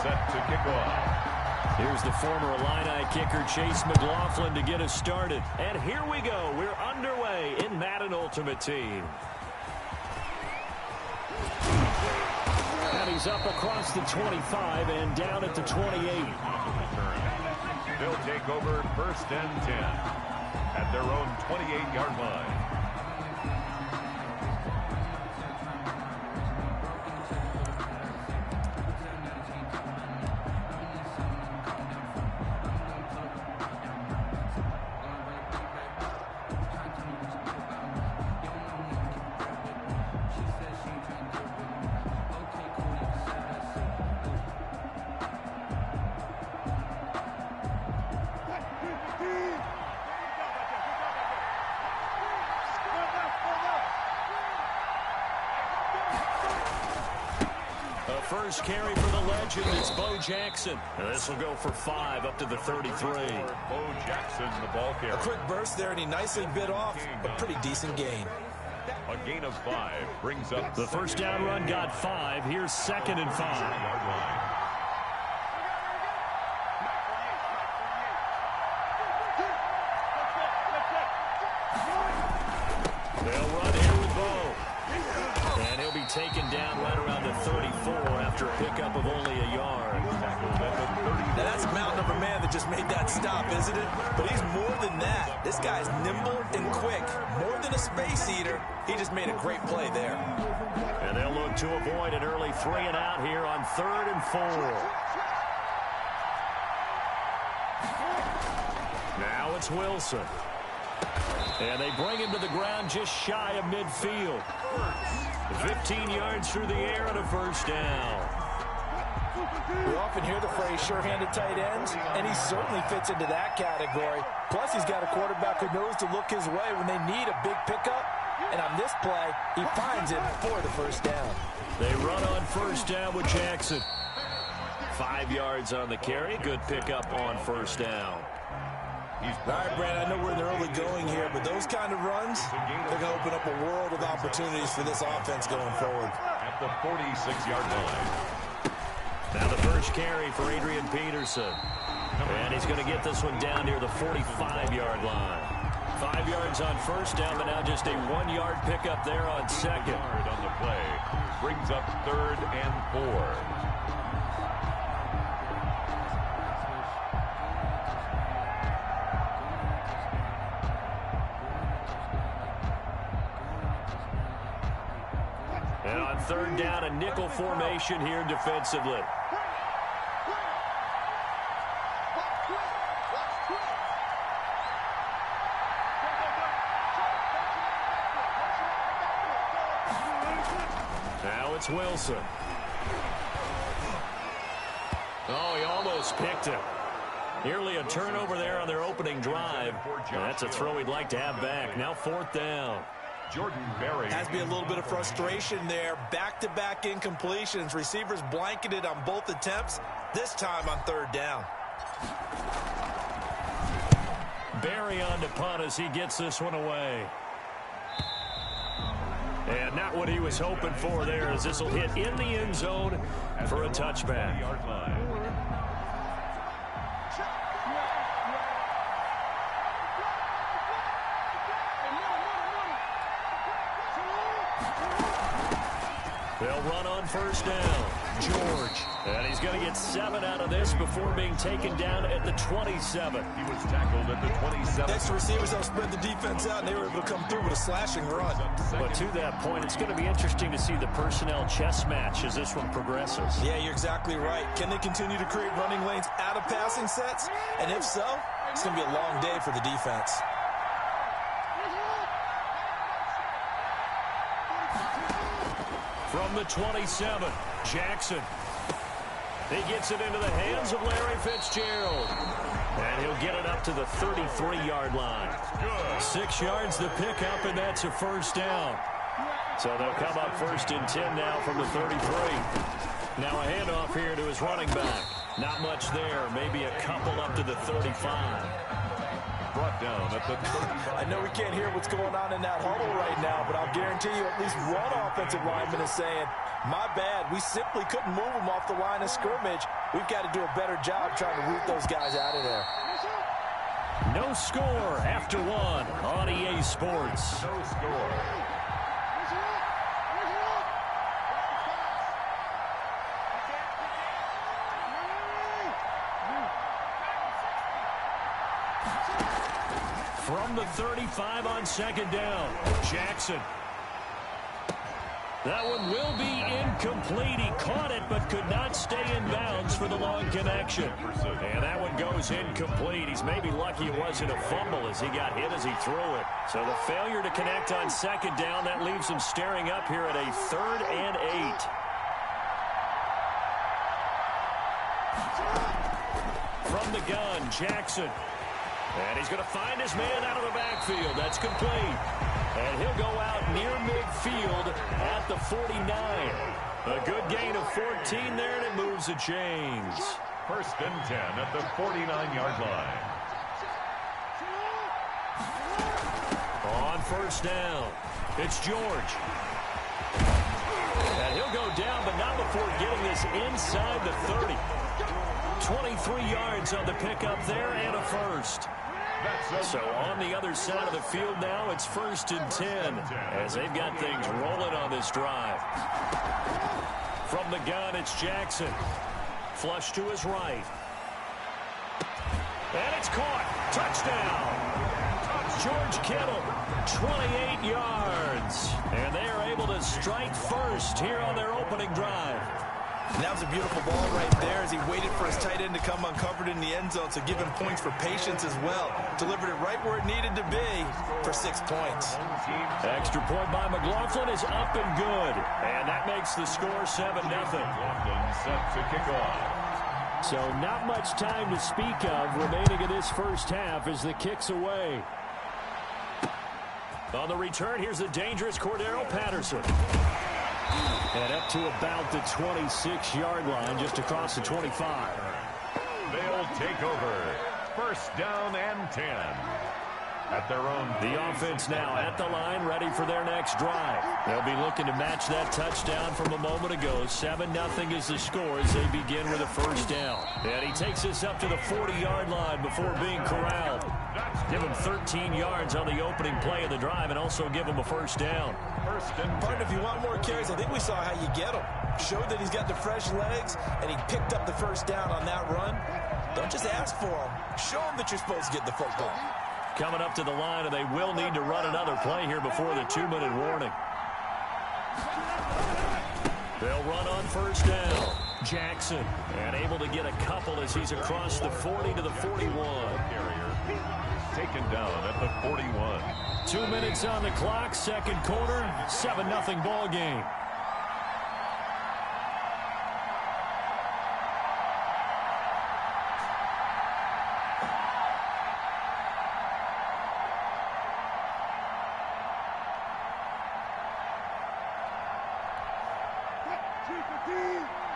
Set to kick off. Here's the former Illini kicker Chase McLaughlin to get us started. And here we go. We're underway in Madden Ultimate Team. And he's up across the 25 and down at the 28. They'll take over 1st and 10 at their own 28-yard line. First carry for the legend, it's Bo Jackson. And this will go for 5 up to the 33. Bo Jackson, the ball carrier. A quick burst there, and he nicely bit off a pretty decent gain. A gain of 5 brings up the first down run got 5. Here's 2nd and 5. Taken down right around the 34 after a pickup of only a yard. Now that's a mountain of a man that just made that stop, isn't it? But he's more than that. This guy's nimble and quick. More than a space eater, he just made a great play there. And they'll look to avoid an early 3 and out here on 3rd and 4. Now it's Wilson. And they bring him to the ground just shy of midfield. 15 yards through the air and a first down. We often hear the phrase sure-handed tight ends, and he certainly fits into that category. Plus, he's got a quarterback who knows to look his way when they need a big pickup. And on this play, he finds it for the first down. They run on first down with Jackson. 5 yards on the carry. Good pickup on first down. All right, Brad, I know we're in the early going here, but those kind of runs, they're going to open up a world of opportunities for this offense going forward. At the 46-yard line. Now the first carry for Adrian Peterson. And he's going to get this one down near the 45-yard line. 5 yards on first down, but now just a 1-yard pickup there on second. On the play. Brings up 3rd and 4. And on 3rd down, a nickel formation here defensively. Now it's Wilson. Oh, he almost picked him. Nearly a turnover there on their opening drive. That's a throw he'd like to have back. Now 4th down. Jordan Berry. Has to be a little bit of frustration there. Back-to-back incompletions. Receivers blanketed on both attempts, this time on 3rd down. Berry on to punt as he gets this one away. And not what he was hoping for there, as this will hit in the end zone for a touchback. They'll run on first down. George. And he's going to get 7 out of this before being taken down at the 27. He was tackled at the 27. Next receivers helped spread the defense out, and they were able to come through with a slashing run. But to that point, it's going to be interesting to see the personnel chess match as this one progresses. Yeah, you're exactly right. Can they continue to create running lanes out of passing sets? And if so, it's going to be a long day for the defense. From the 27, Jackson. He gets it into the hands of Larry Fitzgerald. And he'll get it up to the 33-yard line. 6 yards the pickup, and that's a first down. So they'll come up 1st and 10 now from the 33. Now a handoff here to his running back. Not much there, maybe a couple up to the 35. Brought down at the 35. I know we can't hear what's going on in that huddle right now, but I'll guarantee you at least one offensive lineman is saying, my bad, we simply couldn't move them off the line of scrimmage. We've got to do a better job trying to root those guys out of there. No score after 1 on EA Sports. No score. From the 35 on 2nd down, Jackson. That one will be incomplete. He caught it but could not stay in bounds for the long connection. And that one goes incomplete. He's maybe lucky it wasn't a fumble as he got hit as he threw it. So the failure to connect on 2nd down, that leaves him staring up here at a 3rd and 8. From the gun, Jackson. And he's going to find his man out of the backfield. That's complete. And he'll go out near midfield at the 49. A good gain of 14 there, and it moves the chains. 1st and 10 at the 49-yard line. On 1st down, it's George. And he'll go down, but not before getting this inside the 30. 23 yards on the pickup there and a first. So on the other side of the field now, it's 1st and 10 as they've got things rolling on this drive. From the gun, it's Jackson. Flush to his right. And it's caught. Touchdown. George Kittle, 28 yards. And they are able to strike first here on their opening drive. And that was a beautiful ball right there as he waited for his tight end to come uncovered in the end zone, so give him points for patience as well. Delivered it right where it needed to be for 6 points. Extra point by McLaughlin is up and good. And that makes the score 7-0. Set to kick off. So not much time to speak of remaining in this first half as the kick's away. On the return, here's the dangerous Cordero Patterson. And up to about the 26-yard line, just across the 25. They'll take over. 1st down and 10. At their own. The offense now at the line, ready for their next drive. They'll be looking to match that touchdown from a moment ago. 7-0 is the score as they begin with a 1st down. And he takes this up to the 40-yard line before being corralled. Give him 13 yards on the opening play of the drive and also give him a 1st down. Partner, if you want more carries, I think we saw how you get them. Showed that he's got the fresh legs, and he picked up the 1st down on that run. Don't just ask for him. Show him that you're supposed to get the football. Coming up to the line, and they will need to run another play here before the 2-minute warning. They'll run on 1st down. Jackson, and able to get a couple as he's across the 40 to the 41. Taken down at the 41. 2 minutes on the clock, 2nd quarter, 7-0 ball game.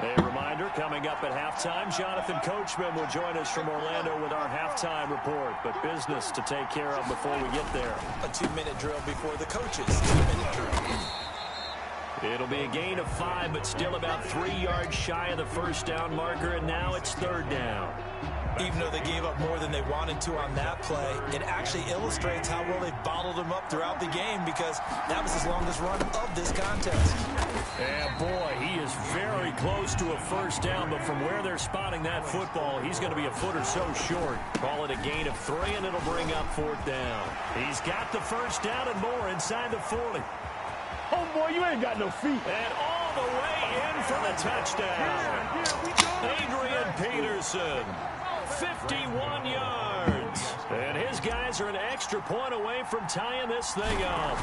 A reminder, coming up at halftime, Jonathan Coachman will join us from Orlando with our halftime report. But business to take care of before we get there. A 2-minute drill before the coaches. 2-minute drill. It'll be a gain of 5, but still about 3 yards shy of the 1st down marker, and now it's 3rd down. Even though they gave up more than they wanted to on that play, it actually illustrates how well they bottled them up throughout the game, because that was his longest run of this contest. And boy, he is very close to a first down, but from where they're spotting that football, he's going to be a foot or so short. Call it a gain of 3, and it'll bring up 4th down. He's got the first down and more inside the 40. Oh, boy, you ain't got no feet. And all the way in for the touchdown. Adrian Peterson, 51 yards. And his guys are an extra point away from tying this thing up.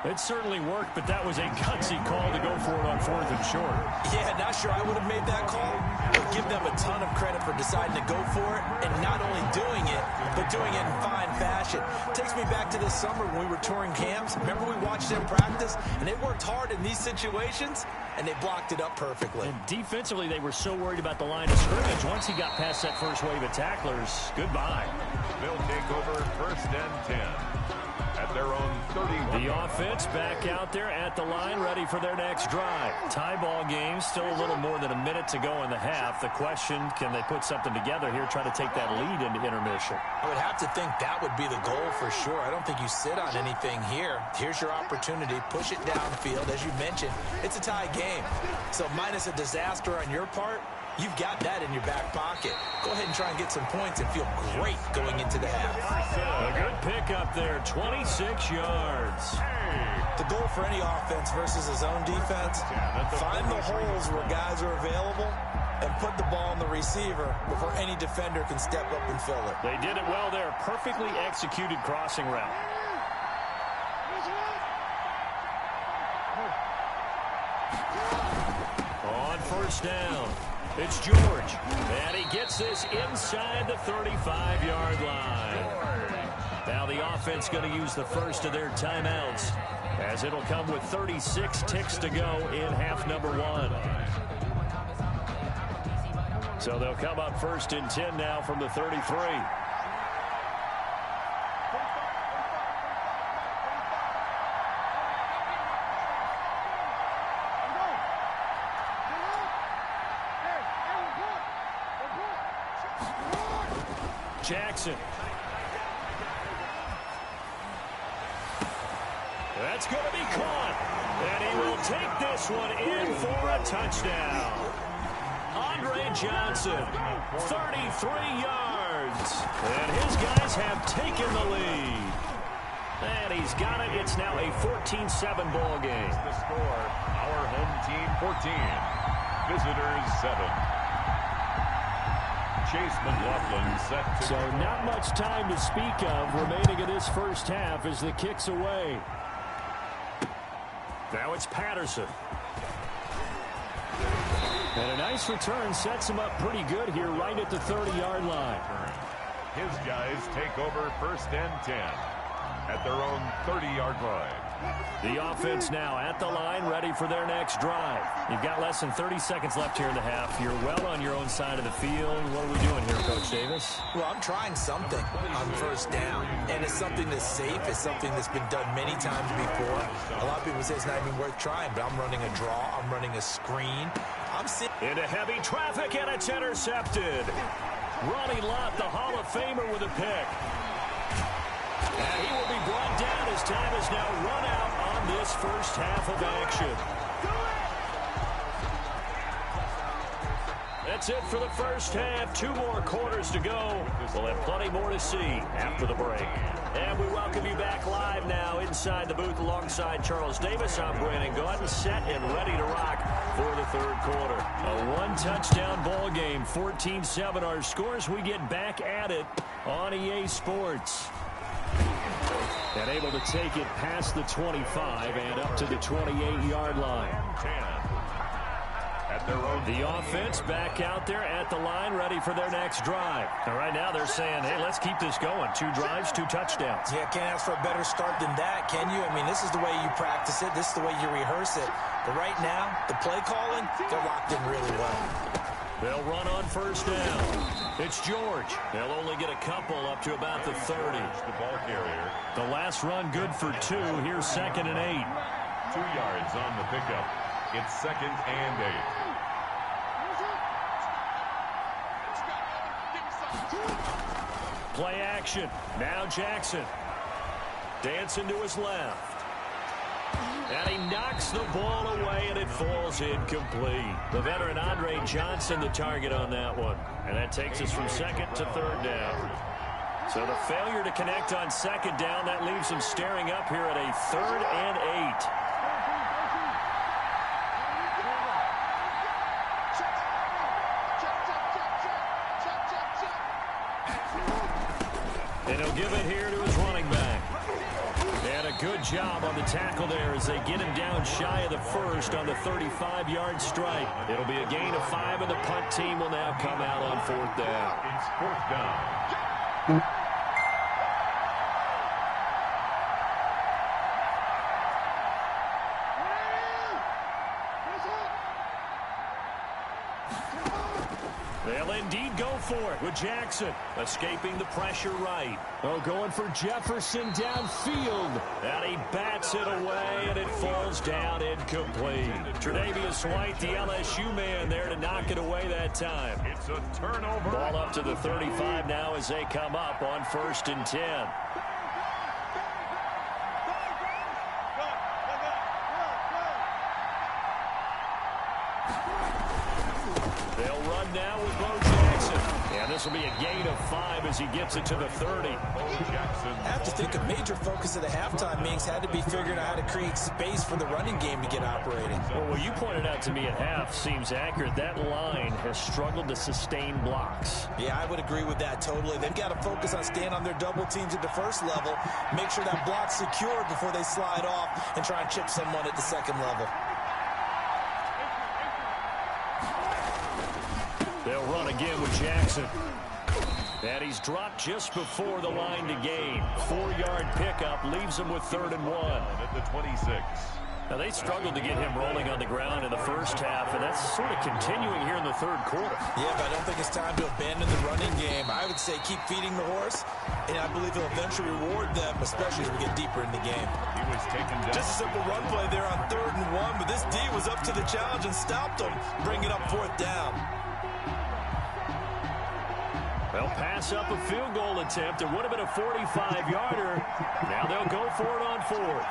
It certainly worked, but that was a gutsy call to go for it on 4th and short. Yeah, not sure I would have made that call. But give them a ton of credit for deciding to go for it, and not only doing it, but doing it in fine fashion. Takes me back to this summer when we were touring camps. Remember, we watched them practice, and they worked hard in these situations, and they blocked it up perfectly. And defensively, they were so worried about the line of scrimmage. Once he got past that first wave of tacklers, goodbye. They'll take over 1st and 10. At their own 31. The offense back out there at the line, ready for their next drive. Tie ball game, still a little more than a minute to go in the half. The question, can they put something together here, try to take that lead into intermission? I would have to think that would be the goal for sure. I don't think you sit on anything here. Here's your opportunity. Push it downfield. As you mentioned, it's a tie game. So minus a disaster on your part, you've got that in your back pocket. Go ahead and try and get some points and feel great going into the half. A good pickup there, 26 yards. The goal for any offense versus a zone defense, find the holes where guys are available and put the ball in the receiver before any defender can step up and fill it. They did it well there. Perfectly executed crossing route. On 1st down. It's George, and he gets this inside the 35-yard line. Now the offense going to use the first of their timeouts, as it'll come with 36 ticks to go in half number 1. So they'll come up 1st and 10 now from the 33. Jackson. That's going to be caught. And he will take this one in for a touchdown. Andre Johnson, 33 yards. And his guys have taken the lead. And he's got it. It's now a 14-7 ball game. The score, our home team 14, visitors 7. Chase McLaughlin set to... So not much time to speak of remaining in this first half as the kick's away. Now it's Patterson. And a nice return sets him up pretty good here right at the 30-yard line. His guys take over 1st and 10 at their own 30-yard line. The offense now at the line, ready for their next drive. You've got less than 30 seconds left here in the half. You're well on your own side of the field. What are we doing here, Coach Davis? Well, I'm trying something on 1st down, and it's something that's safe. It's something that's been done many times before. A lot of people say it's not even worth trying, but I'm running a draw. I'm running a screen. I'm sitting into heavy traffic, and it's intercepted. Ronnie Lott, the Hall of Famer, with a pick. And he will be brought down as time is now run out on this first half of action. That's it for the first half. 2 more quarters to go. We'll have plenty more to see after the break. And we welcome you back live now inside the booth alongside Charles Davis. I'm Brandon Gaudin, set and ready to rock for the 3rd quarter. A 1-touchdown ball game, 14-7 our scores. We get back at it on EA Sports. And able to take it past the 25 and up to the 28-yard line. The offense back out there at the line, ready for their next drive. And right now they're saying, hey, let's keep this going. 2 drives, 2 touchdowns. Yeah, can't ask for a better start than that, can you? I mean, this is the way you practice it. This is the way you rehearse it. But right now, the play calling, they're locked in really well. They'll run on 1st down. It's George. They'll only get a couple up to about the 30. The ball carrier. The last run good for 2. Here's 2nd and 8. 2 yards on the pickup. It's 2nd and 8. Play action. Now Jackson. Dancing to his left. And he knocks the ball away, and it falls incomplete. The veteran Andre Johnson the target on that one. And that takes us from second to third down. So the failure to connect on second down, that leaves them staring up here at a 3rd and 8. And he'll give it here to his running back. And a good job on the tackle there as they get him down shy of the first on the 35-yard strike. It'll be a gain of 5, and the punt team will now come out on 4th down. It's 4th down. They'll indeed go for it with Jackson. Escaping the pressure right. Oh, going for Jefferson downfield. And he bats it away, and it falls down incomplete. Tre'Davious White, the LSU man, there to knock it away that time. It's a turnover. Ball up to the 35 now as they come up on 1st and 10. They'll run now with Bo Jackson. And this will be a gain of 5 as he gets it to the 30. I have to think a major focus of the halftime meetings had to be figuring out how to create space for the running game to get operating. Well, what you pointed out to me at half seems accurate. That line has struggled to sustain blocks. Yeah, I would agree with that totally. They've got to focus on staying on their double teams at the first level, make sure that block's secured before they slide off and try and chip someone at the second level. They'll run again with Jackson. And he's dropped just before the line to gain. 4-yard pickup leaves him with 3rd and 1. At the 26. Now, they struggled to get him rolling on the ground in the first half, and that's sort of continuing here in the 3rd quarter. Yeah, but I don't think it's time to abandon the running game. I would say keep feeding the horse, and I believe he'll eventually reward them, especially as we get deeper in the game. He was taken down. Just a simple run play there on 3rd and 1, but this D was up to the challenge and stopped him, bringing up 4th down. They'll pass up a field goal attempt. It would have been a 45-yarder. Now they'll go for it on 4th.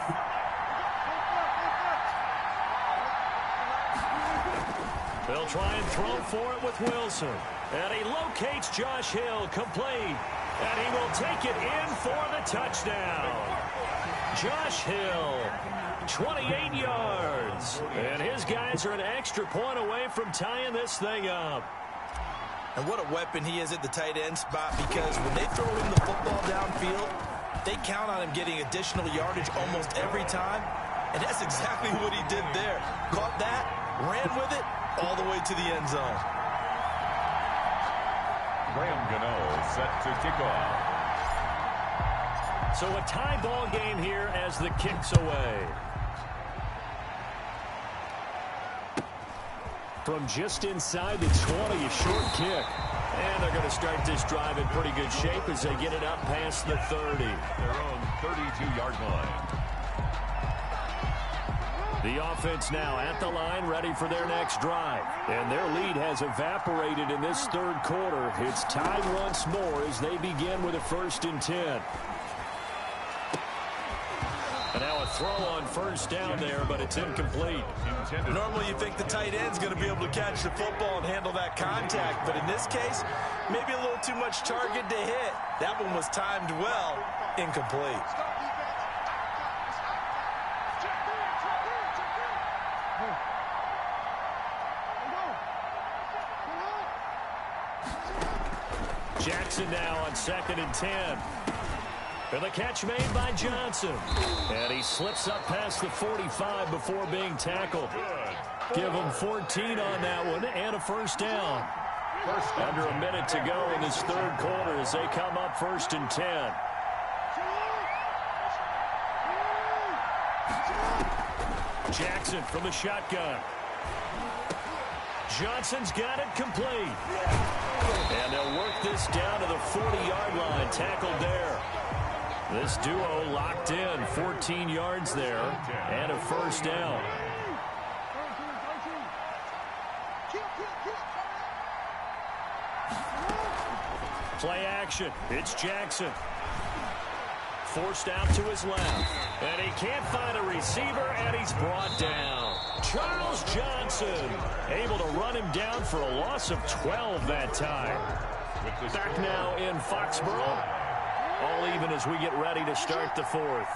They'll try and throw for it with Wilson. And he locates Josh Hill, complete. And he will take it in for the touchdown. Josh Hill, 28 yards. And his guys are an extra point away from tying this thing up. And what a weapon he is at the tight end spot, because when they throw him the football downfield, they count on him getting additional yardage almost every time. And that's exactly what he did there. Caught that, ran with it, all the way to the end zone. Graham Gano set to kick off. So a tie ball game here as the kick's away. From just inside the 20, a short kick. And they're going to start this drive in pretty good shape as they get it up past the 30. Their own 32-yard line. The offense now at the line, ready for their next drive. And their lead has evaporated in this 3rd quarter. It's tied once more as they begin with a 1st and 10. And now a throw on 1st down there, but it's incomplete. Normally you think the tight end's going to be able to catch the football and handle that contact, but in this case, maybe a little too much target to hit. That one was timed well, incomplete. Jackson now on 2nd and 10. And the catch made by Johnson. And he slips up past the 45 before being tackled. Give him 14 on that one and a 1st down. Under a minute to go in this 3rd quarter as they come up 1st and 10. Jackson from the shotgun. Johnson's got it complete. And they'll work this down to the 40-yard line. Tackled there. This duo locked in, 14 yards there, and a 1st down. Play action. It's Jackson. Forced out to his left. And he can't find a receiver, and he's brought down. Charles Johnson able to run him down for a loss of 12 that time. Back now in Foxborough. All even as we get ready to start the fourth.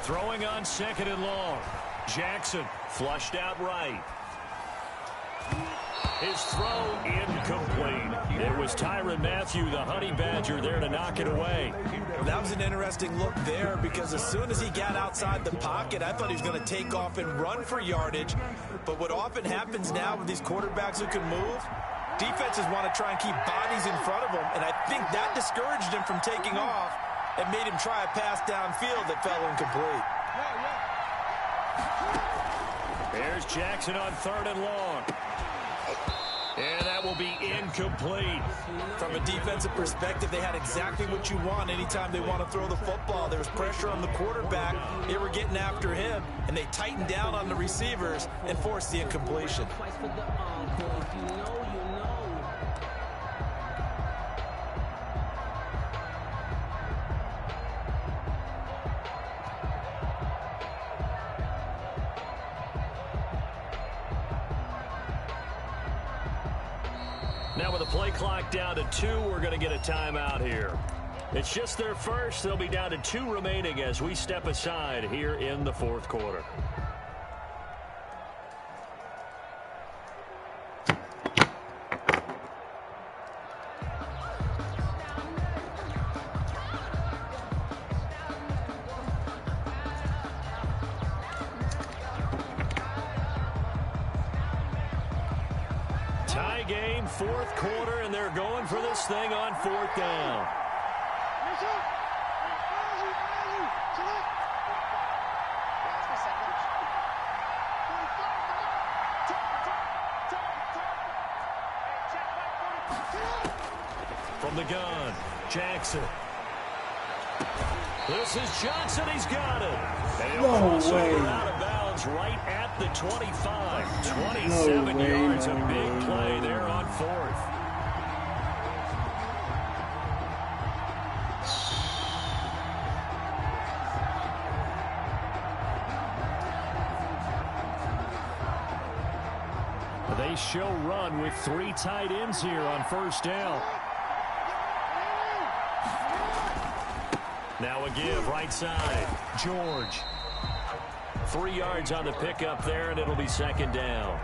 Throwing on 2nd and long. Jackson flushed out right. His throw incomplete. It was Tyrann Mathieu, the Honey Badger, there to knock it away. That was an interesting look there because as soon as he got outside the pocket, I thought he was going to take off and run for yardage. But what often happens now with these quarterbacks who can move, defenses want to try and keep bodies in front of them, and I think that discouraged him from taking off and made him try a pass downfield that fell incomplete. There's Jackson on 3rd and long. And that will be incomplete. From a defensive perspective, they had exactly what you want anytime they want to throw the football. There was pressure on the quarterback. They were getting after him, and they tightened down on the receivers and forced the incompletion. Now with the play clock down to 2, we're going to get a timeout here. It's just their first. They'll be down to 2 remaining as we step aside here in the 4th quarter. Tie game, 4th quarter, and they're going for this thing on 4th down. From the gun, Jackson. This is Johnson. He's got it. And he'll cross over out of bounds right at the 25. 27 yards, a big play there on 4th. They show run with 3 tight ends here on 1st down. Now a give, right side. George. 3 yards on the pickup there, and it'll be 2nd down.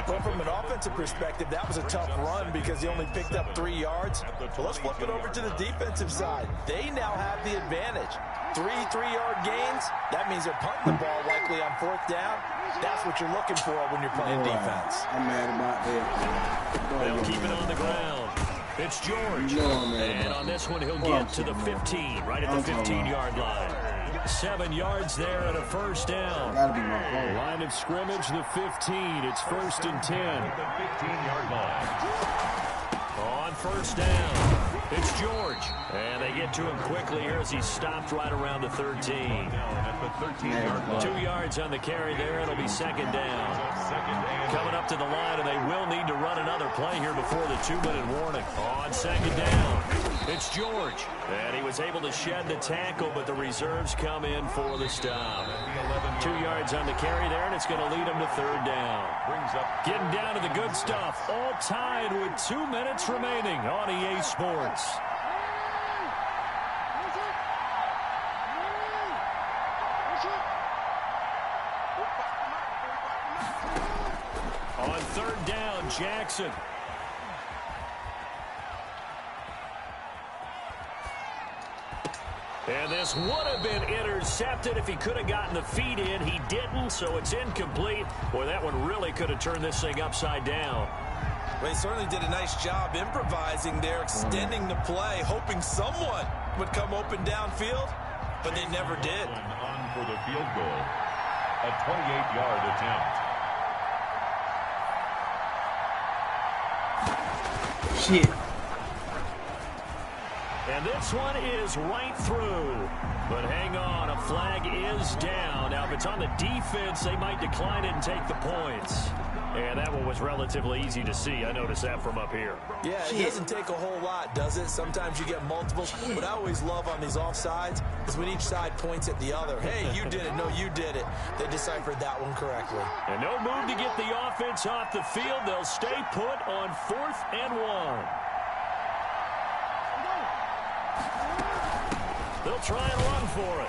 Well, from an offensive perspective, that was a tough run because he only picked up 3 yards. But let's flip it over to the defensive side. They now have the advantage. 3 3-yard gains, that means they're punting the ball likely on 4th down. That's what you're looking for when you're playing defense. I'm mad about that. They'll keep it on the ground. It's George. And on this one, he'll get to the 15, right at the 15-yard line. 7 yards there and a 1st down. Line of scrimmage, the 15. It's 1st and 10. The 15-yard line. On 1st down, it's George. And they get to him quickly here as he stopped right around the 13. At the 13-yard line. 2 yards on the carry there. It'll be 2nd down. Coming up to the line, and they will need to run another play here before the 2-minute warning. On 2nd down, it's George. And he was able to shed the tackle, but the reserves come in for the stop. 2 yards on the carry there, and it's going to lead him to 3rd down. Getting down to the good stuff. All tied with 2 minutes remaining on EA Sports. On 3rd down, Jackson. And this would have been intercepted if he could have gotten the feet in. He didn't, so it's incomplete. Boy, that one really could have turned this thing upside down. Well, he certainly did a nice job improvising there, extending the play, hoping someone would come open downfield, but they never did. On for the field goal. A 28-yard attempt. Shit. And this one is right through. But hang on, a flag is down. Now, if it's on the defense, they might decline it and take the points. And that one was relatively easy to see. I noticed that from up here. Yeah, it doesn't take a whole lot, does it? Sometimes you get multiples. What I always love on these offsides is when each side points at the other. Hey, you did it. No, you did it. They deciphered that one correctly. And no move to get the offense off the field. They'll stay put on 4th and 1. They'll try and run for it.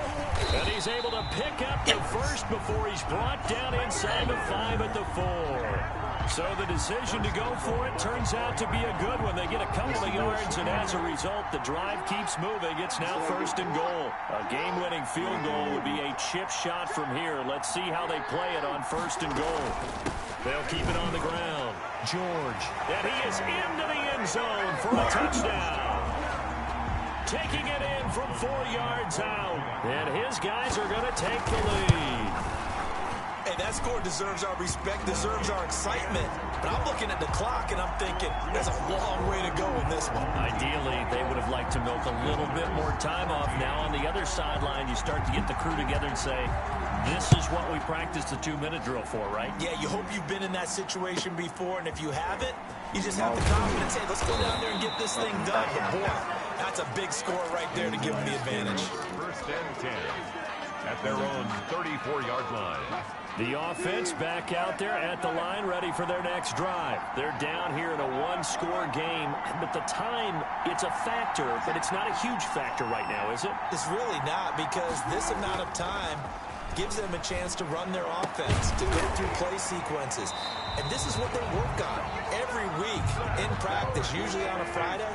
And he's able to pick up the first before he's brought down inside the 5 at the 4. So the decision to go for it turns out to be a good one. They get a couple of yards, and as a result, the drive keeps moving. It's now 1st and goal. A game-winning field goal would be a chip shot from here. Let's see how they play it on 1st and goal. They'll keep it on the ground. George. And he is into the end zone for a touchdown. Taking it in from 4 yards out. And his guys are going to take the lead. Hey, that score deserves our respect, deserves our excitement. But I'm looking at the clock, and I'm thinking there's a long way to go in this one. Ideally, they would have liked to milk a little bit more time off. Now on the other sideline, you start to get the crew together and say, this is what we practiced the 2-minute drill for, right? Yeah, you hope you've been in that situation before, and if you haven't, you just have the confidence, hey, let's go down there and get this thing done. But boy, that's a big score right there to give them the advantage. 1st and 10 at their own 34-yard line. The offense back out there at the line, ready for their next drive. They're down here in a 1-score game, but the time, it's a factor, but it's not a huge factor right now, is it? It's really not, because this amount of time gives them a chance to run their offense, to go through play sequences. And this is what they work on every week in practice, usually on a Friday.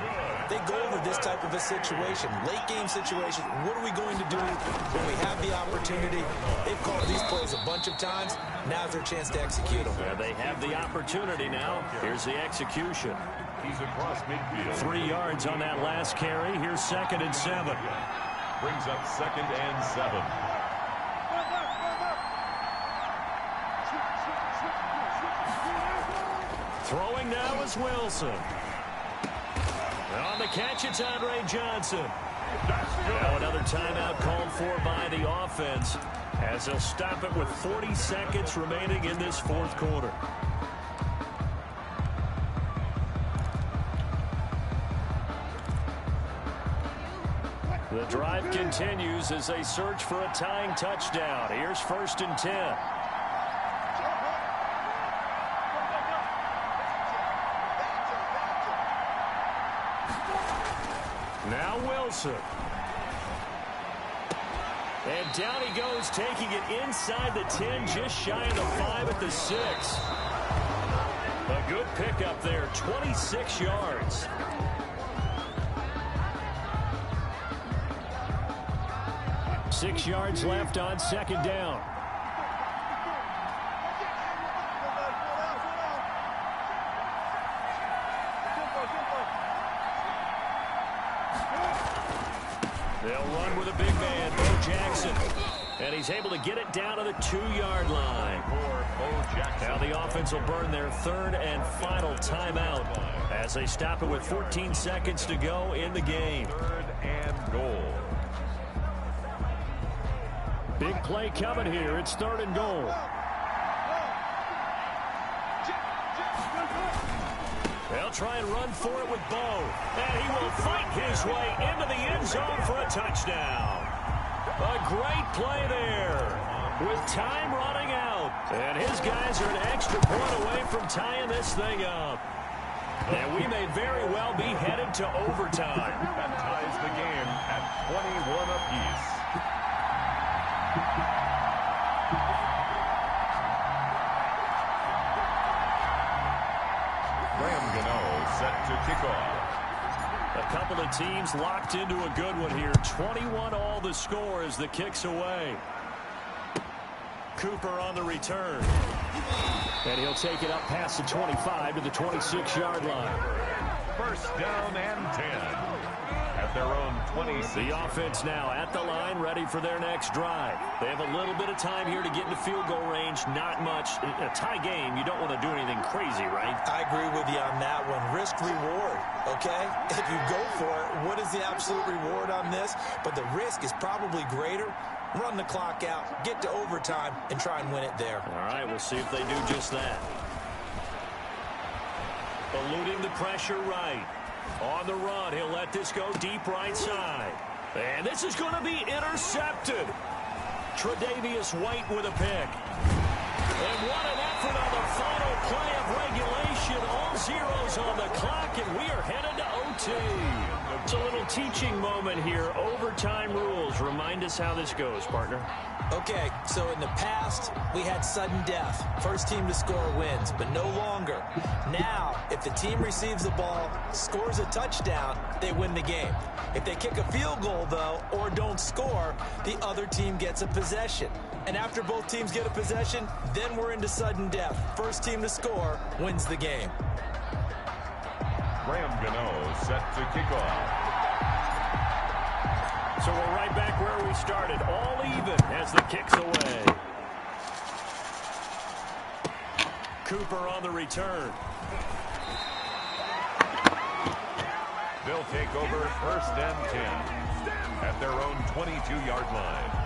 They go over this type of a situation, late game situation. What are we going to do when we have the opportunity? They've called these plays a bunch of times. Now's their chance to execute them. Yeah, they have the opportunity now. Here's the execution. He's across midfield. 3 yards on that last carry. Here's 2nd and 7. Brings up 2nd and 7. Throwing now is Wilson. On the catch, it's Andre Johnson. Now another timeout called for by the offense as they'll stop it with 40 seconds remaining in this 4th quarter. The drive continues as they search for a tying touchdown. Here's 1st and 10. Now Wilson. And down he goes, taking it inside the 10, just shy of the 5 at the 6. A good pickup there, 26 yards. Six yards left on 2nd down. They'll run with a big man, Bo Jackson. And he's able to get it down to the 2-yard line. Now the offense will burn their 3rd and final timeout as they stop it with 14 seconds to go in the game. 3rd and goal. Big play coming here. It's 3rd and goal. They'll try and run for it with Bo. And he will fight his way into the end zone for a touchdown. A great play there with time running out. And his guys are an extra point away from tying this thing up. And we may very well be headed to overtime. That ties the game at 21 apiece. Set to kick off. A couple of teams locked into a good one here. 21 all the score as the kick's away. Cooper on the return. And he'll take it up past the 25 to the 26-yard line. 1st down and 10 at their own 26. The offense now at the line, ready for their next drive. They have a little bit of time here to get into field goal range. Not much. A tie game, you don't want to do anything crazy, right? I agree with you on that one. Risk reward, okay? If you go for it, what is the absolute reward on this? But the risk is probably greater. Run the clock out, get to overtime, and try and win it there. All right, we'll see if they do just that. Eluding the pressure right. On the run, he'll let this go deep right side. And this is going to be intercepted. Tre'Davious White with a pick. And what an effort on the final play of regulation. All zeros on the clock, and we are headed to OT. It's a little teaching moment here. Overtime rules. Remind us how this goes, partner. Okay, so in the past, we had sudden death. First team to score wins, but no longer. Now, if the team receives the ball, scores a touchdown, they win the game. If they kick a field goal, though, or don't score, the other team gets a possession. And after both teams get a possession, then we're into sudden death. First team to score wins the game. Graham Gano set to kick off. So we're right back where we started, all even as the kick's away. Cooper on the return. They'll take over first and 10 at their own 22-yard line.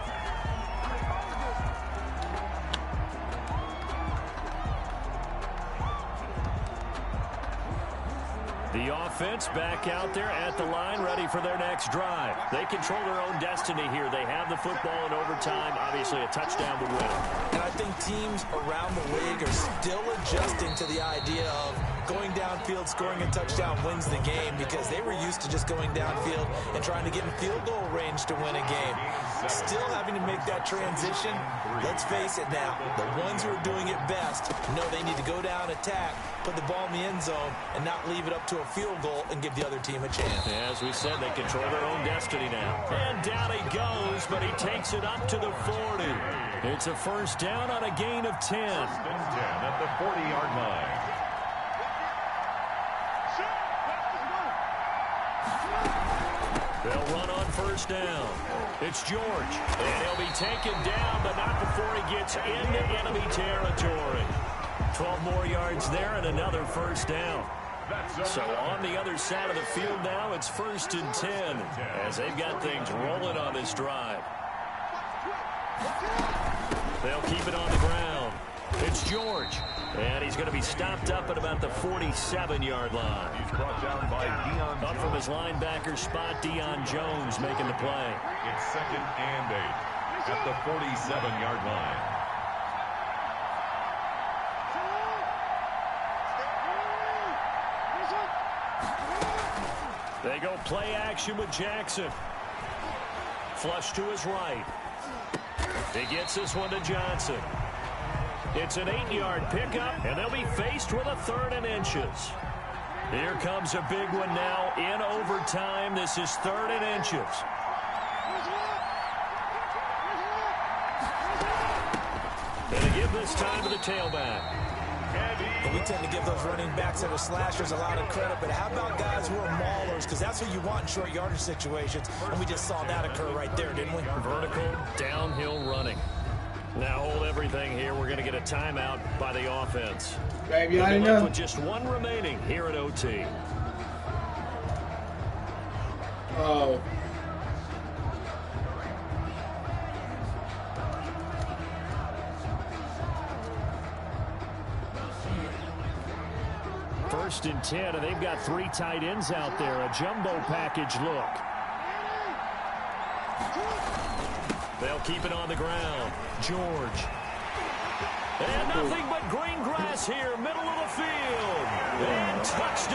The offense back out there at the line, ready for their next drive. They control their own destiny here. They have the football in overtime, obviously a touchdown to win. And I think teams around the league are still adjusting to the idea of going downfield, scoring a touchdown wins the game, because they were used to just going downfield and trying to get in field goal range to win a game. Still having to make that transition. Let's face it now, the ones who are doing it best know they need to go down, attack, put the ball in the end zone, and not leave it up to a field goal and give the other team a chance. As we said, they control their own destiny now. And down he goes, but he takes it up to the 40. It's a first down on a gain of 10. First and 10 at the 40-yard line. They'll run on first down. It's George. And he'll be taken down, but not before he gets into enemy territory. 12 more yards there and another first down. So on the other side of the field now, it's first and 10 as they've got things rolling on this drive. They'll keep it on the ground. It's George. And he's going to be stopped up at about the 47-yard line. He's brought down by Deion Up Jones. from his linebacker spot, Deion Jones making the play. It's second and 8 at the 47-yard line. They go play action with Jackson. Flush to his right. He gets this one to Johnson. It's an 8-yard pickup, and they'll be faced with a 3rd and inches. Here comes a big one now in overtime. This is 3rd and inches. And they give this time to the tailback. But we tend to give those running backs that are slashers a lot of credit, but how about guys who are maulers? Because that's what you want in short yardage situations, and we just saw that occur right there, didn't we? Vertical, downhill running. Now hold everything here. We're going to get a timeout by the offense. Baby, I They'll be know. left with just one remaining here at OT. Oh. First and 10, and they've got 3 tight ends out there. A jumbo package look. They'll keep it on the ground. George. And nothing but green grass here, middle of the field. And touchdown.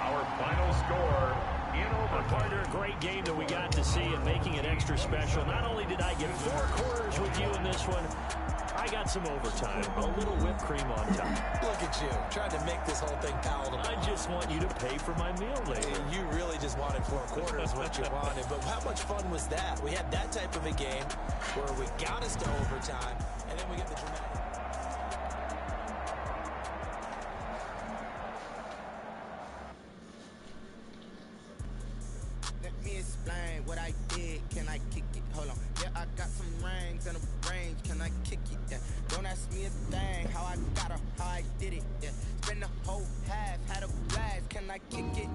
Our final score in Partner, overtime. a great game that we got to see and making it extra special. Not only did I get 4 quarters with you in this one, I got some overtime, a little whipped cream on top. Look at you, trying to make this whole thing palatable. I just want you to pay for my meal later. You really just wanted 4 quarters what you wanted, but how much fun was that? We had that type of a game where we got us to overtime, and then we get the dramatic. can I kick it? Hold on. Yeah, I got some rings and a range, can I kick it? Yeah. Don't ask me a thing, how I got her, how I did it. Yeah. Spend the whole half, had a blast, can I kick it?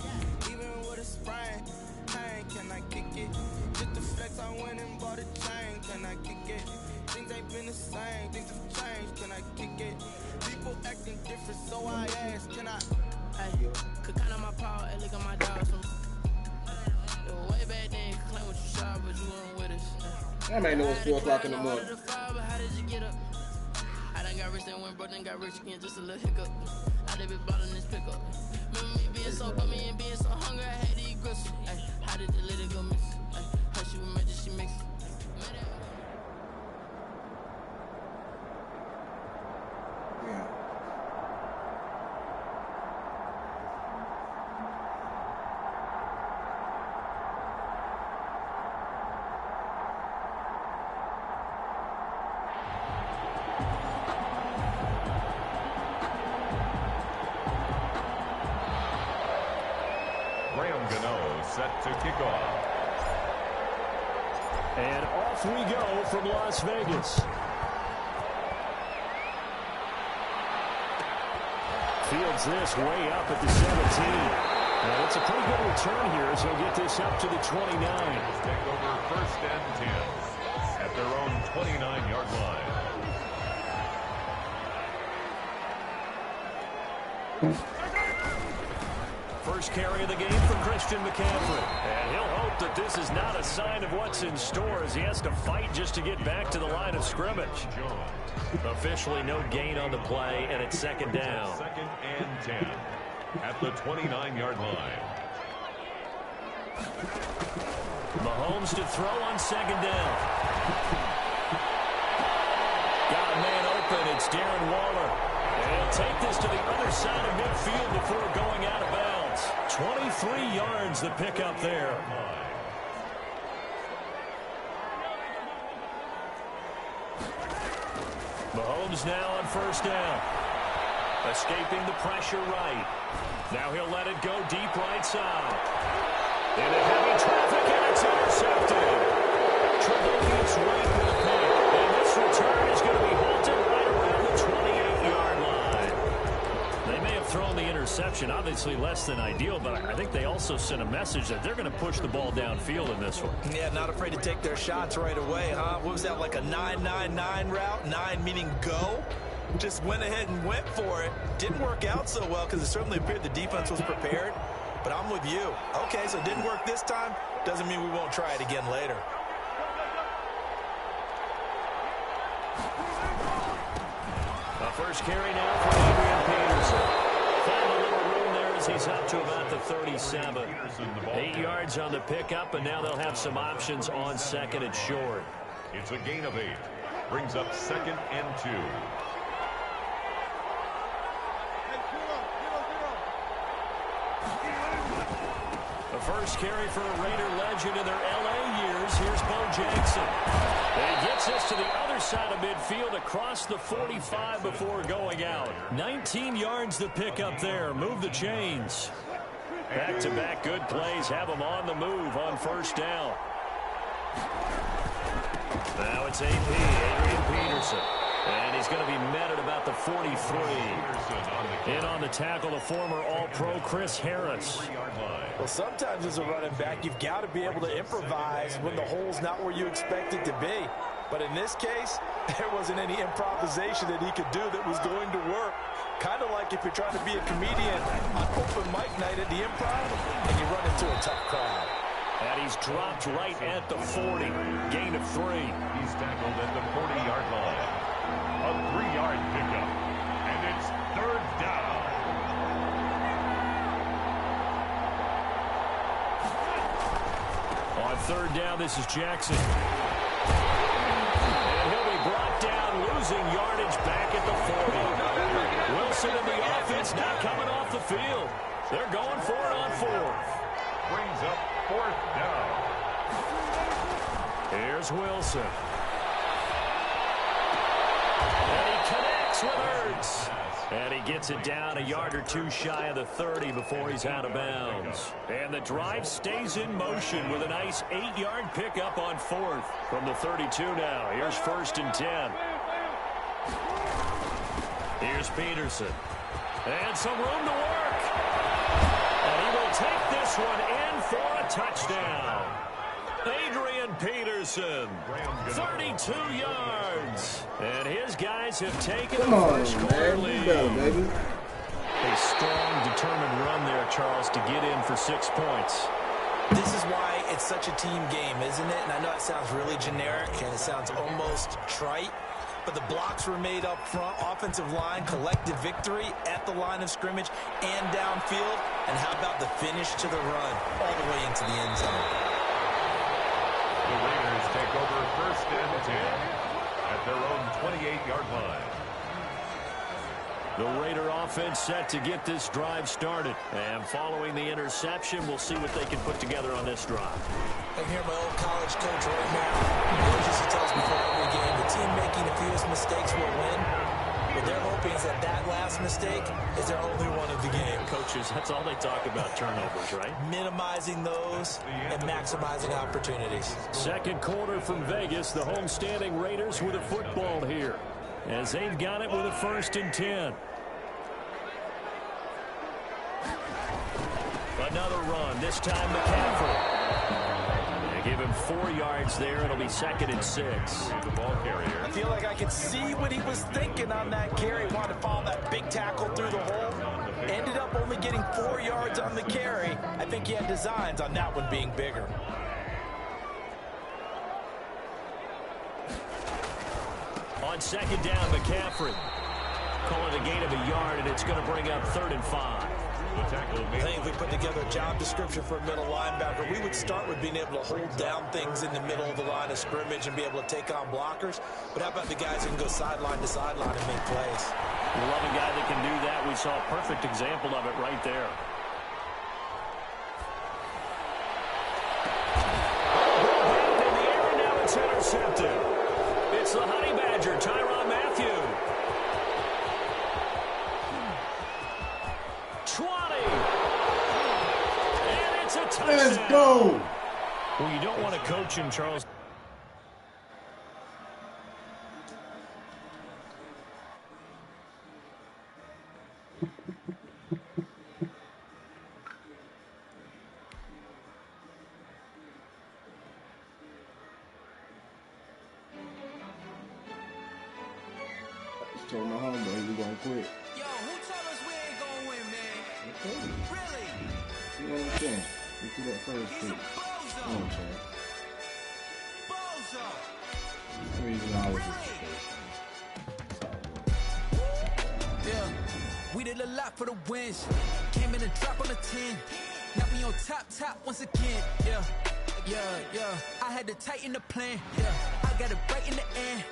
Even with a sprain, pain, can I kick it? Just the flex, I went and bought a chain, can I kick it? Things ain't been the same, things have changed, can I kick it? People acting different, so I ask, can I? Hey, could count on my power, and look at my dogs. Way back then, claim what you saw, but you weren't with us. That man know it's 4 o'clock in the morning. But how did you get up? I done got rich and went broke, then got rich again, just a little hiccup. I done been bottling this pickup. Remember me being so bummy and being so hungry, I had to eat gristle. Ay, how did the lady go miss? Ay, how she was magic, she mixed. Yeah. Set to kick off. And off we go from Las Vegas. Fields this way up at the 17. Now, it's a pretty good return here as he'll get this up to the 29. Take over first and 10 at their own 29-yard line. First carry of the game for Christian McCaffrey. And he'll hope that this is not a sign of what's in store as he has to fight just to get back to the line of scrimmage. Officially no gain on the play, and it's second down. Second and 10 at the 29-yard line. Mahomes to throw on second down. Got a man open. It's Darren Waller. And he'll take this to the other side of midfield before going out of bounds. 23 yards the pickup there. Mahomes now on first down. Escaping the pressure right. Now he'll let it go deep right side. Into heavy traffic, and it's intercepted. Trevelyan's right with the pick. And this return is going to be halted right around the 28-yard line. They may have thrown the interception, obviously less than ideal, but I think they also sent a message that they're going to push the ball downfield in this one. Yeah, not afraid to take their shots right away, huh? What was that, like a 9-9-9 route? 9 meaning go? Just went ahead and went for it. Didn't work out so well because it certainly appeared the defense was prepared. But I'm with you. Okay, so it didn't work this time. Doesn't mean we won't try it again later. The first carry now for Adrian Peterson. Found a little room there as he's up to about the 37. 8 yards on the pickup, and now they'll have some options on second and short. It's a gain of 8. Brings up second and 2. The first carry for a Raider legend in their L.A. years. Here's Bo Jackson. And he gets us to the other side of midfield across the 45 before going out. 19 yards to pick up there. Move the chains. Back-to-back good plays have them on the move on first down. Now it's AP, Adrian Peterson. And he's going to be met at about the 43. In on the tackle, the former All-Pro Chris Harris. Well, sometimes as a running back, you've got to be able to improvise when the hole's not where you expect it to be. But in this case, there wasn't any improvisation that he could do that was going to work. Kind of like if you're trying to be a comedian on open mic night at the Improv and you run into a tough crowd. And he's dropped right at the 40. Gain of 3. He's tackled at the 40-yard line. A 3-yard pickup. And it's third down. On third down, this is Jackson. And he'll be brought down, losing yardage back at the 40. Wilson and the offense now coming off the field. They're going for it on fourth. Brings up fourth down. Here's Wilson. And he connects with Ertz. And he gets it down a yard or two shy of the 30 before he's out of bounds. And the drive stays in motion with a nice 8-yard pickup on 4th. From the 32 now, here's 1st and 10. Here's Peterson. And some room to work. And he will take this one in for a touchdown. Adrian Peterson, 32 yards. And his guys have taken a first-quarter lead. Baby. A strong, determined run there, Charles, to get in for 6 points. This is why it's such a team game, isn't it? And I know it sounds really generic and it sounds almost trite, but the blocks were made up front, offensive line, collective victory at the line of scrimmage and downfield. And how about the finish to the run all the way into the end zone? The Raiders take over 1st and 10 at their own 28-yard line. The Raider offense set to get this drive started. And following the interception, we'll see what they can put together on this drive. I'm here, my old college coach right now. Coach used to tell us before every game, the team making the fewest mistakes will win. What they're hoping is that last mistake is their only one of the game. Coaches, that's all they talk about, turnovers, right? Minimizing those and maximizing opportunities. Second quarter from Vegas, the homestanding Raiders with a football here, as they've got it with a 1st and 10. Another run, this time McCaffrey. They give him 4 yards there. It'll be 2nd and 6. The ball carrier. I feel like I could see what he was thinking on that carry. Wanted to follow that big tackle through the hole. Ended up only getting 4 yards on the carry. I think he had designs on that one being bigger. On 2nd down, McCaffrey. Call it a gain of a yard, and it's going to bring up 3rd and 5. The tackle I think if we put together a job description for a middle linebacker, we would start with being able to hold down things in the middle of the line of scrimmage and be able to take on blockers. But how about the guys who can go sideline to sideline and make plays? We love a guy that can do that. We saw a perfect example of it right there. In the air, and now it's intercepted. It's the Honey Badger, Tyrann Mathieu. 20. And it's a touchdown. Let's go. Well, you don't want to coach him, Charles. Told my homeboy we gonna quit. Yo, who told us we ain't gonna win, man? Okay. Really? You know what I'm saying? We threw that first He's a pick. bozo. Come on, Chad. Bozo. That's the reason I was Yeah, we did a lot for the wins. Came in and dropped on the 10. Now we on top once again. Yeah. I had to tighten the plan. Yeah, I got it right in the end.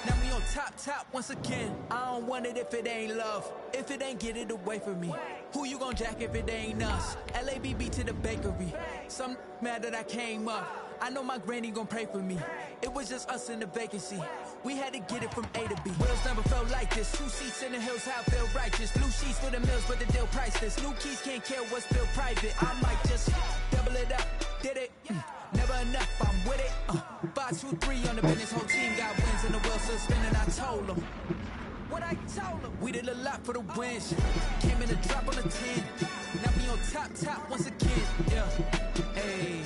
Now we on top once again. I don't want it if it ain't love. If it ain't, get it away from me. Who you gon' jack if it ain't us? LABB to the bakery. Some mad that I came up. I know my granny gon' pray for me. It was just us in the vacancy. We had to get it from A to B. Wheels never felt like this. 2 seats in the hills, how I feel righteous. Blue sheets for the mills, but the deal priceless. New keys can't care what's still private. I might just double it up. Did it? Never enough, I'm with it. 5, 2, 3 on the business. Whole team got wins and the wheels still spinning. I told them. What I told them. We did a lot for the wins. Came in and drop on the 10. Now we on top once again. Yeah. Hey.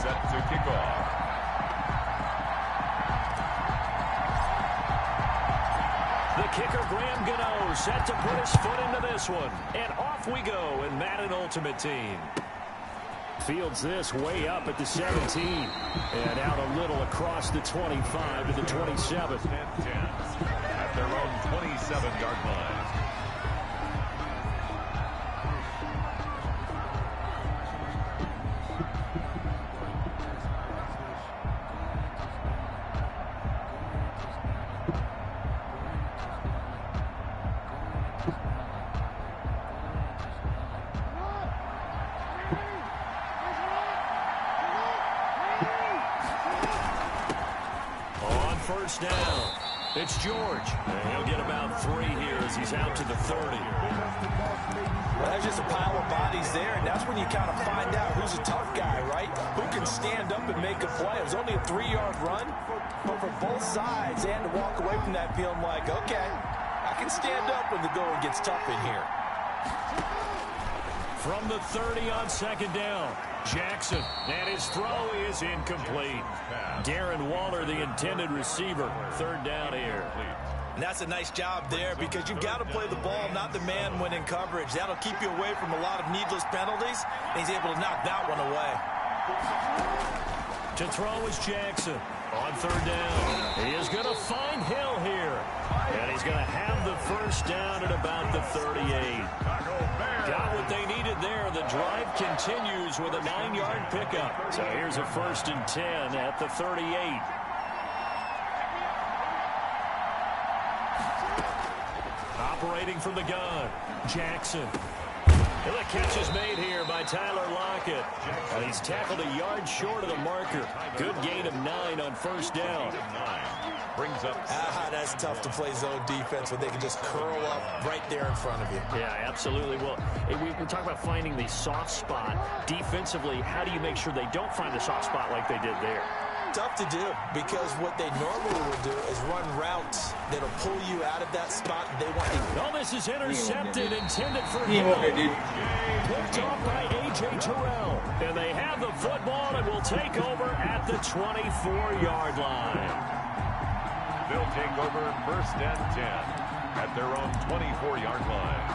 set to kick off. The kicker, Graham Gano, set to put his foot into this one. And off we go in Madden Ultimate Team. Fields this way up at the 17. And out a little across the 25 to the 27. And 10 at their own 27-yard line. First down. It's George. And he'll get about 3 here as he's out to the 30. Well, there's just a pile of bodies there, and that's when you kind of find out who's a tough guy, right? Who can stand up and make a play. It was only a 3-yard run, but for both sides, and to walk away from that feeling like, okay, I can stand up when the going gets tough in here. From the 30 on second down, Jackson, and his throw is incomplete. Darren Waller, the intended receiver, third down here. And that's a nice job there because you've got to play the ball, not the man when in coverage. That'll keep you away from a lot of needless penalties, and he's able to knock that one away. To throw is Jackson on third down. He is going to find Hill here. And he's going to have the first down at about the 38. Got what they needed there. The drive continues with a 9-yard pickup. So here's a 1st and 10 at the 38. Operating from the gun, Jackson. And the catch is made here by Tyler Lockett. And he's tackled a yard short of the marker. Good gain of 9 on first down. Brings up. That's tough to play zone defense when they can just curl up right there in front of you. Yeah, absolutely. Well, we talk about finding the soft spot. Defensively, how do you make sure they don't find the soft spot like they did there? Tough to do because what they normally would do is run routes that'll pull you out of that spot they want you. Oh, this is intercepted, intended for Hill. Picked off by A.J. Terrell. And they have the football and will take over at the 24-yard line. They'll take over 1st and 10 at their own 24-yard line.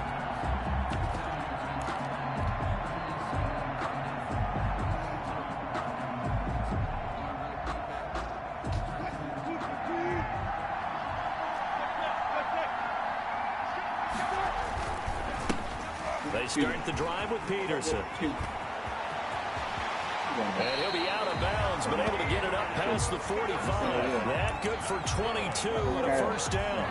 They start the drive with Peterson. And he'll be out of bounds, but able to get it up past the 45. That good for 22 and a first down.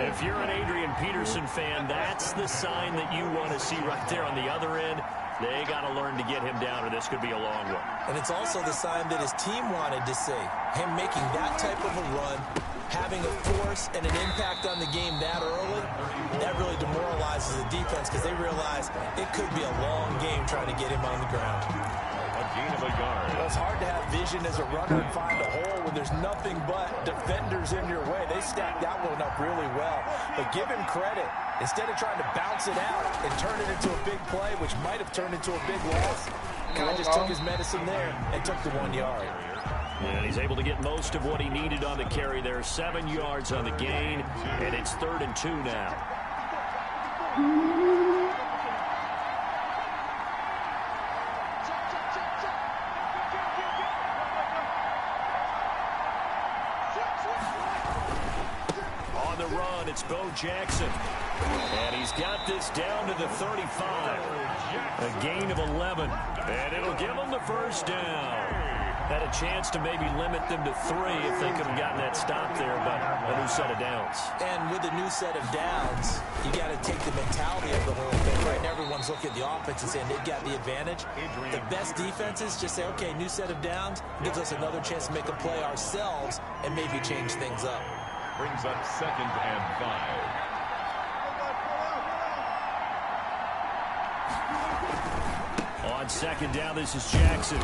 If you're an Adrian Peterson fan, that's the sign that you want to see right there on the other end. They got to learn to get him down, or this could be a long one. And it's also the sign that his team wanted to see. Him making that type of a run, having a force and an impact on the game that early, that really demoralizes the defense because they realize it could be a long game trying to get him on the ground. A gain of a yard. Well, it's hard to have vision as a runner and find a hole when there's nothing but defenders in your way. They stacked that one up really well. But give him credit. Instead of trying to bounce it out and turn it into a big play, which might have turned into a big loss, Kai just took his medicine there and took the 1 yard. And he's able to get most of what he needed on the carry there. 7 yards on the gain, and it's 3rd and 2 now. On the run, it's Bo Jackson. And he's got this down to the 35. A gain of 11. And it'll give him the first down. Had a chance to maybe limit them to 3 if they could have gotten that stop there, but a new set of downs. And with a new set of downs, you got to take the mentality of the whole thing. Right now, everyone's looking at the offense and saying they've got the advantage. The best defenses just say, okay, new set of downs, gives us another chance to make a play ourselves and maybe change things up. Brings up 2nd and 5. On second down, this is Jackson.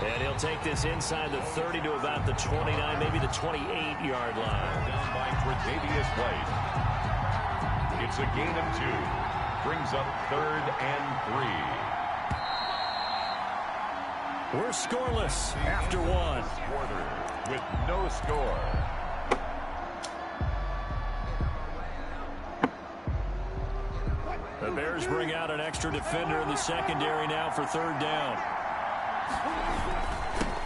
And he'll take this inside the 30 to about the 29, maybe the 28-yard line. Down by Tre'Davious White. It's a gain of 2. Brings up 3rd and 3. We're scoreless after 1. Quarter with no score. The Bears bring out an extra defender in the secondary now for third down.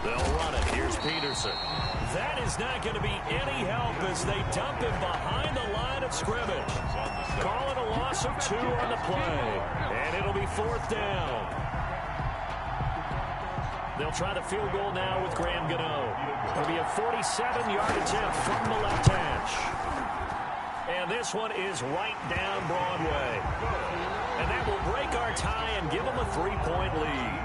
They'll run it. Here's Peterson. That is not going to be any help as they dump him behind the line of scrimmage. Call it a loss of 2 on the play. And it'll be fourth down. They'll try the field goal now with Graham Gano. It'll be a 47-yard attempt from the left hash. And this one is right down Broadway. And that will break our tie and give them a 3-point lead.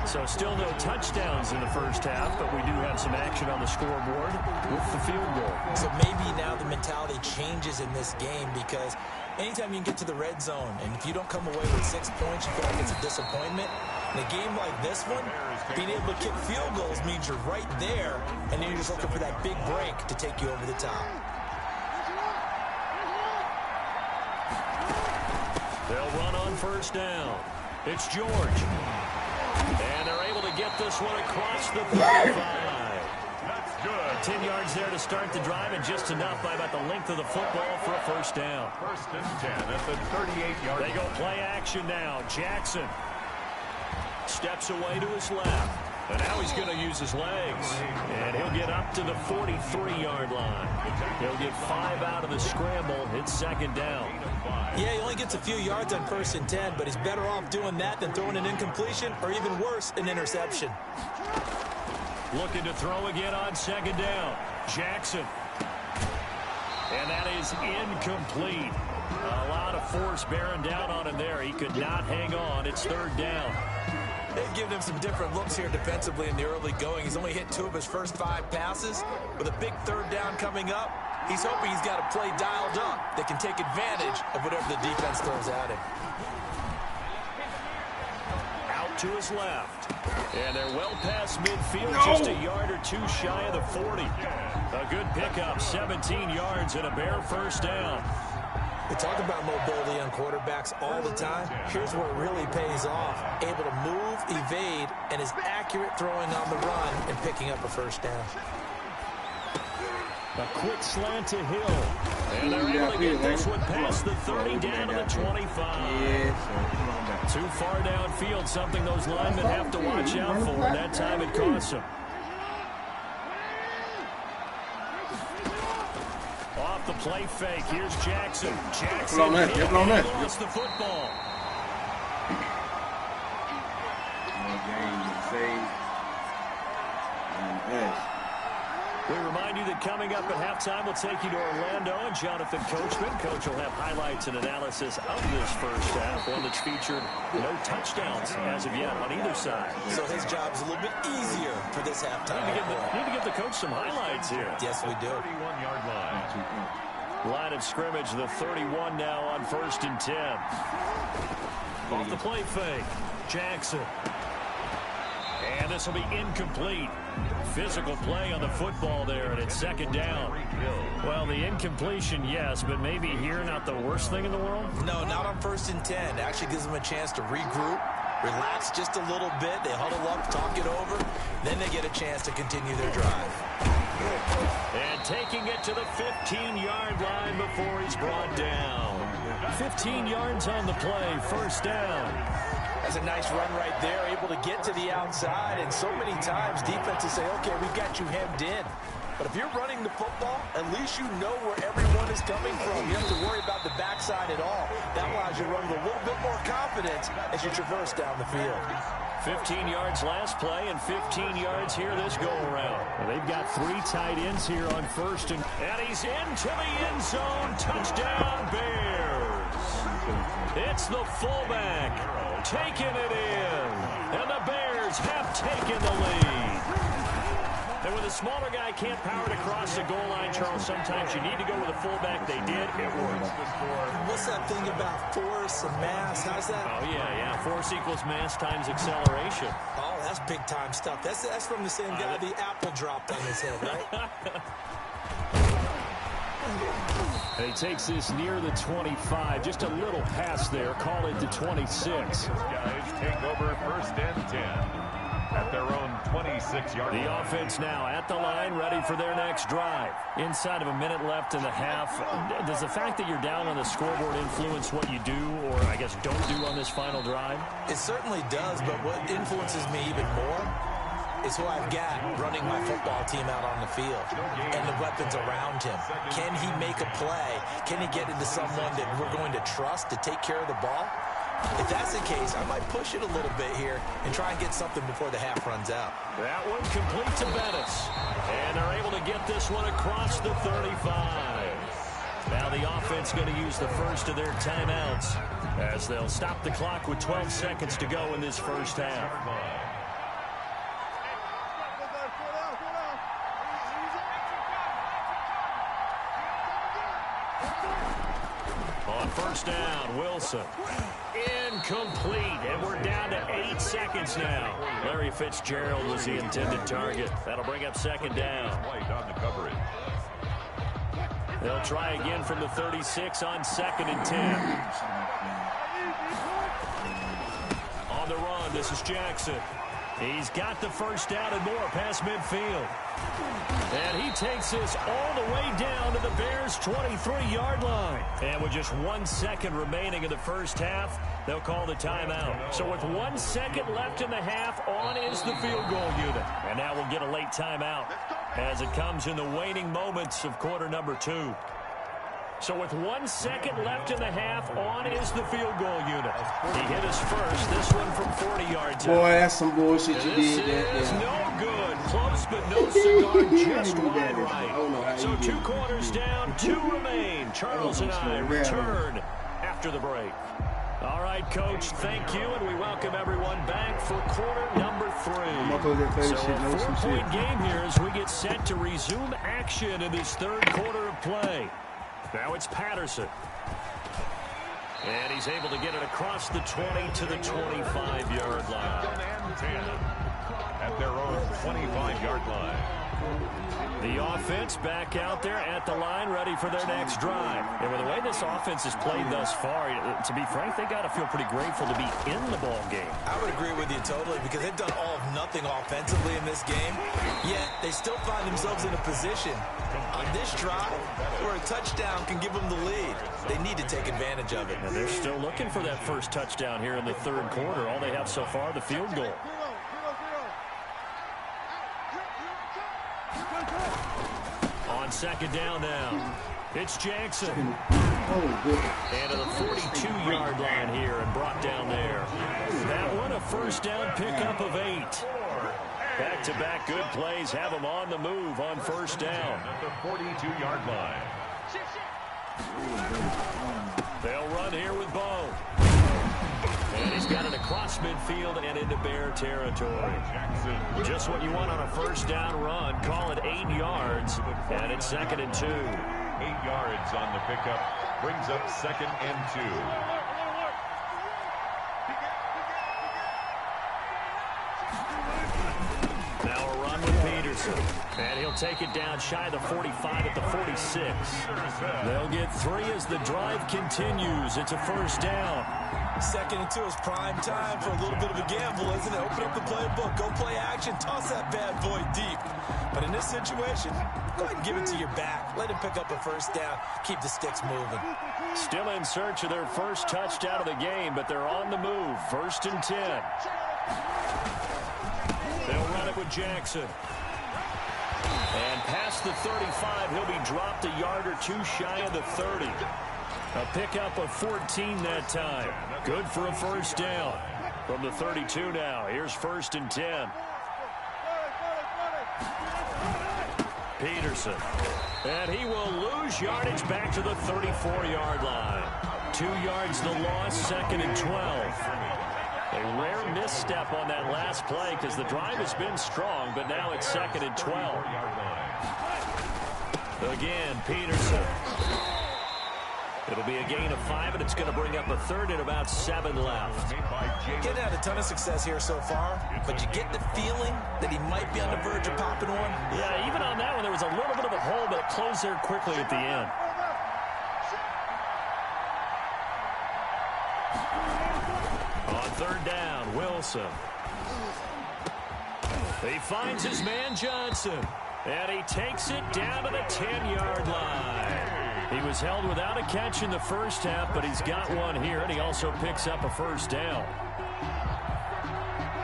So still no touchdowns in the first half, but we do have some action on the scoreboard with the field goal. So maybe now the mentality changes in this game because anytime you can get to the red zone, and if you don't come away with 6 points, you feel like it's a disappointment. In a game like this one, being able to kick field goals means you're right there, and then you're just looking for that big break to take you over the top. They'll run on first down. It's George. And they're able to get this one across the 35. That's good. 10 yards there to start the drive, and just enough by about the length of the football for a first down. First and 10 at the 38-yard line. They go play action now. Jackson steps away to his left. And now he's going to use his legs. And he'll get up to the 43-yard line. He'll get 5 out of the scramble. It's second down. Yeah, he only gets a few yards on first and 10, but he's better off doing that than throwing an incompletion or even worse, an interception. Looking to throw again on second down. Jackson. And that is incomplete. A lot of force bearing down on him there. He could not hang on. It's third down. They've given him some different looks here defensively in the early going. He's only hit 2 of his first 5 passes. With a big third down coming up, he's hoping he's got a play dialed up that can take advantage of whatever the defense throws at him. Out to his left. And they're well past midfield, just a yard or 2 shy of the 40. A good pickup, 17 yards and a bare first down. We talk about mobility on quarterbacks all the time. Here's where it really pays off. Able to move, evade, and is accurate throwing on the run and picking up a first down. A quick slant to Hill. And they're able to get this one past the 30 down to the 25. Too far downfield, something those linemen have to watch out for. That time it costs them. Off the play fake. Here's Jackson. Jackson lost the football. We remind you that coming up at halftime, we'll take you to Orlando and Jonathan Coachman. Coach will have highlights and analysis of this first half, one that's featured no touchdowns as of yet on either side. So his job's a little bit easier for this halftime. Need to give the coach some highlights here. Yes, we do. 31-yard line. Line of scrimmage, the 31 now on first and 10. Off the play fake. Jackson. And this will be incomplete. Physical play on the football there, and it's second down. Well, the incompletion, yes, but maybe here not the worst thing in the world? No, not on first and 10. Actually gives them a chance to regroup, relax just a little bit. They huddle up, talk it over. Then they get a chance to continue their drive. And taking it to the 15-yard line before he's brought down. 15 yards on the play, first down. That's a nice run right there, able to get to the outside, and so many times defenses say, okay, we've got you hemmed in. But if you're running the football, at least you know where everyone is coming from. You don't have to worry about the backside at all. That allows you to run with a little bit more confidence as you traverse down the field. 15 yards last play and 15 yards here this go-around. Well, they've got 3 tight ends here on first, and he's into the end zone. Touchdown, Bears. It's the fullback taking it in, and the Bears have taken the lead. And when the smaller guy can't power it across the goal line, Charles, sometimes you need to go with a fullback. They did. It worked. What's that thing about force and mass? How's that? Oh, yeah. Force equals mass times acceleration. Oh, that's big-time stuff. That's from the same guy the apple dropped on his head, right? And he takes this near the 25. Just a little pass there. Call it the 26. Guys take over first and 10. at their own 26-yard line. The offense now at the line, ready for their next drive. Inside of a minute left in the half, does the fact that you're down on the scoreboard influence what you do, or I guess don't do on this final drive? It certainly does, but what influences me even more is who I've got running my football team out on the field and the weapons around him. Can he make a play? Can he get into someone that we're going to trust to take care of the ball? If that's the case, I might push it a little bit here and try and get something before the half runs out. That one complete to Bettis. And they're able to get this one across the 35. Now the offense going to use the first of their timeouts as they'll stop the clock with 12 seconds to go in this first half. On first down, Wilson. Incomplete, and we're down to 8 seconds now. Larry Fitzgerald was the intended target. That'll bring up second down. White on the coverage. They'll try again from the 36 on 2nd and 10. On the run, this is Jackson. He's got the first down and more past midfield. And he takes this all the way down to the Bears' 23-yard line. And with just 1 second remaining in the first half, they'll call the timeout. So with 1 second left in the half, on is the field goal unit. And now we'll get a late timeout as it comes in the waning moments of quarter number 2. So with 1 second left in the half, on is the field goal unit. He hit us first, this one from 40 yards out. Boy, that's some bullshit you did. This is no good. Close, but no cigar, just wide right. So 2 quarters down, 2 remain. Charles and I return after the break. All right, Coach, thank you, and we welcome everyone back for quarter number 3. So a 4-point game here as we get set to resume action in this third quarter of play. Now it's Patterson. And he's able to get it across the 20 to the 25-yard line. And 10 at their own 25-yard line. The offense back out there at the line, ready for their next drive. And with the way this offense has played thus far, to be frank, they got to feel pretty grateful to be in the ball game. I would agree with you totally because they've done all of nothing offensively in this game, yet they still find themselves in a position on this drive where a touchdown can give them the lead. They need to take advantage of it. And they're still looking for that first touchdown here in the third quarter. All they have so far, the field goal. On second down now, it's Jackson. And to the 42-yard line here and brought down there. That one a first down pickup of 8. Back-to-back good plays have them on the move on first down. At the 42-yard line. They'll run here with Bo. And he's got it across midfield and into Bear territory. Just what you want on a first down run. Call it 8 yards. And it's 2nd and 2. 8 yards on the pickup. Brings up 2nd and 2. Now a run with Peterson. And he'll take it down shy of the 45 at the 46. They'll get 3 as the drive continues. It's a first down. 2nd and 2 is prime time for a little bit of a gamble, isn't it? Open up the playbook, go play action, toss that bad boy deep. But in this situation, go ahead and give it to your back. Let him pick up a first down. Keep the sticks moving. Still in search of their first touchdown of the game, but they're on the move. 1st and 10. They'll run it with Jackson. And past the 35, he'll be dropped a yard or 2 shy of the 30. A pickup of 14 that time. Good for a first down. From the 32 now, here's 1st and 10. Peterson. And he will lose yardage back to the 34-yard line. 2 yards the loss, 2nd and 12. A rare misstep on that last play because the drive has been strong, but now it's 2nd and 12. Again, Peterson. It'll be a gain of 5, and it's going to bring up a 3rd and about 7 left. Getting had a ton of success here so far, but you get the feeling that he might be on the verge of popping one. Yeah, even on that one, there was a little bit of a hole, but it closed there quickly at the end. On 3rd down, Wilson. He finds his man Johnson, and he takes it down to the 10-yard line. He was held without a catch in the first half, but he's got one here, and he also picks up a first down.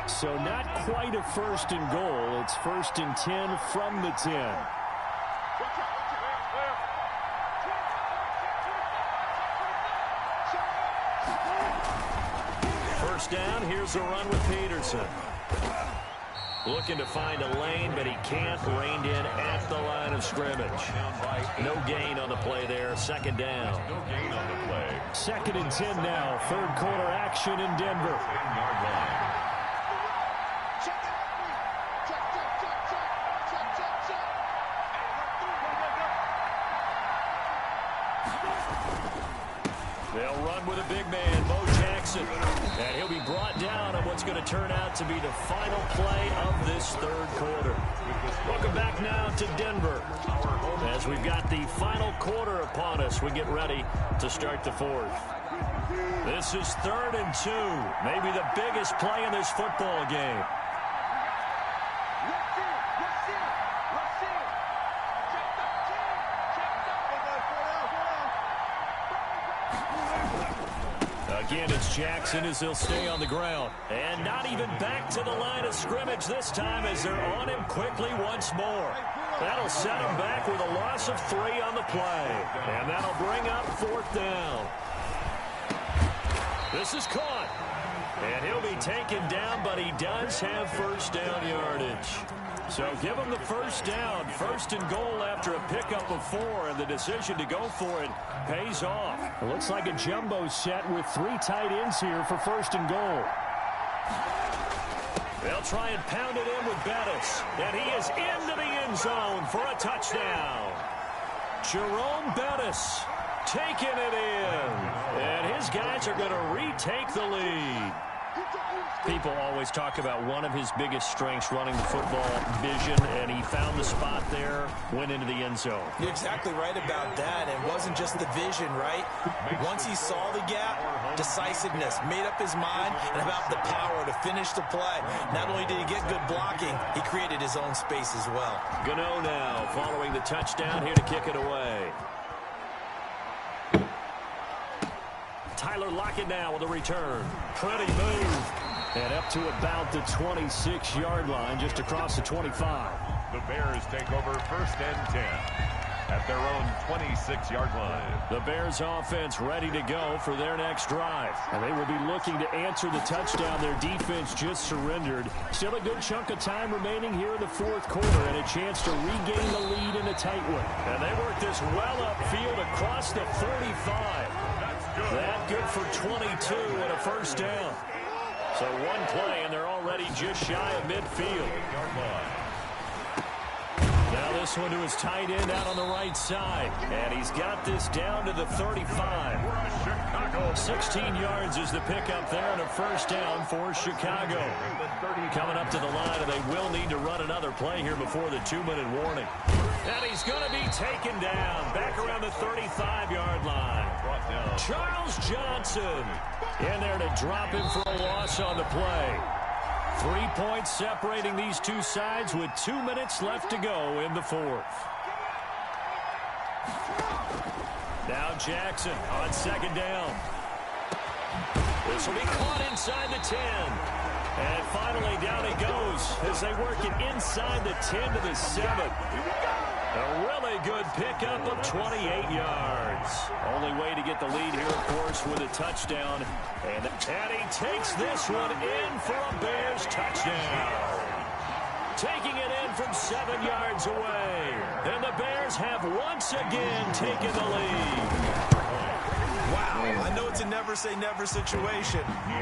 So not quite a first and goal. It's 1st and 10 from the 10. First down, here's a run with Peterson. Looking to find a lane, but he can't. Reined in at the line of scrimmage. No gain on the play there. Second down. No gain on the play. 2nd and 10 now. Third quarter action in Denver. 10-yard line. They'll run with a big man, Bo Jackson. And he'll be brought down on what's going to turn out to be the final play of this third quarter. Welcome back now to Denver. As we've got the final quarter upon us, we get ready to start the fourth. This is 3rd and 2. Maybe the biggest play in this football game. Again, it's Jackson as he'll stay on the ground. And not even back to the line of scrimmage this time as they're on him quickly once more. That'll set him back with a loss of 3 on the play. And that'll bring up 4th down. This is caught. And he'll be taken down, but he does have first down yardage. So give him the first down. 1st and goal after a pickup of 4, and the decision to go for it pays off. It looks like a jumbo set with 3 tight ends here for 1st and goal. They'll try and pound it in with Bettis, and he is into the end zone for a touchdown. Jerome Bettis taking it in, and his guys are going to retake the lead. People always talk about one of his biggest strengths running the football, vision, and he found the spot there, went into the end zone. You're exactly right about that. It wasn't just the vision, right? Once he saw the gap, decisiveness, made up his mind, and about the power to finish the play. Not only did he get good blocking, he created his own space as well. Gano now following the touchdown here to kick it away. Tyler Lockett now with a return. Pretty move. And up to about the 26-yard line, just across the 25. The Bears take over 1st and 10 at their own 26-yard line. The Bears offense ready to go for their next drive. And they will be looking to answer the touchdown their defense just surrendered. Still a good chunk of time remaining here in the 4th quarter and a chance to regain the lead in a tight one. And they work this well upfield across the 35. That good for 22 and a first down. So one play, and they're already just shy of midfield. Now this one to his tight end out on the right side. And he's got this down to the 35. 16 yards is the pickup there, and a first down for Chicago. Coming up to the line, and they will need to run another play here before the 2-minute warning. And he's going to be taken down back around the 35-yard line. Charles Johnson in there to drop him for a loss on the play. 3 points separating these two sides with 2 minutes left to go in the 4th. Now Jackson on 2nd down. This will be caught inside the 10. And finally down he goes as they work it inside the 10 to the 7. A really good pickup of 28 yards. Only way to get the lead here, of course, with a touchdown. And he takes this one in for a Bears touchdown. Taking it in from 7 yards away. And the Bears have once again taken the lead. Wow, I know it's a never-say-never situation,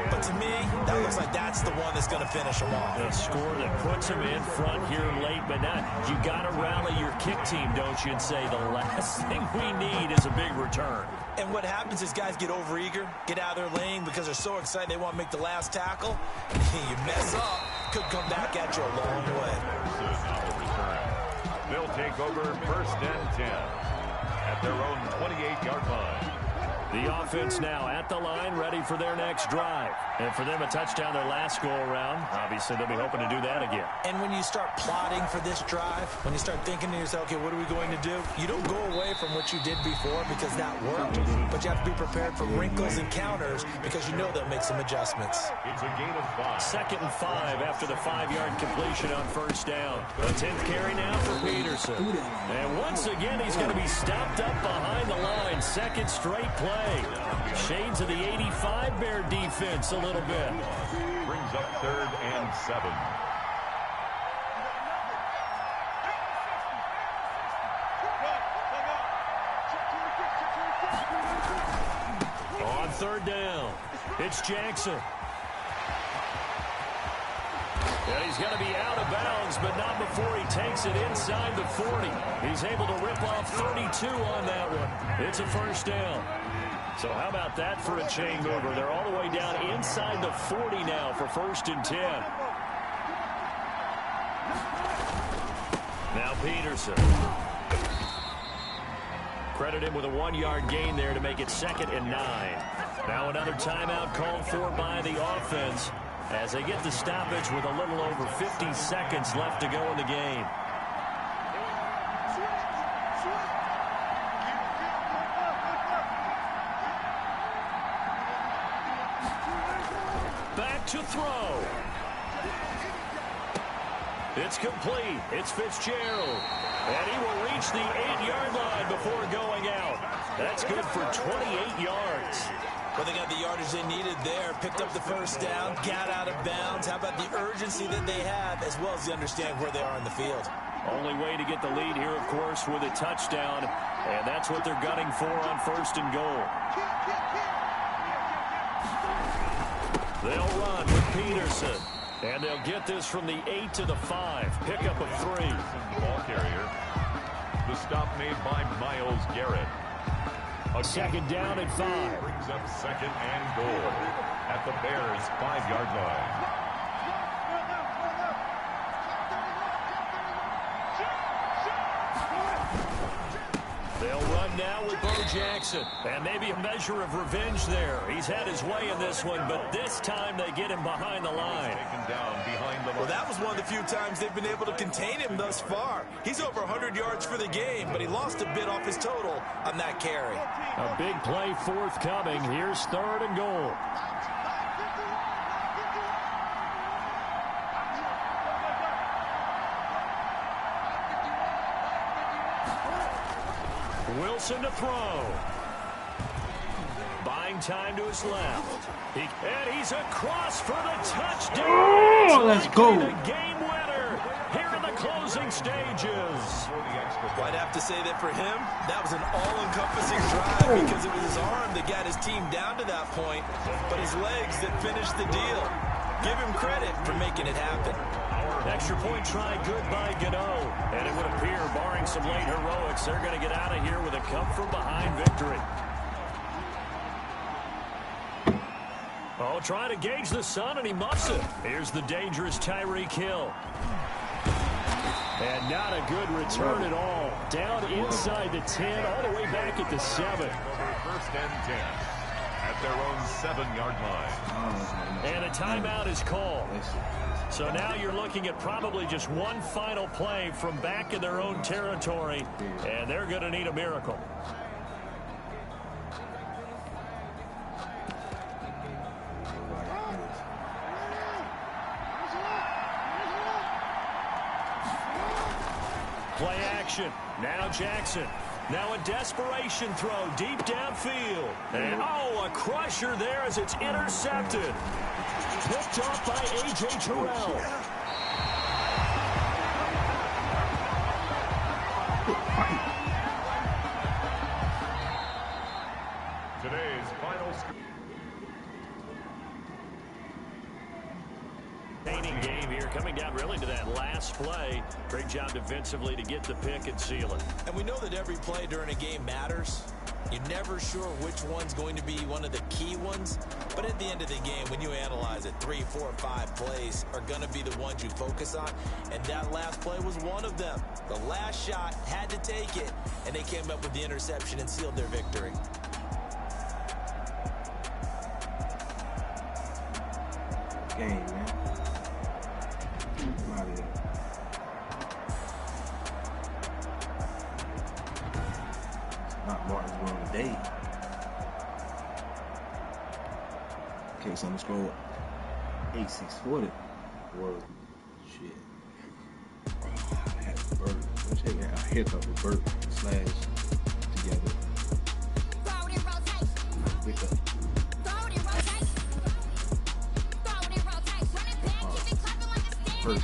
but to me, that looks like that's the one that's going to finish them off. A score that puts them in front here late, but now you got to rally your kick team, don't you, and say the last thing we need is a big return. And what happens is guys get overeager, get out of their lane because they're so excited they want to make the last tackle. You mess up, could come back at you a long way. They'll take over 1st and 10 at their own 28-yard line. The offense now at the line, ready for their next drive. And for them, a touchdown their last go-around. Obviously, they'll be hoping to do that again. And when you start plotting for this drive, when you start thinking to yourself, okay, what are we going to do? You don't go away from what you did before because that worked. But you have to be prepared for wrinkles and counters because you know they'll make some adjustments. It's a gain of 5. 2nd and 5 after the 5-yard completion on first down. A 10th carry now for Peterson. And once again, he's going to be stopped up behind the line. Second straight play. Shades of the 85 Bear defense a little bit. Brings up 3rd and 7. On 3rd down, it's Jackson. And he's going to be out of bounds, but not before he takes it inside the 40. He's able to rip off 32 on that one. It's a first down. So how about that for a chain mover? They're all the way down inside the 40 now for 1st and 10. Now Peterson. Credit him with a 1-yard gain there to make it 2nd and 9. Now another timeout called for by the offense as they get the stoppage with a little over 50 seconds left to go in the game. Back to throw. It's complete. It's Fitzgerald. And he will reach the 8-yard line before going out. That's good for 28 yards. Well, they got the yardage they needed there, picked up the first down, got out of bounds. How about the urgency that they have, as well as they understand where they are in the field? Only way to get the lead here, of course, with a touchdown, and that's what they're gunning for on 1st and goal. They'll run with Peterson, and they'll get this from the 8 to the 5. Pickup of 3. Ball carrier. The stop made by Myles Garrett. A 2nd down and 5. Brings up 2nd and goal at the Bears' 5-yard line. They'll run now with Bo Jackson. And maybe a measure of revenge there. He's had his way in this one, but this time they get him behind the line. Taken down behind the line. Well, that was one of the few times they've been able to contain him thus far. He's over 100 yards for the game, but he lost a bit off his total on that carry. A big play forthcoming. Here's 3rd and goal. Wilson to throw. Buying time to his left. And he's across for the touchdown. Oh, let's go. The game winner here in the closing stages. Well, I'd have to say that for him, that was an all-encompassing drive because it was his arm that got his team down to that point, but his legs that finished the deal. Give him credit for making it happen. Extra point try good by Gano. And it would appear, barring some late heroics, they're going to get out of here with a come-from-behind victory. Oh, trying to gauge the sun, and he muffs it. Here's the dangerous Tyreek Hill. And not a good return at all. Down inside the 10, all the way back at the 7. 1st and 10 at their own 7-yard line. And a timeout is called. So now you're looking at probably just one final play from back in their own territory, and they're going to need a miracle. Play action. Now Jackson. Now a desperation throw deep downfield. And, oh, a crusher there as it's intercepted. Picked off by A.J. Terrell. Today's final score. Game here, coming down really to that last play. Great job defensively to get the pick and seal it. And we know that every play during a game matters. You're never sure which one's going to be one of the key ones. But at the end of the game, when you analyze it, 3, 4, 5 plays are going to be the ones you focus on. And that last play was one of them. The last shot had to take it, and they came up with the interception and sealed their victory. game, man. I'm out of here. It's not Martin's going today. Case underscore 8640 was shit. I had a burp. I'm taking a hiccup with burp slash together. Pick up. Burp.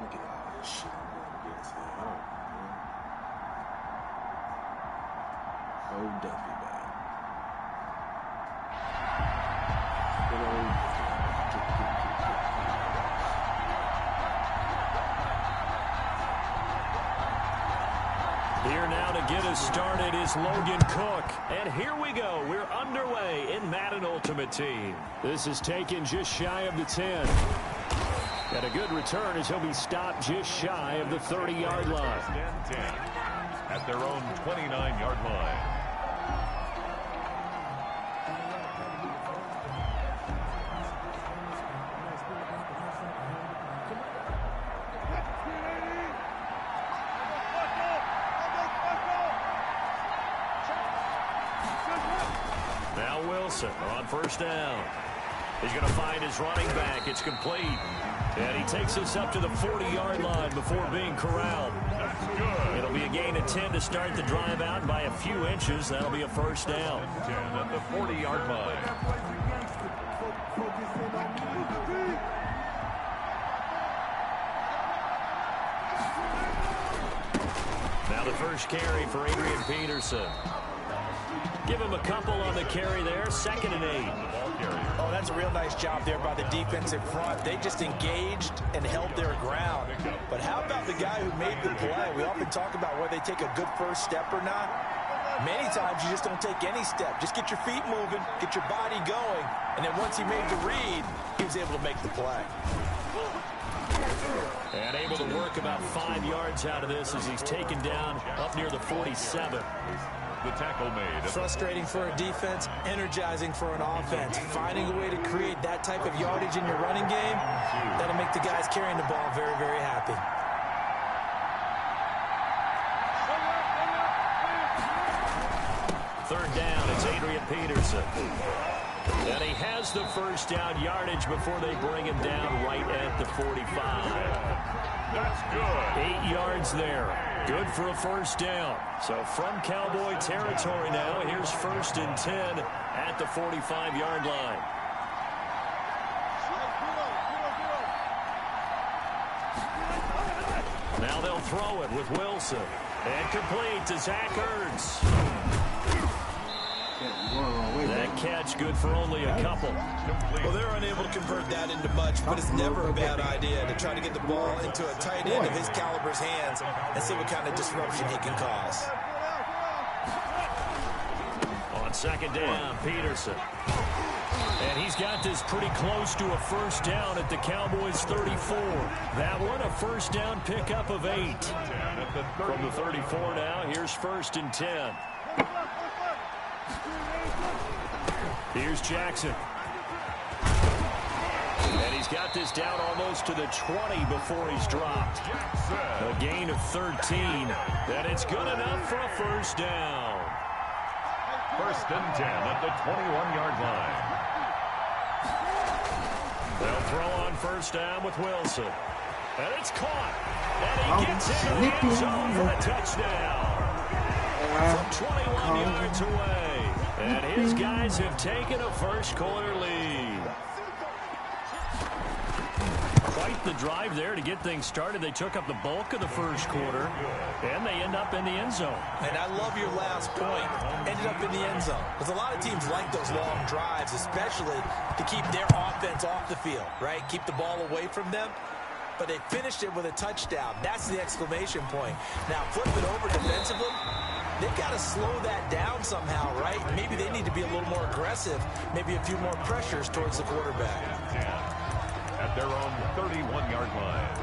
Look at all this shit I'm going against here. Old Duffy bag. Good old. Here now to get us started is Logan Cook. And here we go. We're underway in Madden Ultimate Team. This is taken just shy of the 10. And a good return as he'll be stopped just shy of the 30-yard line. First and 10 at their own 29-yard line. Now Wilson on first down. He's going to find his running back. It's complete. And he takes us up to the 40-yard line before being corralled. That's good. It'll be a gain of 10 to start the drive out, and by a few inches, that'll be a first down. 10 at the 40-yard line. Now the first carry for Adrian Peterson. Give him a couple on the carry there. 2nd and 8. Oh, that's a real nice job there by the defensive front. They just engaged and held their ground. But how about the guy who made the play? We often talk about whether they take a good first step or not. Many times you just don't take any step. Just get your feet moving, get your body going, and then once he made the read, he was able to make the play. And able to work about 5 yards out of this as he's taken down up near the 47. The tackle made. Frustrating for a defense, energizing for an offense. Finding a way to create that type of yardage in your running game, that'll make the guys carrying the ball very, very happy. Third down, it's Adrian Peterson. And he has the first down yardage before they bring him down right at the 45. That's good. 8 yards there. Good for a first down. So from Cowboy territory now, here's 1st and 10 at the 45-yard line. Now they'll throw it with Wilson. And complete to Zach Ertz. That catch good for only a couple. Well, they're unable to convert that into much, but it's never a bad idea to try to get the ball into a tight end of his caliber's hands and see what kind of disruption he can cause. On 2nd down, Peterson. And he's got this pretty close to a first down at the Cowboys' 34. That one a first down pickup of 8. From the 34 now, here's 1st and 10. Here's Jackson. And he's got this down almost to the 20 before he's dropped. A gain of 13. And it's good enough for a first down. First and 10 at the 21-yard line. They'll throw on first down with Wilson. And it's caught. And he gets it in the end zone for a touchdown. From 21 yards away. And his guys have taken a first-quarter lead. Quite the drive there to get things started. They took up the bulk of the first quarter, and they end up in the end zone. And I love your last point, ended up in the end zone. Because a lot of teams like those long drives, especially to keep their offense off the field, right? Keep the ball away from them. But they finished it with a touchdown. That's the exclamation point. Now, flip it over defensively. They've got to slow that down somehow, right? Maybe they need to be a little more aggressive, maybe a few more pressures towards the quarterback. At their own 31-yard line.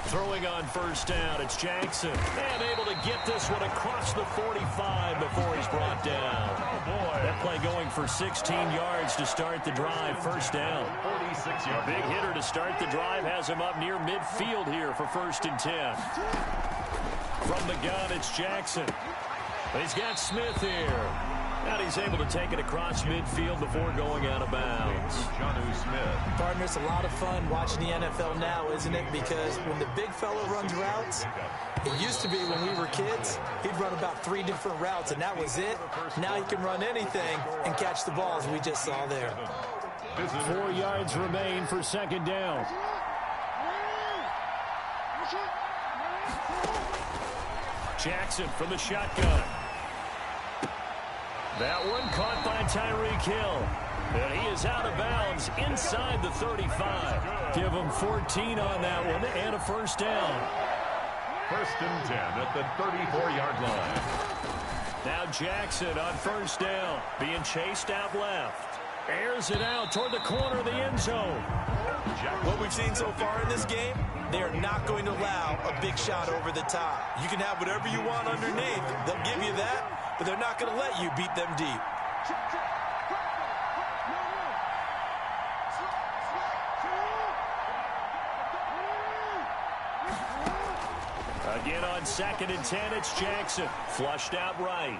Throwing on first down, it's Jackson. And able to get this one across the 45 before he's brought down. Oh, boy. That play going for 16 yards to start the drive. First down. 46 A yards. big hitter to start the drive has him up near midfield here for first and 10. From the gun, it's Jackson. He's got Smith here. And he's able to take it across midfield before going out of bounds. Jonnu Smith. Partner, it's a lot of fun watching the NFL now, isn't it? Because when the big fella runs routes, it used to be when we were kids, he'd run about 3 different routes, and that was it. Now he can run anything and catch the balls we just saw there. 4 yards remain for second down. Jackson from the shotgun. That one caught by Tyreek Hill. And he is out of bounds inside the 35. Give him 14 on that one and a first down. First and 10 at the 34-yard line. Now Jackson on first down, being chased out left. Airs it out toward the corner of the end zone. What we've seen so far in this game, they are not going to allow a big shot over the top. You can have whatever you want underneath. They'll give you that, but they're not going to let you beat them deep. Again on second and 10, it's Jackson. Flushed out right.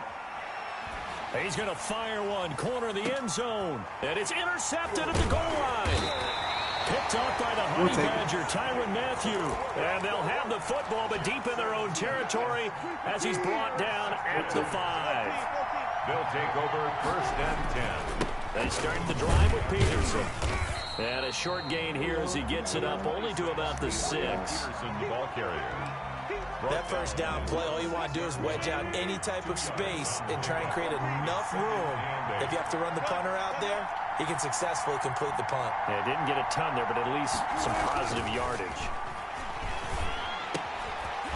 He's going to fire one, corner of the end zone. And it's intercepted at the goal line. Picked off by the Honey Badger, Tyrann Mathieu. And they'll have the football, but deep in their own territory as he's brought down at the 5. They'll take over first and 10. They start the drive with Peterson. And a short gain here as he gets it up only to about the 6. Peterson, the ball carrier. That first down play, all you want to do is wedge out any type of space and try and create enough room. If you have to run the punter out there, he can successfully complete the punt. Yeah, didn't get a ton there, but at least some positive yardage.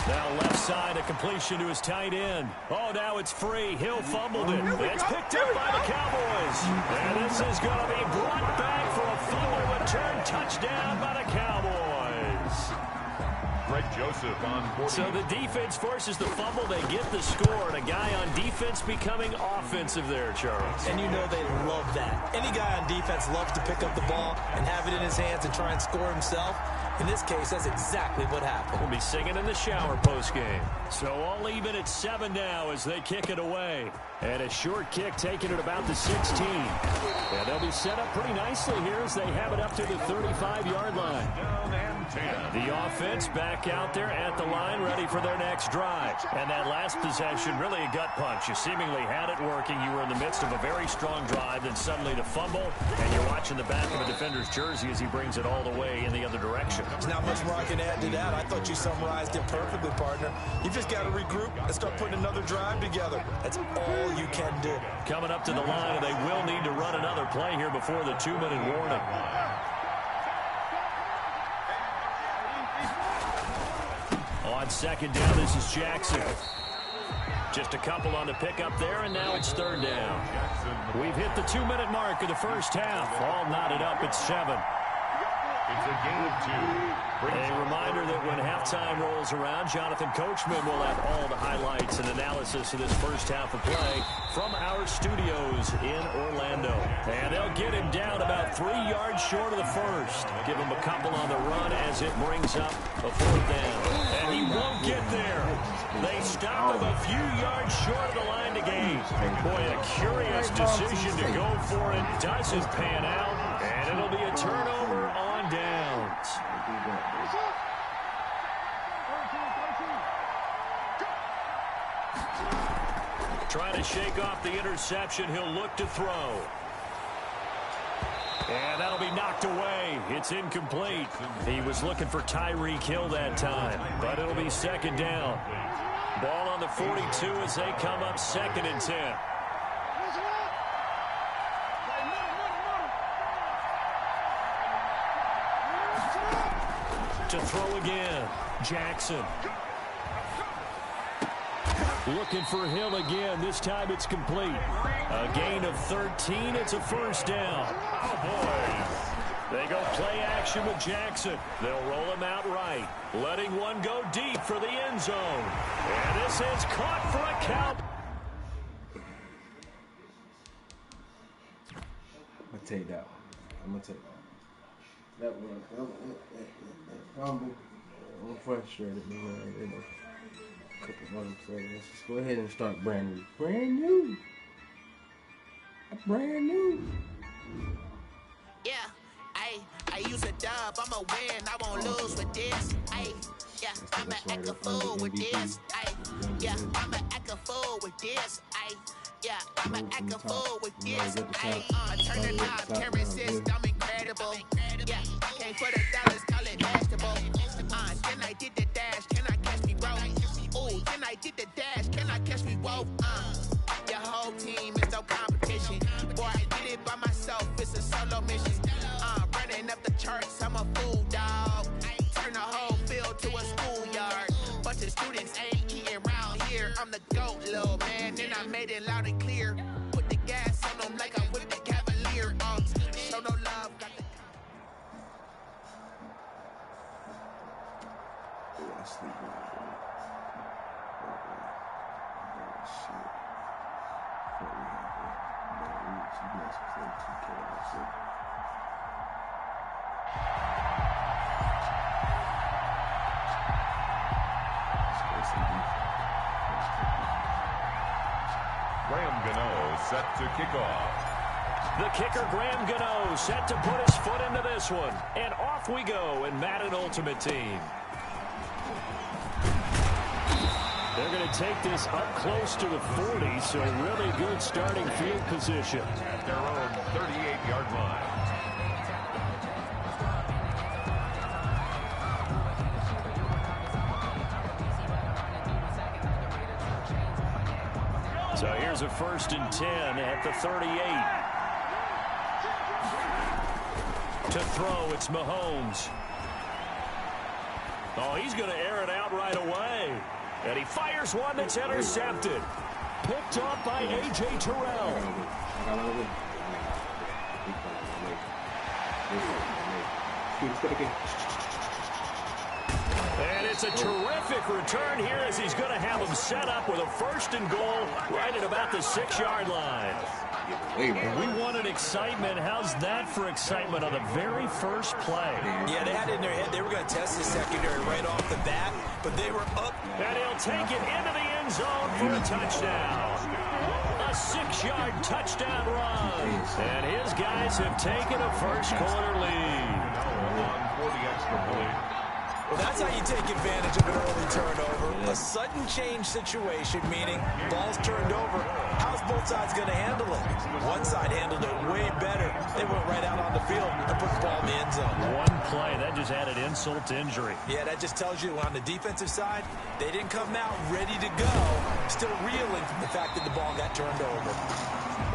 Now left side, a completion to his tight end. Oh, now it's free. Hill fumbled it. It's picked up by the Cowboys. And this is going to be brought back for a fumble return touchdown by the Cowboys. Greg Joseph on 40. So the defense forces the fumble. They get the score, and a guy on defense becoming offensive there, Charles. And you know they love that. Any guy on defense loves to pick up the ball and have it in his hands and try and score himself. In this case, that's exactly what happened. We'll be singing in the shower postgame. So all even at 7 now as they kick it away. And a short kick taken at about the 16. And they'll be set up pretty nicely here as they have it up to the 35-yard line. Down and 10. The offense back out there at the line, ready for their next drive. And that last possession, really a gut punch. You seemingly had it working. You were in the midst of a very strong drive, then suddenly the fumble, and you're watching the back of a defender's jersey as he brings it all the way in the other direction. There's not much more I can add to that. I thought you summarized it perfectly, partner. You just got to regroup and start putting another drive together. That's all you can do. Coming up to the line, and they will need to run another play here before the 2-minute warning. On second down, this is Jackson. Just a couple on the pickup there, and now it's third down. Jackson, the We've hit the 2-minute mark of the first half. All knotted up at 7. It's a gain of 2. A reminder that when halftime rolls around, Jonathan Coachman will have all the highlights and analysis of this first half of play from our studios in Orlando. And they'll get him down about 3 yards short of the first. Give him a couple on the run as it brings up a 4th down. And he won't get there. They stop him a few yards short of the line to gain. Boy, a curious decision to go for it. Doesn't pan out. And it'll be a turnover on downs. Trying to shake off the interception. He'll look to throw. And that'll be knocked away. It's incomplete. He was looking for Tyreek Hill that time, but it'll be 2nd down. Ball on the 42 as they come up 2nd and 10. To throw again. Jackson. Looking for Hill again. This time it's complete. A gain of 13. It's a 1st down. Oh, boy. They go play action with Jackson. They'll roll him out right. Letting one go deep for the end zone. And this is caught for a count. I'm going to take that one. I'm going to take that one. Humble. I'm frustrated, man. Couple months, so let's just go ahead and start brand new. Brand new. Brand new. Yeah, I use a dub, I'ma win, I won't lose with this. Yeah, I'ma act a fool with this. Yeah, I'ma act a fool with this. Yeah, I'ma act a fool with this. I turn it up, camera assist, I'm incredible. Yeah, came for the dollars, call it vegetable. Then I did the dash, can I catch me, bro? Ooh, then I did the dash, can I catch me, whoa? Your whole team is no competition. Boy, I did it by myself, it's a solo mission. Running up the charts, I'm a fool, dog. Turn the whole field to a schoolyard. Bunch of students ain't eating round here. I'm the GOAT, little man, and I made it loud and clear. Put the gas on them like I'm with the Cavalier. Show no love, got the... I sleep Graham Gano set to kick off. The kicker, Graham Gano, set to put his foot into this one. And off we go in Madden Ultimate Team. They're going to take this up close to the 40, so really good starting field position. At their own 38-yard line. So here's a 1st and 10 at the 38. To throw, it's Mahomes. Oh, he's going to air it out right away. And he fires one that's intercepted. Picked off by A.J. Terrell. And it's a terrific return here as he's going to have him set up with a 1st and goal right at about the 6-yard line. We wanted excitement. How's that for excitement on the very first play? Yeah, they had it in their head. They were going to test the secondary right off the bat, but they were up. And he'll take it into the end zone for a touchdown. A 6-yard touchdown run. And his guys have taken a first-quarter lead. For the extra point. Well, that's how you take advantage of an early turnover. A sudden change situation, meaning ball's turned over. How's both sides going to handle it? One side handled it way better. They went right out on the field and put the ball in the end zone. One play, that just added insult to injury. Yeah, that just tells you on the defensive side, they didn't come out ready to go, still reeling from the fact that the ball got turned over.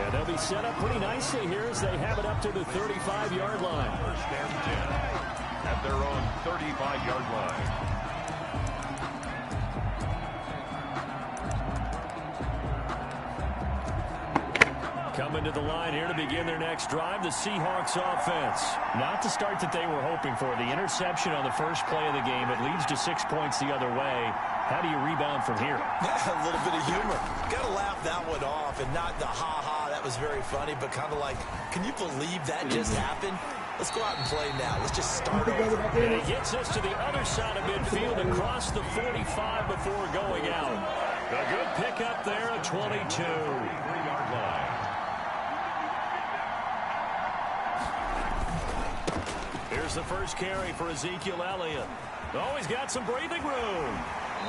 Yeah, they'll be set up pretty nicely here as they have it up to the 35-yard line. 1st and 10. At their own 35-yard line. Coming to the line here to begin their next drive, the Seahawks offense. Not the start that they were hoping for. The interception on the first play of the game. It leads to 6 points the other way. How do you rebound from here? A little bit of humor. Got to laugh that one off, and not the ha-ha, that was very funny, but kind of like, can you believe that just happened? Let's go out and play now. Let's just start over. And he gets us to the other side of midfield and across the 45 before going out. A good pickup there at 22. 3-yard line. Here's the first carry for Ezekiel Elliott. Oh, he's got some breathing room.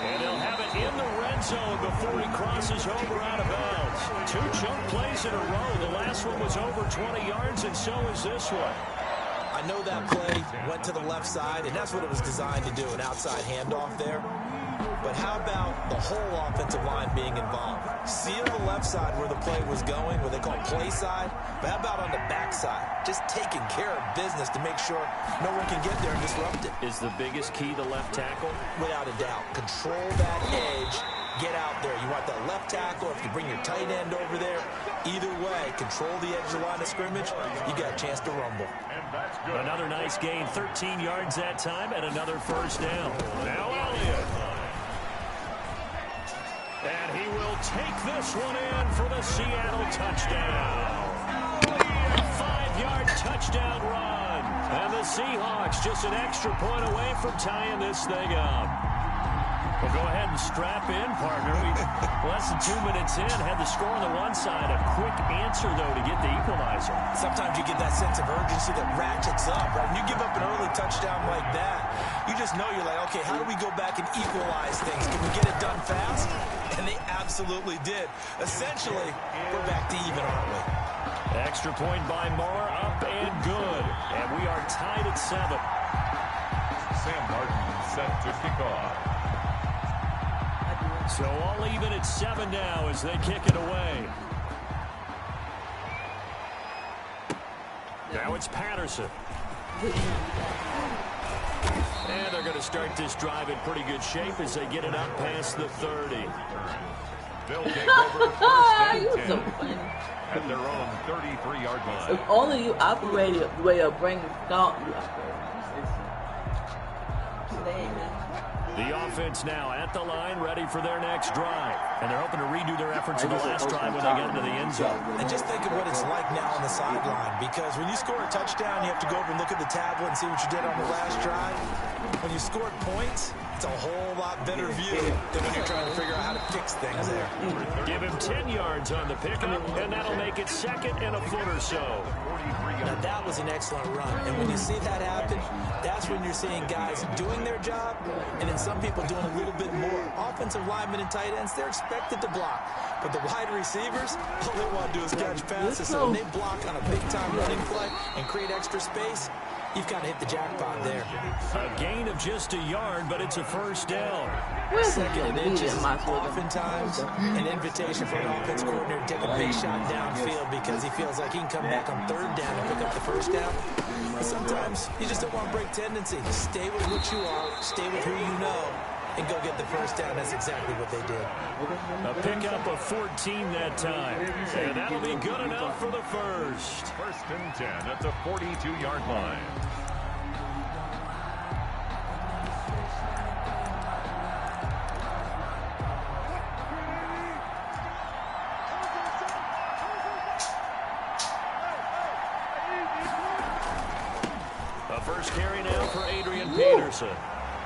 And he'll have it in the red zone before he crosses over out of bounds. 2 chunk plays in a row. The last one was over 20 yards, and so is this one. I know that play went to the left side, and that's what it was designed to do, an outside handoff there. But how about the whole offensive line being involved? Seal the left side where the play was going, what they call play side. But how about on the back side? Just taking care of business to make sure no one can get there and disrupt it. Is the biggest key the left tackle? Without a doubt. Control that edge. Get out there. You want that left tackle. If you bring your tight end over there, either way, control the edge of the line of scrimmage, you got a chance to rumble. Another nice gain, 13 yards that time, and another first down. Now Elliott. And he will take this one in for the Seattle touchdown. A 5-yard touchdown run. And the Seahawks just an extra point away from tying this thing up. Well, go ahead and strap in, partner. Less than 2 minutes in, had the score on the one side. A quick answer, though, to get the equalizer. Sometimes you get that sense of urgency that ratchets up, right? When you give up an early touchdown like that, you just know you're like, okay, how do we go back and equalize things? Can we get it done fast? And they absolutely did. Essentially, we're back to even, aren't we? Extra point by Moore, up and good. And we are tied at 7. Sam Martin set to kick off. So all even at 7 now as they kick it away. Now it's Patterson. And they're going to start this drive in pretty good shape as they get it up past the 30. They'll take over first and 10 so funny. at their own 33-yard line. If only you operated the way a brain thought you operated. The offense now at the line, ready for their next drive. And they're hoping to redo their efforts in the last drive when they get into the end zone. And just think of what it's like now on the sideline, because when you score a touchdown, you have to go over and look at the tablet and see what you did on the last drive. When you scored points, it's a whole lot better view than when you're trying to figure out how to fix things there. Give him 10 yards on the pickup, and that'll make it second and a foot or so. Now, that was an excellent run. And when you see that happen, that's when you're seeing guys doing their job, and then some people doing a little bit more. Offensive linemen and tight ends, they're expected to block. But the wide receivers, all they want to do is catch passes. So when they block on a big-time running play and create extra space, you've kind of hit the jackpot there. A gain of just a yard, but it's a first down. Second and inches is oftentimes an invitation for an offense coordinator to take a big shot downfield because he feels like he can come back on third down and pick up the first down. But sometimes you just don't want to break tendency. Stay with what you are, stay with who you know, and go get the first down. That's exactly what they did. A pickup of 14 that time. And that'll be good enough for the first. First and 10 at the 42-yard line. A first carry now for Adrian Peterson.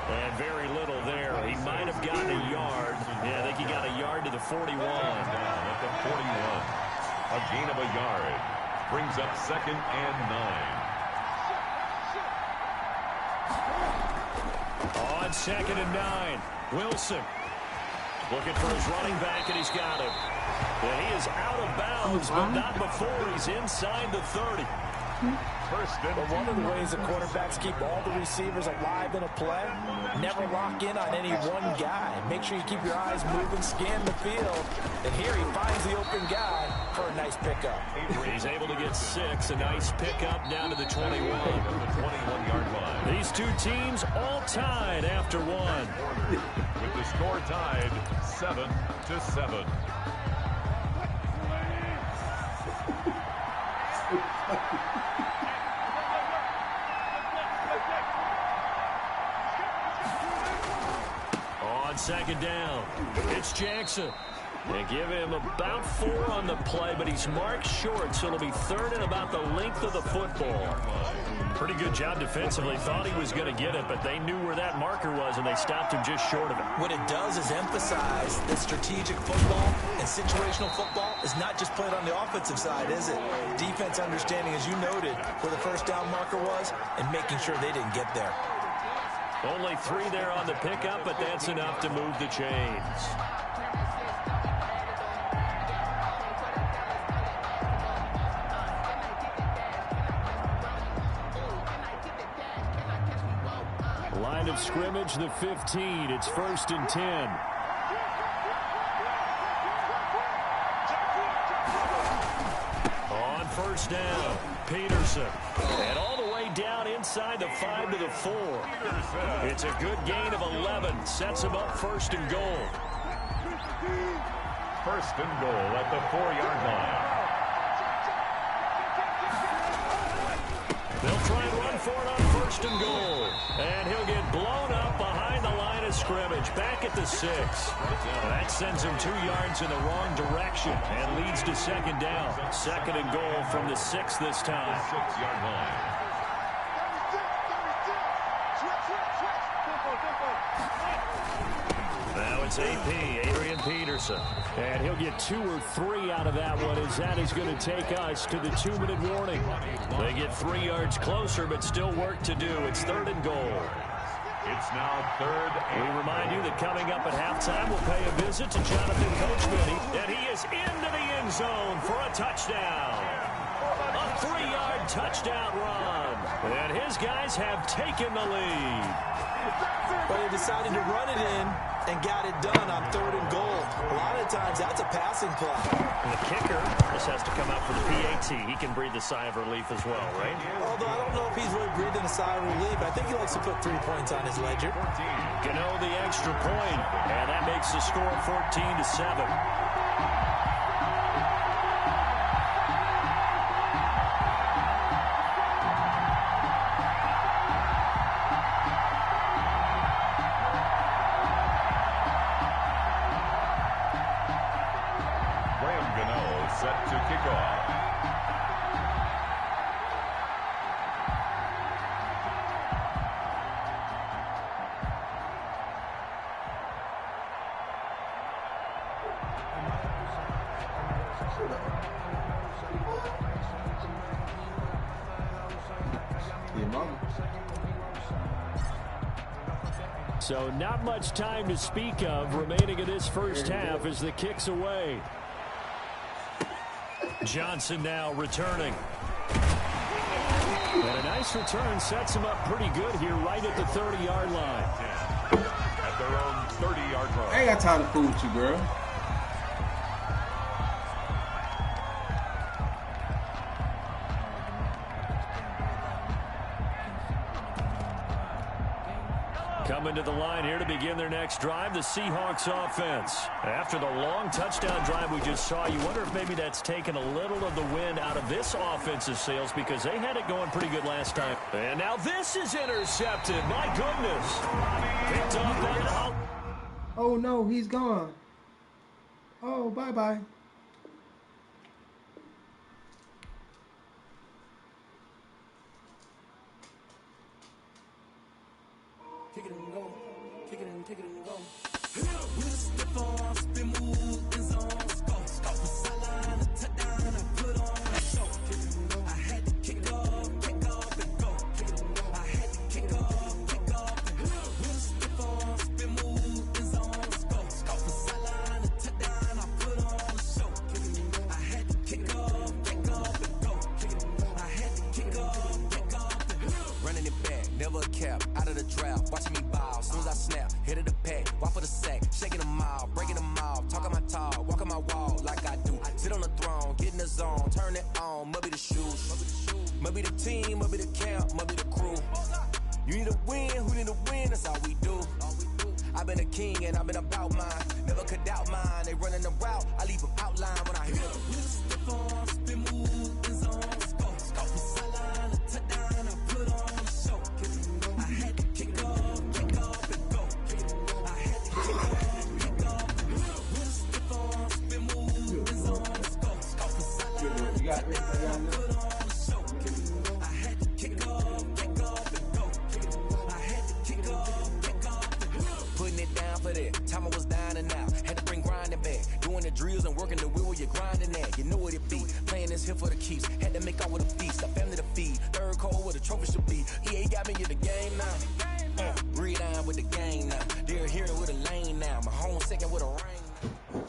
And very little there. He might have gotten a yard. Yeah, I think he got a yard to the 41. Down at the 41. A gain of a yard. Brings up second and 9. On second and 9. Wilson looking for his running back, and he's got him. And he is out of bounds, but not before he's inside the 30. First and 10. One of the ways the quarterbacks keep all the receivers alive in a play, never lock in on any one guy. Make sure you keep your eyes moving, scan the field. And here he finds the open guy for a nice pickup. He's able to get 6. A nice pickup down to the 21. The 21-yard line. These two teams all tied after one. With the score tied 7-7. On second down, it's Jackson. They give him about 4 on the play, but he's marked short, so it'll be 3rd and about the length of the football. Pretty good job defensively. Thought he was going to get it, but they knew where that marker was, and they stopped him just short of it. What it does is emphasize that strategic football and situational football is not just played on the offensive side, is it? Defense understanding, as you noted, where the first down marker was and making sure they didn't get there. Only 3 there on the pickup, but that's enough to move the chains. Line of scrimmage, the 15. It's 1st and 10. On first down, Peterson. And all the way down inside the 5 to the 4. It's a good gain of 11. Sets him up 1st and goal. 1st and goal at the 4-yard line. They'll try and run for it on 1st and goal. And he'll get blown up behind the line of scrimmage. Back at the 6. That sends him 2 yards in the wrong direction and leads to 2nd down. 2nd and goal from the 6 this time. 6-yard line. Now it's AP, Adrian Peterson. And he'll get 2 or 3 out of that one, as that is going to take us to the 2-minute warning. They get 3 yards closer, but still work to do. It's 3rd and goal. It's now 3rd. We remind you that coming up at halftime, we'll pay a visit to Jonathan Coachman. And he is into the end zone for a touchdown. A 3-yard touchdown run. And his guys have taken the lead. But they decided to run it in and got it done on 3rd and goal. A lot of times, that's a passing play. And the kicker just has to come out for the PAT. He can breathe a sigh of relief as well, right? Although I don't know if he's really breathing a sigh of relief. I think he likes to put 3 points on his ledger. Gano the extra point, and that makes the score 14-7. Set to kick off. So not much time to speak of remaining in this first half as the kick's away. Johnson now returning. And a nice return sets him up pretty good here right at the 30-yard line. At their own 30-yard line. I ain't got time to fool with you, girl. Coming to the line here to begin their next drive, the Seahawks offense. After the long touchdown drive we just saw, you wonder if maybe that's taken a little of the wind out of this offensive sails because they had it going pretty good last time. And now this is intercepted. My goodness. Picked up that. Oh, no, he's gone. Oh, bye-bye. Kick it and go. Kick it and go. We just step on, spin, move, in zone, go. From sideline to touchdown, I put on a show. Kick it and go. I had to kick off and go. Kick it and go. I had to kick off and go. We just step on, spin, move, in zone, go. From sideline to touchdown, I put on a show. Kick it and go. I had to kick off and go. Kick it and go. I had to kick off and go. Running it back, never a cap, out of the draft. Watching me ball, soon as I snap, hit of the pack, walk for the sack, shaking them out, breaking them out, talking my talk, walking my wall like I do. Sit on the throne, get in the zone, turn it on, must be the shoes, must be the team, must be the camp, must be the crew. You need to win, who need to win, that's all we do. I've been a king and I've been about mine, never could doubt mine. They running the route, I leave them outline when I hit them. Step on, spin, move, in zone, go. got it. Putting it down for that. Time I was down and out. Had to bring grinding back. Doing the drills and working the wheel where you're grinding at. You know what it be. Playing this here for the keeps. Had to make out with a feast. A family to feed. Third cold where the trophy should be. EA got me in the game now. Read on with the game now. They're here with a lane now. My home second with a ring.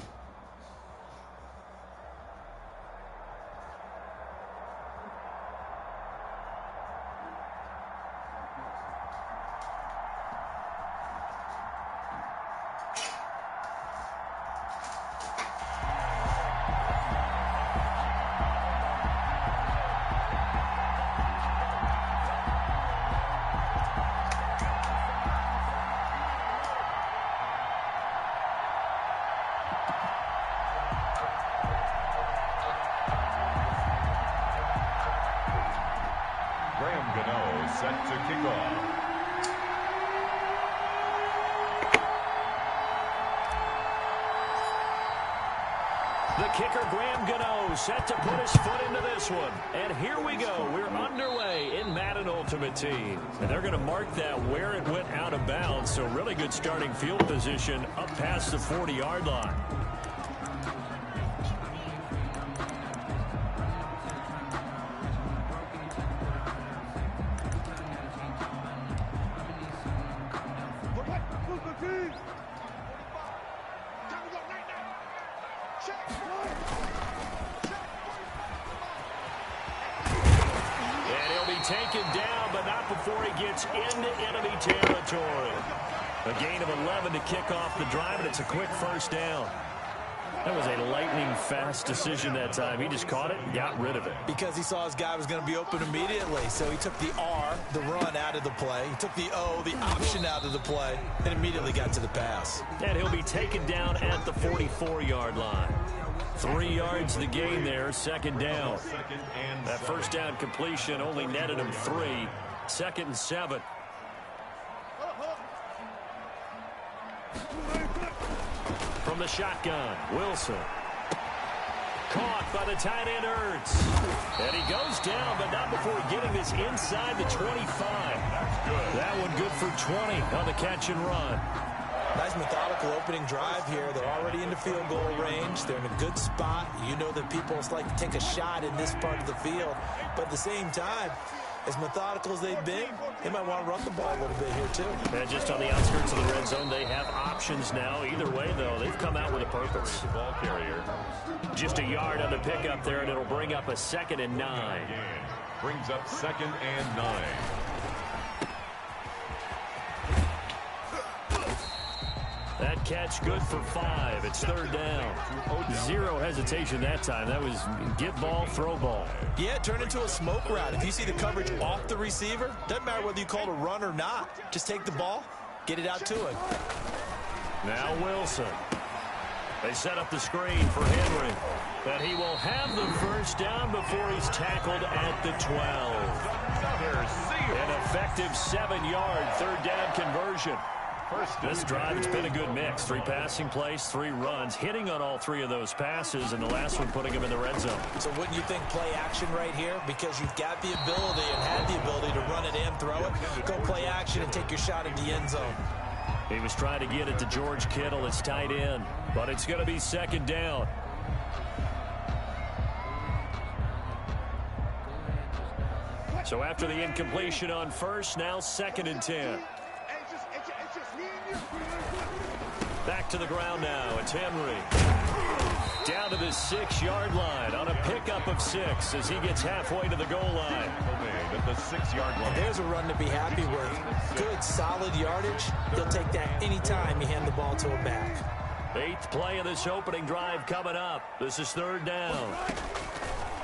Set to kick off. The kicker, Graham Gano, set to put his foot into this one. And here we go. We're underway in Madden Ultimate Team. And they're going to mark that where it went out of bounds. So really good starting field position up past the 40-yard line. Taken down, but not before he gets into enemy territory. A gain of 11 to kick off the drive, and it's a quick first down. That was a lightning-fast decision that time. He just caught it and got rid of it. Because he saw his guy was going to be open immediately. So he took the R, the run, out of the play. He took the O, the option, out of the play, and immediately got to the pass. And he'll be taken down at the 44-yard line. 3 yards the gain there, second down. That first down completion only netted him 3. 2nd and 7. From the shotgun, Wilson. Caught by the tight end, Ertz. And he goes down, but not before getting this inside the 25. That's good. That one good for 20 on the catch and run. Nice methodical opening drive here. They're already into field goal range. They're in a good spot. You know that people like to take a shot in this part of the field. But at the same time, as methodical as they've been, they might want to run the ball a little bit here too. And just on the outskirts of the red zone, they have options now. Either way, though, they've come out with a purpose. The ball carrier. Just a yard on the pickup there, and it'll bring up a 2nd and 9. Brings up 2nd and 9. That catch good for 5. It's 3rd down. 0 hesitation that time. That was get ball, throw ball. Yeah, turn into a smoke route. If you see the coverage off the receiver, doesn't matter whether you call it a run or not. Just take the ball, get it out to him. Now Wilson. They set up the screen for Henry. But he will have the first down before he's tackled at the 12. An effective 7-yard 3rd down conversion. This drive, it's been a good mix. 3 passing plays, 3 runs, hitting on all 3 of those passes, and the last one putting him in the red zone. So wouldn't you think play action right here? Because you've got the ability and had the ability to run it and throw it. Go play action and take your shot at the end zone. He was trying to get it to George Kittle, his tight end, but it's going to be 2nd down. So after the incompletion on first, now 2nd and 10. Back to the ground now. It's Henry. Down to the 6-yard line on a pickup of 6 as he gets halfway to the goal line. At the 6-yard line. There's a run to be happy with. Good, solid yardage. He'll take that anytime you hand the ball to him back. 8th play of this opening drive coming up. This is 3rd down.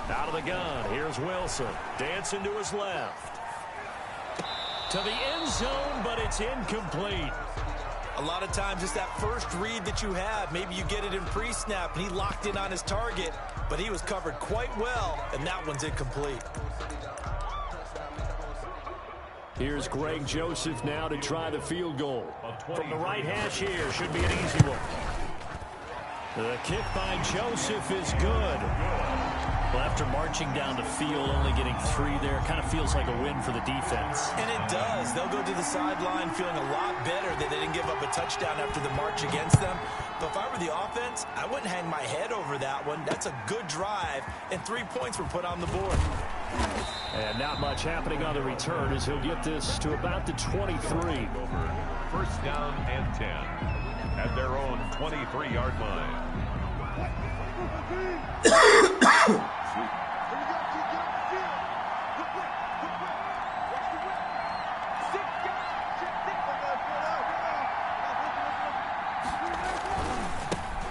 Out of the gun. Here's Wilson. Dancing to his left. To the end zone, but it's incomplete. A lot of times it's that first read that you have. Maybe you get it in pre-snap, and he locked in on his target, but he was covered quite well, and that one's incomplete. Here's Greg Joseph now to try the field goal. From the right hash here, should be an easy one. The kick by Joseph is good. Well, after marching down the field, only getting 3 there, kind of feels like a win for the defense. And it does. They'll go to the sideline feeling a lot better that they didn't give up a touchdown after the march against them. But if I were the offense, I wouldn't hang my head over that one. That's a good drive, and 3 points were put on the board. And not much happening on the return as he'll get this to about the 23. First down and 10 at their own 23-yard line.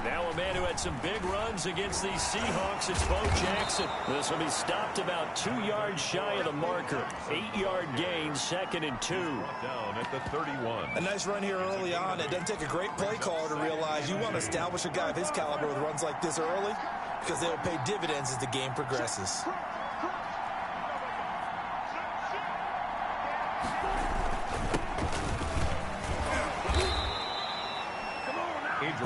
Now a man who had some big runs against these Seahawks, it's Bo Jackson. This will be stopped about 2 yards shy of the marker. 8-yard gain, 2nd and 2. Down at the 31. A nice run here early on. It doesn't take a great play caller to realize you want to establish a guy of his caliber with runs like this early because they'll pay dividends as the game progresses.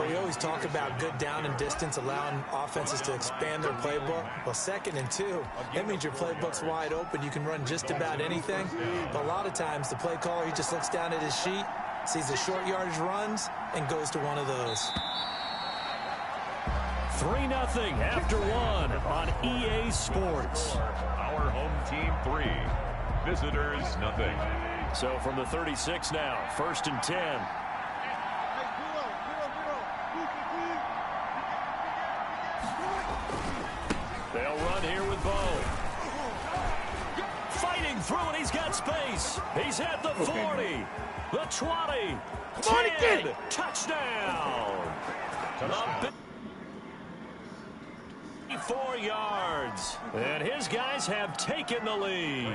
We always talk about good down and distance, allowing offenses to expand their playbook. Well, 2nd and 2, that means your playbook's wide open. You can run just about anything. But a lot of times, the play caller, he just looks down at his sheet, sees the short yardage runs, and goes to one of those. 3-0 after 1 on EA Sports. Our home team 3, visitors nothing. So from the 36 now, 1st and 10. They'll run here with Bo. Fighting through, and he's got space. He's at the 40, the 20, 10, touchdown. 4 yards. And his guys have taken the lead.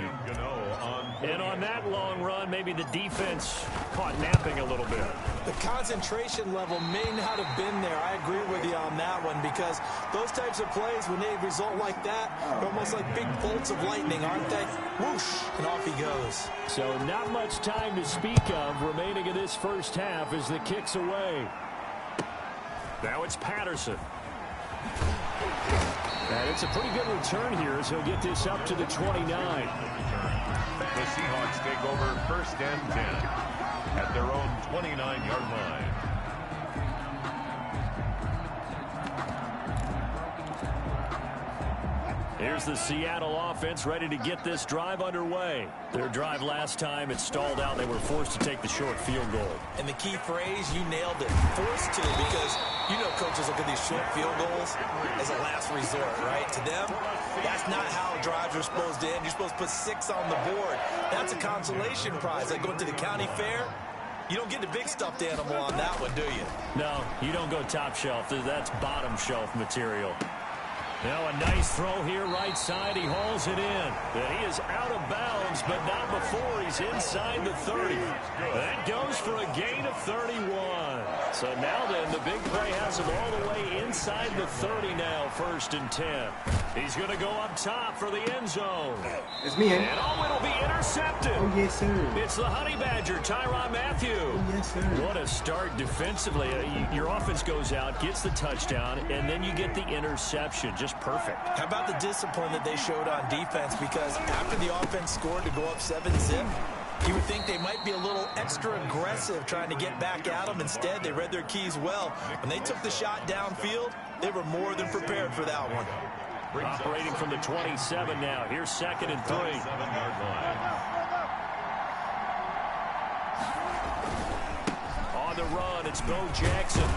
And on that long run, maybe the defense caught napping a little bit. The concentration level may not have been there. I agree with you on that one because those types of plays, when they result like that, they're almost like big bolts of lightning, aren't they? Whoosh, and off he goes. So not much time to speak of remaining in this first half as the kick's away. Now it's Patterson. And it's a pretty good return here as he'll get this up to the 29. The Seahawks take over 1st and 10 at their own 29-yard line. Here's the Seattle offense ready to get this drive underway. Their drive last time, it stalled out. They were forced to take the short field goal. And the key phrase, you nailed it, forced to, because you know coaches look at these short field goals as a last resort, right? To them, that's not how drives are supposed to end. You're supposed to put 6 on the board. That's a consolation prize. Like going to the county fair, you don't get the big stuffed animal on that one, do you? No, you don't go top shelf. That's bottom shelf material. Now a nice throw here right side. He hauls it in. And he is out of bounds, but not before he's inside the 30. That goes for a gain of 31. So now then, the big play has him all the way inside the 30 now, 1st and 10. He's going to go up top for the end zone. It's me, And it'll be intercepted. Oh, yes, sir. It's the Honey Badger, Tyrann Mathieu. Oh, yes, sir. What a start defensively. Your offense goes out, gets the touchdown, and then you get the interception. Just perfect. How about the discipline that they showed on defense? Because after the offense scored to go up 7-zip, you would think they might be a little extra aggressive trying to get back at them. Instead, they read their keys well. When they took the shot downfield, they were more than prepared for that one. Operating from the 27 now. Here's 2nd and 3. On the run, it's Bo Jackson.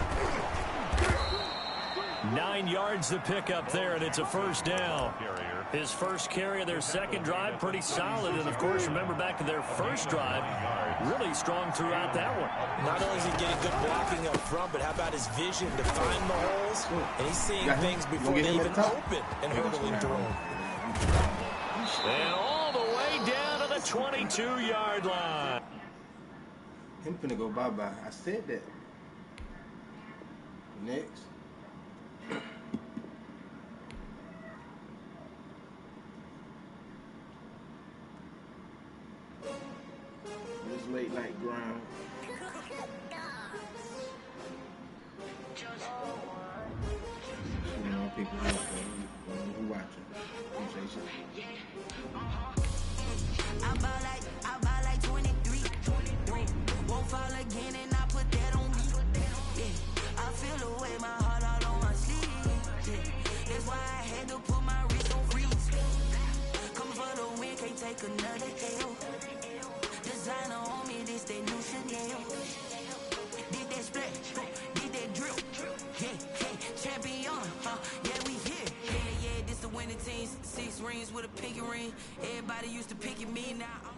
9 yards to pick up there, and it's a 1st down. His first carry of their second drive, pretty solid. And, of course, remember back to their first drive, really strong throughout that one. Not only is he getting good blocking up front, but how about his vision to find the holes? And he's seeing things before they even open and hurdling through them. And all the way down to the 22-yard line. Him finna go bye-bye. I said that. Next. This late night grind. pick it up for who watching. Appreciate you. I buy like 23. Won't fall again and I put that on me. Yeah, I feel the way my heart all on my sleeve. Yeah, that's why I had to put my wrist on freeze. Coming for the win, can't take another L. Designer on me, this that new Chanel. Did that splash, did that drill. Yeah, champion, yeah, we here. Yeah, this the winning team. 6 rings with a pinky ring. Everybody used to pick at me, now I'm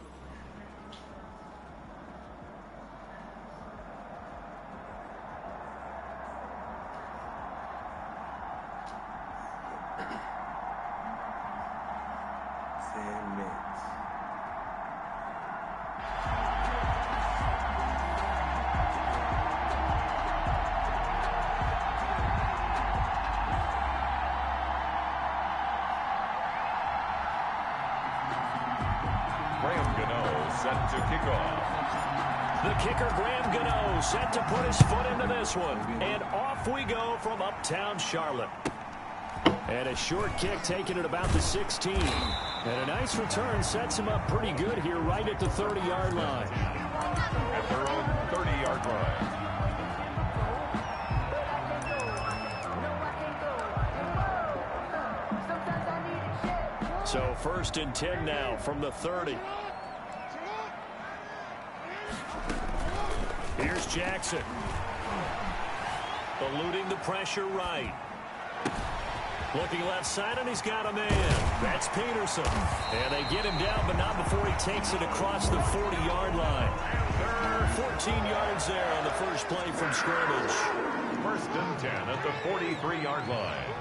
set to kick off. The kicker, Graham Gano, set to put his foot into this one. And off we go from uptown Charlotte. And a short kick taken at about the 16. And a nice return sets him up pretty good here right at the 30-yard line. At their own 30-yard line. So 1st and 10 now from the 30. Here's Jackson. Eluding the pressure right. Looking left side, and he's got a man. That's Peterson. And they get him down, but not before he takes it across the 40-yard line. 14 yards there on the first play from scrimmage. 1st and 10 at the 43-yard line.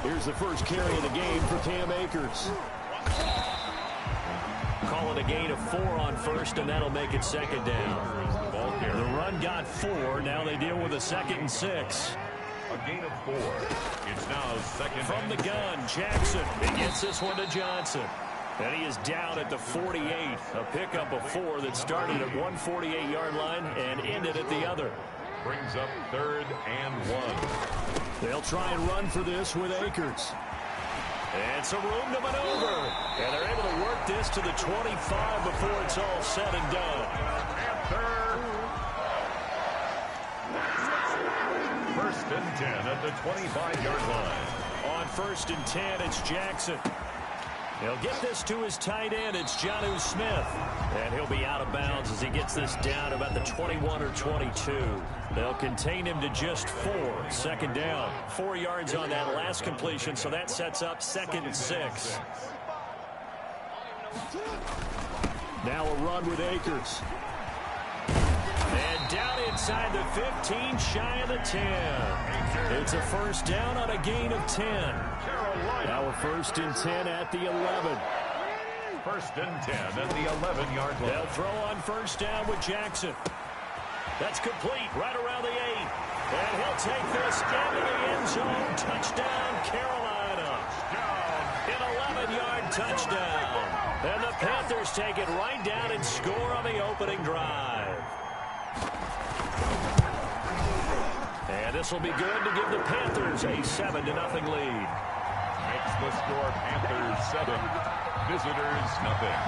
Here's the first carry of the game for Cam Akers. Call it a gain of 4 on 1st, and that'll make it 2nd down. The run got 4. Now they deal with a 2nd and 6. A gain of 4. It's now 2nd. From the gun, Jackson. He gets this one to Johnson. And he is down at the 48. A pickup of 4 that started at 148-yard line and ended at the other. Brings up 3rd and 1. They'll try and run for this with Akers. And some room to maneuver. And they're able to work this to the 25 before it's all said and done. And 1st and 10 at the 25-yard line. On 1st and 10, it's Jackson. He'll get this to his tight end. It's Jonnu Smith. And he'll be out of bounds as he gets this down about the 21 or 22. They'll contain him to just 4. 2nd down. 4 yards on that last completion, so that sets up 2nd and 6. Now a run with Akers. And down inside the 15, shy of the 10. It's a 1st down on a gain of 10. Now a 1st and 10 at the 11. 1st and 10 at the 11-yard line. They'll throw on 1st down with Jackson. That's complete right around the 8. And he'll take this into the end zone. Touchdown, Carolina. An 11-yard touchdown. And the Panthers take it right down and score on the opening drive. And this will be good to give the Panthers a 7-0 lead. Makes the score Panthers 7, visitors nothing.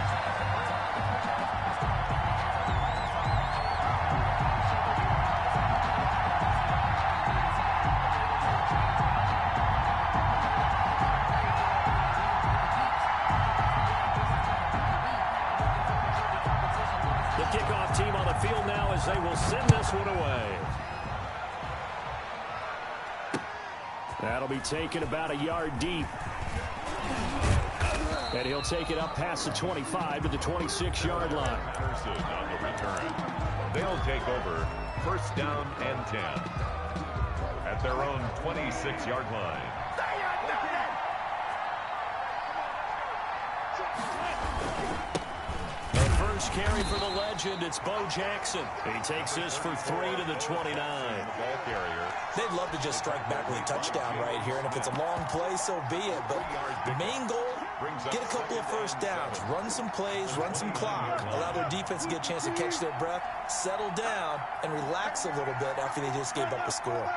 The kickoff team on the field now as they will send this one away. That'll be taken about a yard deep. And he'll take it up past the 25 to the 26-yard line. Person on the return. They'll take over 1st down and 10 at their own 26-yard line. First carry for the legend, it's Bo Jackson. He takes this for 3 to the 29. Ball carrier. They'd love to just strike back with a touchdown right here, and if it's a long play, so be it. But the main goal, get a couple of 1st downs, run some plays, run some clock, allow their defense to get a chance to catch their breath, settle down, and relax a little bit after they just gave up the score.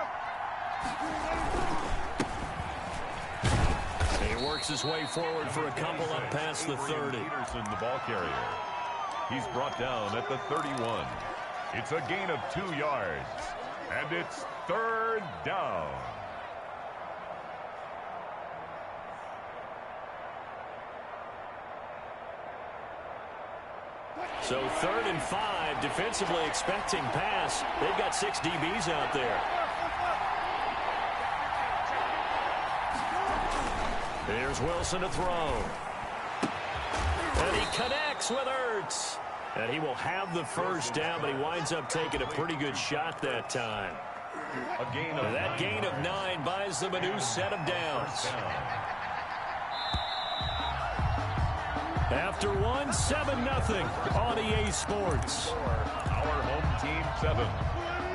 He works his way forward for a couple up past the 30. Peterson, the ball carrier. He's brought down at the 31. It's a gain of 2 yards. And it's 3rd down. So 3rd and 5, defensively expecting pass. They've got 6 DBs out there. Here's Wilson to throw. And he connects with Ertz. And he will have the first down, but he winds up taking a pretty good shot that time. That gain of 9 buys them a new set of downs. After one, 7-0 on EA Sports. Our home team 7,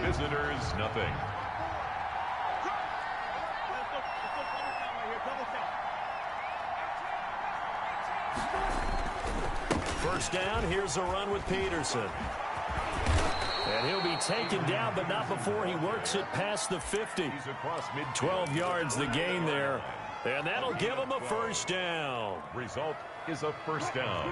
visitors nothing. First down, here's a run with Peterson. And he'll be taken down, but not before he works it past the 50. 12 yards the gain there. And that'll give him a first down. Result is a first down.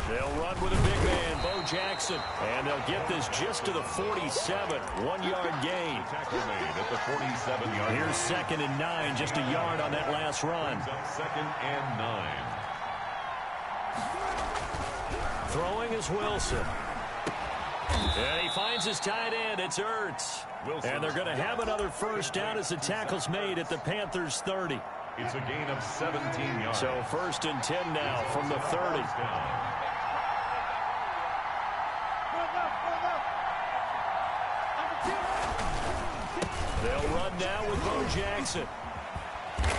They'll run with a big man, Bo Jackson. And they'll get this just to the 47. 1-yard gain. Tackle made at the 47-yard. Here's 2nd and 9, just a yard on that last run. 2nd and 9. Throwing is Wilson. And he finds his tight end. It's Ertz. Wilson. And they're going to have another first down as the tackle's made at the Panthers' 30. It's a gain of 17 yards. So 1st and 10 now from the 30. They'll run now with Bo Jackson.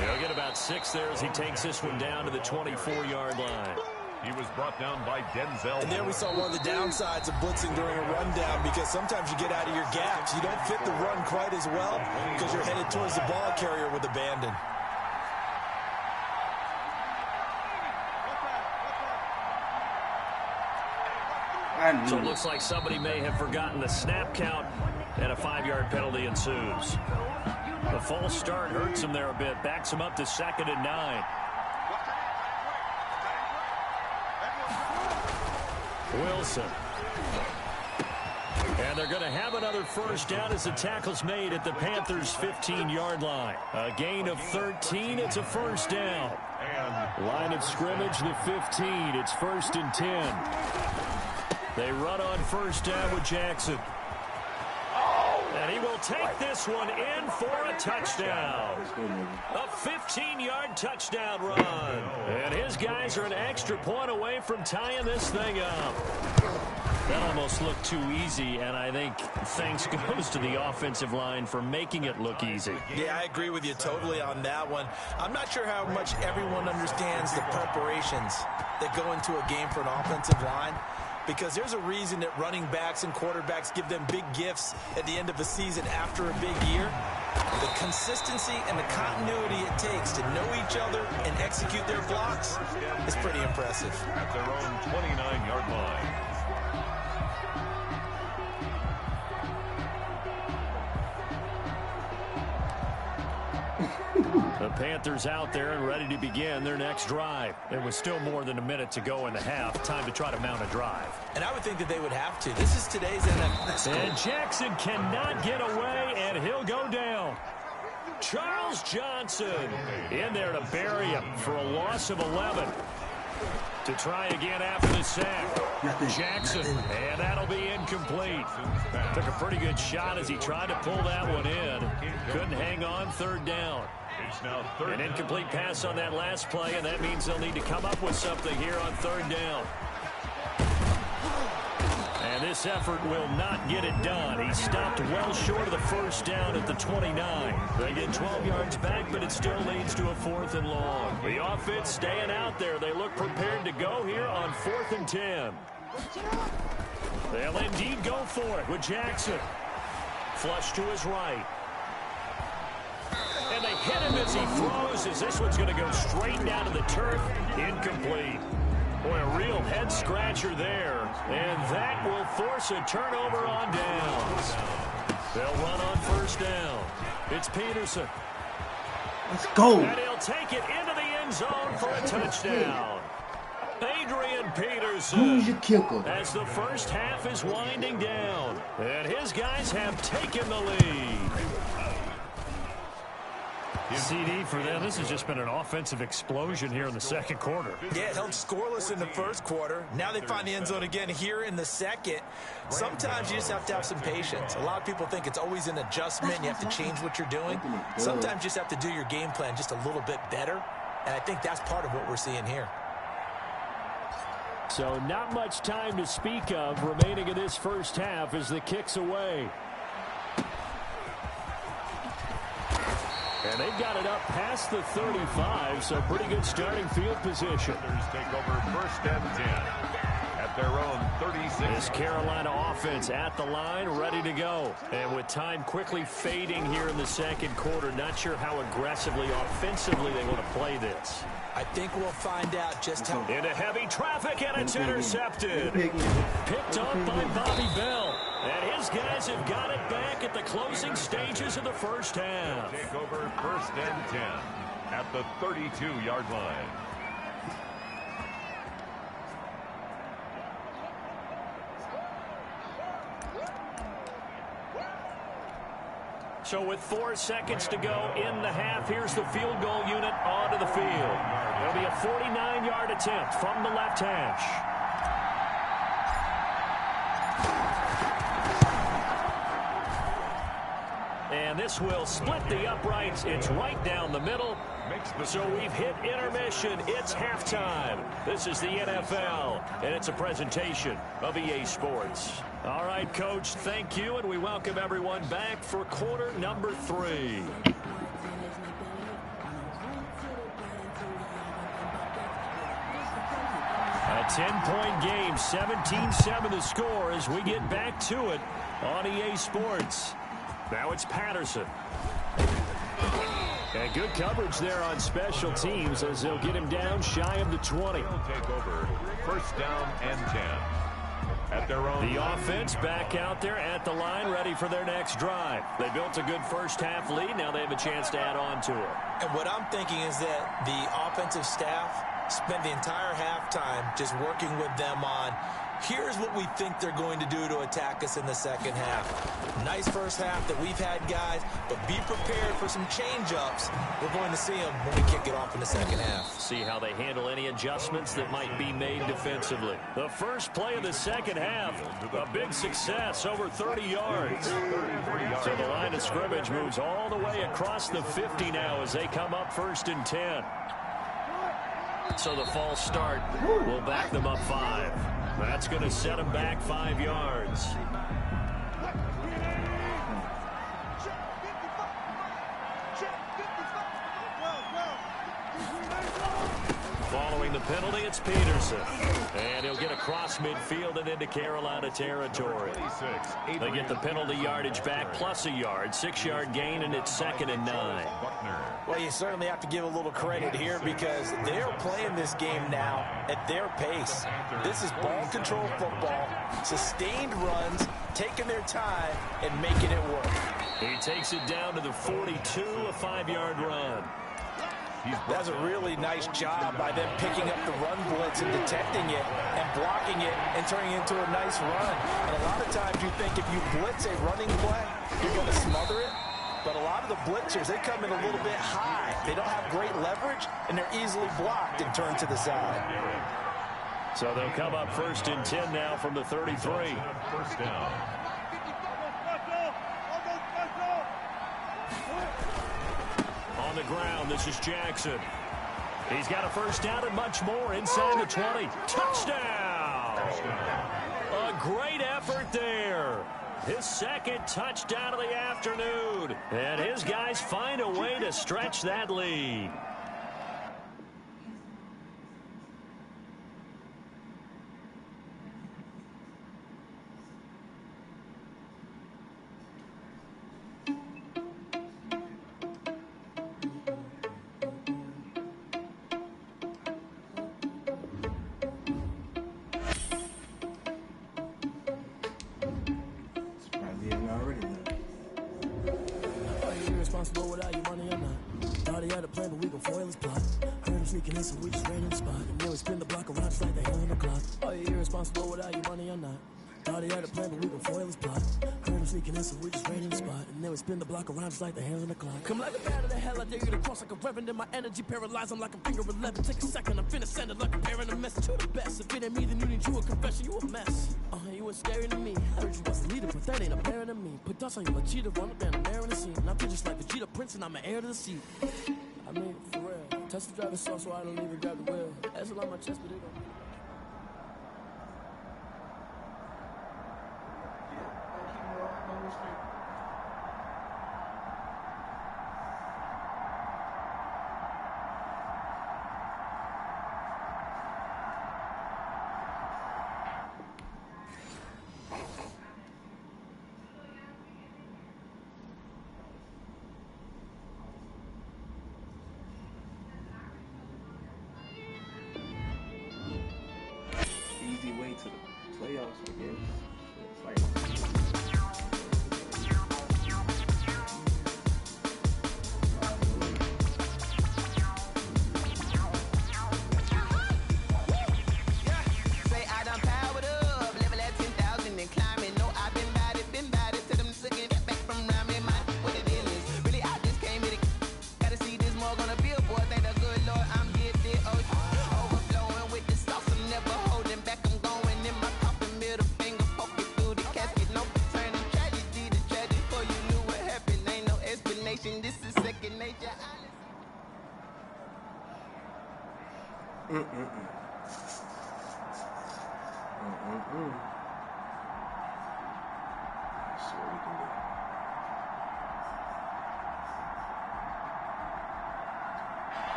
He'll get about 6 there as he takes this one down to the 24-yard line. He was brought down by Denzel. And there we saw one of the downsides of blitzing during a rundown, because sometimes you get out of your gaps. You don't fit the run quite as well because you're headed towards the ball carrier with abandon. So it looks like somebody may have forgotten the snap count, and a 5-yard penalty ensues. The false start hurts him there a bit, backs him up to 2nd and 9. Wilson. And they're going to have another first down as the tackle's made at the Panthers' 15-yard line. A gain of 13. It's a first down. Line of scrimmage, the 15. It's 1st and 10. They run on first down with Jackson. And he will take this one in for a touchdown. A 15-yard touchdown run. And his guys are an extra point away from tying this thing up. That almost looked too easy, and I think thanks goes to the offensive line for making it look easy. Yeah, I agree with you totally on that one. I'm not sure how much everyone understands the preparations that go into a game for an offensive line, because there's a reason that running backs and quarterbacks give them big gifts at the end of a season after a big year. The consistency and the continuity it takes to know each other and execute their blocks is pretty impressive. At their own 29-yard line. The Panthers out there and ready to begin their next drive. There was still more than a minute to go in the half. Time to try to mount a drive. And I would think that they would have to. This is today's NFL. And Jackson cannot get away, and he'll go down. Charles Johnson in there to bury him for a loss of 11. To try again after the sack. Jackson, and that'll be incomplete. Took a pretty good shot as he tried to pull that one in. Couldn't hang on, 3rd down. An incomplete pass on that last play, and that means they'll need to come up with something here on 3rd down. And this effort will not get it done. He stopped well short of the first down at the 29. They get 12 yards back, but it still leads to a 4th and long. The offense staying out there. They look prepared to go here on 4th and 10. They'll indeed go for it with Jackson. Flush to his right. And they hit him as he throws, as this one's going to go straight down to the turf. Incomplete. Boy, a real head-scratcher there. And that will force a turnover on downs. They'll run on first down. It's Peterson. Let's go. And he'll take it into the end zone for a touchdown. Adrian Peterson. Who's your kicker? As the first half is winding down. And his guys have taken the lead. CD for them. This has just been an offensive explosion here in the second quarter. Yeah, held scoreless in the first quarter. Now they find the end zone again here in the second. Sometimes you just have to have some patience. A lot of people think it's always an adjustment. You have to change what you're doing. Sometimes you just have to do your game plan just a little bit better. And I think that's part of what we're seeing here. So not much time to speak of remaining in this first half as the kick's away. And they've got it up past the 35, so pretty good starting field position. Take over first and 10 at their own 36. This Carolina offense at the line, ready to go. And with time quickly fading here in the second quarter, not sure how aggressively, offensively they want to play this. I think we'll find out just how. Into heavy traffic, and it's intercepted. Picked up by Bobby Bell. And his guys have got it back at the closing stages of the first half. Take over first and 10 at the 32-yard line. So with 4 seconds to go in the half, here's the field goal unit onto the field. It'll be a 49-yard attempt from the left hash. And this will split the uprights. It's right down the middle. So we've hit intermission. It's halftime. This is the NFL, and it's a presentation of EA Sports. All right, Coach, thank you, and we welcome everyone back for quarter number 3. A 10-point game, 17-7 the score as we get back to it on EA Sports. Now it's Patterson. And good coverage there on special teams as they'll get him down shy of the 20. They'll take over first down and 10 at their own. The offense back out there at the line, ready for their next drive. They built a good first half lead. Now they have a chance to add on to it. And what I'm thinking is that the offensive staff spent the entire halftime just working with them on, here's what we think they're going to do to attack us in the second half. Nice first half that we've had, guys, but be prepared for some change-ups. We're going to see them when we kick it off in the second half. See how they handle any adjustments that might be made defensively. The first play of the second half, a big success, over 30 yards. So the line of scrimmage moves all the way across the 50 now as they come up first and 10. So the false start will back them up 5. That's going to set them back 5 yards. Following the penalty, it's Peterson. And he'll get across midfield and into Carolina territory. They get the penalty yardage back plus a yard, 6-yard gain, and it's 2nd and 9. Well, you certainly have to give a little credit here because they're playing this game now at their pace. This is ball control football, sustained runs, taking their time, and making it work. He takes it down to the 42, a 5-yard run. That's a really nice job by them picking up the run blitz and detecting it and blocking it and turning it into a nice run. And a lot of times you think if you blitz a running play, you're going to smother it. But a lot of the blitzers, they come in a little bit high. They don't have great leverage, and they're easily blocked and turned to the side. So they'll come up first and 10 now from the 33. First down. On the ground, this is Jackson. He's got a first down and much more inside the 20. Touchdown! A great effort there. His second touchdown of the afternoon. And his guys find a way to stretch that lead. plan, but we gon' foil his plot. Heard him sneaking in, so we just ran in the spot. And then we spin the block around just like the hell in the clock. Are you irresponsible without your money or not? Thought he had a plan, but we gon' foil his plot. Heard him sneaking in, so we just ran in the spot. And then we spin the block around just like the hell in the clock. Come like a bat of the hell, I dare you to cross like a reverend. In my energy paralyzed, I'm like a finger 11. Take a second, I'm finna send it like a parent, a message to the best. If it ain't me, then you need you a confession, you a mess. You was scary to me. I heard you was the leader, but that ain't apparent to me. Put dust on you like cheetah, run up down the air in the scene. And I'm just like Vegeta Prince, and I'm an heir to the seat. I mean, for real. Touch the driver's soft, so I don't even grab the wheel. That's a lot on my chest, but it don't. Easy way to the playoffs, I guess. It's like Say I done powered up, level at 10,000 and climbing. No, I've been bad it to them looking back from around me. What it is, really I just came here to gotta see this more gonna be a boy. Thank the good Lord, I'm getting it. Overflowing with the sauce, I'm never holding back. I'm going in my coffin, middle finger poking through the casket. No turning tragedy to tragedy. For you knew what happened, ain't no explanation. This is second nature. See what we can do.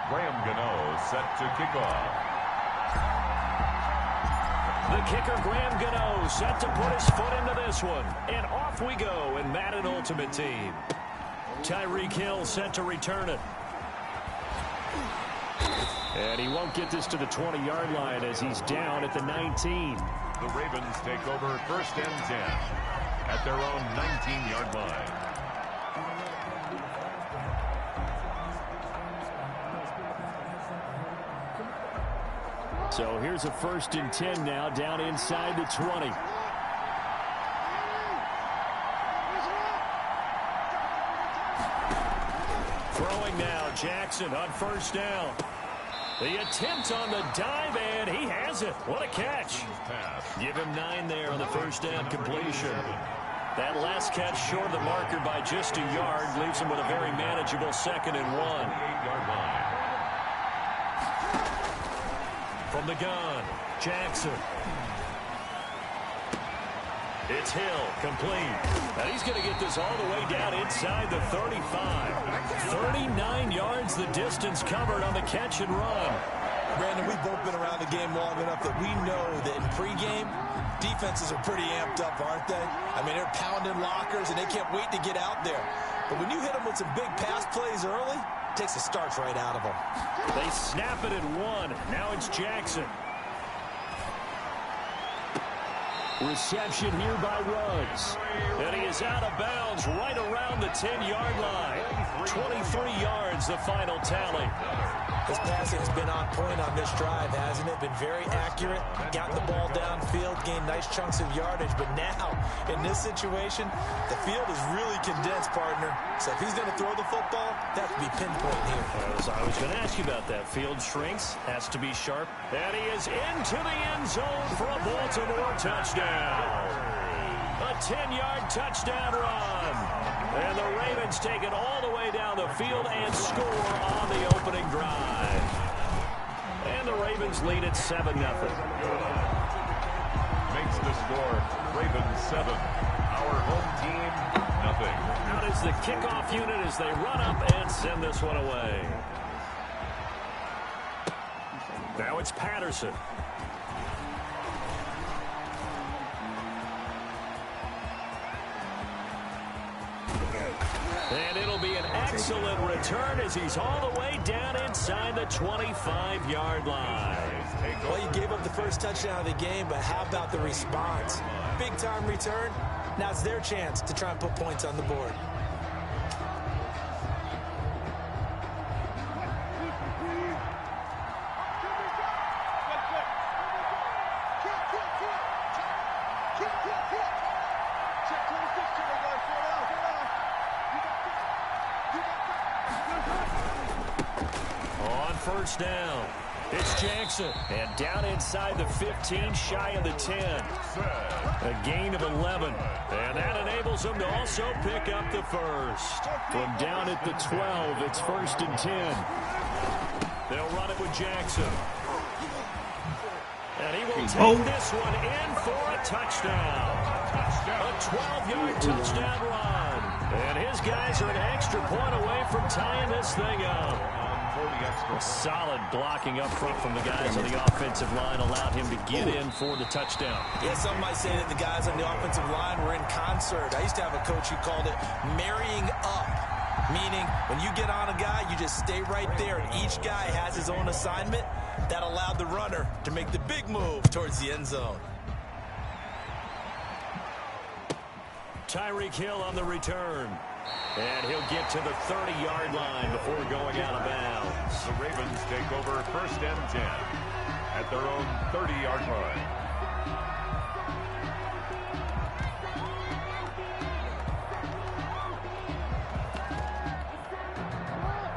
Graham Gano set to kick off. The kicker, Graham Gano, set to put his foot into this one. And off we go in Madden Ultimate Team. Tyreek Hill set to return it. And he won't get this to the 20-yard line as he's down at the 19. The Ravens take over 1st and 10 at their own 19-yard line. So here's a 1st and 10 now, down inside the 20. Throwing now, Jackson on 1st down. The attempt on the dive, and he has it. What a catch. Give him 9 there on the 1st down completion. That last catch short of the marker by just a yard leaves him with a very manageable 2nd and 1. 8-yard line. From the gun, Jackson. It's Hill, complete. And he's going to get this all the way down inside the 35. 39 yards the distance covered on the catch and run. Brandon, we've both been around the game long enough that we know that in pregame, defenses are pretty amped up, aren't they? I mean, they're pounding lockers, and they can't wait to get out there. But when you hit them with some big pass plays early, it takes the starch right out of them. They snap it at 1. Now it's Jackson. Reception here by Ruggs. And he is out of bounds right around the 10-yard line. 23 yards, the final tally. His passing has been on point on this drive, hasn't it? Been very accurate, got the ball downfield, gained nice chunks of yardage. But now, in this situation, the field is really condensed, partner. So if he's going to throw the football, that could be pinpoint here. I was going to ask you about that. Field shrinks, has to be sharp. And he is into the end zone for a Baltimore touchdown. A 10-yard touchdown run. And the Ravens take it all the way down the field and score on the opening drive. And the Ravens lead at 7-0. Makes the score Ravens 7. Our home team, nothing. Out is the kickoff unit as they run up and send this one away. Now it's Patterson. And it'll be an excellent return as he's all the way down inside the 25-yard line. Well, you gave up the first touchdown of the game, but how about the response? Big-time return. Now it's their chance to try and put points on the board. First down. It's Jackson. And down inside the 15, shy of the 10. A gain of 11. And that enables him to also pick up the first. From down at the 12, it's 1st and 10. They'll run it with Jackson. And he will take this one in for a touchdown. A 12-yard touchdown run. And his guys are an extra point away from tying this thing up. Solid blocking up front from the guys on the offensive line allowed him to get in for the touchdown. Yeah, some might say that the guys on the offensive line were in concert. I used to have a coach who called it marrying up, meaning when you get on a guy, you just stay right there, and each guy has his own assignment. That allowed the runner to make the big move towards the end zone. Tyreek Hill on the return. And he'll get to the 30-yard line before going out of bounds. The Ravens take over 1st and 10 at their own 30-yard line.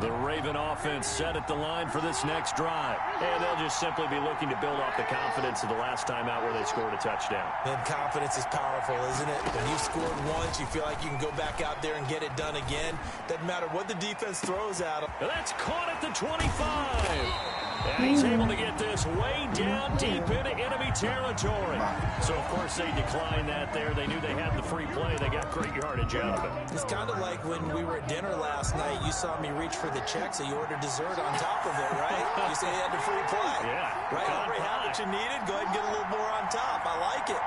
The Raven offense set at the line for this next drive. And they'll just simply be looking to build off the confidence of the last time out where they scored a touchdown. And confidence is powerful, isn't it? When you've scored once, you feel like you can go back out there and get it done again. Doesn't matter what the defense throws at them. That's caught at the 25. And he's able to get this way down deep into enemy territory. So, of course, they declined that there. They knew they had the free play. They got great yardage out of it. It's kind of like when we were at dinner last night. You saw me reach for the check, so you ordered dessert on top of it, right? You say you had the free play. Yeah. Right? You already had what you needed. Go ahead and get a little more on top. I like it.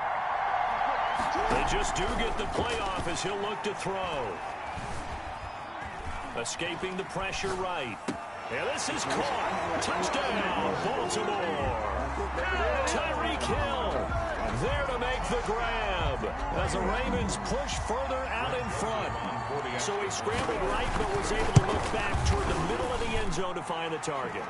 They just do get the play off as he'll look to throw. Escaping the pressure right. And this is caught. Touchdown, Baltimore. Tyreek Hill there to make the grab as the Ravens push further out in front. So he scrambled right but was able to look back toward the middle of the end zone to find the target.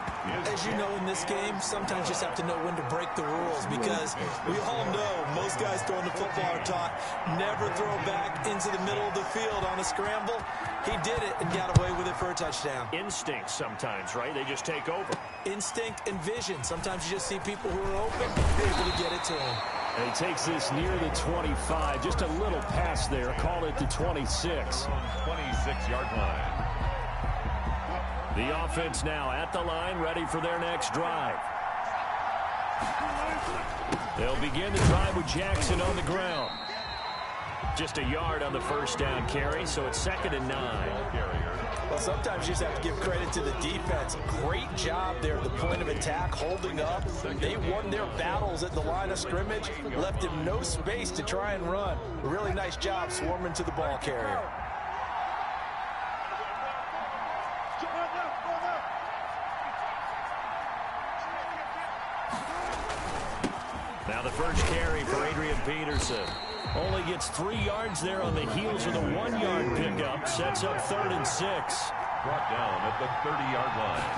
As you know, in this game, sometimes you just have to know when to break the rules, because we all know most guys throwing the football are taught never throw back into the middle of the field on a scramble. He did it and got away with it for a touchdown. Instinct sometimes, right? They just take over. Instinct and vision. Sometimes you just see people who are open, able to get it to him. And he takes this near the 25. Just a little pass there. Call it the 26. 26-yard line. The offense now at the line, ready for their next drive. They'll begin the drive with Jackson on the ground. Just a yard on the first down carry, so it's 2nd and 9. Well, sometimes you just have to give credit to the defense. Great job there at the point of attack, holding up. They won their battles at the line of scrimmage, left him no space to try and run. A really nice job swarming to the ball carrier. Now the first carry for Adrian Peterson. Only gets 3 yards there on the heels of the 1-yard pickup. Sets up 3rd and 6. Brought down at the 30-yard line.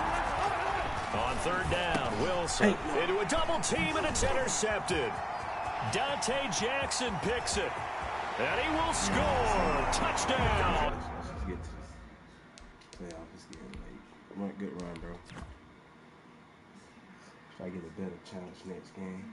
On 3rd down, Wilson into a double team, and it's intercepted. Dante Jackson picks it. And he will score. Touchdown. Let's get to this playoff. It's getting late. Good run, bro. Try to get a better challenge next game.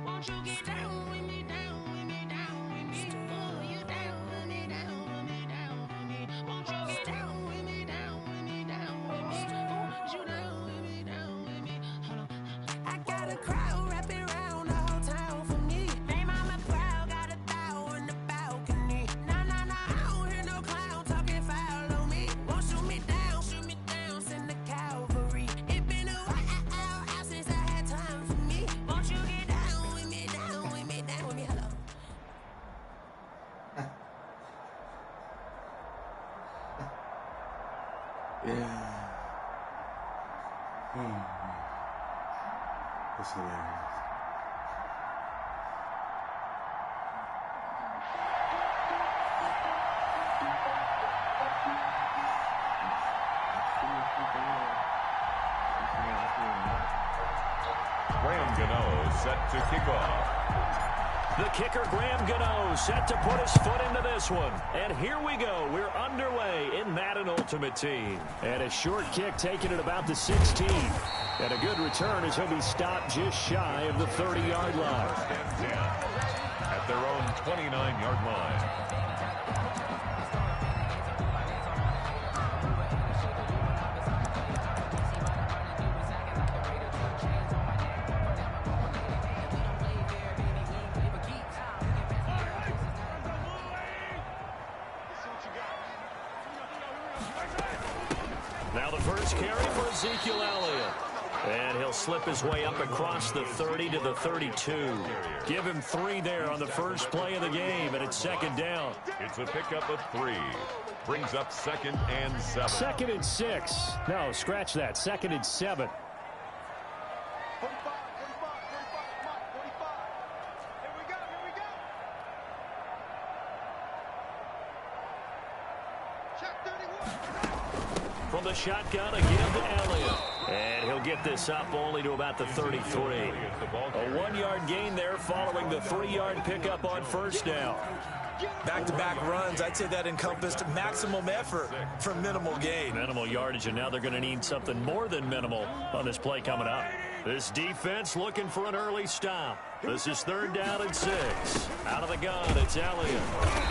Won't you get down with me, down with me, down with me? Oh, you down with me, down with me, down with me. Won't you get down with me, down with me, down with me? Oh, you down with me, down with me. Hold on. I got a crowd wrapping around the whole town for me. They mama proud, got a thou in the balcony. Nah, nah, nah, I don't hear no Yeah. That's hilarious. Graham Gano set to kick off. The kicker, Graham Gano, set to put his foot into this one. And here we go. We're underway in Madden Ultimate Team. And a short kick taken at about the 16. And a good return as he'll be stopped just shy of the 30-yard line. First and 10 at their own 29-yard line. Now the first carry for Ezekiel Elliott. And he'll slip his way up across the 30 to the 32. Give him 3 there on the first play of the game, and it's second down. It's a pickup of 3. Brings up 2nd and 7. 2nd and 6. No, scratch that. 2nd and 7. From the shotgun, again to Elliott. And he'll get this up only to about the 33. A 1-yard gain there following the 3-yard pickup on first down. Back-to-back runs, I'd say that encompassed maximum effort for minimal gain. Minimal yardage, and now they're going to need something more than minimal on this play coming up. This defense looking for an early stop. This is 3rd down and 6. Out of the gun, it's Elliott.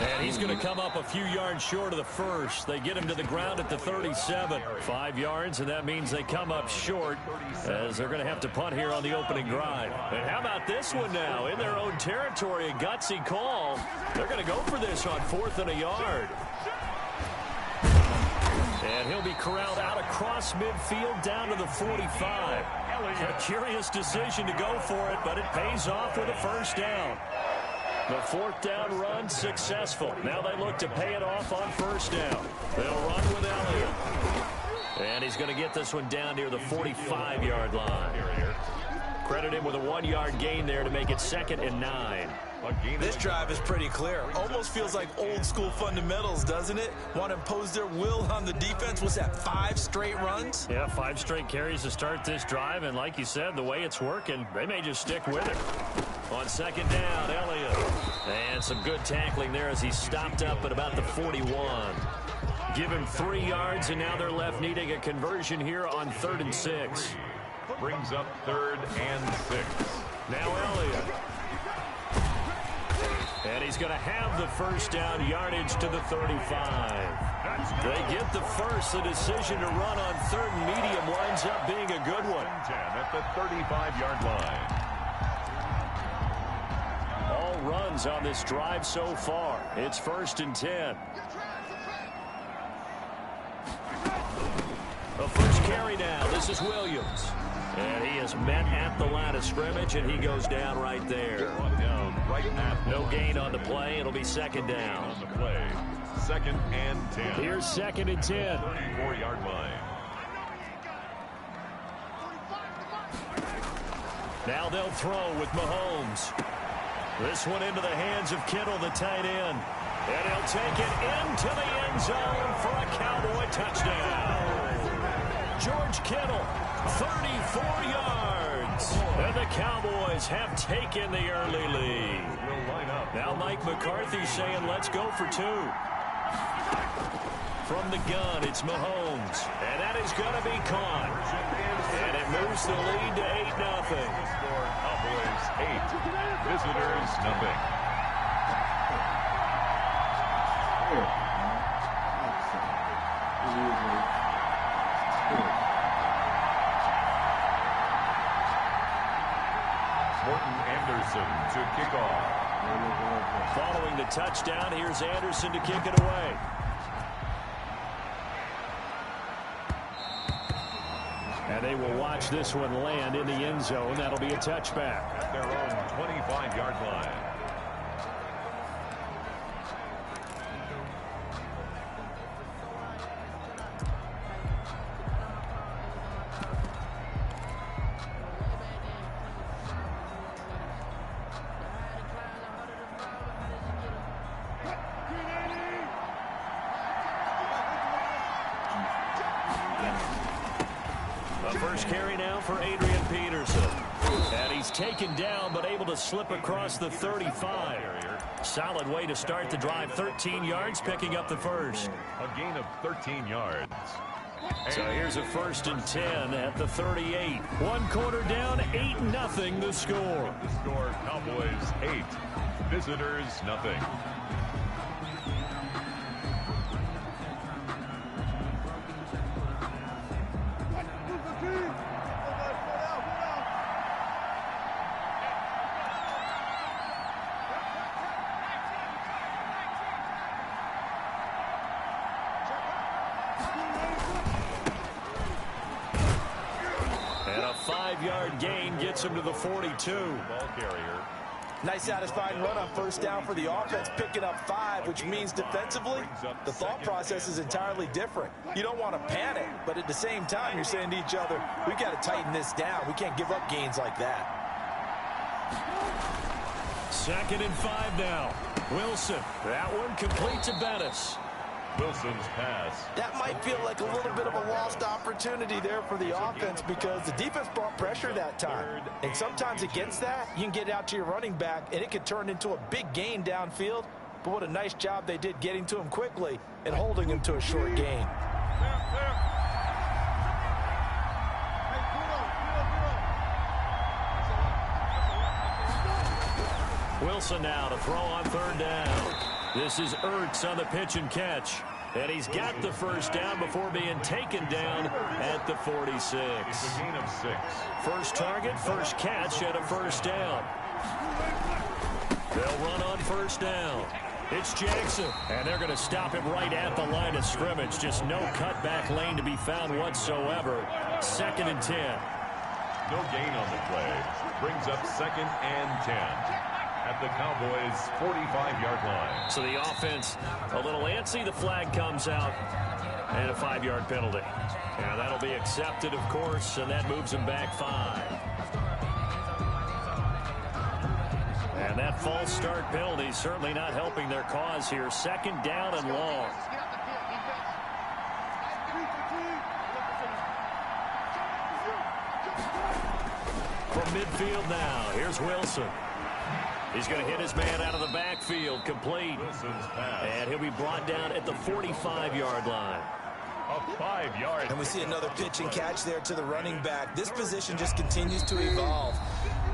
And he's going to come up a few yards short of the first. They get him to the ground at the 37. 5 yards, and that means they come up short as they're going to have to punt here on the opening drive. And how about this one now? In their own territory, a gutsy call. They're going to go for this on 4th and a yard. And he'll be corralled out across midfield down to the 45. A curious decision to go for it, but it pays off with a first down. The 4th down run successful. Now they look to pay it off on first down. They'll run with Elliott. And he's going to get this one down near the 45-yard line. Credit him with a 1-yard gain there to make it 2nd and 9. This drive is pretty clear. Almost feels like old school fundamentals, doesn't it? Want to impose their will on the defense. Was that 5 straight runs? Yeah, 5 straight carries to start this drive. And like you said, the way it's working, they may just stick with it. On 2nd down, Elliott. And some good tackling there as he stopped up at about the 41. Give him 3 yards, and now they're left needing a conversion here on 3rd and 6. Brings up 3rd and 6. Now Elliott. And he's going to have the first down, yardage to the 35. They get the first. The decision to run on 3rd and medium winds up being a good one. 10 at the 35-yard line. All runs on this drive so far. It's 1st and 10. The first carry now. This is Williams. And he is met at the line of scrimmage, and he goes down right there. No gain on the play. It'll be 2nd down. On the play, 2nd and 10. Here's 2nd and 10. 34-yard line. Now they'll throw with Mahomes. This one into the hands of Kittle, the tight end. And he'll take it into the end zone for a Cowboy touchdown. George Kittle, 34 yards. And the Cowboys have taken the early lead. Now Mike McCarthy saying, let's go for 2. From the gun, it's Mahomes. And that is going to be caught. And it moves the lead to 8-0. Cowboys 8, visitors nothing. Morton Anderson to kick off. Following the touchdown, here's Anderson to kick it away. And they will watch this one land in the end zone. That'll be a touchback. At their own 25-yard line. The first carry now for Adrian Peterson. And he's taken down, but able to slip across the 35. Solid way to start the drive. 13 yards, picking up the first. A gain of 13 yards. So here's a 1st and 10 at the 38. 1 quarter down, 8-0 the score. The score, Cowboys 8, visitors nothing. Gain gets him to the 42. Ball carrier. Nice satisfying run on 1st down for the offense, picking up 5, which means defensively, the thought process is entirely different. You don't want to panic, but at the same time, you're saying to each other, we got to tighten this down. We can't give up gains like that. 2nd and 5 now. Wilson, that one complete to Bettis. Wilson's pass. That might feel like a little bit of a lost opportunity there for the offense because the defense brought pressure that time. And sometimes against that, you can get out to your running back, and it could turn into a big gain downfield. But what a nice job they did getting to him quickly and holding him to a short gain. Wilson now to throw on 3rd down. This is Ertz on the pitch and catch. And he's got the 1st down before being taken down at the 46. It's a gain of 6. First target, 1st catch at a 1st down. They'll run on 1st down. It's Jackson, and they're going to stop him right at the line of scrimmage. Just no cutback lane to be found whatsoever. 2nd and 10. No gain on the play. Brings up 2nd and 10. At the Cowboys' 45-yard line. So the offense a little antsy. The flag comes out and a 5-yard penalty. And that'll be accepted, of course, and that moves them back 5. And that false start penalty certainly not helping their cause here. 2nd down and long. From midfield now, here's Wilson. He's going to hit his man out of the backfield, complete. And he'll be brought down at the 45-yard line. A 5-yard. And we see another pitch and catch there to the running back. This position just continues to evolve.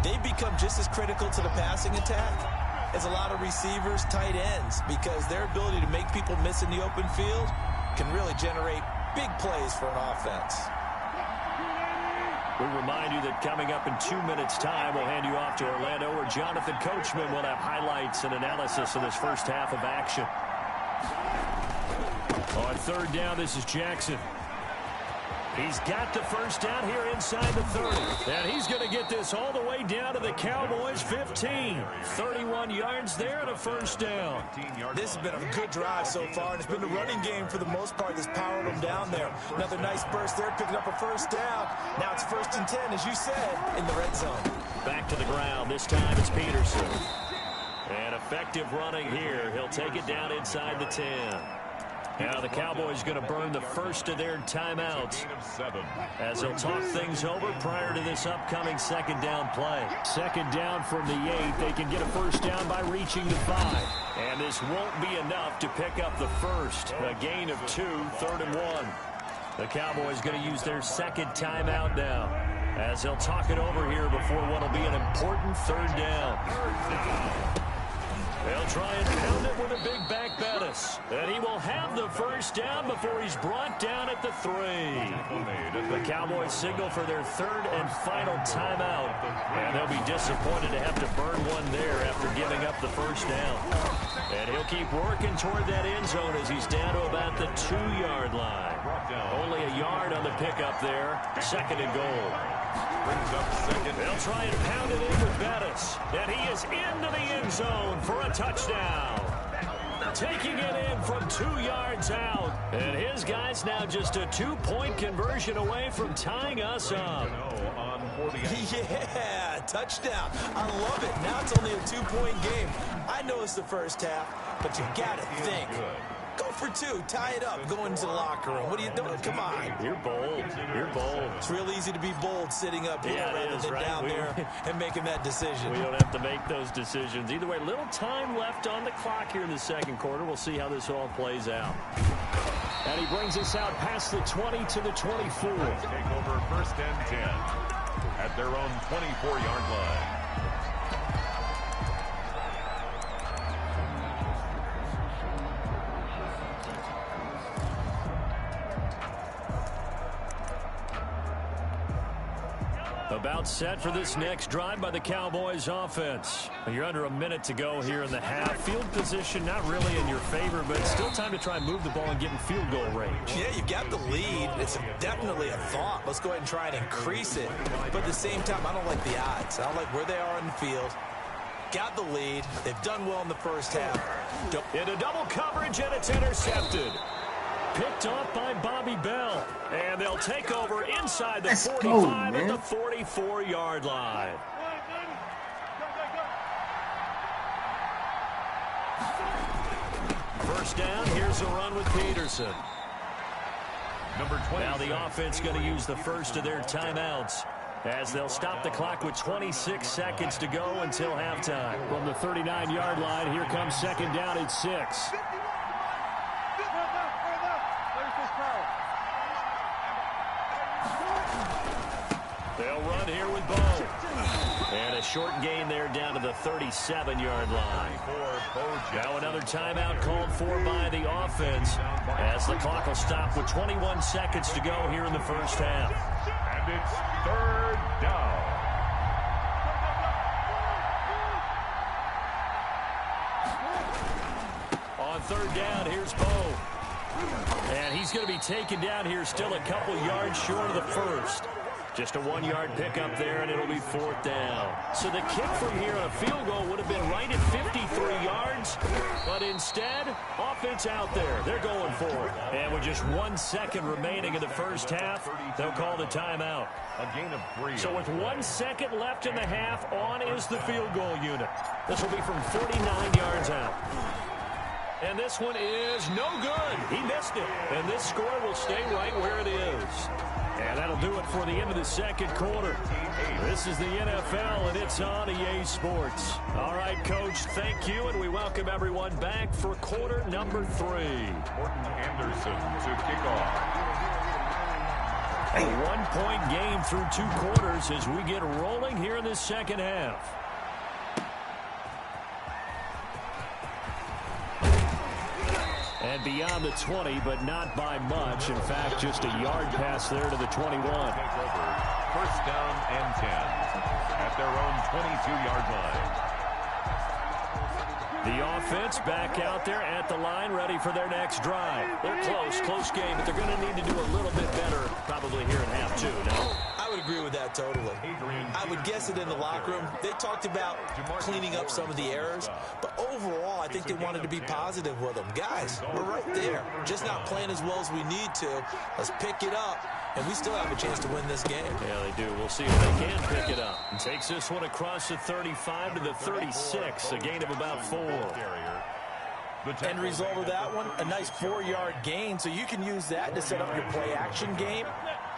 They become just as critical to the passing attack as a lot of receivers, tight ends, because their ability to make people miss in the open field can really generate big plays for an offense. We remind you that coming up in 2 minutes' time, we'll hand you off to Orlando, where Jonathan Coachman will have highlights and analysis of this first half of action. On 3rd down, this is Jackson. He's got the 1st down here inside the 30. And he's going to get this all the way down to the Cowboys' 15. 31 yards there and a 1st down. This has been a good drive so far, and it's been the running game for the most part that's powered them down there. Another nice burst there, picking up a 1st down. Now it's 1st and 10, as you said, in the red zone. Back to the ground. This time it's Peterson. And effective running here. He'll take it down inside the 10. Now the Cowboys going to burn the first of their timeouts as they'll talk things over prior to this upcoming 2nd down play. 2nd down from the 8. They can get a 1st down by reaching the 5. And this won't be enough to pick up the 1st. A gain of 2, 3rd and 1. The Cowboys going to use their 2nd timeout now as they'll talk it over here before what will be an important 3rd down. They'll try and pound it with a big back Bettis. And he will have the 1st down before he's brought down at the 3. The Cowboys signal for their 3rd and final timeout. And they'll be disappointed to have to burn one there after giving up the 1st down. And he'll keep working toward that end zone as he's down to about the 2-yard line. Only a yard on the pickup there. 2nd and goal. Brings up 2nd. They'll try and pound it in with Bettis. And he is into the end zone for a touchdown. Taking it in from 2 yards out. And his guy's now just a 2-point conversion away from tying us up. Yeah, touchdown. I love it. Now it's only a 2-point game. I know it's the first half, but you got to think. Go for 2. Tie it up. Go into the locker room. What are you doing? Come on. You're bold. You're bold. It's real easy to be bold sitting up here rather than right? down there and making that decision. We don't have to make those decisions. Either way, little time left on the clock here in the second quarter. We'll see how this all plays out. And he brings us out past the 20 to the 24. Take over first and 10 at their own 24-yard line. About set for this next drive by the Cowboys offense. You're under a minute to go here in the half. Field position not really in your favor, but still time to try and move the ball and get in field goal range. Yeah, you've got the lead. It's definitely a thought. Let's go ahead and try and increase it. But at the same time, I don't like the odds. I don't like where they are in the field. Got the lead. They've done well in the first half. Into double coverage, and it's intercepted. Picked off by Bobby Bell. And they'll take over inside the 45 at the 44-yard line. First down, here's a run with Peterson. Now the offense going to use the first of their timeouts as they'll stop the clock with 26 seconds to go until halftime. From the 39-yard line, here comes second down at 6. They'll run here with Bo. And a short gain there down to the 37-yard line. Now another timeout called for by the offense as the clock will stop with 21 seconds to go here in the first half. And it's third down. On third down, here's Bo. And he's going to be taken down here still a couple yards short of the first. Just a 1-yard pickup there, and it'll be fourth down. So the kick from here on a field goal would have been right at 53 yards. But instead, offense out there. They're going for it. And with just 1 second remaining in the first half, they'll call the timeout. A gain of 3. So with 1 second left in the half, on is the field goal unit. This will be from 49 yards out. And this one is no good. He missed it. And this score will stay right where it is. And that'll do it for the end of the second quarter. This is the NFL, and it's on EA Sports. All right, Coach, thank you, and we welcome everyone back for quarter number 3. Morton Anderson to kick off. A 1-point game through 2 quarters as we get rolling here in the second half. And beyond the 20, but not by much. In fact, just a yard pass there to the 21. First down and 10 at their own 22-yard line. The offense back out there at the line, ready for their next drive. They're close game, but they're going to need to do a little bit better probably here in half 2, no? I would agree with that totally. I would guess it in the locker room. They talked about cleaning up some of the errors, but overall, I think they wanted to be positive with them. Guys, we're right there. Just not playing as well as we need to. Let's pick it up, and we still have a chance to win this game. Yeah, they do. We'll see if they can pick it up. And takes this one across the 35 to the 36, a gain of about 4. End result of that one, a nice 4-yard gain, so you can use that to set up your play-action game,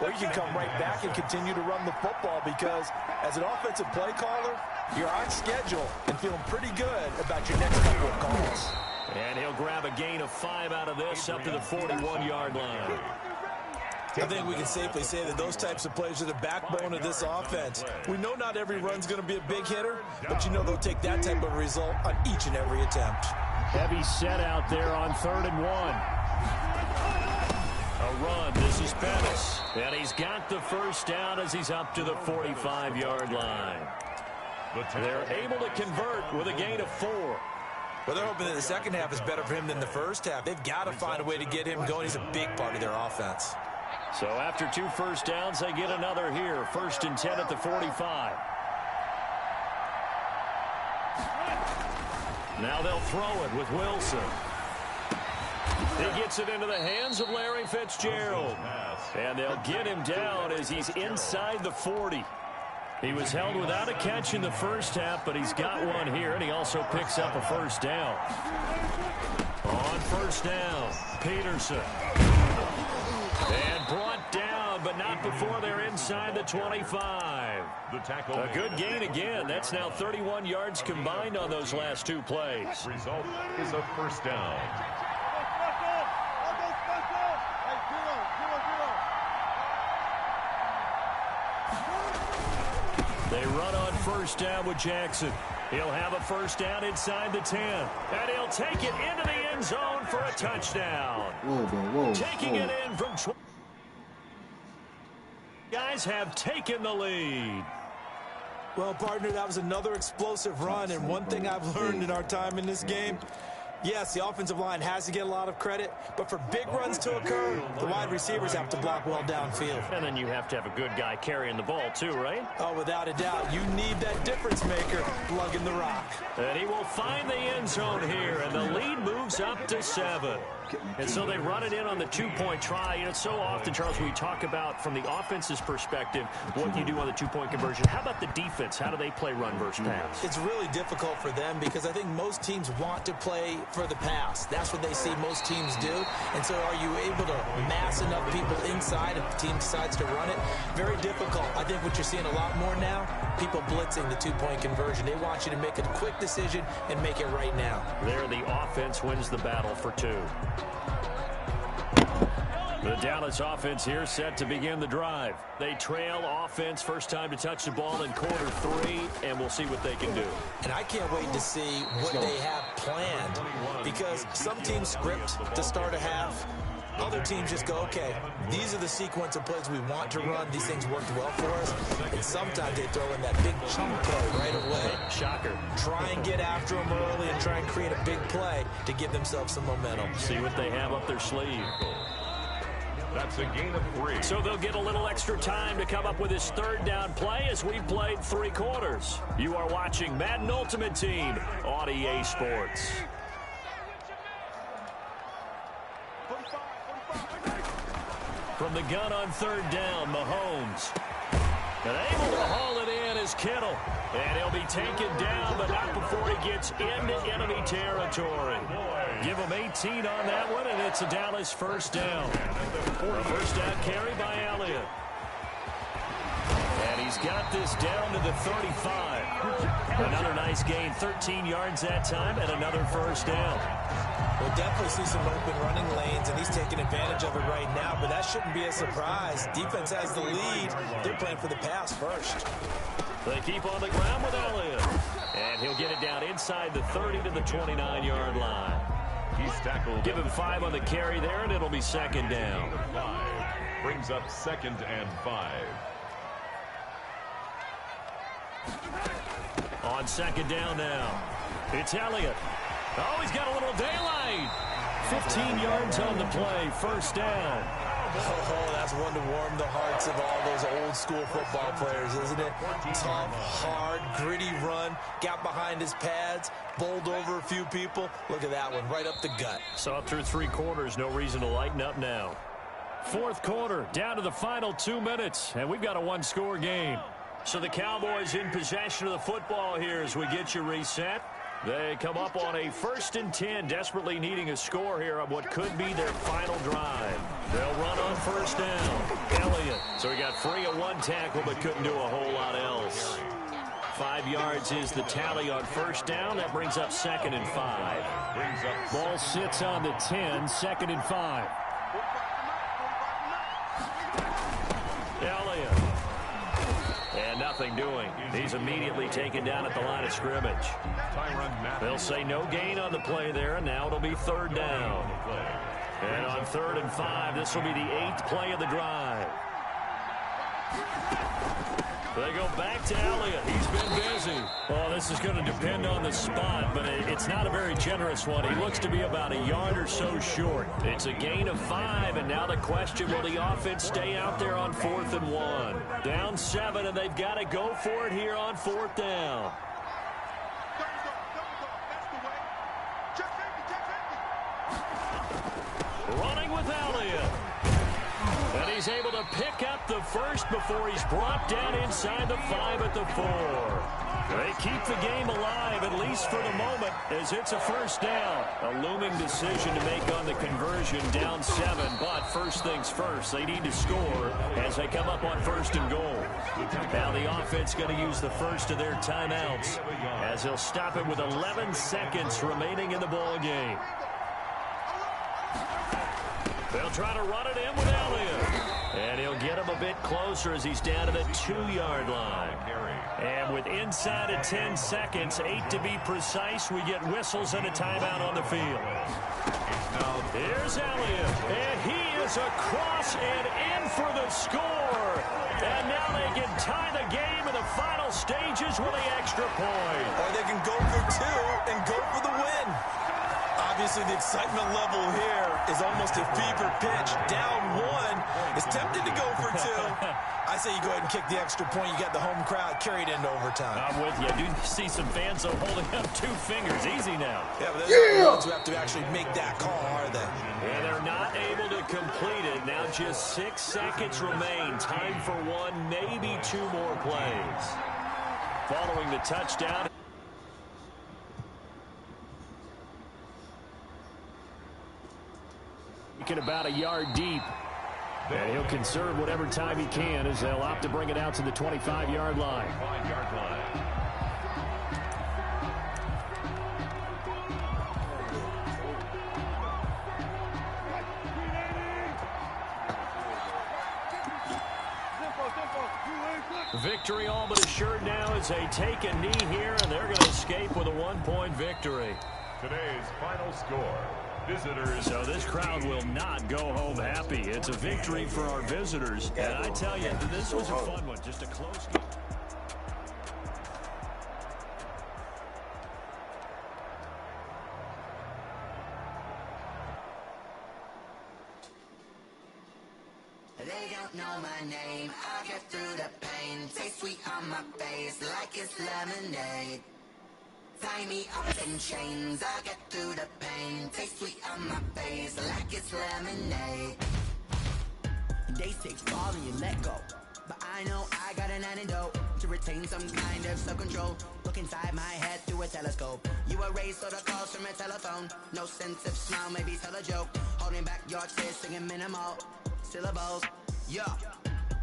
or you can come right back and continue to run the football because as an offensive play caller, you're on schedule and feeling pretty good about your next couple of calls. And he'll grab a gain of 5 out of this up to the 41-yard line. I think we can safely say that those types of plays are the backbone of this offense. We know not every run's going to be a big hitter, but you know they'll take that type of result on each and every attempt. Heavy set out there on 3rd and 1. A run. This is Pettis. And he's got the first down as he's up to the 45-yard line. They're able to convert with a gain of 4. Well, they're hoping that the second half is better for him than the first half. They've got to find a way to get him going. He's a big part of their offense. So after 2 first downs, they get another here. 1st and 10 at the 45. Now they'll throw it with Wilson. He gets it into the hands of Larry Fitzgerald. And they'll get him down as he's inside the 40. He was held without a catch in the first half, but he's got one here, and he also picks up a first down. On first down, Peterson. And brought down, but not before they're inside the 25. The tackle. A good gain again. That's now 31 yards combined on those last two plays. Result is a first down. They run on first down with Jackson. He'll have a first down inside the 10. And he'll take it into the end zone for a touchdown. Taking it in from 20. Guys have taken the lead. Well, partner, that was another explosive run. And one thing I've learned in our time in this game, yes, the offensive line has to get a lot of credit, but for big runs to occur, the wide receivers have to block well downfield. And then you have to have a good guy carrying the ball too, right? Oh, without a doubt. You need that difference maker plugging the rock. And he will find the end zone here, and the lead moves up to 7. And so they run it in on the two-point try. You know, so often, Charles, we talk about from the offense's perspective what you do on the two-point conversion. How about the defense? How do they play run versus pass? It's really difficult for them because I think most teams want to play for the pass. That's what they see most teams do. And so are you able to mass enough people inside if the team decides to run it? Very difficult. I think what you're seeing a lot more now, people blitzing the two-point conversion. They want you to make a quick decision and make it right now. There, the offense wins the battle for 2. The Dallas offense here set to begin the drive. They trail offense first time to touch the ball in quarter 3, and we'll see what they can do. And I can't wait to see what they have planned because some teams script to start a half. Other teams just go, okay, these are the sequence of plays we want to run. These things worked well for us. And sometimes they throw in that big chunk play right away. Shocker. Try and get after them early and try and create a big play to give themselves some momentum. See what they have up their sleeve. That's a gain of 3. So they'll get a little extra time to come up with his third down play as we've played 3 quarters. You are watching Madden Ultimate Team on EA Sports. From the gun on third down, Mahomes. And able to haul it in is Kittle. And he'll be taken down, but not before he gets into enemy territory. Give him 18 on that one, and it's a Dallas first down. A first down carry by Elliott. And he's got this down to the 35. Another nice gain, 13 yards that time, and another first down. We'll definitely see some open running lanes, and he's taking advantage of it right now, but that shouldn't be a surprise. Defense has the lead. They're playing for the pass first. They keep on the ground with Elliott. And he'll get it down inside the 30 to the 29-yard line. He's tackled. Give him 5 on the carry there, and it'll be second down. 5 brings up 2nd and 5. On second down now, it's Elliott. Oh, he's got a little daylight. 15 yards on the play, first down. Oh, that's one to warm the hearts of all those old school football players, isn't it? Tough, hard, gritty run, got behind his pads, bowled over a few people. Look at that one, right up the gut. Saw it through 3 quarters, no reason to lighten up now. 4th quarter, down to the final 2 minutes, and we've got a 1-score game. So the Cowboys in possession of the football here as we get you reset. They come up on a 1st and 10, desperately needing a score here on what could be their final drive. They'll run on first down. Elliott. So he got free of 1 tackle, but couldn't do a whole lot else. 5 yards is the tally on first down. That brings up 2nd and 5. Ball sits on the 10, 2nd and 5. Elliott. And nothing doing. He's immediately taken down at the line of scrimmage. They'll say no gain on the play there, and now it'll be 3rd down. And on 3rd and 5, this will be the 8th play of the drive. They go back to Elliott. He's been busy. Well, this is going to depend on the spot, but it's not a very generous one. He looks to be about a yard or so short. It's a gain of 5, and now the question, will the offense stay out there on 4th and 1? Down 7, and they've got to go for it here on 4th down. Running with Elliott. And he's he's able to pick up the first before he's brought down inside the 5 at the 4. They keep the game alive, at least for the moment, as it's a first down. A looming decision to make on the conversion, down 7. But first things first, they need to score as they come up on 1st and goal. Now the offense going to use the first of their timeouts as he'll stop it with 11 seconds remaining in the ball game. They'll try to run it in with Elliott. And he'll get him a bit closer as he's down to the 2-yard line. And with inside of 10 seconds, 8 to be precise, we get whistles and a timeout on the field. Here's Elliott, and he is across and in for the score. And now they can tie the game in the final stages with the extra point. Or they can go for 2 and go for the win. Obviously, the excitement level here is almost a fever pitch. Down 1. It's tempted to go for 2. I say you go ahead and kick the extra point. You got the home crowd carried into overtime. I'm with you. I do see some fans holding up 2 fingers. Easy now. Yeah, but they're not the ones who have to actually make that call, are they? Yeah, they're not able to complete it. Now just 6 seconds remain. Time for 1, maybe 2 more plays. Following the touchdown. About a yard deep. And he'll conserve whatever time he can as they'll opt to bring it out to the 25-yard line. Victory all but assured now as they take a knee here, and they're going to escape with a 1-point victory. Today's final score. Visitors. So this crowd will not go home happy. It's a victory for our visitors. And I tell you, this was a fun one. Just a close game. They don't know my name. I get through the pain. Taste sweet on my face like it's lemonade. Tie me up in chains, I get through the pain. Taste sweet on my face like it's lemonade. They say fall and you let go, but I know I got an antidote to retain some kind of self-control. Look inside my head through a telescope. You erase all the calls from a telephone. No sense of smile, maybe tell a joke. Holding back your tears, singing minimal syllables. Yeah.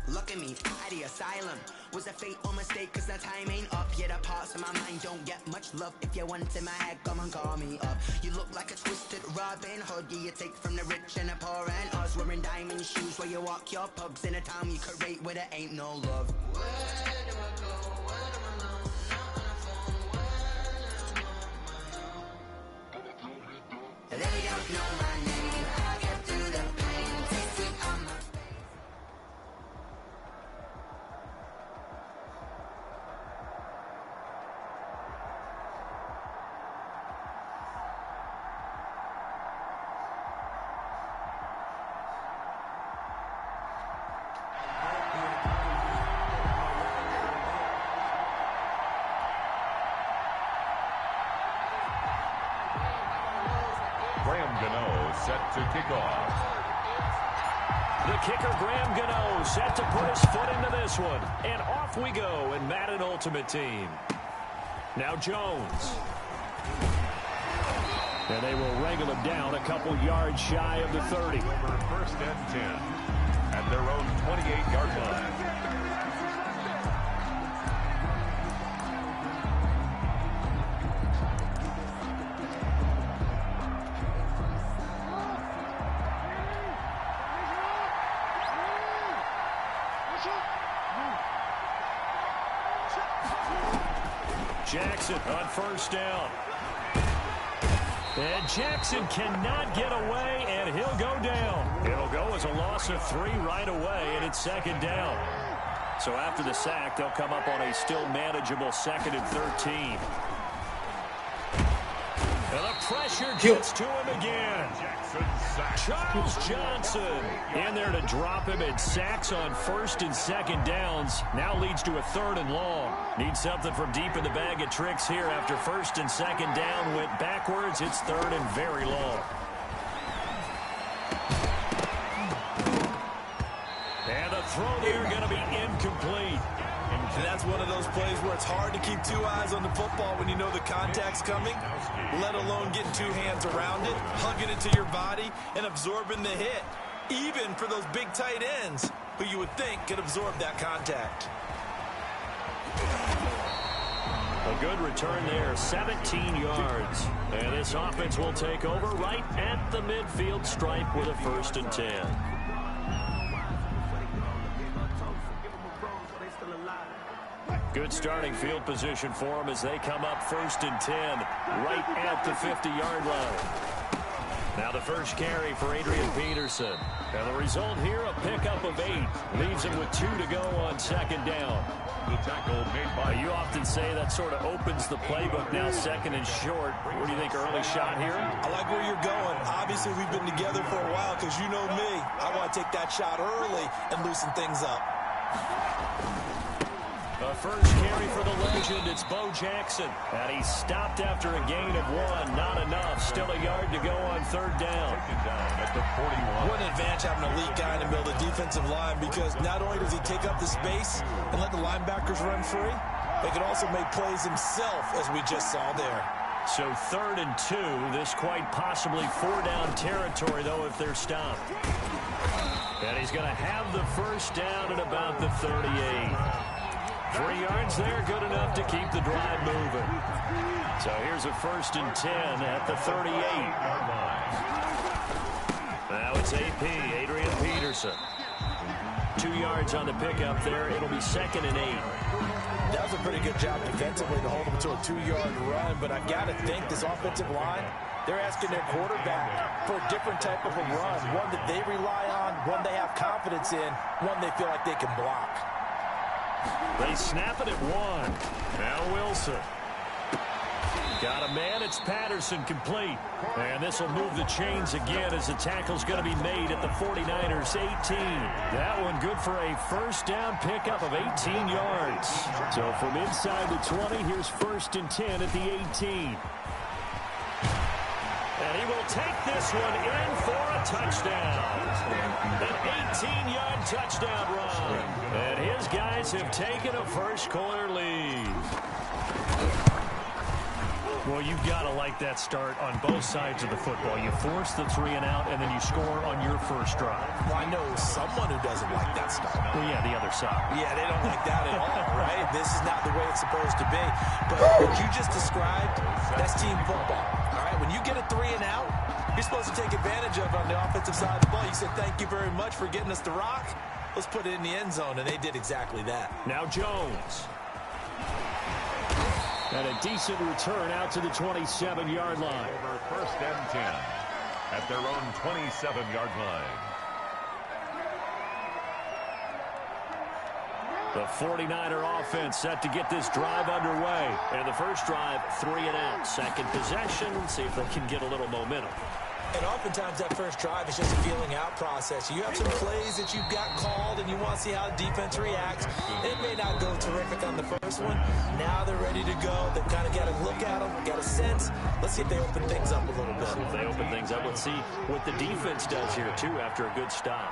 Look at me, at the asylum. Was a fate or mistake, cause the time ain't up. Yet the parts of my mind don't get much love. If you want in my head, come and call me up. You look like a twisted Robin Hood. Yeah, you take from the rich and the poor and us. Wearing diamond shoes where you walk your pugs. In a town you create where there ain't no love. Where do I go? Where am I alone? Not on the phone. Where am I? They don't know my name. I get through the pain. Taste sweet on my face. Set to kick off. The kicker, Graham Gano, set to put his foot into this one. And off we go in Madden Ultimate Team. Now Jones. And they will wrangle him down a couple yards shy of the 30. Over 1st and 10 at their own 28-yard line. Jackson on 1st down. And Jackson cannot get away, and he'll go down. It'll go as a loss of 3 right away, and it's 2nd down. So after the sack, they'll come up on a still manageable 2nd and 13. And the pressure gets to him again. Charles Johnson in there to drop him, and sacks on 1st and 2nd downs. Now leads to a 3rd and long. Needs something from deep in the bag of tricks here after 1st and 2nd down. Went backwards. It's 3rd and very long. And the throw there going to be incomplete. And that's one of those plays where it's hard to keep two eyes on the football when you know the contact's coming, let alone getting two hands around it, hugging it to your body, and absorbing the hit, even for those big tight ends who you would think could absorb that contact. A good return there, 17 yards. And this offense will take over right at the midfield stripe with a 1st and 10. Good starting field position for them as they come up 1st and 10 right at the 50-yard line. Now the first carry for Adrian Peterson. And the result here, a pickup of 8. Leaves him with 2 to go on 2nd down. The tackle made by... You often say that sort of opens the playbook now, 2nd and short. What do you think, early shot here? I like where you're going. Obviously, we've been together for a while because you know me. I want to take that shot early and loosen things up. The first carry for the legend, it's Bo Jackson. And he stopped after a gain of 1. Not enough. Still a yard to go on 3rd down. At the 41. What an advantage having an elite guy in the middle of the defensive line, because not only does he take up the space and let the linebackers run free, but he can also make plays himself, as we just saw there. So 3rd and 2. This quite possibly 4-down territory, though, if they're stopped. And he's going to have the first down at about the 38. 3 yards there, good enough to keep the drive moving. So here's a 1st and 10 at the 38. Now it's AP, Adrian Peterson. 2 yards on the pickup there. It'll be 2nd and 8. That was a pretty good job defensively to hold him to a 2-yard run, but I've got to think this offensive line, they're asking their quarterback for a different type of a run, one that they rely on, one they have confidence in, one they feel like they can block. They snap it at 1. Now Wilson. Got a man, it's Patterson complete. And this will move the chains again as the tackle's going to be made at the 49ers 18. That one good for a 1st down pickup of 18 yards. So from inside the 20, here's 1st and 10 at the 18. And he will take this one in for a touchdown. An 18-yard touchdown run. And his guys have taken a first-quarter lead. Well, you've got to like that start on both sides of the football. You force the 3 and out, and then you score on your first drive. Well, I know someone who doesn't like that start. Well, yeah, the other side. Yeah, they don't like that at all, right? This is not the way it's supposed to be. But what you just described, that's team football, all right? When you get a 3 and out, you're supposed to take advantage of it on the offensive side of the ball. You said, thank you very much for getting us the rock. Let's put it in the end zone, and they did exactly that. Now Jones. And a decent return out to the 27-yard line. Over 1st and 10 at their own 27-yard line. The 49er offense set to get this drive underway. And the first drive, 3 and out. Second possession, see if they can get a little momentum. And oftentimes that first drive is just a feeling out process. You have some plays that you've got called and you want to see how the defense reacts. It may not go terrific on the first one. Now they're ready to go. They've kind of got to look at them, got a sense. Let's see if they open things up a little bit. If they open things up, let's see what the defense does here, too, after a good stop.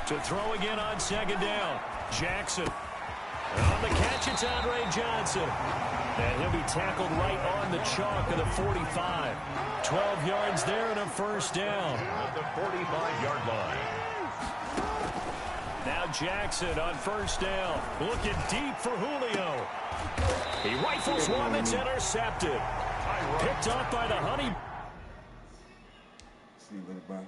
To throw again on 2nd down. Jackson. On the catch, it's Andre Johnson. And he'll be tackled right on the chalk of the 45. 12 yards there and a 1st down. At the 45-yard line. Now Jackson on 1st down. Looking deep for Julio. He rifles one that's intercepted. Picked off by the Honey. See what about.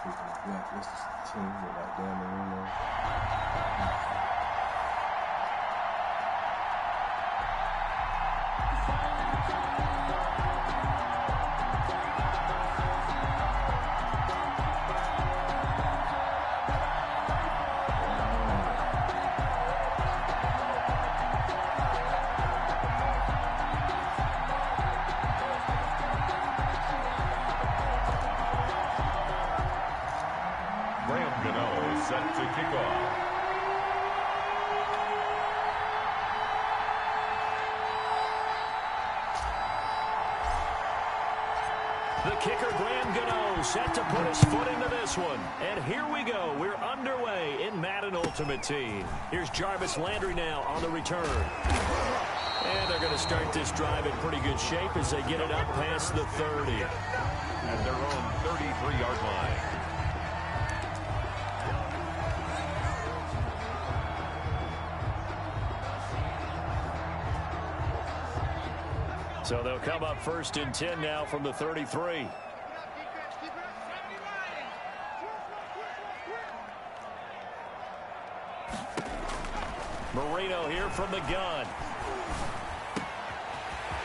freaking what's this team with like Dan Marino? Set to kick off. The kicker, Graham Gano, set to put his foot into this one. And here we go. We're underway in Madden Ultimate Team. Here's Jarvis Landry now on the return. And they're going to start this drive in pretty good shape as they get it up past the 30. At their own 33-yard line. So they'll come up 1st and 10 now from the 33. Marino here from the gun.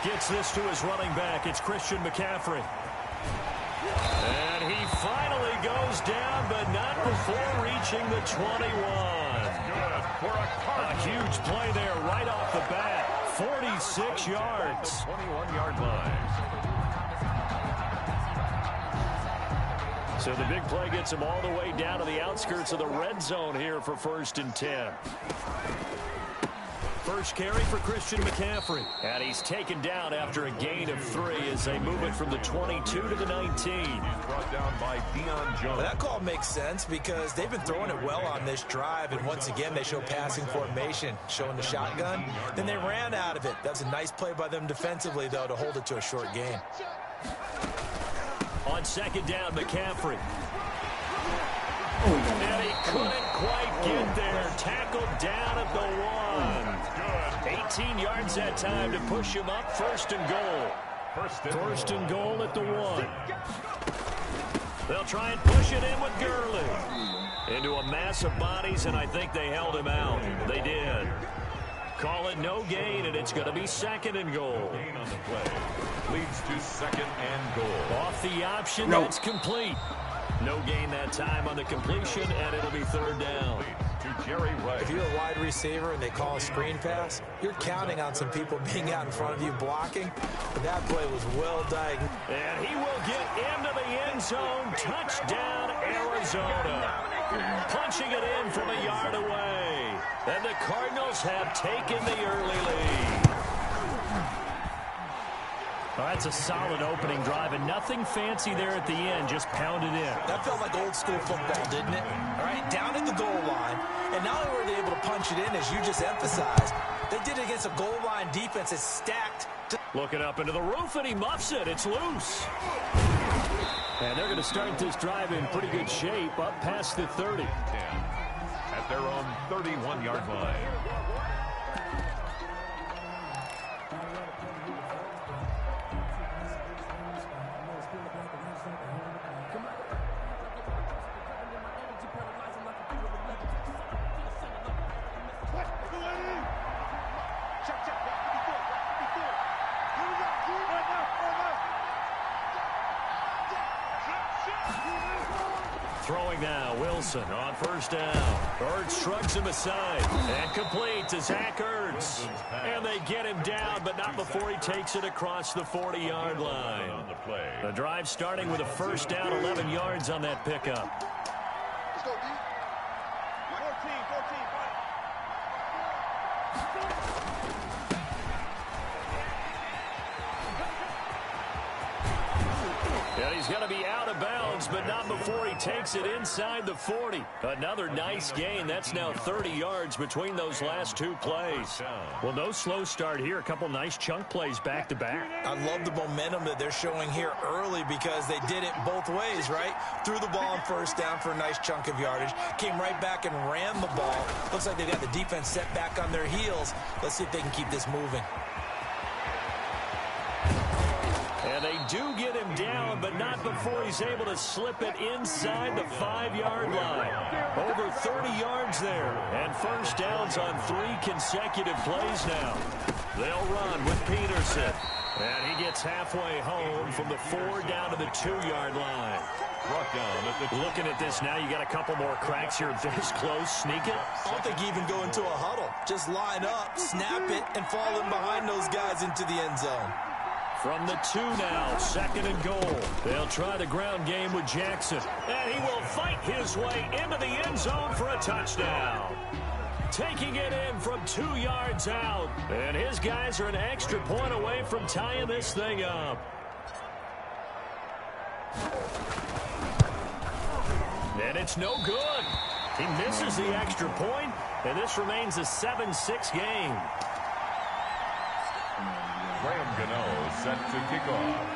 Gets this to his running back. It's Christian McCaffrey. And he finally goes down, but not before reaching the 21. A huge play there right off the bat. 46 yards. 21-yard line. So the big play gets him all the way down to the outskirts of the red zone here for 1st and 10. First carry for Christian McCaffrey. And he's taken down after a gain of 3 as they move it from the 22 to the 19. He's brought down by Deion Jones. Well, that call makes sense because they've been throwing it well on this drive, and once again they show passing formation, showing the shotgun. Then they ran out of it. That was a nice play by them defensively, though, to hold it to a short gain. On 2nd down, McCaffrey. And he couldn't quite get there. Tackled down at the 1. 18 yards that time to push him up. 1st and goal. First and goal at the 1. They'll try and push it in with Gurley. Into a mass of bodies, and I think they held him out. They did. Call it no gain, and it's going to be 2nd and goal. Gain on the play. Leads to 2nd and goal. Off the option, that's complete. No gain that time on the completion, and it'll be 3rd down. To Jerry Rice. If you're a wide receiver and they call a screen pass, you're counting on some people being out in front of you blocking. But that play was well done. And he will get into the end zone. Touchdown, Arizona. Punching it in from a yard away. And the Cardinals have taken the early lead. Well, that's a solid opening drive, and nothing fancy there at the end, just pounded in. That felt like old school football, didn't it? All right, down at the goal line, and not only were they able to punch it in, as you just emphasized, they did it against a goal line defense that's stacked. Looking up into the roof, and he muffs it. It's loose. And they're going to start this drive in pretty good shape, up past the 30. At their own 31-yard line. Throwing now, Wilson on 1st down. Ertz shrugs him aside and complete to Zach Ertz. And they get him down, but not before he takes it across the 40-yard line. The drive starting with a 1st down, 11 yards on that pickup. Let's go, D. 14. And he's going to be out of bounds, but not before he takes it inside the 40. Another nice gain. That's now 30 yards between those last 2 plays. Well, no slow start here. A couple nice chunk plays back-to-back. I love the momentum that they're showing here early because they did it both ways, right? Threw the ball on 1st down for a nice chunk of yardage. Came right back and ran the ball. Looks like they've got the defense set back on their heels. Let's see if they can keep this moving. And And they do get him down, but not before he's able to slip it inside the 5-yard line. Over 30 yards there. And first downs on 3 consecutive plays now. They'll run with Peterson. And he gets halfway home from the 4 down to the 2-yard line. Looking at this now, you got a couple more cracks here. This close, sneak it. I don't think you even go into a huddle. Just line up, snap it, and fall in behind those guys into the end zone. From the 2 now, 2nd and goal. They'll try the ground game with Jackson. And he will fight his way into the end zone for a touchdown. Taking it in from 2 yards out. And his guys are an extra point away from tying this thing up. And it's no good. He misses the extra point, and this remains a 7-6 game. Graham Gano set to kick off.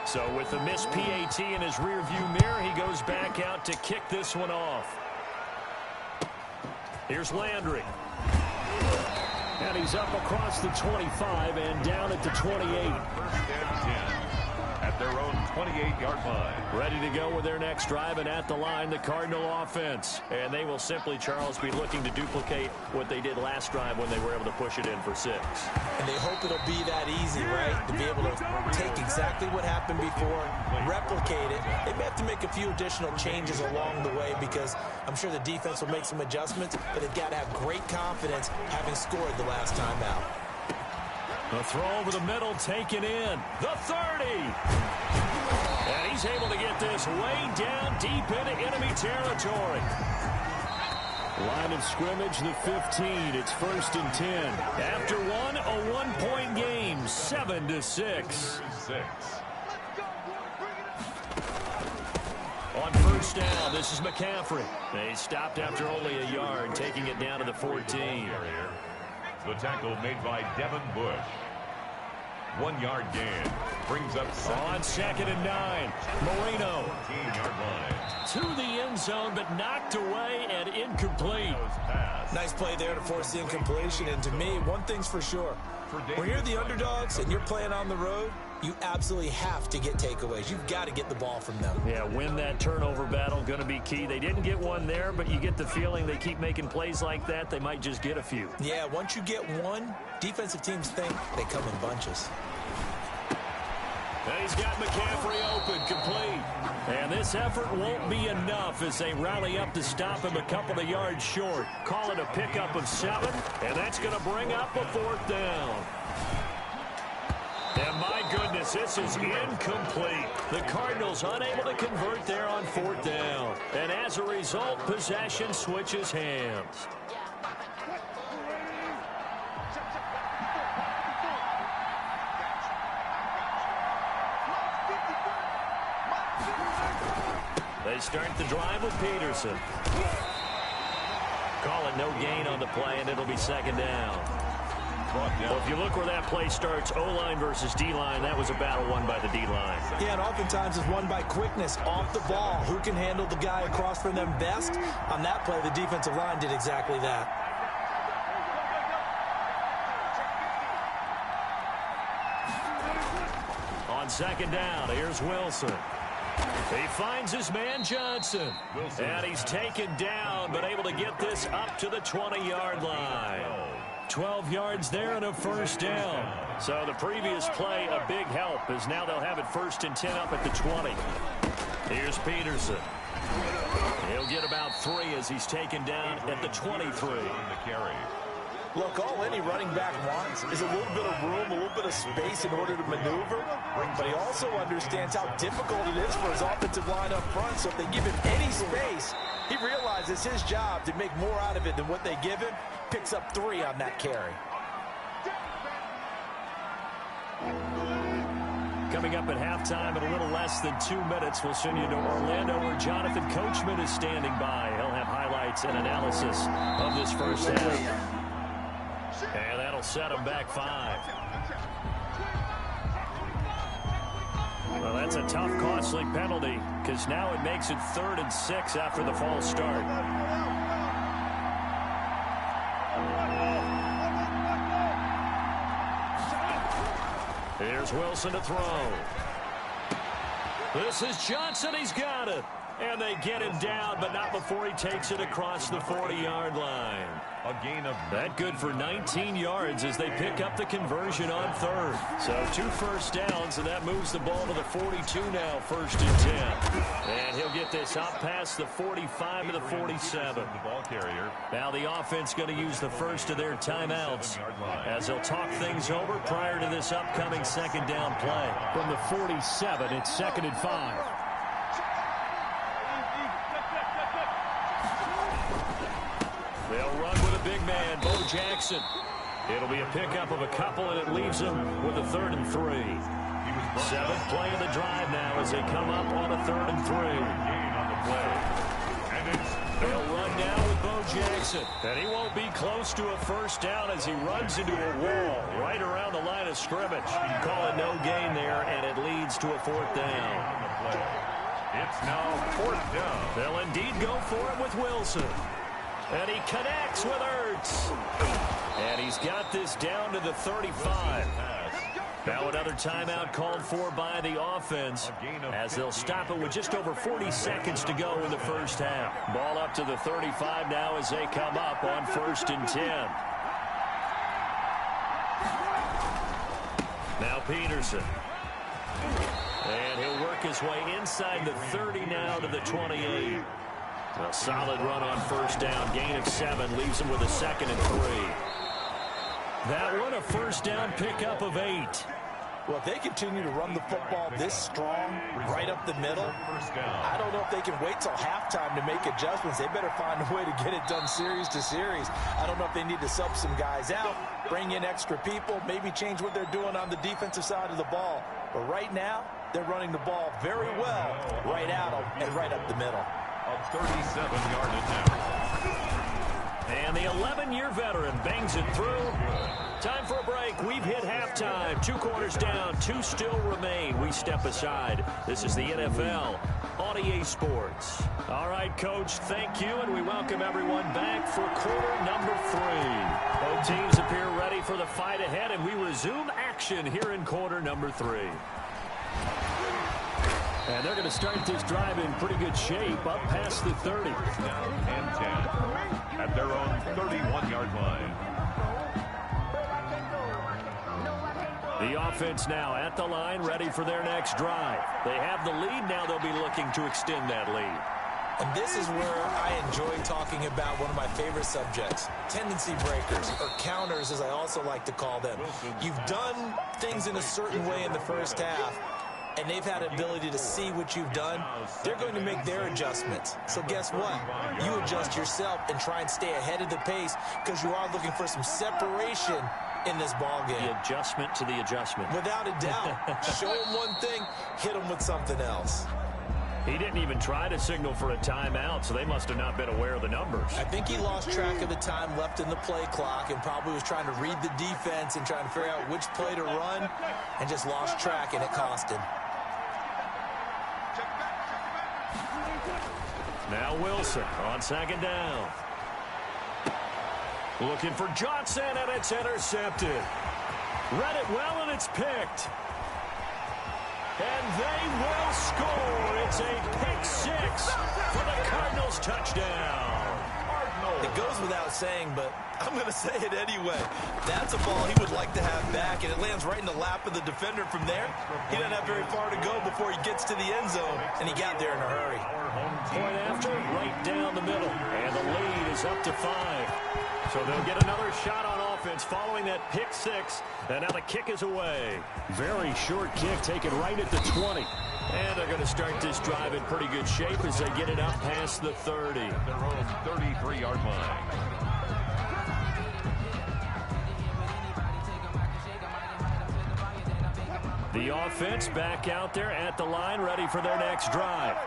So with the missed PAT in his rearview mirror, he goes back out to kick this one off. Here's Landry. And he's up across the 25 and down at the 28. 1st and 10 at their own 28-yard line. Ready to go with their next drive, and at the line, the Cardinal offense. And they will simply, Charles, be looking to duplicate what they did last drive when they were able to push it in for 6. And they hope it'll be that easy, right? To be able to take exactly what happened before, replicate it. They may have to make a few additional changes along the way because I'm sure the defense will make some adjustments, but they've got to have great confidence having scored the last time out. The throw over the middle taken in. The 30. And he's able to get this way down deep into enemy territory. Line of scrimmage, the 15. It's 1st and 10. After one, a 1-point game, 7-6. On 1st down, this is McCaffrey. They stopped after only a yard, taking it down to the 14. The tackle made by Devin Bush. 1-yard gain. Brings up on 2nd and 9. Marino. 14-yard line. To the end zone, but knocked away and incomplete. Nice play there to force the incompletion. And to me, one thing's for sure. When you're the underdogs and you're playing on the road, you absolutely have to get takeaways. You've got to get the ball from them. Yeah, win that turnover battle, going to be key. They didn't get one there, but you get the feeling they keep making plays like that, they might just get a few. Yeah, once you get one, defensive teams think they come in bunches. And he's got McCaffrey open, complete. And this effort won't be enough as they rally up to stop him a couple of yards short. Call it a pickup of 7, and that's going to bring up a 4th down. And my goodness, this is incomplete. The Cardinals unable to convert there on 4th down. And as a result, possession switches hands. They start the drive with Peterson. Call it no gain on the play, and it'll be 2nd down. Well, if you look where that play starts, O-line versus D-line, that was a battle won by the D-line. Yeah, and oftentimes it's won by quickness off the ball. Who can handle the guy across from them best? On that play, the defensive line did exactly that. On 2nd down, here's Wilson. He finds his man Johnson. And he's taken down, but able to get this up to the 20-yard line. 12 yards there and a 1st down. So the previous play, a big help, as now they'll have it 1st and 10 up at the 20. Here's Peterson. He'll get about 3 as he's taken down at the 23. Look, all any running back wants is a little bit of room, a little bit of space in order to maneuver. But he also understands how difficult it is for his offensive line up front. So if they give him any space, he realizes his job to make more out of it than what they give him. Picks up 3 on that carry. Coming up at halftime in a little less than 2 minutes, we'll send you to Orlando where Jonathan Coachman is standing by. He'll have highlights and analysis of this first half. And that'll set him back 5. Well, that's a tough, costly penalty because now it makes it 3rd and 6 after the false start. Here's Wilson to throw. This is Johnson. He's got it. And they get him down, but not before he takes it across the 40-yard line. A gain of that good for 19 yards as they pick up the conversion on third. So 2 first downs, and that moves the ball to the 42 now, 1st and 10. And he'll get this up past the 45 to the 47. The ball carrier. Now the offense going to use the first of their timeouts as they'll talk things over prior to this upcoming 2nd down play. From the 47, it's 2nd and 5. They'll run with a big man, Bo Jackson. It'll be a pickup of a couple, and it leaves them with a 3rd and 3. 7th play of the drive now as they come up on a 3rd and 3. They'll run now with Bo Jackson. And he won't be close to a 1st down as he runs into a wall right around the line of scrimmage. Call it no gain there, and it leads to a 4th down. It's now 4th down. They'll indeed go for it with Wilson. And he connects with Ertz. And he's got this down to the 35. Now another timeout called for by the offense as they'll stop it with just over 40 seconds to go in the 1st half. Ball up to the 35 now as they come up on 1st and 10. Now Peterson. And he'll work his way inside the 30 now to the 28. A solid run on 1st down. Gain of 7 leaves him with a 2nd and 3. That one a 1st down pickup of 8. Well, if they continue to run the football this strong, right up the middle, I don't know if they can wait till halftime to make adjustments. They better find a way to get it done series to series. I don't know if they need to sub some guys out, bring in extra people, maybe change what they're doing on the defensive side of the ball. But right now, they're running the ball very well right at them and right up the middle. A 37-yard attempt. And the 11-year veteran bangs it through. Time for a break. We've hit halftime. 2 quarters down. 2 still remain. We step aside. This is the NFL on EA Sports. All right, Coach, thank you, and we welcome everyone back for quarter number 3. Both teams appear ready for the fight ahead, and we resume action here in quarter number 3. And they're going to start this drive in pretty good shape, up past the 30. Down and 10 at their own 31-yard line. The offense now at the line, ready for their next drive. They have the lead. Now they'll be looking to extend that lead. And this is where I enjoy talking about one of my favorite subjects, tendency breakers, or counters, as I also like to call them. You've done things in a certain way in the 1st half, and they've had an ability to see what you've done. They're going to make their adjustments. So guess what? You adjust yourself and try and stay ahead of the pace because you are looking for some separation in this ball game. The adjustment to the adjustment. Without a doubt. Show them one thing, hit them with something else. He didn't even try to signal for a timeout, so they must have not been aware of the numbers. I think he lost track of the time left in the play clock and probably was trying to read the defense and trying to figure out which play to run and just lost track, and it cost him. Now Wilson on 2nd down. Looking for Johnson, and it's intercepted. Read it well, and it's picked. And they will score. It's a pick 6 for the Cardinals touchdown. It goes without saying, but I'm going to say it anyway. That's a ball he would like to have back, and it lands right in the lap of the defender from there. He doesn't have very far to go before he gets to the end zone, and he got there in a hurry. Point after, right down the middle. And the lead is up to 5. So they'll get another shot on offense following that pick 6. And now the kick is away. Very short kick taken right at the 20. And they're going to start this drive in pretty good shape as they get it up past the 30. Their own 33-yard line. The offense back out there at the line, ready for their next drive.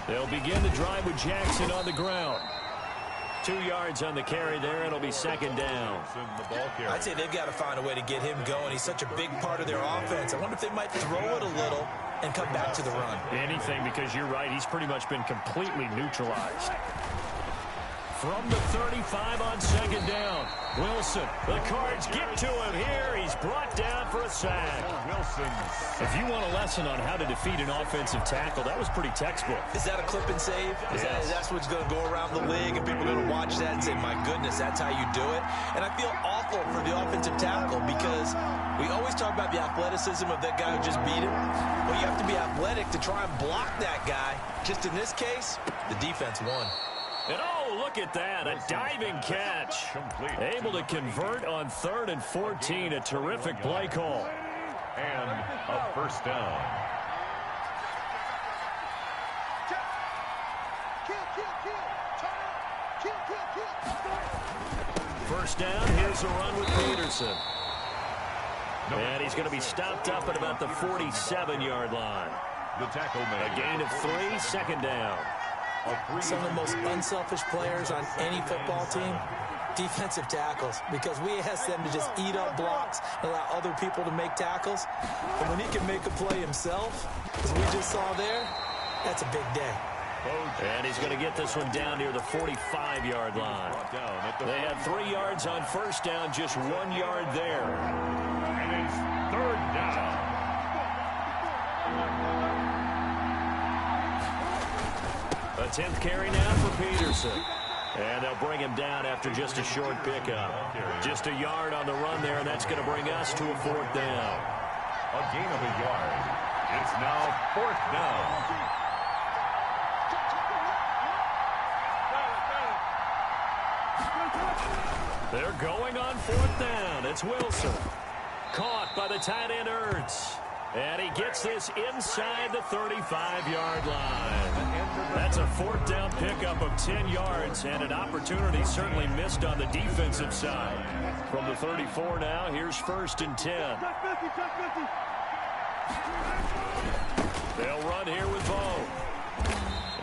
They'll begin the drive with Jackson on the ground. 2 yards on the carry there. It'll be 2nd down. I'd say they've got to find a way to get him going. He's such a big part of their offense. I wonder if they might throw it a little and come back to the run. Anything, because you're right. He's pretty much been completely neutralized. from the 35 on second down. Wilson, the Cards get to him here. He's brought down for a sack. Wilson. If you want a lesson on how to defeat an offensive tackle, that was pretty textbook. Is that a clip and save? That's what's going to go around the league, and people are going to watch that and say, my goodness, that's how you do it? And I feel awful for the offensive tackle because we always talk about the athleticism of that guy who just beat him. Well, you have to be athletic to try and block that guy. Just in this case, the defense won. And oh, look at that, a diving catch. Able to convert on 3rd and 14, a terrific play call. And a first down. First down, here's a run with Peterson. And he's going to be stopped up at about the 47-yard line. The tackle made. A gain of 3, second down. Some of the most unselfish players on any football team, defensive tackles, because we ask them to just eat up blocks and allow other people to make tackles. And when he can make a play himself, as we just saw there, that's a big day. And he's going to get this one down near the 45-yard line. They had 3 yards on first down, just 1 yard there. And it's third down. A 10th carry now for Peterson. And they'll bring him down after just a short pickup. Just a yard on the run there, and that's going to bring us to a 4th down. A gain of a yard. It's now 4th down. They're going on 4th down. It's Wilson. Caught by the tight end Ertz. And he gets this inside the 35-yard line. That's a 4th down pickup of 10 yards and an opportunity certainly missed on the defensive side. From the 34 now, here's 1st and 10. They'll run here with Bo.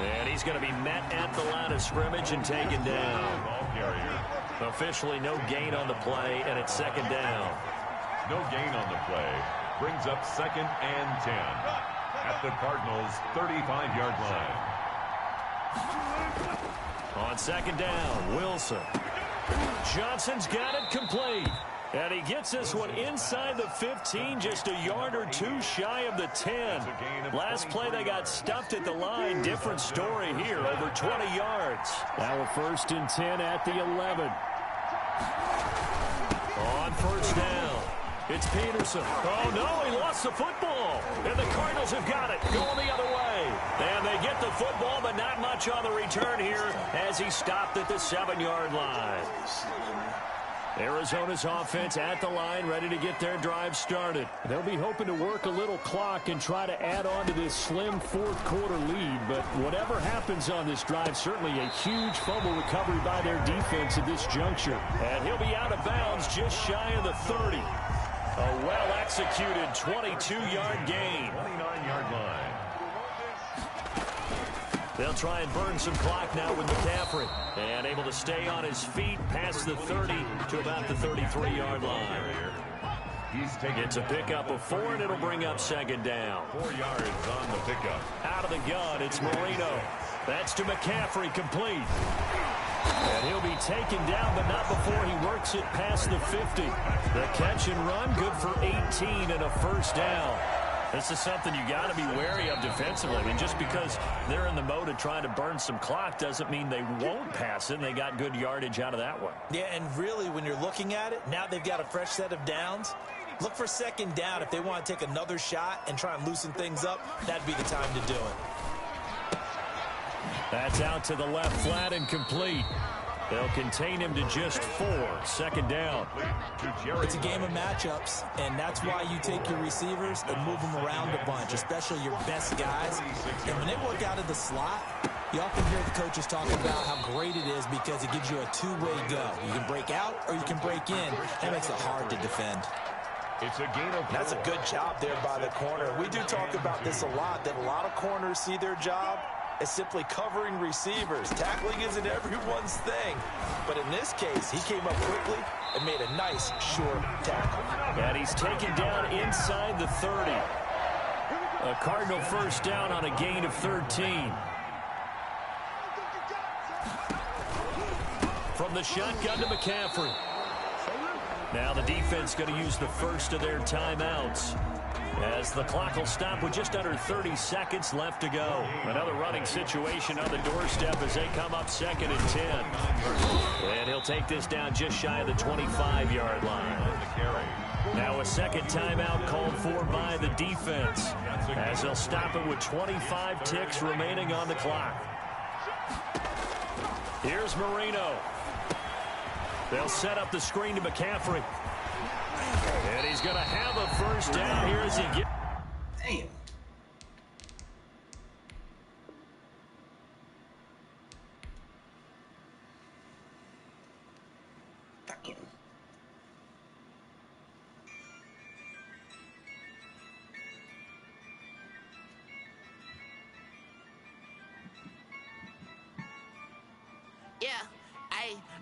And he's going to be met at the line of scrimmage and taken down. Ball carrier. Officially no gain on the play, and it's 2nd down. No gain on the play. Brings up 2nd and 10 at the Cardinals' 35-yard line. On 2nd down, Wilson. Johnson's got it complete. And he gets this one inside the 15, just a yard or 2 shy of the 10. Last play they got stuffed at the line. Different story here, over 20 yards. Now a 1st and 10 at the 11. On 1st down, it's Peterson. Oh, no, he lost the football. And the Cardinals have got it, going the other way. And they get the football, but not much on the return here as he stopped at the 7-yard line. Arizona's offense at the line, ready to get their drive started. They'll be hoping to work a little clock and try to add on to this slim 4th quarter lead. But whatever happens on this drive, certainly a huge fumble recovery by their defense at this juncture. And he'll be out of bounds just shy of the 30. A well-executed 22-yard gain. 29-yard line. They'll try and burn some clock now with McCaffrey. And able to stay on his feet past the 30 to about the 33-yard line. It's a pickup of 4, and it'll bring up 2nd down. 4 yards on the pickup. Out of the gun, it's Marino. That's to McCaffrey, complete. And he'll be taken down, but not before he works it past the 50. The catch and run, good for 18 and a 1st down. This is something you got to be wary of defensively. I mean, just because they're in the mode of trying to burn some clock doesn't mean they won't pass it, and they got good yardage out of that one. Yeah, and really, when you're looking at it, now they've got a fresh set of downs. Look for 2nd down. If they want to take another shot and try and loosen things up, that'd be the time to do it. That's out to the left flat and complete. They'll contain him to just 4. 2nd down. It's a game of matchups, and that's why you take your receivers and move them around a bunch, especially your best guys. And when they work out of the slot, you often hear the coaches talk about how great it is because it gives you a two-way go. You can break out or you can break in. That makes it hard to defend. It's a gain of 4. That's a good job there by the corner. We do talk about this a lot, that a lot of corners see their job as simply covering receivers. Tackling isn't everyone's thing. But in this case, he came up quickly and made a nice, short tackle. And he's taken down inside the 30. A Cardinal 1st down on a gain of 13. from the shotgun to McCaffrey. Now the defense going to use the first of their timeouts, as the clock will stop with just under 30 seconds left to go. Another running situation on the doorstep as they come up 2nd and 10. And he'll take this down just shy of the 25-yard line. Now a second timeout called for by the defense, as they'll stop it with 25 ticks remaining on the clock. Here's Marino. They'll set up the screen to McCaffrey. And he's going to have a first down here as he gets. Damn.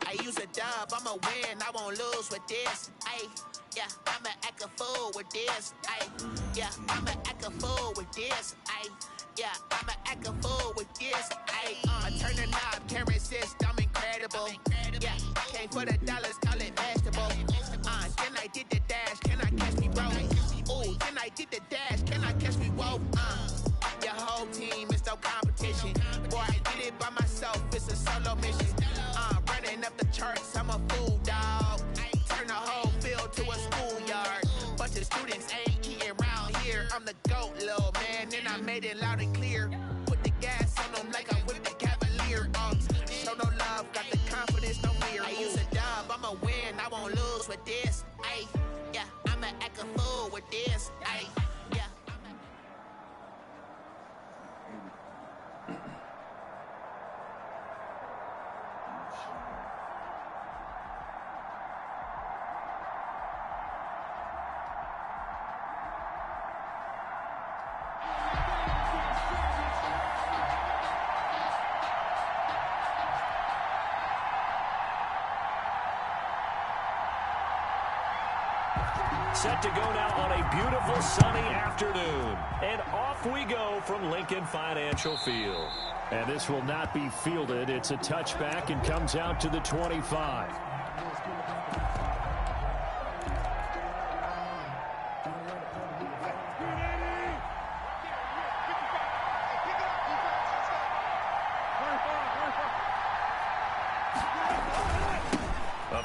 I use a dub, I'ma win, I won't lose with this. Yeah, I'ma act a fool with this. Yeah, I'ma act a fool with this. Yeah, I'ma act a fool with this. I turn the knob, can't resist, I'm incredible. Yeah, came for the dollars, call it vegetable. Then I did the dash, can I catch me, bro? Ooh, then I did the dash, can I catch me, whoa? Your whole team is no competition. Boy, I did it by myself, it's a solo mission. Running up the charts, I'm a fool, dog. Turn the whole field to a schoolyard. Bunch of students ain't eating around here. I'm the GOAT, little man, and I made it loud and clear. Put the gas on them like I whipped the Cavalier. Show no love, got the confidence, no fear. I use a dub, I'ma win, I won't lose with this. Yeah, I'ma act a fool with this. Yeah. Set to go now on a beautiful sunny afternoon. And off we go from Lincoln Financial Field. And this will not be fielded. It's a touchback and comes out to the 25.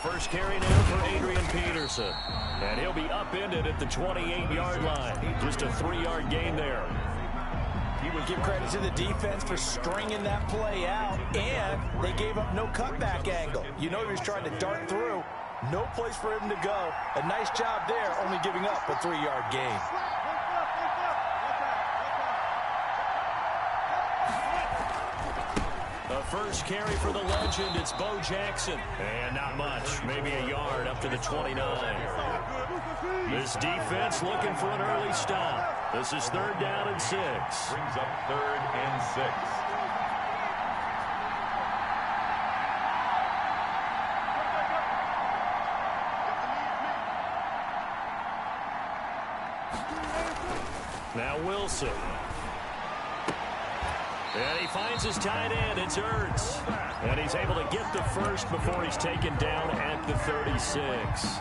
First carry now for Adrian Peterson. And he'll be upended at the 28-yard line. Just a 3-yard gain there. You would give credit to the defense for stringing that play out, and they gave up no cutback angle. You know he was trying to dart through. No place for him to go. A nice job there, only giving up a 3-yard gain. The first carry for the legend, it's Bo Jackson. And not much, maybe a yard up to the 29. This defense looking for an early stop. This is 3rd down and 6. Brings up 3rd and 6. Now Wilson. And he finds his tight end. It's Ertz. And he's able to get the first before he's taken down at the 36.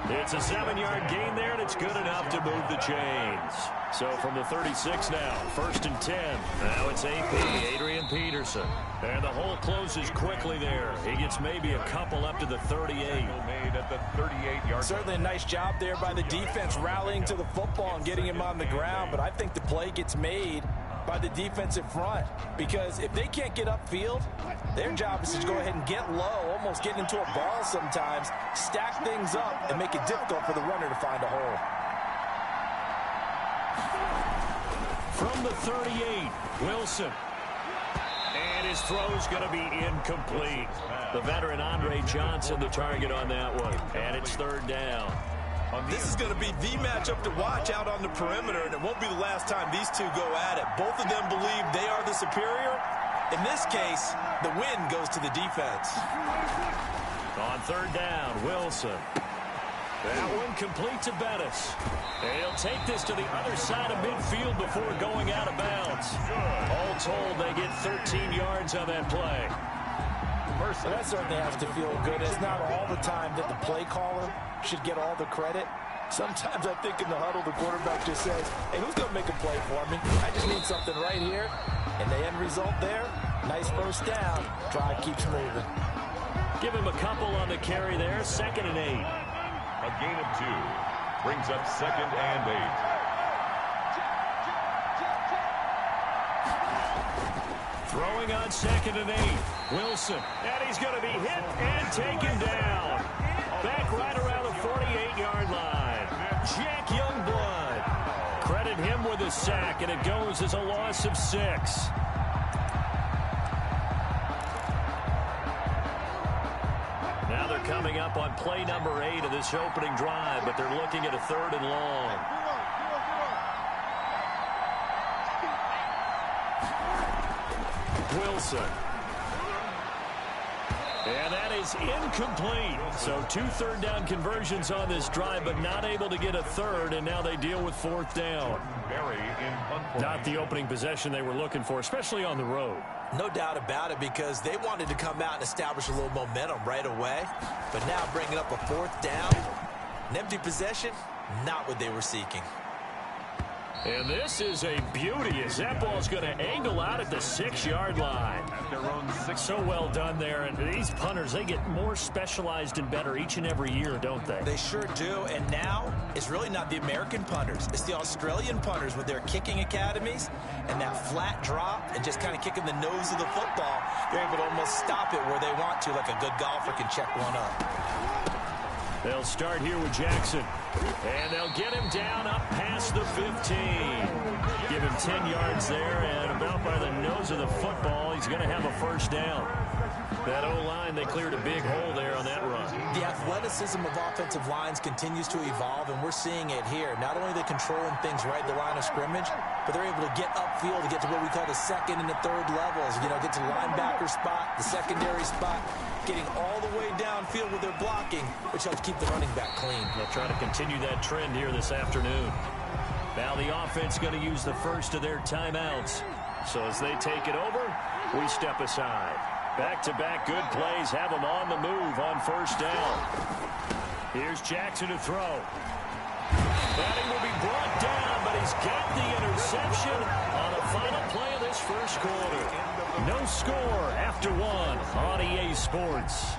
It's a 7-yard gain there, and it's good enough to move the chains. So from the 36 now, 1st and 10. Now it's AP, Adrian Peterson. And the hole closes quickly there. He gets maybe a couple up to the 38. Made at the 38-yard. Certainly a nice job there by the defense rallying to the football and getting him on the ground. But I think the play gets made by the defensive front, because if they can't get upfield, their job is to go ahead and get low, almost get into a ball sometimes, stack things up, and make it difficult for the runner to find a hole. From the 38, Wilson. And his throw's going to be incomplete. The veteran Andre Johnson, the target on that one. And it's 3rd down. This is going to be the matchup to watch out on the perimeter, and it won't be the last time these two go at it. Both of them believe they are the superior. In this case, the win goes to the defense. On 3rd down, Wilson. That one complete to Bettis. And he'll take this to the other side of midfield before going out of bounds. All told, they get 13 yards on that play. First. That certainly has to feel good. It's not all the time that the play caller should get all the credit. Sometimes I think in the huddle, the quarterback just says, hey, who's going to make a play for me? I just need something right here. And the end result there, nice first down. Drive keeps moving. Give him a couple on the carry there. 2nd and 8. A gain of 2 brings up 2nd and 8. Throwing on 2nd and 8. Wilson. And he's going to be hit and taken down. Back right around the 48-yard line. Jack Youngblood. Credit him with a sack, and it goes as a loss of 6. Now they're coming up on play number 8 of this opening drive, but they're looking at a 3rd and long. Wilson. And that is incomplete. So 2 third-down conversions on this drive, but not able to get a 3rd, and now they deal with 4th down. Not the opening possession they were looking for, especially on the road. No doubt about it, because they wanted to come out and establish a little momentum right away. But now bringing up a 4th down, an empty possession, not what they were seeking. And this is a beauty as that ball's going to angle out at the 6-yard line. So well done there. And these punters, they get more specialized and better each and every year, don't they? They sure do. And now it's really not the American punters. It's the Australian punters with their kicking academies and that flat drop and just kind of kicking the nose of the football. They're able to almost stop it where they want to, like a good golfer can check one up. They'll start here with Jackson. And they'll get him down up past the 15. Give him 10 yards there, and about by the nose of the football, he's going to have a 1st down. That O-line, they cleared a big hole there on that run. The athleticism of offensive lines continues to evolve, and we're seeing it here. Not only are they controlling things right at the line of scrimmage, but they're able to get upfield to get to what we call the 2nd and the 3rd levels. You know, get to the linebacker spot, the secondary spot, getting all the way downfield with their blocking, which helps keep the running back clean. They'll try to continue that trend here this afternoon. Now the offense going to use the first of their timeouts. So as they take it over, we step aside. Back-to-back good plays have them on the move on 1st down. Here's Jackson to throw. And he will be brought down, but he's got the interception on the final play of this 1st quarter. No score after 1 on EA Sports.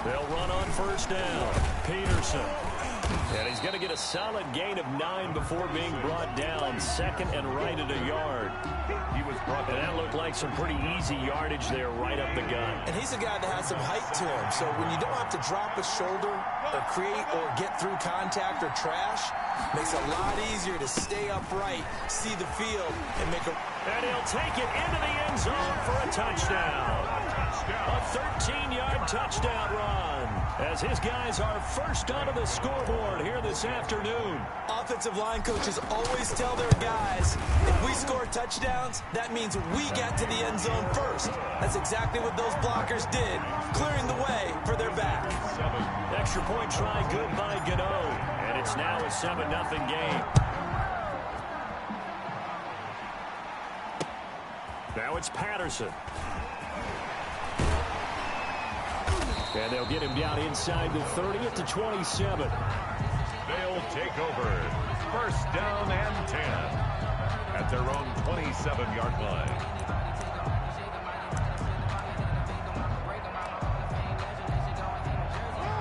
They'll run on 1st down. Peterson. And he's going to get a solid gain of 9 before being brought down. 2nd and right at a yard. He was brought down. And that looked like some pretty easy yardage there right up the gun. And he's a guy that has some height to him. So when you don't have to drop a shoulder or create or get through contact or trash, makes it a lot easier to stay upright, see the field, and make a... And he'll take it into the end zone for a touchdown. A 13-yard touchdown run as his guys are first onto the scoreboard here this afternoon. Offensive line coaches always tell their guys, if we score touchdowns, that means we get to the end zone first. That's exactly what those blockers did, clearing the way for their back. Extra point try good by Gano, and it's now a 7-0 game. Now it's Patterson. And they'll get him down inside the 30 at the 27. They'll take over. 1st down and 10 at their own 27-yard line.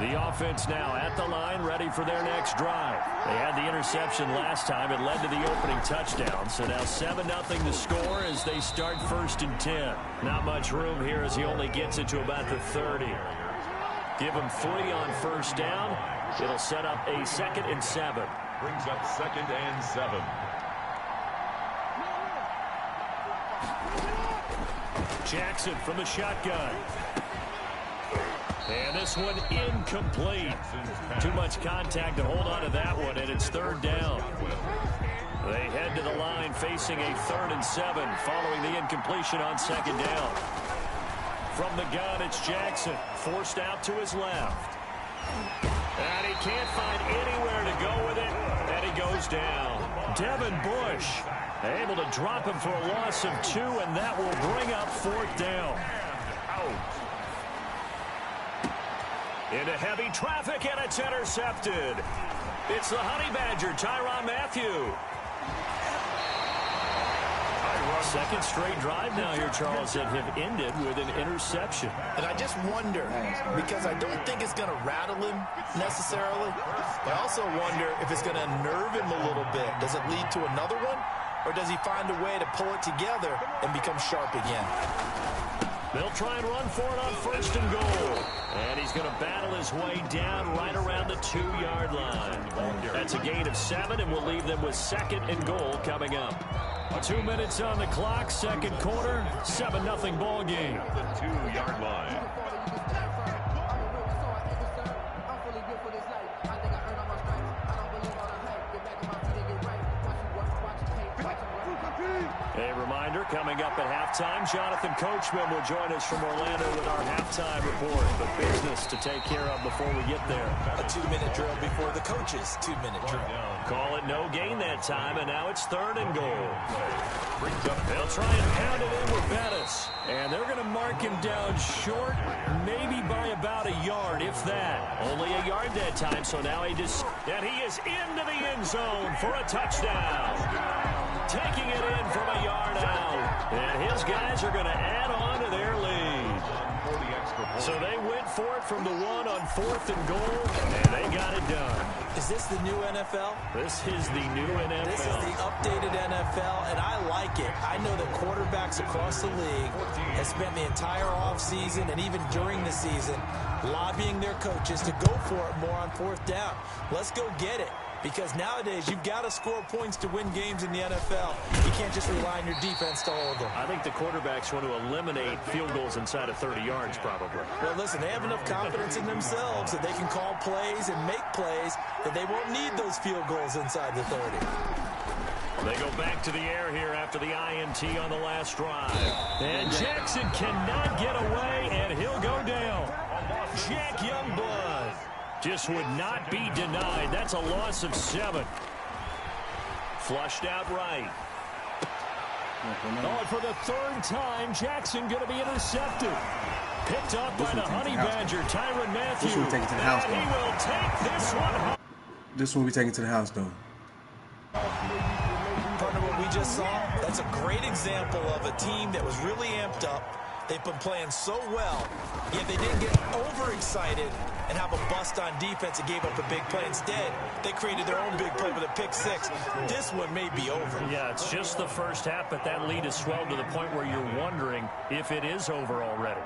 The offense now at the line, ready for their next drive. They had the interception last time. It led to the opening touchdown. So now 7-0 the score as they start 1st and 10. Not much room here as he only gets it to about the 30. Give him 3 on 1st down. It'll set up a 2nd and 7. Brings up 2nd and 7. Jackson from the shotgun. And this one incomplete. Too much contact to hold on to that one, and it's 3rd down. They head to the line facing a 3rd and 7 following the incompletion on 2nd down. From the gun, it's Jackson, forced out to his left. And he can't find anywhere to go with it, and he goes down. Devin Bush able to drop him for a loss of 2, and that will bring up 4th down. Into heavy traffic, and it's intercepted. It's the Honey Badger, Tyrann Mathieu. Second straight drive now here, Charles, that have ended with an interception. And I just wonder, because I don't think it's going to rattle him necessarily, but I also wonder if it's going to unnerve him a little bit. Does it lead to another one, or does he find a way to pull it together and become sharp again? They'll try and run for it on 1st and goal. And he's going to battle his way down right around the 2-yard line. That's a gain of 7, and we'll leave them with 2nd and goal coming up. 2 minutes on the clock, second quarter, 7-0 ball game. The 2-yard line. A reminder, coming up at halftime, Jonathan Coachman will join us from Orlando with our halftime report. But business to take care of before we get there. A 2-minute drill before the coach's 2-minute drill. Call it no gain that time, and now it's 3rd and goal. They'll try and pound it in with Bettis. And they're going to mark him down short, maybe by about a yard, if that. Only a yard that time, so now and he is into the end zone for a touchdown. Taking it in from a yard out. And his guys are going to add on to their lead. So they went for it from the 1 on 4th and goal, and they got it done. Is this the new NFL? This is the new NFL. This is the updated NFL, and I like it. I know that quarterbacks across the league have spent the entire offseason and even during the season lobbying their coaches to go for it more on 4th down. Let's go get it. Because nowadays, you've got to score points to win games in the NFL. You can't just rely on your defense to hold them. I think the quarterbacks want to eliminate field goals inside of 30 yards, probably. Well, listen, they have enough confidence in themselves that they can call plays and make plays that they won't need those field goals inside the 30. They go back to the air here after the INT on the last drive. And Jackson cannot get away, and he'll go down. Jack Youngblood just would not be denied. That's a loss of 7. Flushed out right. Oh, for the 3rd time, Jackson going to be intercepted. Picked up by the Honey Badger, Tyrann Mathieu. This one we take it to the house, though. He will take this one home. This one we take it to the house, though. Partner, what we just saw, that's a great example of a team that was really amped up. They've been playing so well, yet they didn't get overexcited and have a bust on defense and gave up a big play. Instead, they created their own big play with a pick 6. This one may be over. Yeah, it's just the first half, but that lead has swelled to the point where you're wondering if it is over already.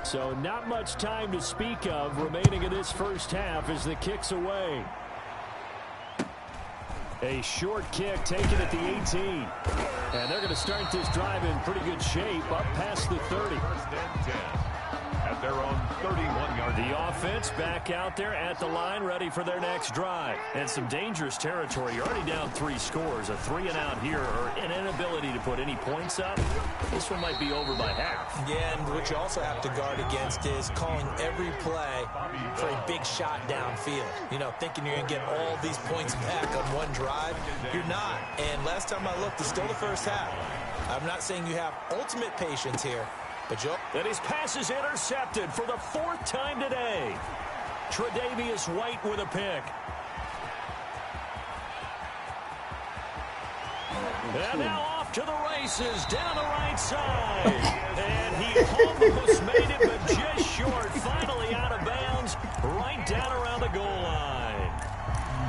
So not much time to speak of remaining in this first half as the kick's away. A short kick taken at the 18. And they're going to start this drive in pretty good shape up past the 30. First and 10 at their own 31-yard. The offense back out there at the line, ready for their next drive. And some dangerous territory. You're already down 3 scores. A 3-and-out here, or an inability to put any points up. This one might be over by half. Yeah, and what you also have to guard against is calling every play for a big shot downfield. You know, thinking you're going to get all these points back on one drive. You're not. And last time I looked, it's still the first half. I'm not saying you have ultimate patience here, but Joe. And his pass is intercepted for the 4th time today. Tre'Davious White with a pick. And now off to the races down the right side. And he almost made it, but just short. Finally out of bounds, right down around the goal line.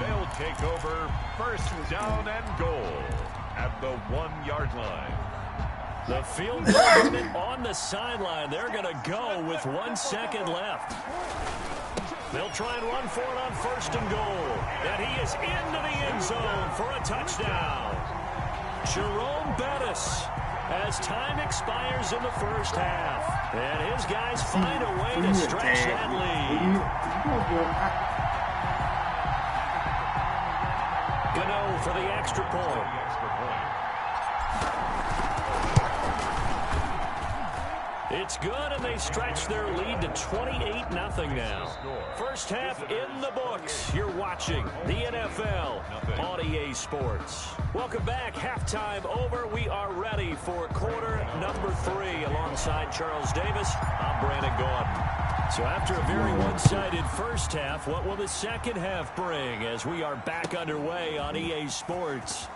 They'll take over first down and goal at the 1-yard line. The field goal unit on the sideline. They're going to go with 1 second left. They'll try and run for it on first and goal. And he is into the end zone for a touchdown. Jerome Bettis as time expires in the first half. And his guys find a way to stretch that lead. Gano for the extra point. It's good, and they stretch their lead to 28-0 now. First half in the books. You're watching the NFL on EA Sports. Welcome back. Halftime over. We are ready for quarter number 3. Alongside Charles Davis, I'm Brandon Gordon. So after a very one-sided first half, what will the second half bring as we are back underway on EA Sports?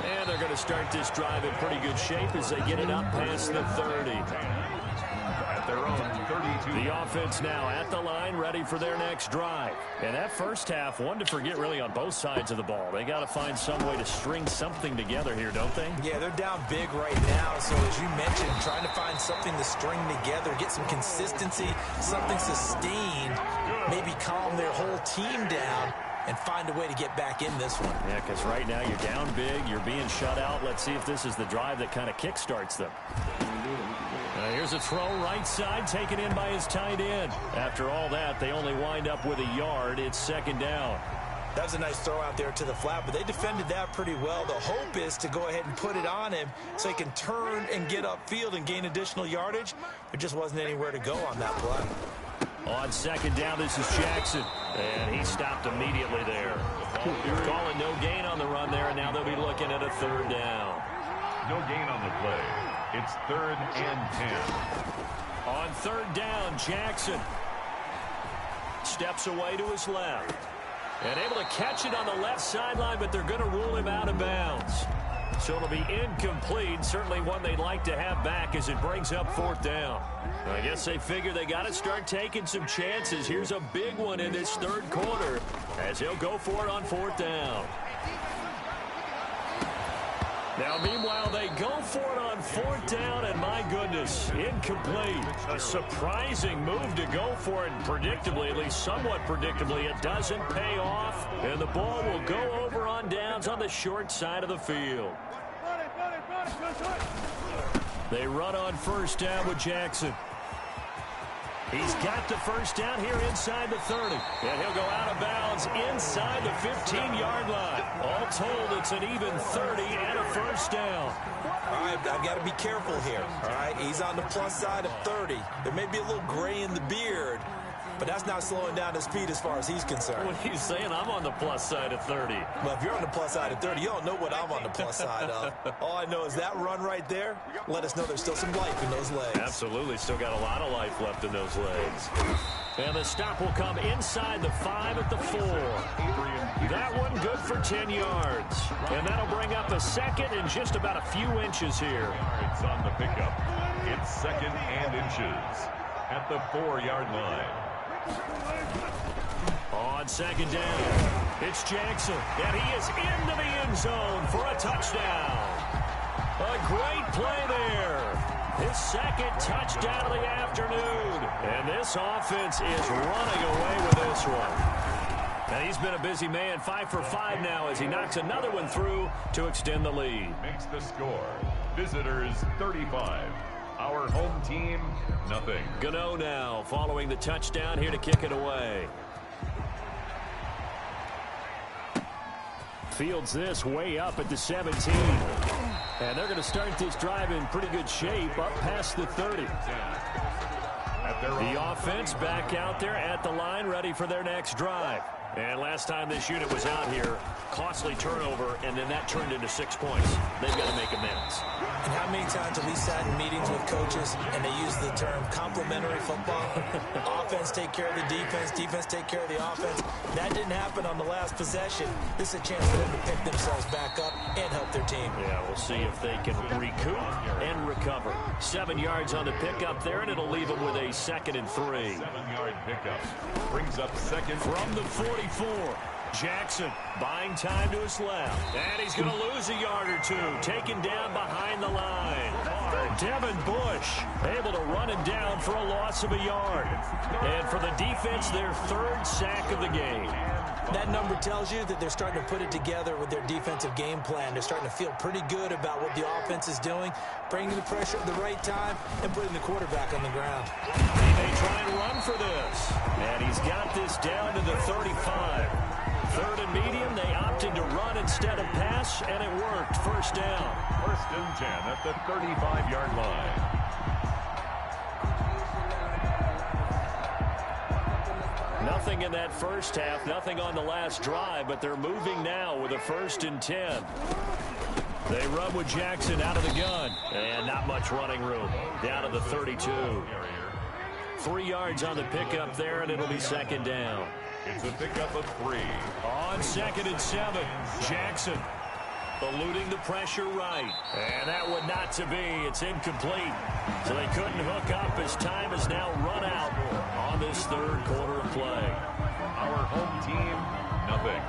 And they're going to start this drive in pretty good shape as they get it up past the 30. At their own 32. The offense now at the line, ready for their next drive. And that first half, one to forget really on both sides of the ball. They got to find some way to string something together here, don't they? Yeah, they're down big right now. So as you mentioned, trying to find something to string together, get some consistency, something sustained, maybe calm their whole team down and find a way to get back in this one. Yeah, because right now you're down big, you're being shut out. Let's see if this is the drive that kind of kickstarts them. Here's a throw right side, taken in by his tight end. After all that, they only wind up with a yard. It's second down. That was a nice throw out there to the flat, but they defended that pretty well. The hope is to go ahead and put it on him so he can turn and get upfield and gain additional yardage. There just wasn't anywhere to go on that play. On second down, this is Jackson. And he stopped immediately there. You're calling no gain on the run there, and now they'll be looking at a third down. No gain on the play. It's 3rd and 10. On third down, Jackson steps away to his left. And able to catch it on the left sideline, but they're going to rule him out of bounds. So it'll be incomplete. Certainly one they'd like to have back as it brings up fourth down. I guess they figure they got to start taking some chances. Here's a big one in this third quarter as he'll go for it on fourth down. Now, meanwhile, they go for it on fourth down, and my goodness, incomplete. A surprising move to go for it, and predictably, at least somewhat predictably, it doesn't pay off, and the ball will go over on downs on the short side of the field. They run on first down with Jackson. He's got the first down here inside the 30. And he'll go out of bounds inside the 15-yard line. All told, it's an even 30 and a first down. All right, I've got to be careful here. All right, he's on the plus side of 30. There may be a little gray in the beard, but that's not slowing down his speed as far as he's concerned. What are you saying? I'm on the plus side of 30. Well, if you're on the plus side of 30, you don't know what I'm on the plus side of. All I know is that run right there, let us know there's still some life in those legs. Absolutely. Still got a lot of life left in those legs. And the stop will come inside the 5 at the 4. That one good for 10 yards. And that'll bring up a second and just about a few inches here. It's on the pickup. It's 2nd and inches at the 4-yard line. On second down, it's Jackson, and he is into the end zone for a touchdown. A great play there. His second touchdown of the afternoon. And this offense is running away with this one. And he's been a busy man, 5 for 5 now as he knocks another one through to extend the lead. Makes the score. Visitors 35. Our home team, nothing. Gano now following the touchdown here to kick it away. Fields this way up at the 17. And they're going to start this drive in pretty good shape up past the 30. The offense back out there at the line ready for their next drive. And last time this unit was out here, costly turnover, and then that turned into 6 points. They've got to make amends. And how many times have we sat in meetings with coaches and they use the term complementary football? Offense take care of the defense, defense take care of the offense. That didn't happen on the last possession. This is a chance for them to pick themselves back up and help their team. Yeah, we'll see if they can recoup and recover. 7 yards on the pickup there, and it'll leave them with a 2nd and 3. 7-yard pickup. Brings up 2nd from the 44. Jackson buying time to his left. And he's going to lose a yard or two. Taken down behind the line. Devin Bush able to run him down for a loss of a yard. And for the defense, their 3rd sack of the game. That number tells you that they're starting to put it together with their defensive game plan. They're starting to feel pretty good about what the offense is doing, bringing the pressure at the right time, and putting the quarterback on the ground. He may try and run for this. And he's got this down to the 35. 3rd and medium, they opted to run instead of pass, and it worked. First down. 1st and 10 at the 35-yard line. Nothing in that first half, nothing on the last drive, but they're moving now with a 1st and 10. They run with Jackson out of the gun, and not much running room. Down to the 32. 3 yards on the pickup there, and it'll be 2nd down. It's a pickup of 3. On 2nd and 7, Jackson eluding the pressure right. And that one not to be. It's incomplete. So they couldn't hook up as time has now run out on this 3rd quarter of play. Our home team, nothing.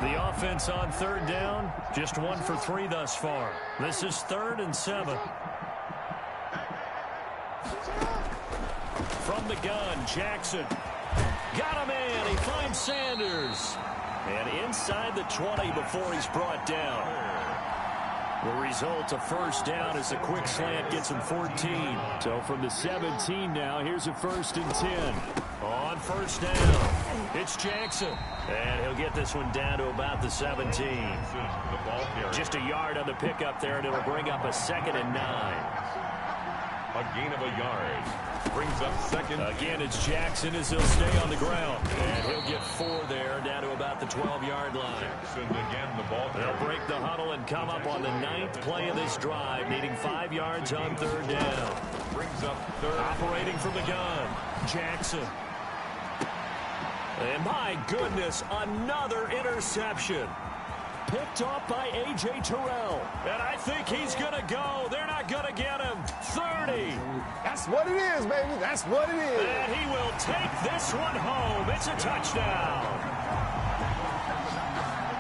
The offense on 3rd down, just 1 for 3 thus far. This is 3rd and 7. From the gun, Jackson. Got him in. He finds Sanders. And inside the 20 before he's brought down. The result, a 1st down as a quick slant gets him 14. So from the 17 now, here's a 1st and 10. On 1st down, it's Jackson. And he'll get this one down to about the 17. Just a yard on the pickup there, and it'll bring up a 2nd and 9. A gain of a yard. Brings up 2nd. Again, it's Jackson as he'll stay on the ground. And he'll get 4 there, down to about the 12-yard line. Jackson again, the ball. They'll break the huddle and come up on the 9th play of this drive, needing 5 yards on 3rd down. Brings up 3rd. Operating from the gun, Jackson. And my goodness, another interception. Picked off by A.J. Terrell. And I think he's going to go. They're not going to get him. 30. That's what it is, baby. That's what it is. And he will take this one home. It's a touchdown.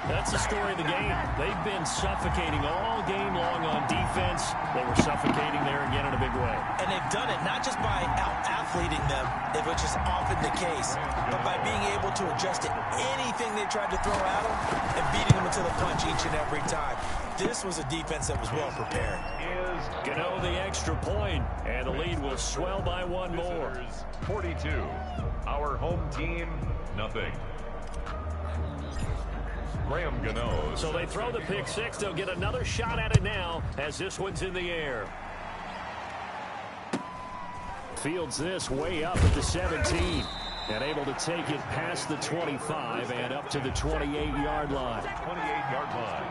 That's the story of the game. They've been suffocating all game long on defense. They were suffocating there again in a big way. And they've done it not just by out-athleting them, which is often the case, but by being able to adjust to anything they tried to throw at them and beating them into the punch each and every time. This was a defense that was well prepared. Gano the extra point, and the lead will swell by 1 more. 42. Our home team, nothing. Graham Gano. So they throw the pick 6. They'll get another shot at it now as this one's in the air. Fields this way up at the 17. And able to take it past the 25 and up to the 28-yard line. 28-yard line.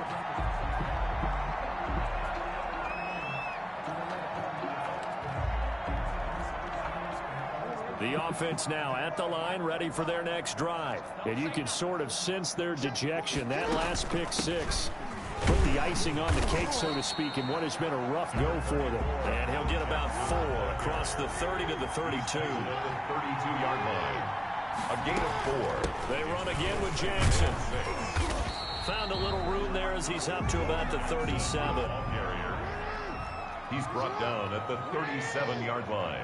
The offense now at the line, ready for their next drive. And you can sort of sense their dejection. That last pick 6 put the icing on the cake, so to speak, in what has been a rough go for them. And he'll get about 4 across the 30 to the 32. 32-yard line. A gain of 4. They run again with Jackson. Found a little room there as he's up to about the 37. He's brought down at the 37-yard line.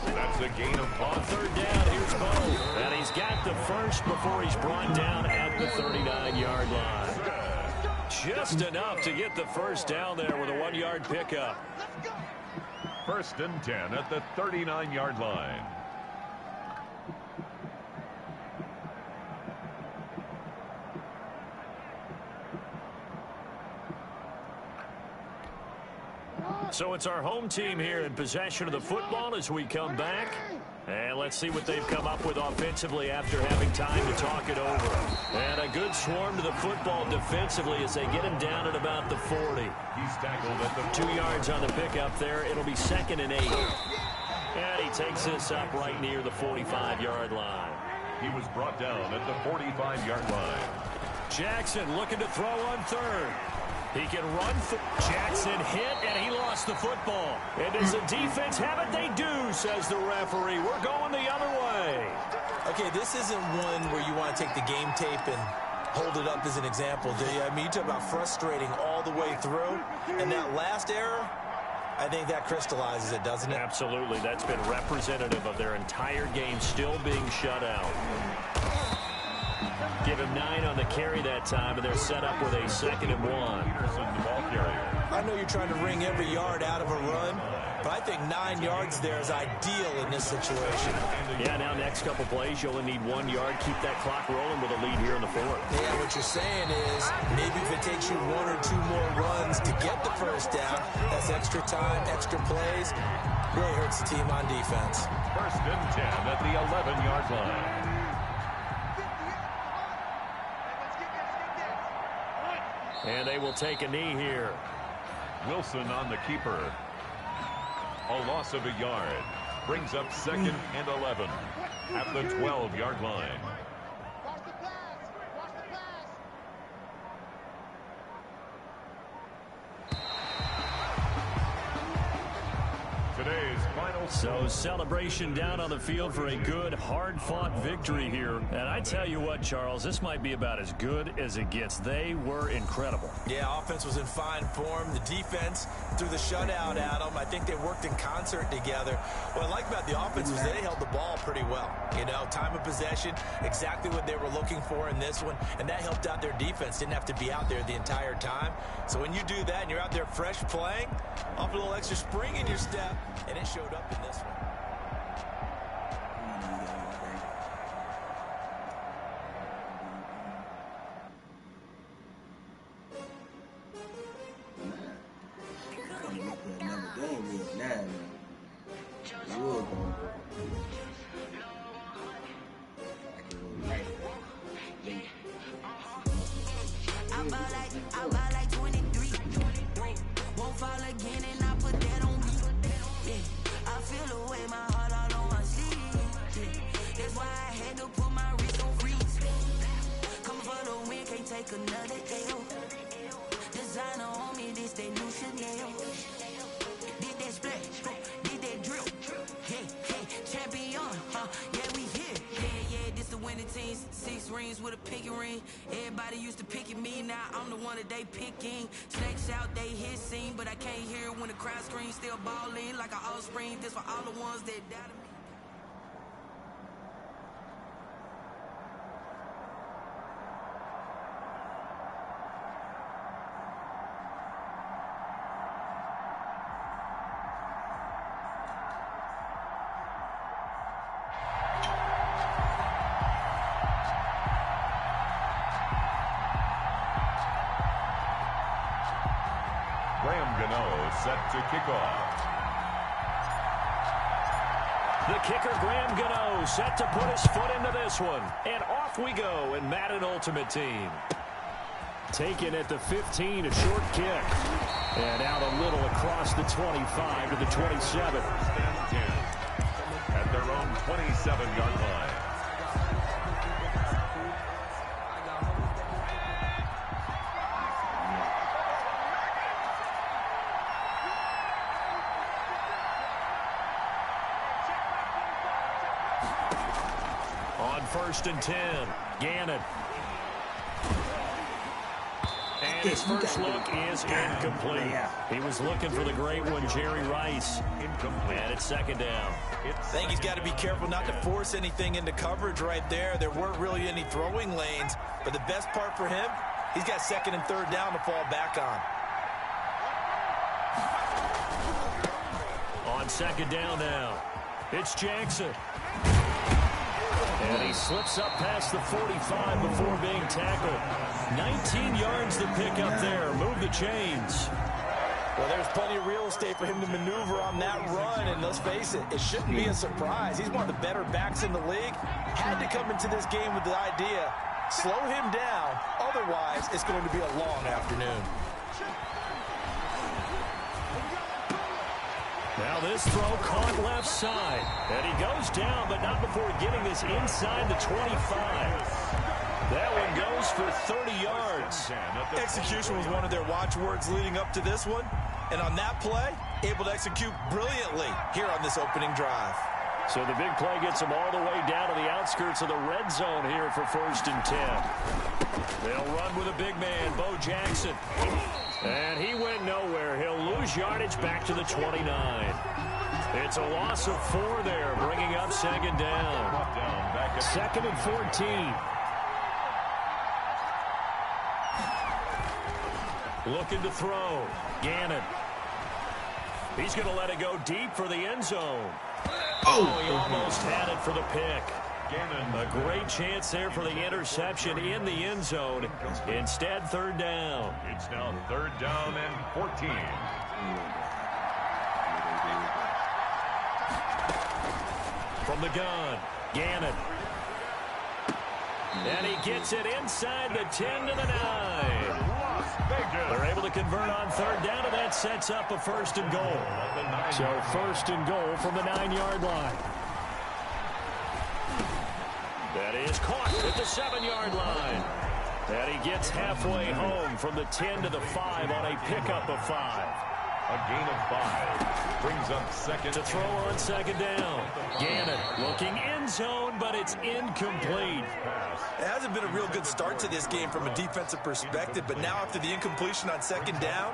That's a gain of on 3rd down. Here's Bo. And he's got the first before he's brought down at the 39-yard line. Just enough to get the first down there with a 1-yard pickup. 1st and 10 at the 39-yard line. So it's our home team here in possession of the football as we come back. And let's see what they've come up with offensively after having time to talk it over. And a good swarm to the football defensively as they get him down at about the 40. He's tackled at the 2 yards on the pickup there. It'll be 2nd and 8. And he takes this up right near the 45-yard line. He was brought down at the 45-yard line. Jackson looking to throw on 3rd. He can run. Jackson hit, and he lost the football. And does the defense have it? They do, says the referee. We're going the other way. Okay, this isn't one where you want to take the game tape and hold it up as an example, do you? I mean, you talk about frustrating all the way through. And that last error, I think that crystallizes it, doesn't it? Absolutely. That's been representative of their entire game still being shut out. Give him 9 on the carry that time, and they're set up with a 2nd and 1. Peterson, the ball carrier. I I know you're trying to wring every yard out of a run, but I think 9 yards there is ideal in this situation. Yeah, now next couple plays, you only need 1 yard. Keep that clock rolling with a lead here in the fourth. Yeah, what you're saying is maybe if it takes you 1 or 2 more runs to get the first down, that's extra time, extra plays. Really hurts the team on defense. 1st and 10 at the 11-yard line. And they will take a knee here. Wilson on the keeper. A loss of a yard. Brings up 2nd and 11 at the 12-yard line. Today's final. So celebration down on the field for a good, hard-fought victory here. And I tell you what, Charles, this might be about as good as it gets. They were incredible. Yeah, offense was in fine form. The defense threw the shutout at them. I think they worked in concert together. What I like about the offense was they held the ball pretty well. You know, time of possession, exactly what they were looking for in this one. And that helped out their defense. Didn't have to be out there the entire time. So when you do that and you're out there fresh playing, off a little extra spring in your step, and it showed up in this one. I buy like 23. Won't fall again and I put that on me. Yeah, I feel the way, my heart all on my sleeve. Yeah, that's why I had to put my wrist on freeze. Coming for the win, can't take another L. Designer on me, this they new Chanel. Did that splash, did that drill. Yeah, champion, yeah, we here. Yeah, this the winning team. 6 rings with a pinky ring. Everybody used to picking me, now I'm the one that they picking. Snakes out, they hit scene, but I can't hear when the crowd screams. Still balling like an offspring. This for all the ones that doubted me. Set to kick off. The kicker, Graham Gano, set to put his foot into this one. And off we go in Madden Ultimate Team. Taken at the 15, a short kick. And out a little across the 25 to the 27. At their own 27-yard line. On 1st and 10, Gannon. And his first look is incomplete. He was looking for the great one, Jerry Rice. Incomplete. And it's 2nd down. I think he's got to be careful not to force anything into coverage right there. There weren't really any throwing lanes, but the best part for him, he's got 2nd and 3rd down to fall back on. On 2nd down now, it's Jackson. And he slips up past the 45 before being tackled. 19 yards to pick up there. Move the chains. Well, there's plenty of real estate for him to maneuver on that run, and let's face it, it shouldn't be a surprise. He's one of the better backs in the league. Had to come into this game with the idea, slow him down, otherwise it's going to be a long afternoon. Now this throw caught left side. And he goes down, but not before getting this inside the 25. That one goes for 30 yards. Execution was one of their watchwords leading up to this one. And on that play, able to execute brilliantly here on this opening drive. So the big play gets them all the way down to the outskirts of the red zone here for 1st and 10. They'll run with a big man, Bo Jackson. And he went nowhere. He'll lose yardage back to the 29. It's a loss of 4 there, bringing up 2nd down. 2nd and 14. Looking to throw. Gannon. He's going to let it go deep for the end zone. Oh, he almost had it for the pick. Gannon, a great chance there for the interception in the end zone. Instead, third down. It's now third down and 14. From the gun, Gannon. And he gets it inside the 10 to the 9. They're able to convert on third down, and that sets up a first and goal. So first and goal from the 9-yard line. That is caught at the 7-yard line. And he gets halfway home from the 10 to the 5 on a pickup of 5. A gain of 5. Brings up second. To throw on second down. Gannon looking end zone, but it's incomplete. It hasn't been a real good start to this game from a defensive perspective, but now after the incompletion on second down,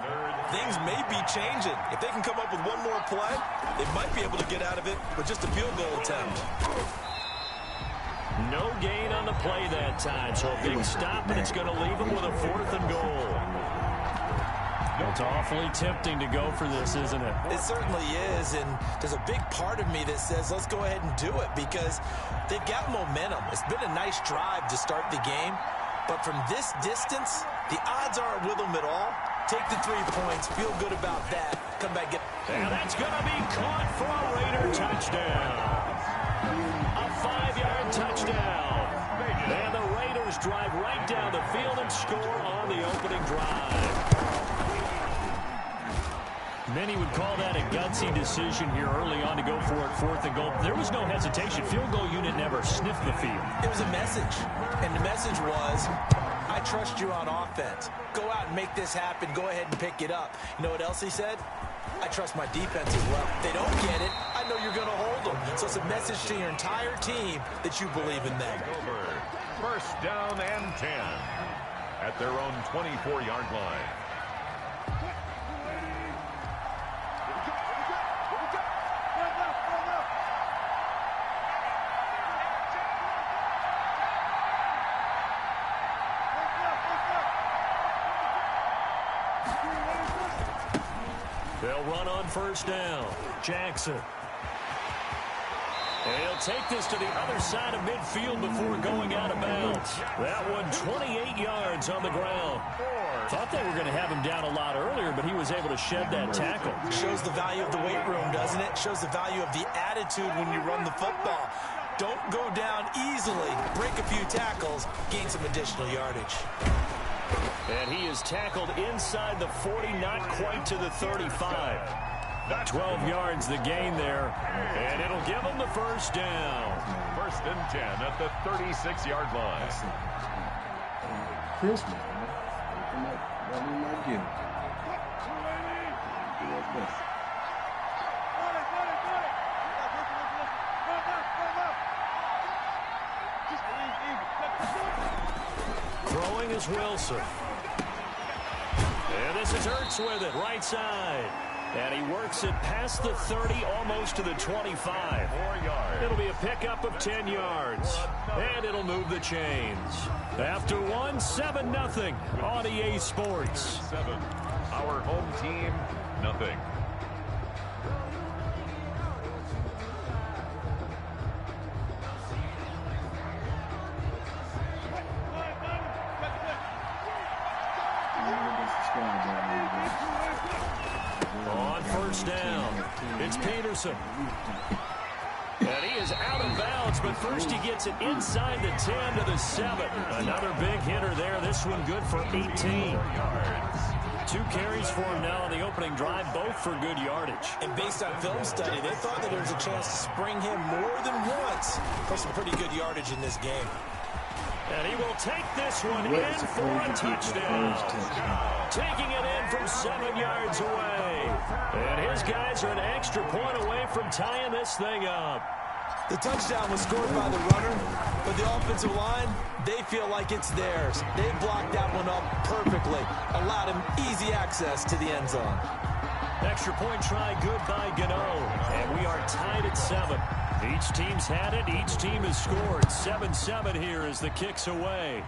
things may be changing. If they can come up with one more play, they might be able to get out of it with just a field goal attempt. No gain on the play that time, so a big stop, and it's going to leave them with a fourth and goal. It's awfully tempting to go for this, isn't it? It certainly is, and there's a big part of me that says let's go ahead and do it because they've got momentum. It's been a nice drive to start the game, but from this distance, the odds aren't with them at all. Take the 3 points, feel good about that, come back, get... And that's going to be caught for a Raider touchdown. A 5-yard touchdown. And the Raiders drive right down the field and score on the opening drive. Many would call that a gutsy decision here early on to go for it, fourth and goal. There was no hesitation. Field goal unit never sniffed the field. It was a message, and the message was, I trust you on offense. Go out and make this happen. Go ahead and pick it up. You know what else he said? I trust my defense as well. If they don't get it, I know you're going to hold them. So it's a message to your entire team that you believe in them. First down and 10 at their own 24-yard line. They'll run on first down. Jackson. And he'll take this to the other side of midfield before going out of bounds. That one 28 yards on the ground. Thought they were going to have him down a lot earlier, but he was able to shed that tackle. Shows the value of the weight room, doesn't it? Shows the value of the attitude when you run the football. Don't go down easily. Break a few tackles. Gain some additional yardage. And he is tackled inside the 40, not quite to the 35. 12 yards the gain there, and it'll give him the first down. First and 10 at the 36-yard line. Christmas, man. What we might get. Throwing is Wilson. And this is Ertz with it, right side. And he works it past the 30, almost to the 25. 4 yards. It'll be a pickup of 10 yards. And it'll move the chains. After one, 7-0 on EA Sports. 7. Our home team, nothing. On first down, it's Peterson. And he is out of bounds, but first he gets it inside the 10 to the 7. Another big hitter there. This one good for 18. 2 carries for him now on the opening drive, both for good yardage. And based on film study, they thought that there was a chance to spring him more than once for some pretty good yardage in this game. And he will take this one in for a touchdown. Taking it in from 7 yards away. And his guys are an extra point away from tying this thing up. The touchdown was scored by the runner, but the offensive line, they feel like it's theirs. They blocked that one up perfectly, allowed him easy access to the end zone. Extra point try good by Gano. And we are tied at 7. Each team's had it. Each team has scored. 7-7 here as the kick's away.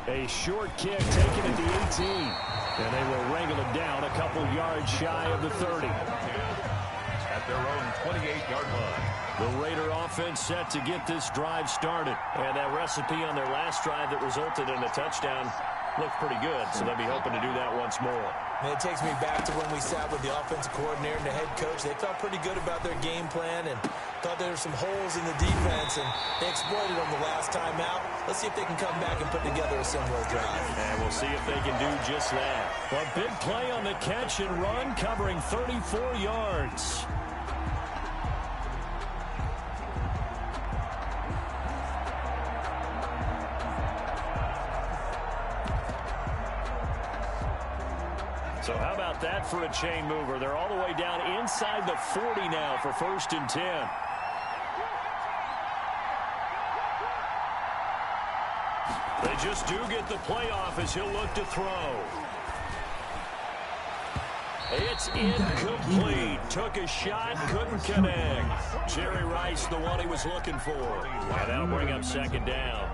A short kick taken at the 18. And they will wrangle it down a couple yards shy of the 30. At their own 28-yard line. The Raider offense set to get this drive started. And that recipe on their last drive that resulted in a touchdown looked pretty good, so they'll be hoping to do that once more. And it takes me back to when we sat with the offensive coordinator and the head coach. They felt pretty good about their game plan and thought there were some holes in the defense, and they exploited them the last time out. Let's see if they can come back and put together a similar drive. And we'll see if they can do just that. A big play on the catch and run, covering 34 yards. So how about that for a chain mover? They're all the way down inside the 40 now for 1st and 10. They just do get the play off as he'll look to throw. It's incomplete. Took a shot, couldn't connect. Jerry Rice, the one he was looking for. And that'll bring up 2nd down.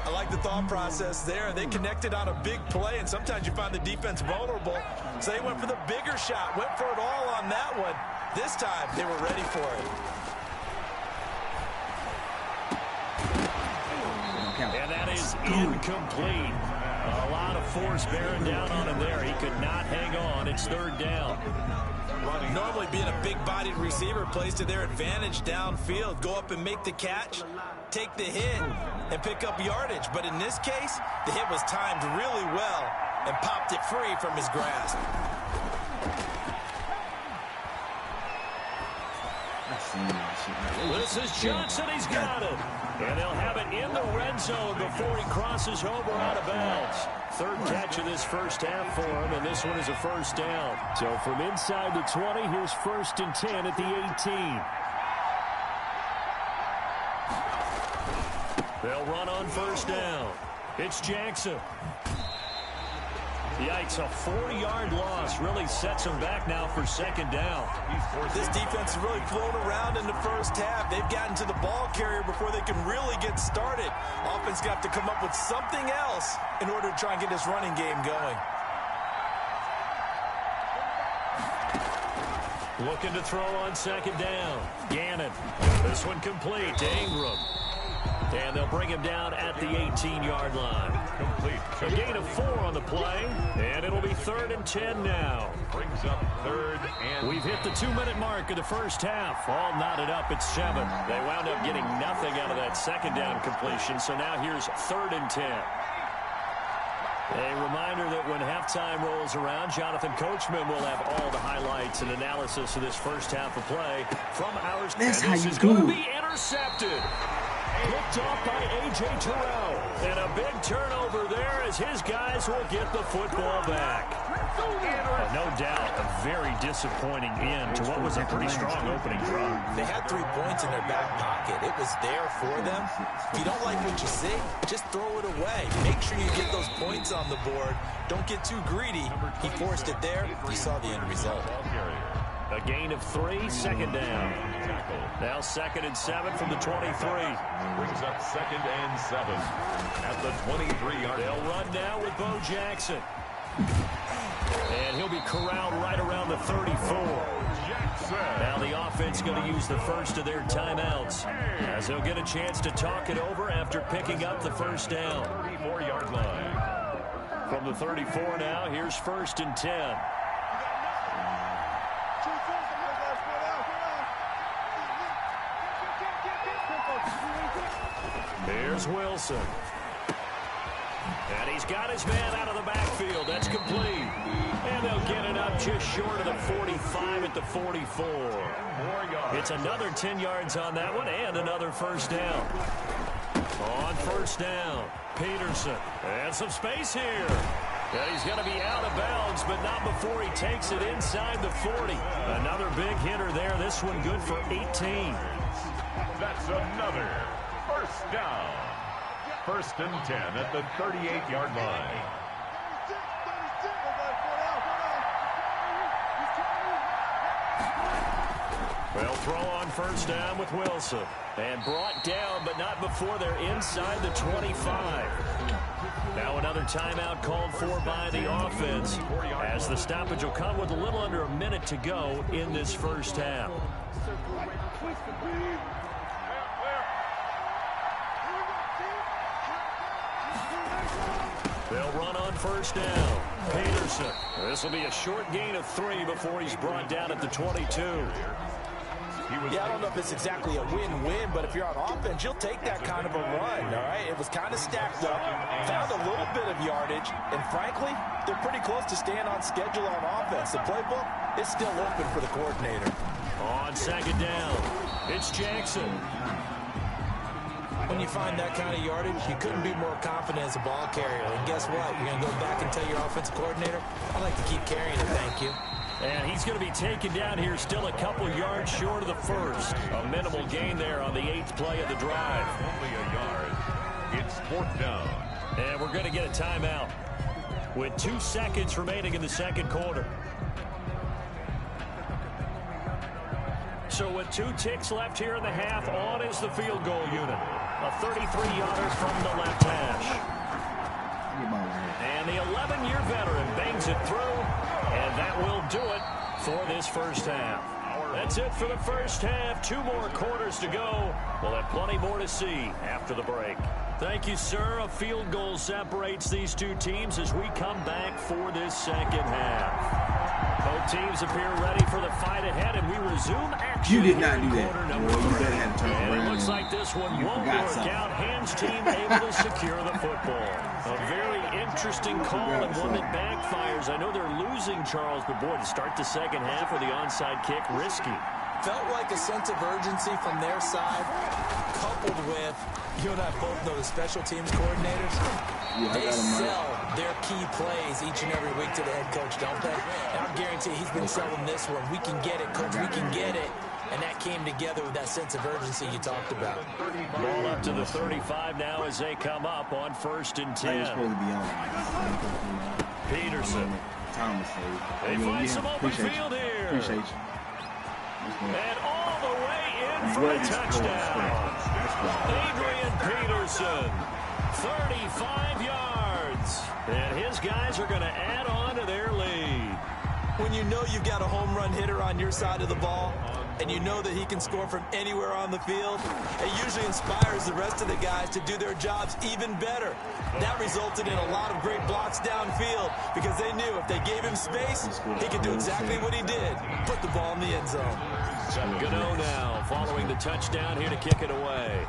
I like the thought process there. They connected on a big play, and sometimes you find the defense vulnerable. So they went for the bigger shot, went for it all on that one. This time, they were ready for it. And that is incomplete. A lot of force bearing down on him there. He could not hang on. It's 3rd down. Normally being a big-bodied receiver plays to their advantage downfield. Go up and make the catch, take the hit, and pick up yardage. But in this case, the hit was timed really well and popped it free from his grasp. This is Johnson. He's got it. And they'll have it in the red zone before he crosses over out of bounds. 3rd catch of this first half for him, and this one is a 1st down. So from inside the 20, here's 1st and 10 at the 18. They'll run on 1st down. It's Jackson. Yikes, a 4-yard loss really sets them back now for 2nd down. This defense has really flown around in the first half. They've gotten to the ball carrier before they can really get started. Offense got to come up with something else in order to try and get this running game going. Looking to throw on 2nd down. Gannon. This one complete to Ingram. And they'll bring him down at the 18-yard line. Complete. A gain of 4 on the play, and it'll be 3rd and 10 now. Brings up 3rd and... We've hit the 2-minute mark of the first half. All knotted up at 7. They wound up getting nothing out of that 2nd down completion, so now here's 3rd and 10. A reminder that when halftime rolls around, Jonathan Coachman will have all the highlights and analysis of this first half of play from our... That's how you is do going to it. be intercepted. Picked off by A.J. Terrell. And a big turnover there as his guys will get the football back. No doubt a very disappointing end to what was a pretty strong opening drive. They had 3 points in their back pocket. It was there for them. If you don't like what you see, just throw it away. Make sure you get those points on the board. Don't get too greedy. He forced it there. You saw the end result. A gain of 3, 2nd down. Now 2nd and 7 from the 23. Brings up 2nd and 7 at the 23-yard. They'll run now with Bo Jackson. And he'll be corralled right around the 34. Now the offense going to use the first of their timeouts as they'll get a chance to talk it over after picking up the 1st down. 34-yard line. From the 34 now, here's 1st and 10. Here's Wilson. And he's got his man out of the backfield. That's complete. And they'll get it up just short of the 45 at the 44. It's another 10 yards on that one and another 1st down. On 1st down, Peterson. And some space here. And he's going to be out of bounds, but not before he takes it inside the 40. Another big hitter there. This one good for 18. That's another 1st down. 1st and 10 at the 38-yard line. They'll throw on 1st down with Wilson. And brought down, but not before they're inside the 25. Now another timeout called for by the offense, as the stoppage will come with a little under a minute to go in this first half. They'll run on first down. Peterson. This will be a short gain of 3 before he's brought down at the 22. Yeah, I don't know if it's exactly a win-win, but if you're on offense, you'll take that kind of a run, all right? It was kind of stacked up, found a little bit of yardage, and frankly, they're pretty close to staying on schedule on offense. The playbook is still open for the coordinator. On second down, it's Jackson. When you find that kind of yardage, you couldn't be more confident as a ball carrier. And guess what? You're going to go back and tell your offensive coordinator, I'd like to keep carrying it, thank you. And he's going to be taken down here still a couple yards short of the first. A minimal gain there on the 8th play of the drive. Only a yard. It's 4th down. And we're going to get a timeout with 2 seconds remaining in the second quarter. So with 2 ticks left here in the half, on is the field goal unit. A 33-yarder from the left hash. And the 11-year veteran bangs it through, and that will do it for this first half. That's it for the first half. 2 more quarters to go. We'll have plenty more to see after the break. Thank you, sir. A field goal separates these 2 teams as we come back for this second half. Both teams appear ready for the fight ahead, and we resume action. You did not do that. Quarter number 3. And it looks like this one won't work out. Hands team able to secure the football. A very interesting call and one that backfires. I know they're losing, Charles, but boy, to start the second half with the onside kick, risky. Felt like a sense of urgency from their side, coupled with, you and I both know the special teams coordinators. They sell their key plays each and every week to the head coach, don't they? And I guarantee he's been selling this one. We can get it, coach, we can get it. And that came together with that sense of urgency you talked about. Ball up to the 35 now as they come up on 1st and 10. Peterson. They find some open field here. Appreciate you. And all the way in for a touchdown. Adrian Peterson, 35 yards. And his guys are going to add on to their lead. When you know you've got a home run hitter on your side of the ball, and you know that he can score from anywhere on the field, it usually inspires the rest of the guys to do their jobs even better. That resulted in a lot of great blocks downfield because they knew if they gave him space, he could do exactly what he did, put the ball in the end zone. Gano now following the touchdown here to kick it away.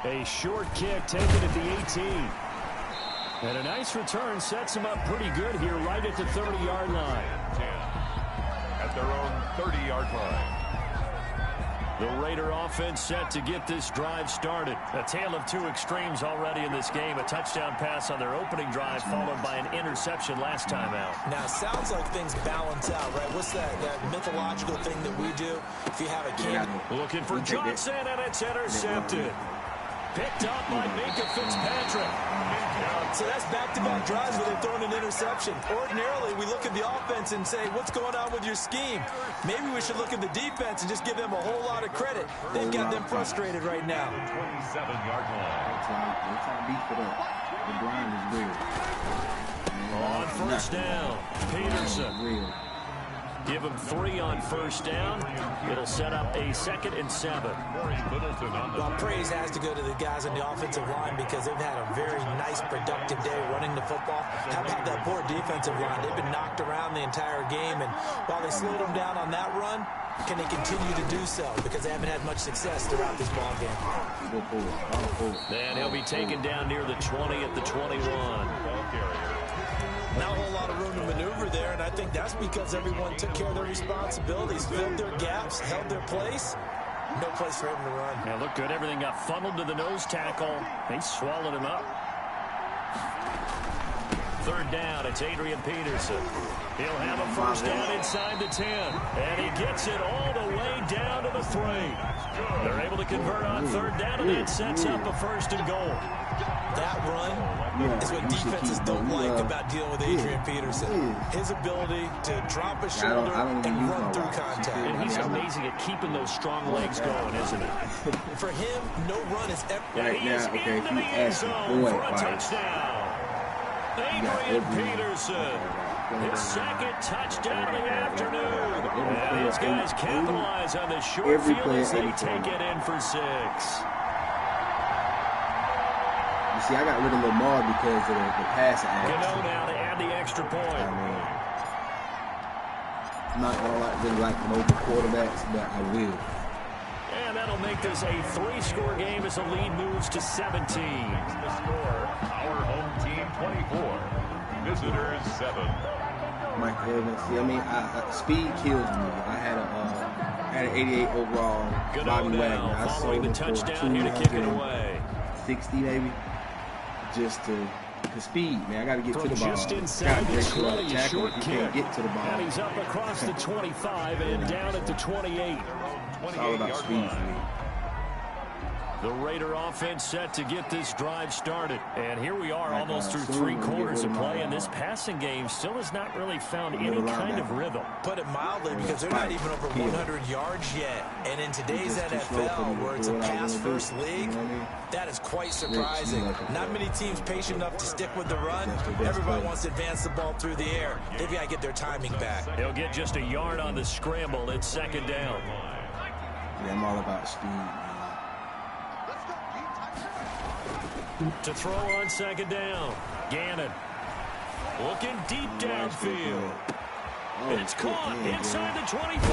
A short kick taken at the 18. And a nice return sets him up pretty good here right at the 30-yard line. 10 at their own 30-yard line. The Raider offense set to get this drive started. A tale of 2 extremes already in this game. A touchdown pass on their opening drive followed by an interception last time out. Now, it sounds like things balance out, right? What's that mythological thing that we do? If you have a kid. Looking for Johnson, and it's intercepted. Picked up by Minka Fitzpatrick. So that's back-to-back drives where they've thrown an interception. Ordinarily, we look at the offense and say, what's going on with your scheme? Maybe we should look at the defense and just give them a whole lot of credit. They've got them frustrated right now. 27-yard On line. first down, Peterson. Give him 3 on first down. It'll set up a 2nd and 7. Well, praise has to go to the guys on the offensive line because they've had a very nice, productive day running the football. How about that poor defensive line? They've been knocked around the entire game, and while they slowed them down on that run, can they continue to do so? Because they haven't had much success throughout this ball game. And he'll be taken down near the 20 at the 21. Not a whole lot of room to maneuver there, and I think that's because everyone took care of their responsibilities, filled their gaps, held their place. No place for him to run. Yeah, looked good. Everything got funneled to the nose tackle. They swallowed him up. 3rd down, it's Adrian Peterson. He'll have a first down inside the 10. And he gets it all the way down to the 3. They're able to convert on third down, and that sets up a first and goal. That run is what defenses don't like about dealing with Adrian Peterson. His ability to drop a shoulder and run through contact. And he's amazing at keeping those strong legs going, isn't he? For him, no run is ever... Right now, okay, if you ask the boy for a touchdown. Adrian Peterson, his second touchdown of the afternoon. And these guys capitalize on the short field as they take it in for 6. You see, I got rid of Lamar because of the passing action. Gano now to add the extra point. I mean, I'm not really like mobile quarterbacks, but I will. And that'll make this a 3-score game as the lead moves to 17. The score, our home team 24, visitors 7. Mike Evans. See, I mean, speed kills me. I had an 88 overall Bobby Wagner. I sold him for $260 maybe. Just to speed, man. I got to get to the ball. Just inside the 20, tackle. You can't get to the ball. And he's up across the 25 and down at the 28. It's all about speed for me. The Raider offense set to get this drive started. And here we are almost through 3 quarters of play, and this passing game still has not really found any kind of rhythm. Put it mildly, because they're not even over 100 yards yet. And in today's NFL, where it's a pass-first league, that is quite surprising. Not many teams patient enough to stick with the run. Everybody wants to advance the ball through the air. They've got to get their timing back. He'll get just a yard on the scramble. It's second down. Yeah, I'm all about speed, man. To throw on second down. Gannon looking deep downfield. It's caught inside the 25.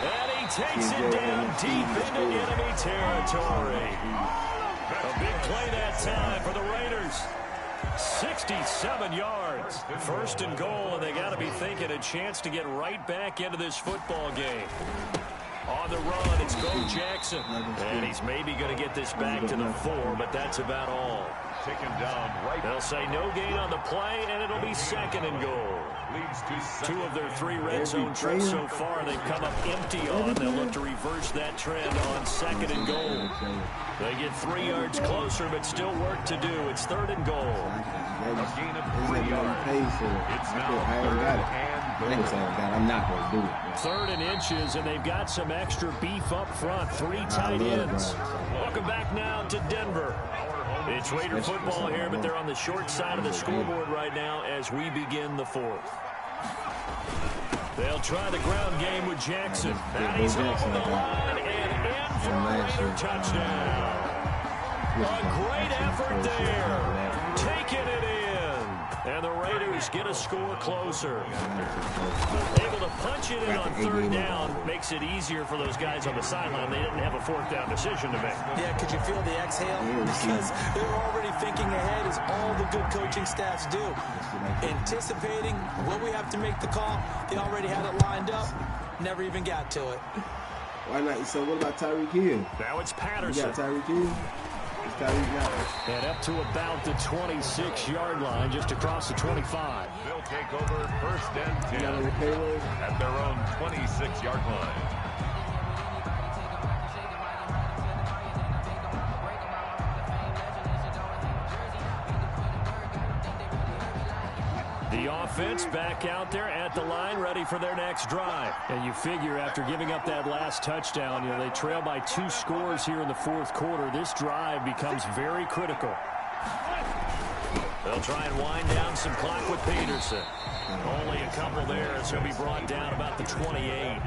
And he takes it down deep into enemy territory. A big play that time for the Raiders. 67 yards. First and goal, and they got to be thinking a chance to get right back into this football game. On the run, it's Bo Jackson. And he's maybe going to get this back to the 4, but that's about all. Taken down right. They'll say no gain on the play, and it'll be second and goal. Leads to 2 of their 3 red zone trips so far they've come up empty on. They'll look to reverse that trend on second and goal. They get 3 yards closer, but still work to do. It's third and goal. A gain of 3 yards. It's now third and I'm not going to do it. Third and inches, and they've got some extra beef up front. 3 tight ends. Welcome back now to Denver. It's Raider football here, but they're on the short side of the scoreboard right now as we begin the 4th. They'll try the ground game with Jackson. And he's over the line and in for another touchdown. A great effort there. Taking it in. And the Raiders get a score closer. Able to punch it in on third down makes it easier for those guys on the sideline. They didn't have a 4th down decision to make. Yeah, could you feel the exhale? Because they were already thinking ahead, as all the good coaching staffs do. Anticipating what we have to make the call. They already had it lined up. Never even got to it. Why not? So what about Tyreek Hill? Now it's Patterson. You got Tyreek Hill? And up to about the 26-yard line, just across the 25. They'll take over first and 10 at their own 26-yard line. The offense back out there at the line, ready for their next drive. And you figure after giving up that last touchdown, you know, they trail by 2 scores here in the 4th quarter. This drive becomes very critical. They'll try and wind down some clock with Peterson. Only a couple there as he'll be brought down about the 28.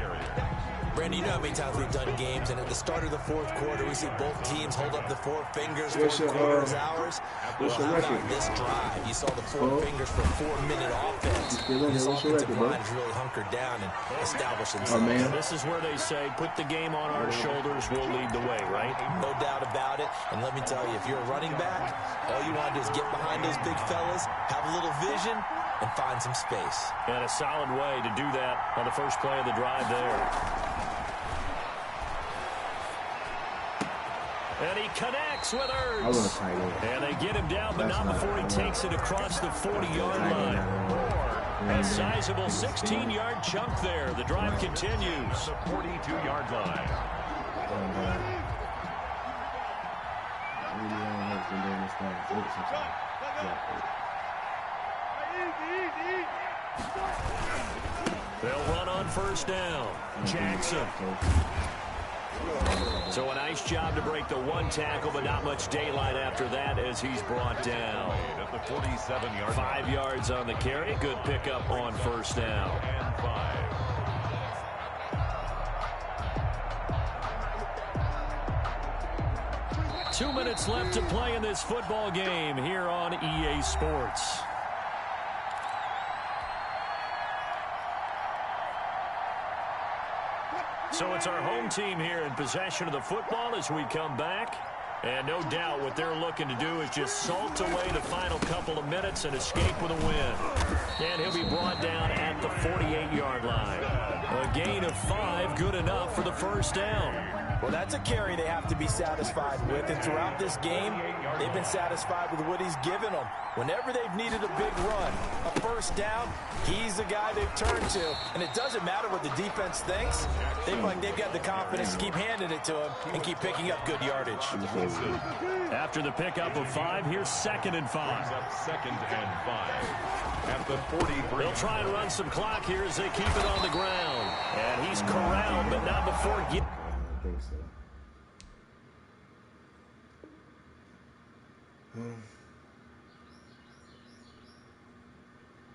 Brandon, you know how many times we've done games, and at the start of the 4th quarter, we see both teams hold up the 4 fingers, 4 quarters, hours. Well, how about this drive? You saw the 4 fingers for 4-minute offense. This offensive line is really hunkered down and established themselves. This is where they say, put the game on our shoulders, we'll lead the way, right? No doubt about it. And let me tell you, if you're a running back, all you want to do is get behind those big fellas, have a little vision, and find some space. And a solid way to do that on the first play of the drive there. And he connects with Ertz. And they get him down, but not before he takes it across the 40-yard line. A sizable 16-yard chunk there. The drive continues. The 42-yard line. They'll run on first down. Jackson. So a nice job to break the one tackle, but not much daylight after that as he's brought down. At the 47-yard 5 yards on the carry. Good pickup on first down. And 5. Two minutes left to play in this football game here on EA Sports. So it's our home team here in possession of the football as we come back. And no doubt what they're looking to do is just salt away the final couple of minutes and escape with a win. And he'll be brought down at the 48-yard line. A gain of 5, good enough for the first down. Well, that's a carry they have to be satisfied with. And throughout this game, they've been satisfied with what he's given them. Whenever they've needed a big run, a first down, he's the guy they've turned to. And it doesn't matter what the defense thinks. They've got the confidence to keep handing it to him and keep picking up good yardage. After the pickup of 5, here's 2nd and 5. Second and 5. At the 43. They'll try and run some clock here as they keep it on the ground. And he's corralled, but not before getting... I think so.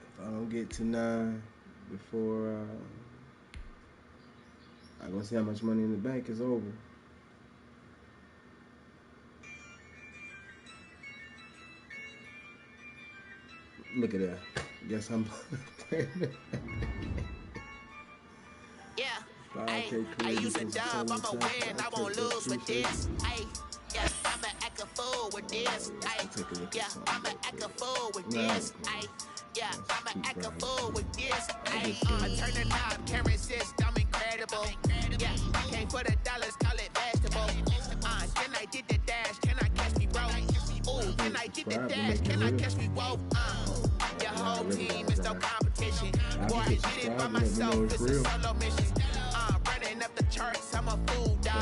If I don't get to 9 before I'm gonna see how much money in the bank is over. Look at that. Guess I'm playing. I use a dub, I'ma win, I won't lose with this. Yeah, I'ma act a fool with this. Yeah, I'ma act a fool with this. Yeah, I'ma act a fool with this. I turn the knob, camera system incredible. Yeah, came for the dollars, call it vegetable. Then I did the dash, can I catch me roll? Ooh, then I did the dash, can I catch me roll? Your whole team is no competition. Boy, I did it by myself, it's a solo mission. Running up the charts, I'm a fool, dog. I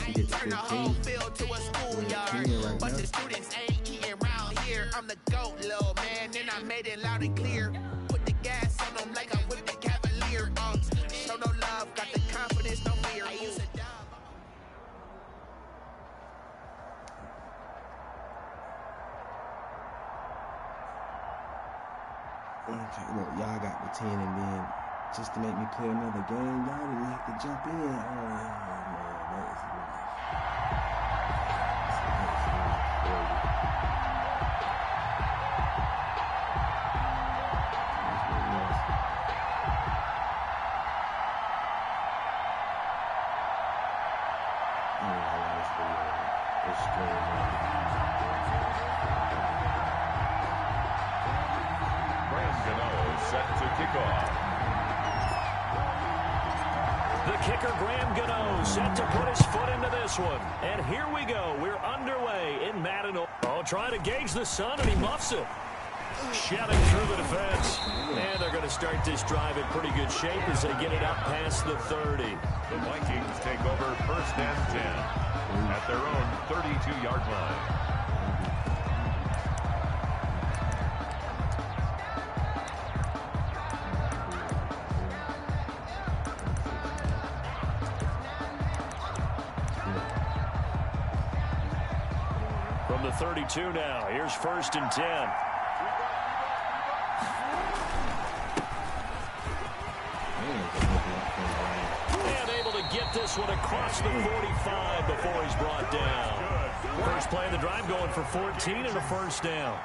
ain't turn the whole field to a schoolyard. But the students ain't eating round here. I'm the GOAT, little man, and I made it loud and clear. Put the gas on them like I'm with the Cavalier. Show no love, got the confidence, no fear. I use a dub. Okay, look, y'all got the 10 and then just to make me play another game, y'all didn't have to jump in. Oh, man, that is rough. Set to kick off. The kicker, Graham Gano, set to put his foot into this one. And here we go. We're underway in Madden. Oh, trying to gauge the sun, and he muffs it. Shelling through the defense. And they're going to start this drive in pretty good shape as they get it up past the 30. The Vikings take over 1st and 10 at their own 32-yard line. From the 32 now, here's 1st and 10. And able to get this one across the 45 before he's brought down. First play of the drive going for 14 and a first down.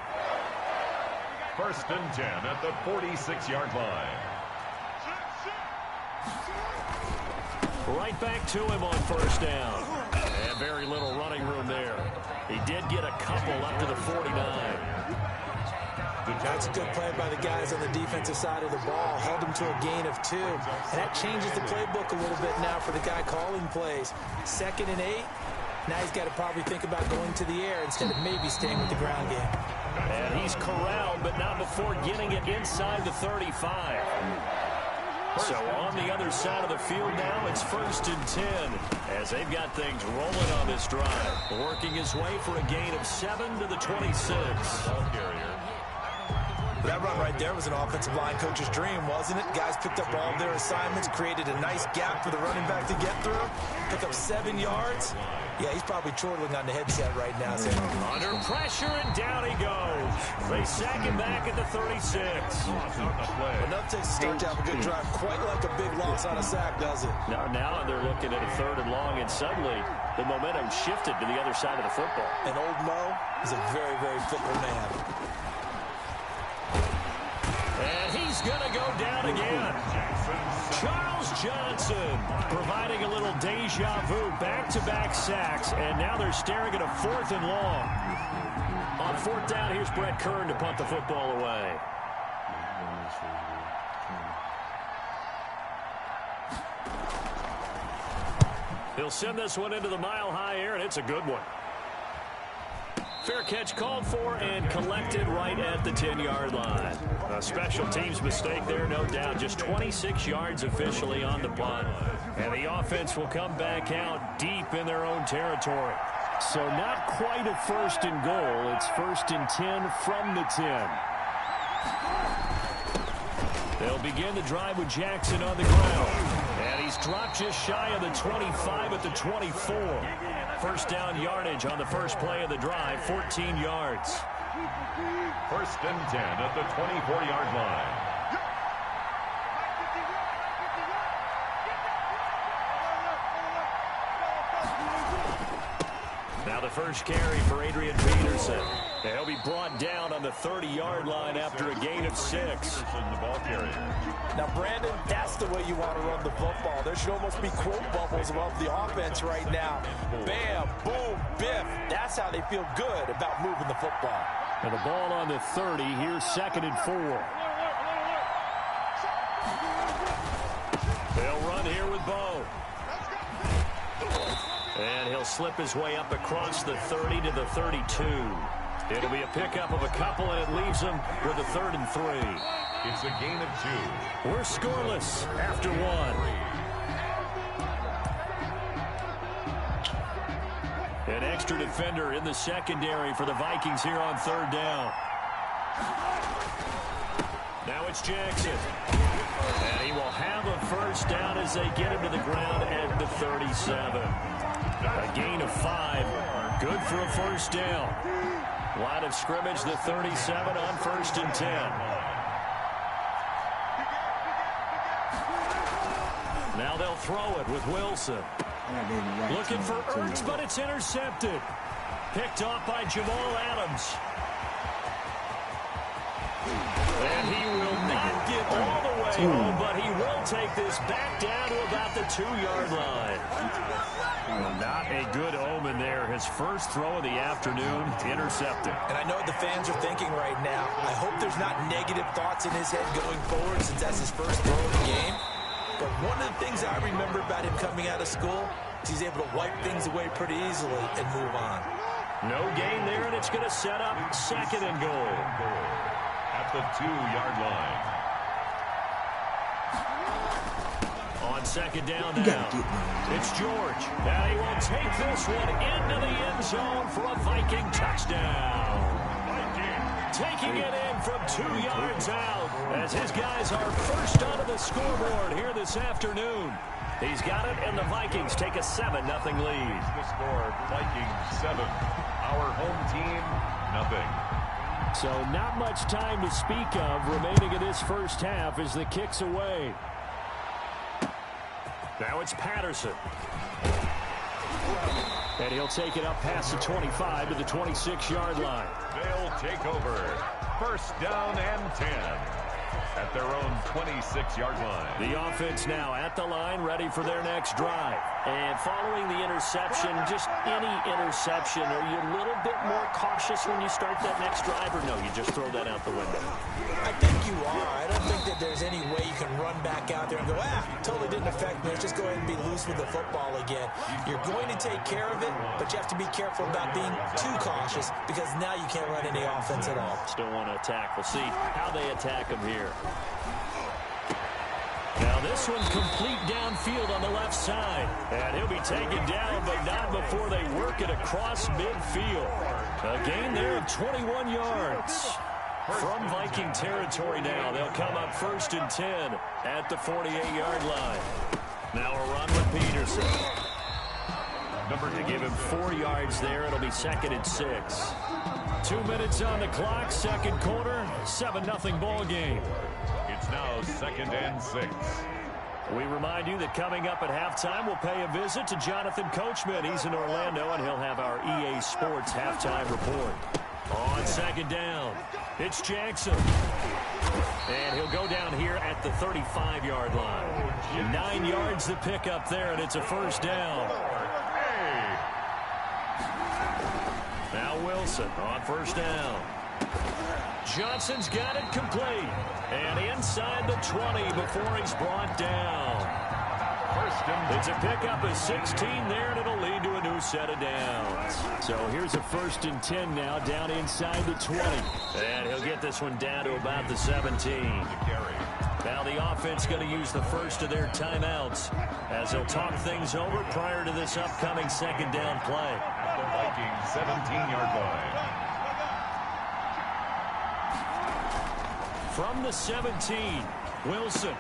1st and 10 at the 46-yard line. Right back to him on first down. And very little running room there. He did get a couple up to the 49. That's a good play by the guys on the defensive side of the ball. Held him to a gain of 2. And that changes the playbook a little bit now for the guy calling plays. 2nd and 8. Now he's got to probably think about going to the air instead of maybe staying with the ground game. And he's corralled, but not before getting it inside the 35. So on the other side of the field now, it's 1st and 10 as they've got things rolling on this drive. Working his way for a gain of 7 to the 26. Ball carrier. That run right there was an offensive line coach's dream, wasn't it? Guys picked up all their assignments, created a nice gap for the running back to get through, pick up 7 yards. Yeah, he's probably chortling on the headset right now. Saying, under pressure, and down he goes. They sack him back at the 36. Enough to start to have a good drive. Quite like a big loss on a sack, does it? Now they're looking at a 3rd and long, and suddenly the momentum shifted to the other side of the football. And old Mo is a very, very fickle man. And he's going to go down again. Charles Johnson providing a little deja vu, back-to-back sacks, and now they're staring at a 4th and long. On 4th down, here's Brett Kern to punt the football away. He'll send this one into the mile-high air, and it's a good one. Fair catch called for and collected right at the 10-yard line. A special teams mistake there, no doubt. Just 26 yards officially on the punt. And the offense will come back out deep in their own territory. So not quite a 1st and goal. It's 1st and 10 from the 10. They'll begin the drive with Jackson on the ground. And he's dropped just shy of the 25 at the 24. 1st down yardage on the first play of the drive, 14 yards. 1st and 10 at the 24-yard line. Now the first carry for Adrian Peterson. He'll be brought down on the 30-yard line after a gain of 6. The ball carrier. Now, Brandon, that's the way you want to run the football. There should almost be quote bubbles above the offense right now. Bam, boom, biff. That's how they feel good about moving the football. And the ball on the 30. Here's 2nd and 4. They'll run here with Bo. And he'll slip his way up across the 30 to the 32. It'll be a pickup of a couple, and it leaves them with a 3rd and 3. It's a gain of 2. We're scoreless after 1. An extra defender in the secondary for the Vikings here on 3rd down. Now it's Jackson. And he will have a 1st down as they get him to the ground at the 37. A gain of 5. Good for a 1st down. Line of scrimmage, the 37 on 1st and 10. Now they'll throw it with Wilson. Looking for Ertz, but it's intercepted. Picked off by Jamal Adams. And he will not get all the way home, but he will take this back down to about the 2-yard line. Not a good omen there. His first throw of the afternoon, intercepted. And I know what the fans are thinking right now. I hope there's not negative thoughts in his head going forward since that's his first throw of the game. But one of the things I remember about him coming out of school is he's able to wipe things away pretty easily and move on. No gain there, and it's going to set up 2nd and goal. At the 2-yard line. On 2nd down now, it's George. And he will take this one into the end zone for a Viking touchdown. Taking it in from 2 yards out as his guys are first onto the scoreboard here this afternoon. He's got it, and the Vikings take a 7-0 lead. The score, Vikings 7. Our home team, nothing. So not much time to speak of remaining in this first half as the kick's away. Now it's Patterson. And he'll take it up past the 25 to the 26-yard line. They'll take over. 1st down and 10. at their own 26-yard line. The offense now at the line, ready for their next drive. And following the interception, just any interception, are you a little bit more cautious when you start that next drive, or no, you just throw that out the window? I think you are. I don't think that there's any way you can run back out there and go, totally didn't affect me. Let's just go ahead and be loose with the football again. You're going to take care of it, but you have to be careful about being too cautious because now you can't run any offense at all. Still want to attack. We'll see how they attack him here. Now this one's complete downfield on the left side. And he'll be taken down, but not before they work it across midfield. A gain there of 21 yards. From Viking territory now, they'll come up 1st and 10 at the 48-yard line. Now a run with Peterson. To give him 4 yards there, it'll be 2nd and 6. 2 minutes on the clock, second quarter, 7-0 ball game. It's now 2nd and 6. We remind you that coming up at halftime, we'll pay a visit to Jonathan Coachman. He's in Orlando, and he'll have our EA Sports halftime report. On 2nd down, it's Jackson. And he'll go down here at the 35-yard line. 9 yards to pick up there, and it's a 1st down. Now Wilson on 1st down. Johnson's got it complete. And inside the 20 before he's brought down. It's a pickup of 16 there, and it'll lead to a new set of downs. So here's a 1st and 10 now, down inside the 20. And he'll get this one down to about the 17. Now the offense going to use the first of their timeouts as they'll talk things over prior to this upcoming 2nd down play. At the Vikings 17-yard line. From the 17, Wilson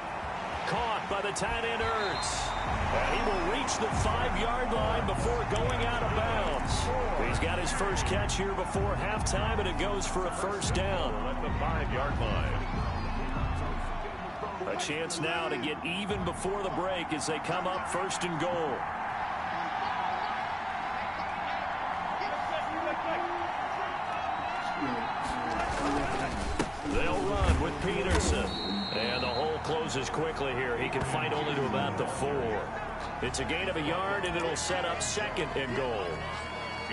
caught by the tight end Ertz. And he will reach the 5-yard line before going out of bounds. He's got his first catch here before halftime, and it goes for a 1st down. At the 5-yard line. A chance now to get even before the break as they come up 1st and goal. They'll run with Peterson. And the hole closes quickly here. He can fight only to about the 4. It's a gain of a yard, and it'll set up 2nd and goal.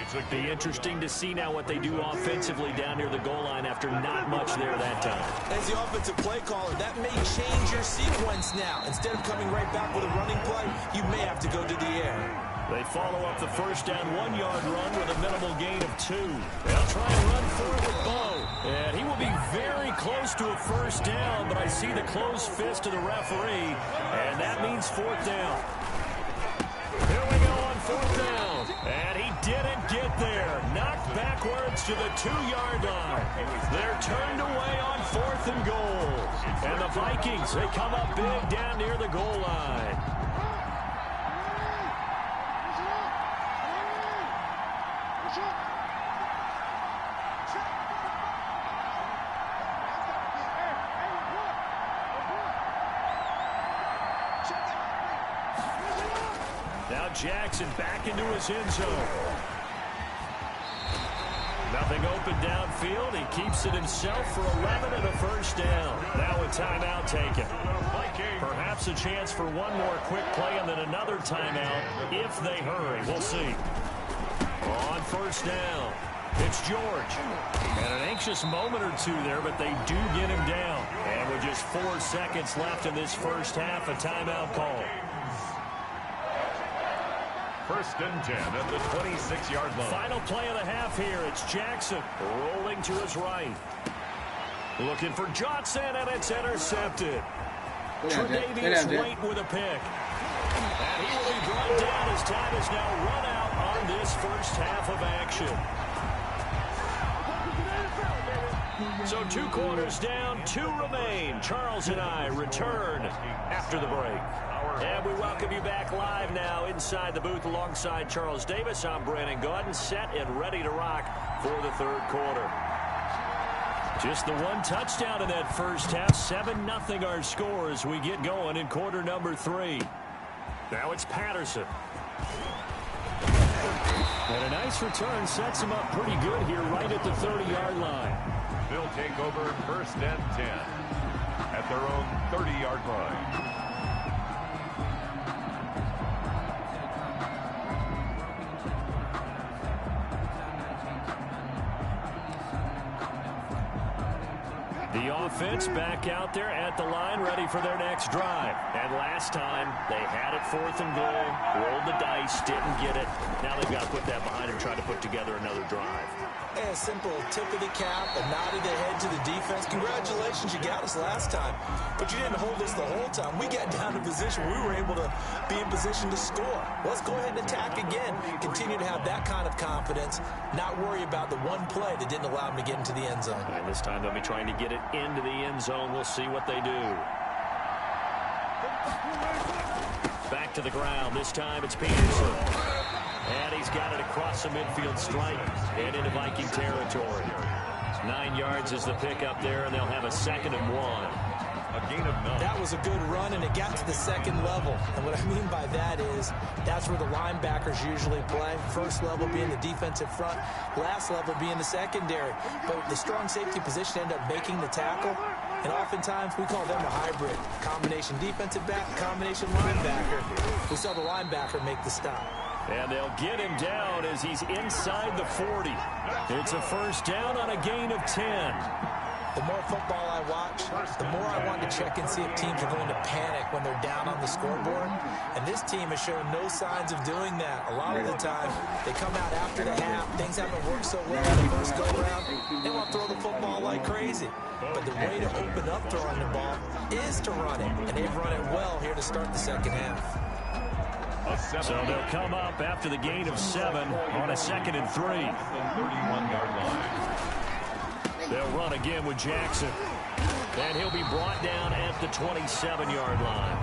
It'll be interesting to see now what they do offensively down near the goal line after not much there that time. As the offensive play caller, that may change your sequence now. Instead of coming right back with a running play, you may have to go to the air. They follow up the 1st down 1-yard run with a minimal gain of 2. They'll try and run for it with Bo. And he will be very close to a 1st down, but I see the closed fist of the referee, and that means 4th down. Here we go on 4th down. And he didn't get there. Knocked backwards to the 2-yard line. They're turned away on 4th and goal. And the Vikings, they come up big down near the goal line. Now Jackson back into his end zone. Nothing open downfield. He keeps it himself for 11 and a 1st down. Now a timeout taken. Perhaps a chance for one more quick play and then another timeout if they hurry. We'll see. On 1st down, it's George. And an anxious moment or two there, but they do get him down. And with just 4 seconds left in this 1st half, a timeout call. 1st and 10 at the 26-yard line. Final play of the half here. It's Jackson rolling to his right. Looking for Johnson, and it's intercepted. Tre'Davious White with a pick. And he will be brought down as time is now run out on this 1st half of action. So 2 quarters down, 2 remain. Charles and I return after the break. And we welcome you back live now inside the booth alongside Charles Davis. I'm Brandon Gaudin, set and ready to rock for the 3rd quarter. Just the 1 touchdown in that 1st half. 7-0 our score as we get going in quarter number 3. Now it's Patterson. And a nice return sets him up pretty good here right at the 30-yard line. They'll take over 1st and 10 at their own 30-yard line. The offense back out there at the line, ready for their next drive. And last time, they had it 4th and goal, rolled the dice, didn't get it. Now they've got to put that behind them, try to put together another drive. Hey, a simple tip of the cap, a nod of the head to the defense. Congratulations, you got us last time. But you didn't hold us the whole time. We got down to position. We were able to be in position to score. Let's go ahead and attack again. Continue to have that kind of confidence, not worry about the one play that didn't allow them to get into the end zone. And this time they'll be trying to get it into the end zone. We'll see what they do. Back to the ground. This time it's Peterson. And he's got it across the midfield stripe and into Viking territory. 9 yards is the pickup there, and they'll have a 2nd and 1. A gain of 9. That was a good run, and it got to the 2nd level. And what I mean by that is that's where the linebackers usually play. First level being the defensive front, last level being the secondary. But the strong safety position ended up making the tackle. And oftentimes we call them a hybrid. Combination defensive back, combination linebacker. We saw the linebacker make the stop. And they'll get him down as he's inside the 40. It's a 1st down on a gain of 10. The more football I watch, the more I want to check and see if teams are going to panic when they're down on the scoreboard. And this team has shown no signs of doing that. A lot of the time, they come out after the half. Things haven't worked so well the first go-around. They want to throw the football like crazy. But the way to open up throwing the ball is to run it. And they've run it well here to start the 2nd half. So they'll come up after the gain of 7 on a 2nd and 3. 31-yard line. They'll run again with Jackson. And he'll be brought down at the 27-yard line.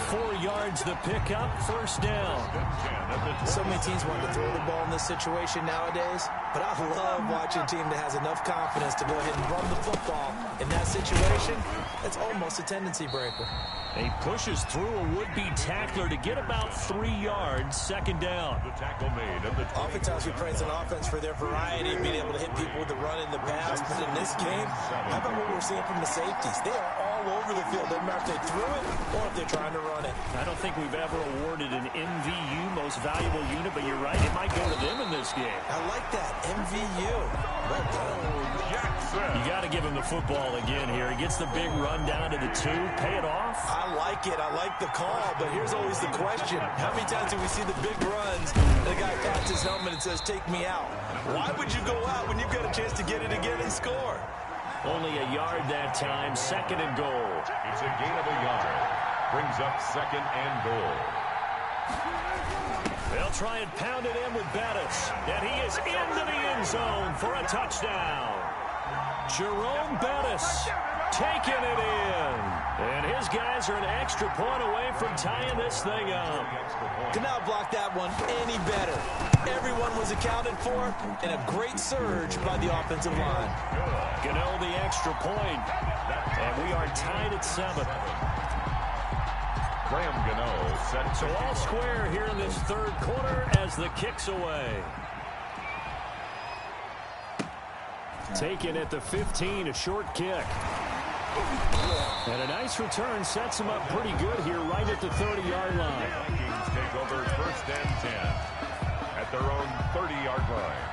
4 yards the pickup, 1st down. So many teams want to throw the ball in this situation nowadays, but I love watching a team that has enough confidence to go ahead and run the football. In that situation, that's almost a tendency breaker. He pushes through a would-be tackler to get about 3 yards, 2nd down. The tackle made at the 20. Oftentimes we praise an offense for their variety of being able to hit people with the run in the pass, but in this game, how about what we're seeing from the safeties? They are all over the field. Doesn't matter if they threw it or if they're trying to run it. I don't think we've ever awarded an MVU, most valuable unit, but you're right, it might go to them in this game. I like that, MVU. Well done. You got to give him the football again here. He gets the big run down to the 2. Pay it off. I like it. I like the call, but here's always the question. How many times do we see the big runs and the guy pats his helmet and says, take me out? Why would you go out when you've got a chance to get it again and score? Only a yard that time, 2nd and goal. It's a gain of a yard. Brings up 2nd and goal. They'll try and pound it in with Bettis. And he is into the end zone for a touchdown. Jerome Bettis taking it in. And his guys are an extra point away from tying this thing up. Could not block that one any better. Everyone was accounted for, and a great surge by the offensive line. Gano the extra point. And we are tied at 7. Graham Gano set. So all square here in this 3rd quarter as the kick's away. Taken at the 15, a short kick. And a nice return sets him up pretty good here right at the 30-yard line. Vikings take over 1st and 10 at their own 30-yard line.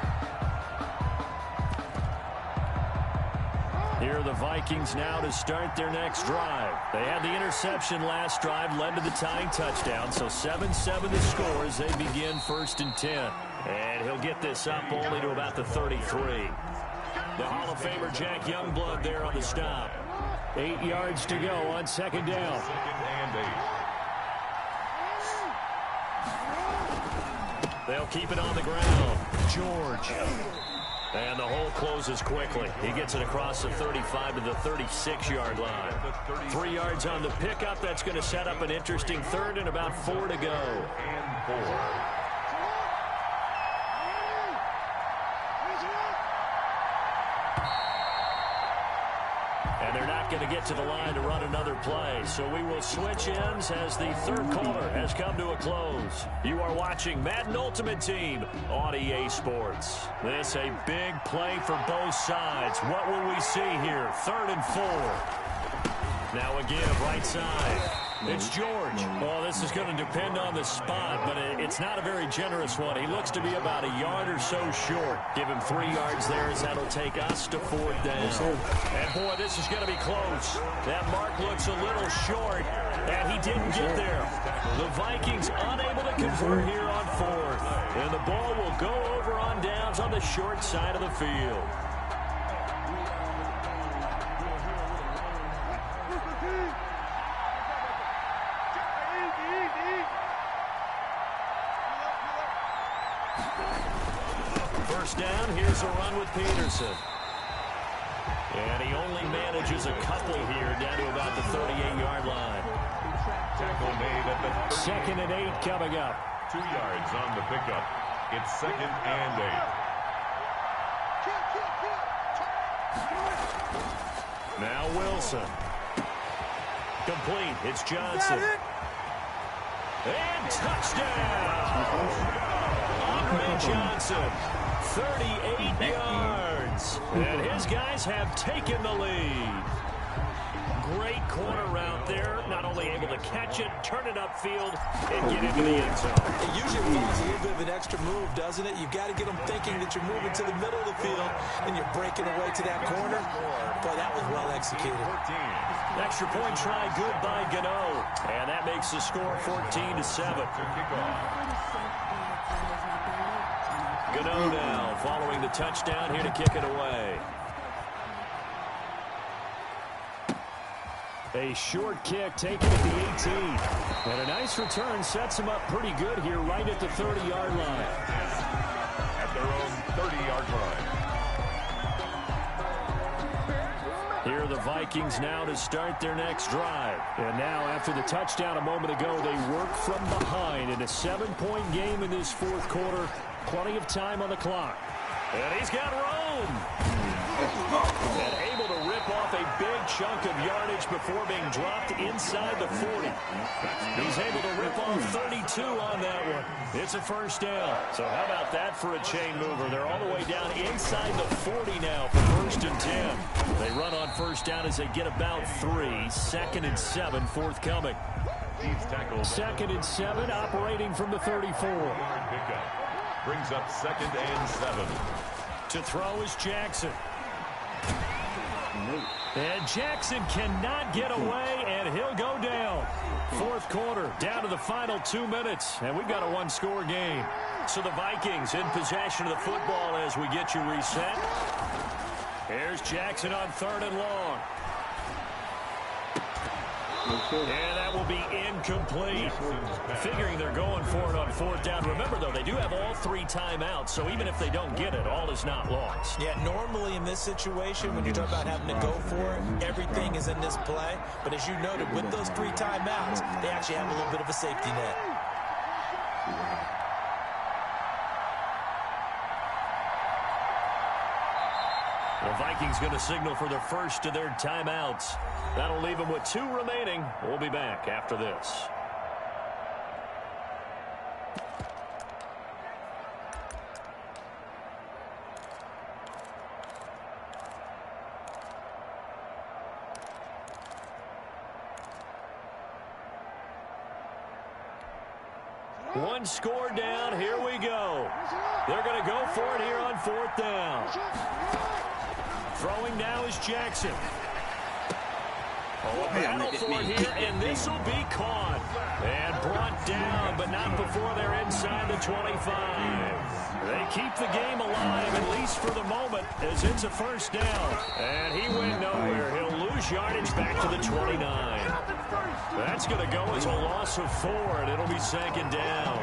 Here are the Vikings now to start their next drive. They had the interception last drive, led to the tying touchdown. So 7-7 the score as they begin 1st and 10. And he'll get this up only to about the 33. The Hall of Famer Jack Youngblood there on the stop. 8 yards to go on 2nd down. 2nd and 8. They'll keep it on the ground. George. And the hole closes quickly. He gets it across the 35 to the 36-yard line. 3 yards on the pickup. That's going to set up an interesting 3rd and about 4 to go. And 4. And they're not going to get to the line to run another play. So we will switch ends as the 3rd quarter has come to a close. You are watching Madden Ultimate Team on EA Sports. This a big play for both sides. What will we see here? 3rd and 4. Now a give right side. It's George. Well, this is going to depend on the spot, but it's not a very generous one. He looks to be about a yard or so short. Give him 3 yards there as that'll take us to 4th down. And, boy, this is going to be close. That mark looks a little short, and he didn't get there. The Vikings unable to convert here on 4th. And the ball will go over on downs on the short side of the field. First down, here's a run with Peterson. And he only manages a couple here down to about the 38-yard line. Tackle made at the 2nd and 8 coming up. 2 yards on the pickup. It's 2nd and 8. Now Wilson. Complete. It's Johnson. And touchdown! Andre Johnson. 38 yards. And his guys have taken the lead. Great corner route there. Not only able to catch it, turn it upfield, and get into the end zone. It usually involves a little bit of an extra move, doesn't it? You've got to get them thinking that you're moving to the middle of the field and you're breaking away to that corner. Boy, that was well executed. Extra point try good by Gano. And that makes the score 14-7. Gano now following the touchdown here to kick it away. A short kick taken at the 18. And a nice return sets him up pretty good here right at the 30-yard line. At their own 30-yard line. Here are the Vikings now to start their next drive. And now after the touchdown a moment ago, they work from behind in a 7-point game in this 4th quarter. Plenty of time on the clock. And he's got room. And able to rip off a big chunk of yardage before being dropped inside the 40. He's able to rip off 32 on that one. It's a first down. So how about that for a chain mover? They're all the way down inside the 40 now for 1st and 10. They run on first down as they get about 3. 2nd and 7 forthcoming. 2nd and 7 operating from the 34. Brings up 2nd and 7. To throw is Jackson. And Jackson cannot get away, and he'll go down. 4th quarter, down to the final 2 minutes, and we've got a 1-score game. So the Vikings in possession of the football as we get you reset. Here's Jackson on 3rd and long. And that will be incomplete. Figuring they're going for it on 4th down. Remember, though, they do have all 3 timeouts, so even if they don't get it, all is not lost. Yeah, normally in this situation, when you talk about having to go for it, everything is in this play. But as you noted, with those 3 timeouts, they actually have a little bit of a safety net. The Vikings going to signal for the first of their timeouts. That'll leave them with 2 remaining. We'll be back after this. One score down. Here we go. They're going to go for it here on 4th down. Throwing now is Jackson. Oh, a battle for it here, and this will be caught. And brought down, but not before they're inside the 25. They keep the game alive, at least for the moment, as it's a first down. And he went nowhere. He'll lose yardage back to the 29. That's going to go as a loss of 4, and it'll be 2nd down.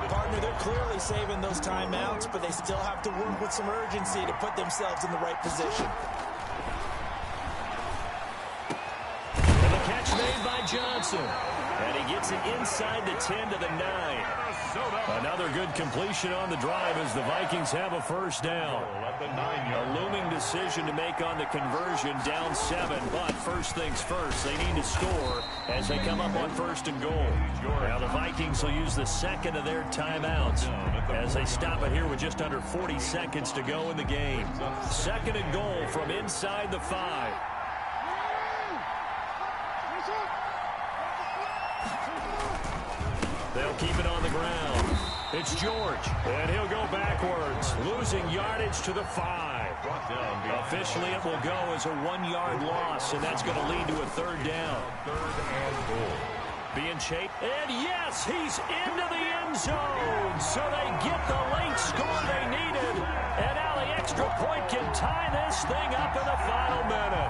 Partner, they're clearly saving those timeouts, but they still have to work with some urgency to put themselves in the right position. And the catch made by Johnson. And he gets it inside the 10 to the 9. Another good completion on the drive as the Vikings have a first down. A looming decision to make on the conversion, down 7. But first things first, they need to score as they come up on 1st and goal. Now the Vikings will use the 2nd of their timeouts as they stop it here with just under 40 seconds to go in the game. 2nd and goal from inside the 5. They'll keep it on the ground. It's George, and he'll go backwards, losing yardage to the 5. Officially, it will go as a 1-yard loss, and that's going to lead to a 3rd down. 3rd and goal. Being chased, and yes, he's into the end zone. So they get the late score they needed, and now the extra point can tie this thing up in the final minute.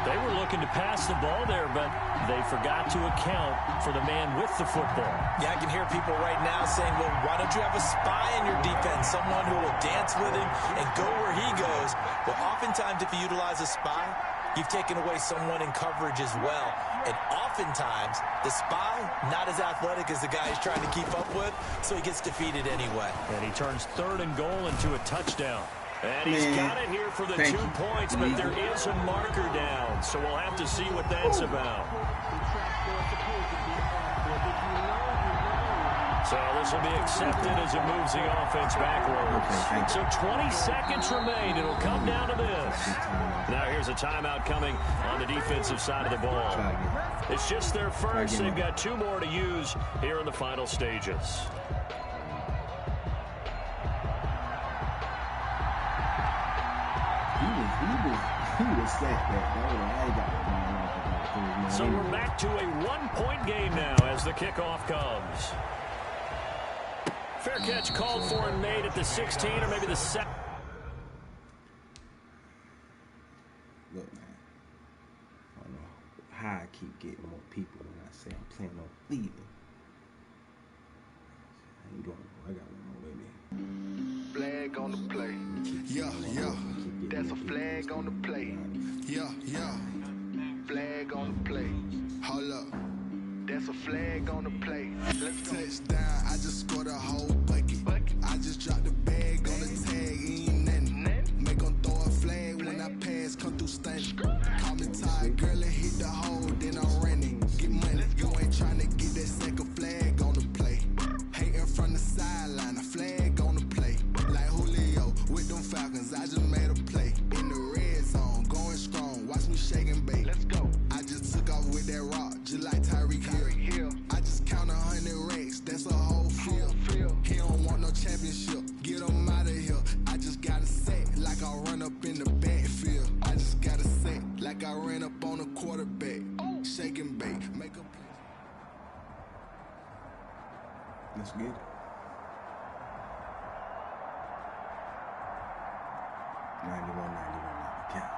They were looking to pass the ball there, but they forgot to account for the man with the football. Yeah, I can hear people right now saying, well, why don't you have a spy in your defense, someone who will dance with him and go where he goes? Well, oftentimes if you utilize a spy, you've taken away someone in coverage as well. And oftentimes, the spy, not as athletic as the guy he's trying to keep up with, so he gets defeated anyway. And he turns 3rd and goal into a touchdown. And he's got it here for the 2 points, but there is a marker down, so we'll have to see what that's about. So this will be accepted as it moves the offense backwards. So 20 seconds remain. It'll come down to this. Now here's a timeout coming on the defensive side of the ball. It's just their first. They've got 2 more to use here in the final stages. He was sacked that. So we're back to a 1-point game now as the kickoff comes. Fair catch called for and made at the 16 or maybe the 7. Look, man. I don't know how I keep getting more people when I say I'm planning on leaving. I ain't going. I got one more with me. Flag on the play. Yeah. That's a flag on the play. Yeah. Flag on the play. Hold up. That's a flag on the play. Let's go. Touchdown. I just scored a whole bucket. I just dropped the bag on the tag. Ain't nothing. Make them throw a flag when I pass. Come through stunning. Call me tired. Girl, it hit the hole. Then I'm running. Get money. You ain't trying to get that second flag on the play. Hating from the sideline. A flag on the play. Like Julio with them Falcons. I just made a play. In the red zone. Going strong. Watch me shake and bake. Let's go. I just took off with that rock. Just like Tyreek Hill. I just count 100 racks. That's a whole field. He don't want no championship. Get him out of here. I just got to set like I run up in the backfield. I just got to set like I ran up on a quarterback. Shake and bake. Make a play. Let's get it. Count.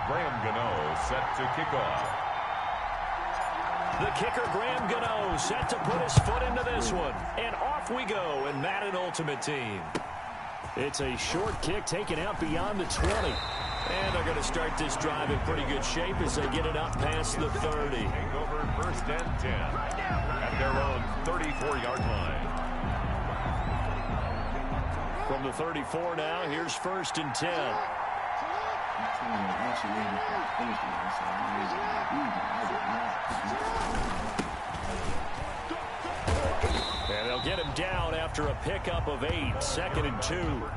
Graham Gano set to kick off. The kicker, Graham Gano, set to put his foot into this one. And off we go in Madden Ultimate Team. It's a short kick taken out beyond the 20. And they're going to start this drive in pretty good shape as they get it up past the 30. Take over 1st and 10 at their own 34-yard line. From the 34 now, here's 1st and 10. And they'll get him down after a pickup of 8, 2nd and 2. 28.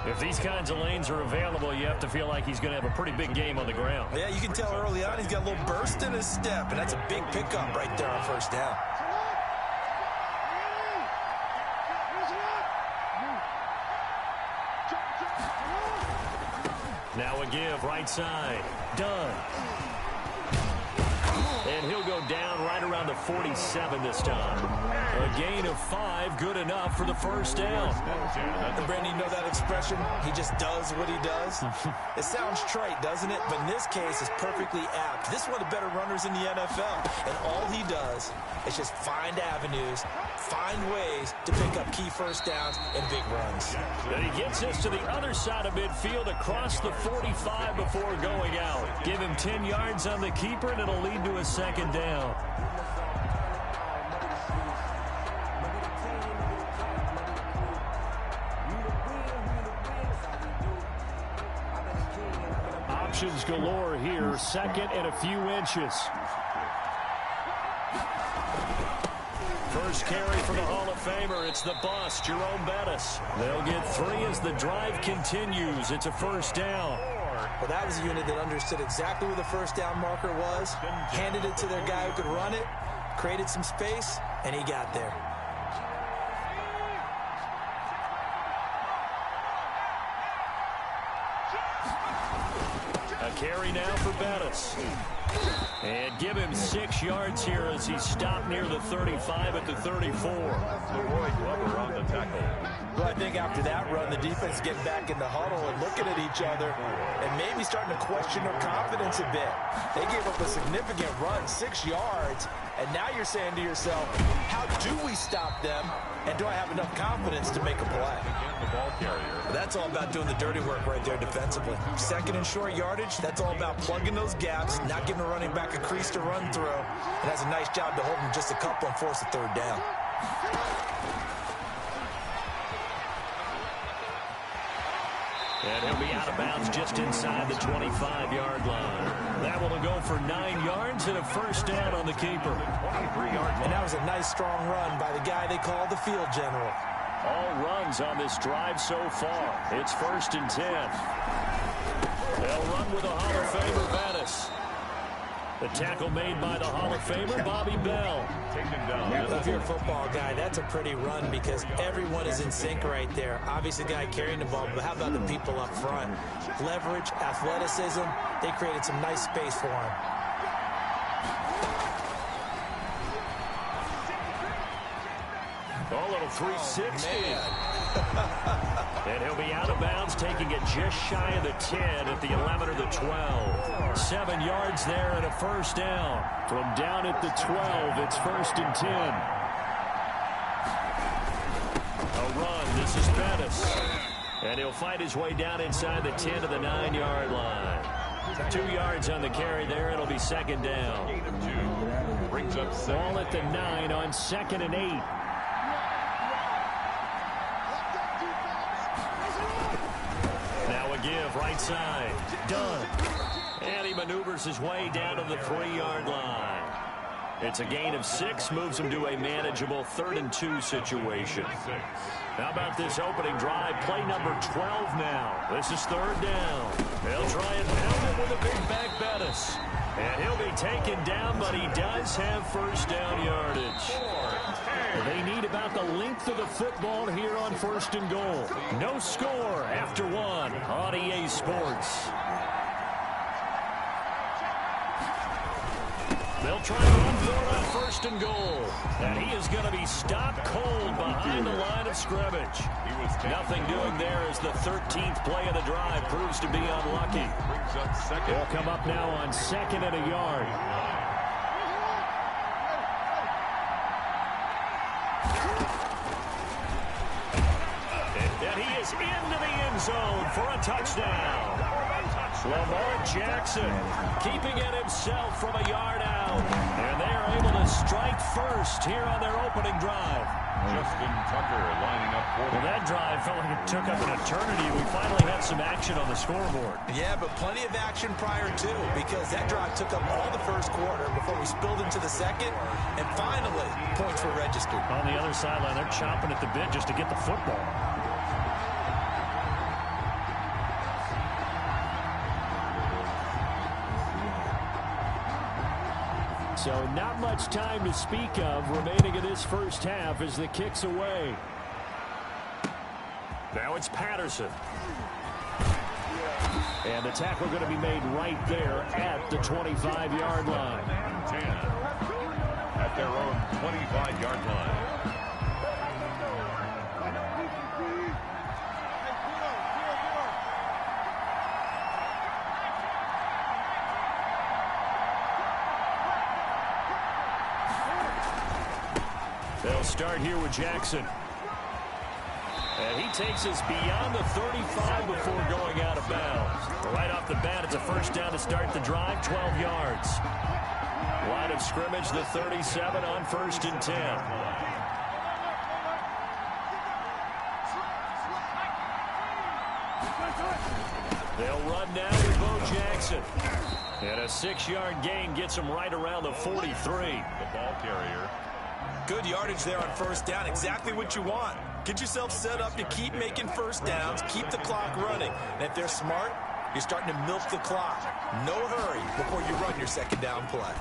If these kinds of lanes are available, you have to feel like he's going to have a pretty big game on the ground. Yeah, you can tell early on he's got a little burst in his step, and that's a big pickup right there on 1st down. Now a give, right side. Done. And he'll go down right around the 47 this time. A gain of 5, good enough for the 1st down. And Brandon, you know that expression? He just does what he does. It sounds trite, doesn't it? But in this case, it's perfectly apt. This is one of the better runners in the NFL. And all he does is just find avenues, find ways to pick up key 1st downs and big runs. And he gets this to the other side of midfield across the 45 before going out. Give him 10 yards on the keeper, and it'll lead to a 2nd down. Options galore here, 2nd and a few inches. First carry for the Hall of Famer. It's the boss, Jerome Bettis. They'll get 3 as the drive continues. It's a first down. Well, that was a unit that understood exactly where the first down marker was, handed it to their guy who could run it, created some space, and he got there. A carry now for Bettis. And give him 6 yards here as he stopped near the 35 at the 34. Leroy Glover on the tackle. Well, I think after that run, the defense getting back in the huddle and looking at each other and maybe starting to question their confidence a bit. They gave up a significant run, 6 yards, and now you're saying to yourself, how do we stop them, and do I have enough confidence to make a play? The ball carrier. That's all about doing the dirty work right there defensively. Second and short yardage, that's all about plugging those gaps, not giving a running back a crease to run through, and that's a nice job to hold him just a couple and force a third down. And he'll be out of bounds just inside the 25-yard line. That will go for 9 yards and a first down on the keeper. 23-yard line. And that was a nice, strong run by the guy they call the field general. All runs on this drive so far. It's 1st and 10. They'll run with a Hall of Famer, Bettis. The tackle made by the Hall of Famer, Bobby Bell. Well, if you're a football guy, that's a pretty run because everyone is in sync right there. Obviously, the guy carrying the ball, but how about the people up front? Leverage, athleticism, they created some nice space for him. A little 360. And he'll be out of bounds, taking it just shy of the 10 at the 11 or the 12. 7 yards there and a first down. From down at the 12, it's 1st and 10. A run, this is Bettis. And he'll fight his way down inside the 10 to the 9-yard line. 2 yards on the carry there, it'll be 2nd down. Brings up ball at the 9 on 2nd and 8. Give right side. Done. And he maneuvers his way down to the 3-yard line. It's a gain of 6, moves him to a manageable 3rd and 2 situation. How about this opening drive? Play number 12 now. This is 3rd down. They'll try and pound it with a big back Bettis. And he'll be taken down, but he does have first down yardage. They need about the length of the football here on 1st and goal. No score after 1 on EA Sports. They'll try to run for it on 1st and goal. And he is going to be stopped cold behind the line of scrimmage. Nothing doing there as the 13th play of the drive proves to be unlucky. They'll come up now on 2nd and a yard. And he is into the end zone for a touchdown. Lamar Jackson keeping it himself from a yard out. And they are able to strike first here on their opening drive. Justin Tucker lining up for well, that drive felt like it took up an eternity. We finally had some action on the scoreboard. Yeah, but plenty of action prior to, because that drive took up all the first quarter before we spilled into the second, and finally, points were registered. On the other sideline, they're chomping at the bit just to get the football. So not much time to speak of remaining in this first half as the kick's away. Now it's Patterson. And the tackle going to be made right there at the 25-yard line. 10 at their own 25-yard line. They'll start here with Jackson. And he takes us beyond the 35 before going out of bounds. Right off the bat, it's a first down to start the drive, 12 yards. Line of scrimmage, the 37 on 1st and 10. They'll run now with Bo Jackson. And a 6-yard gain gets him right around the 43. The ball carrier. Good yardage there on first down. Exactly what you want. Get yourself set up to keep making first downs, keep the clock running. And if they're smart, you're starting to milk the clock. No hurry before you run your second down play.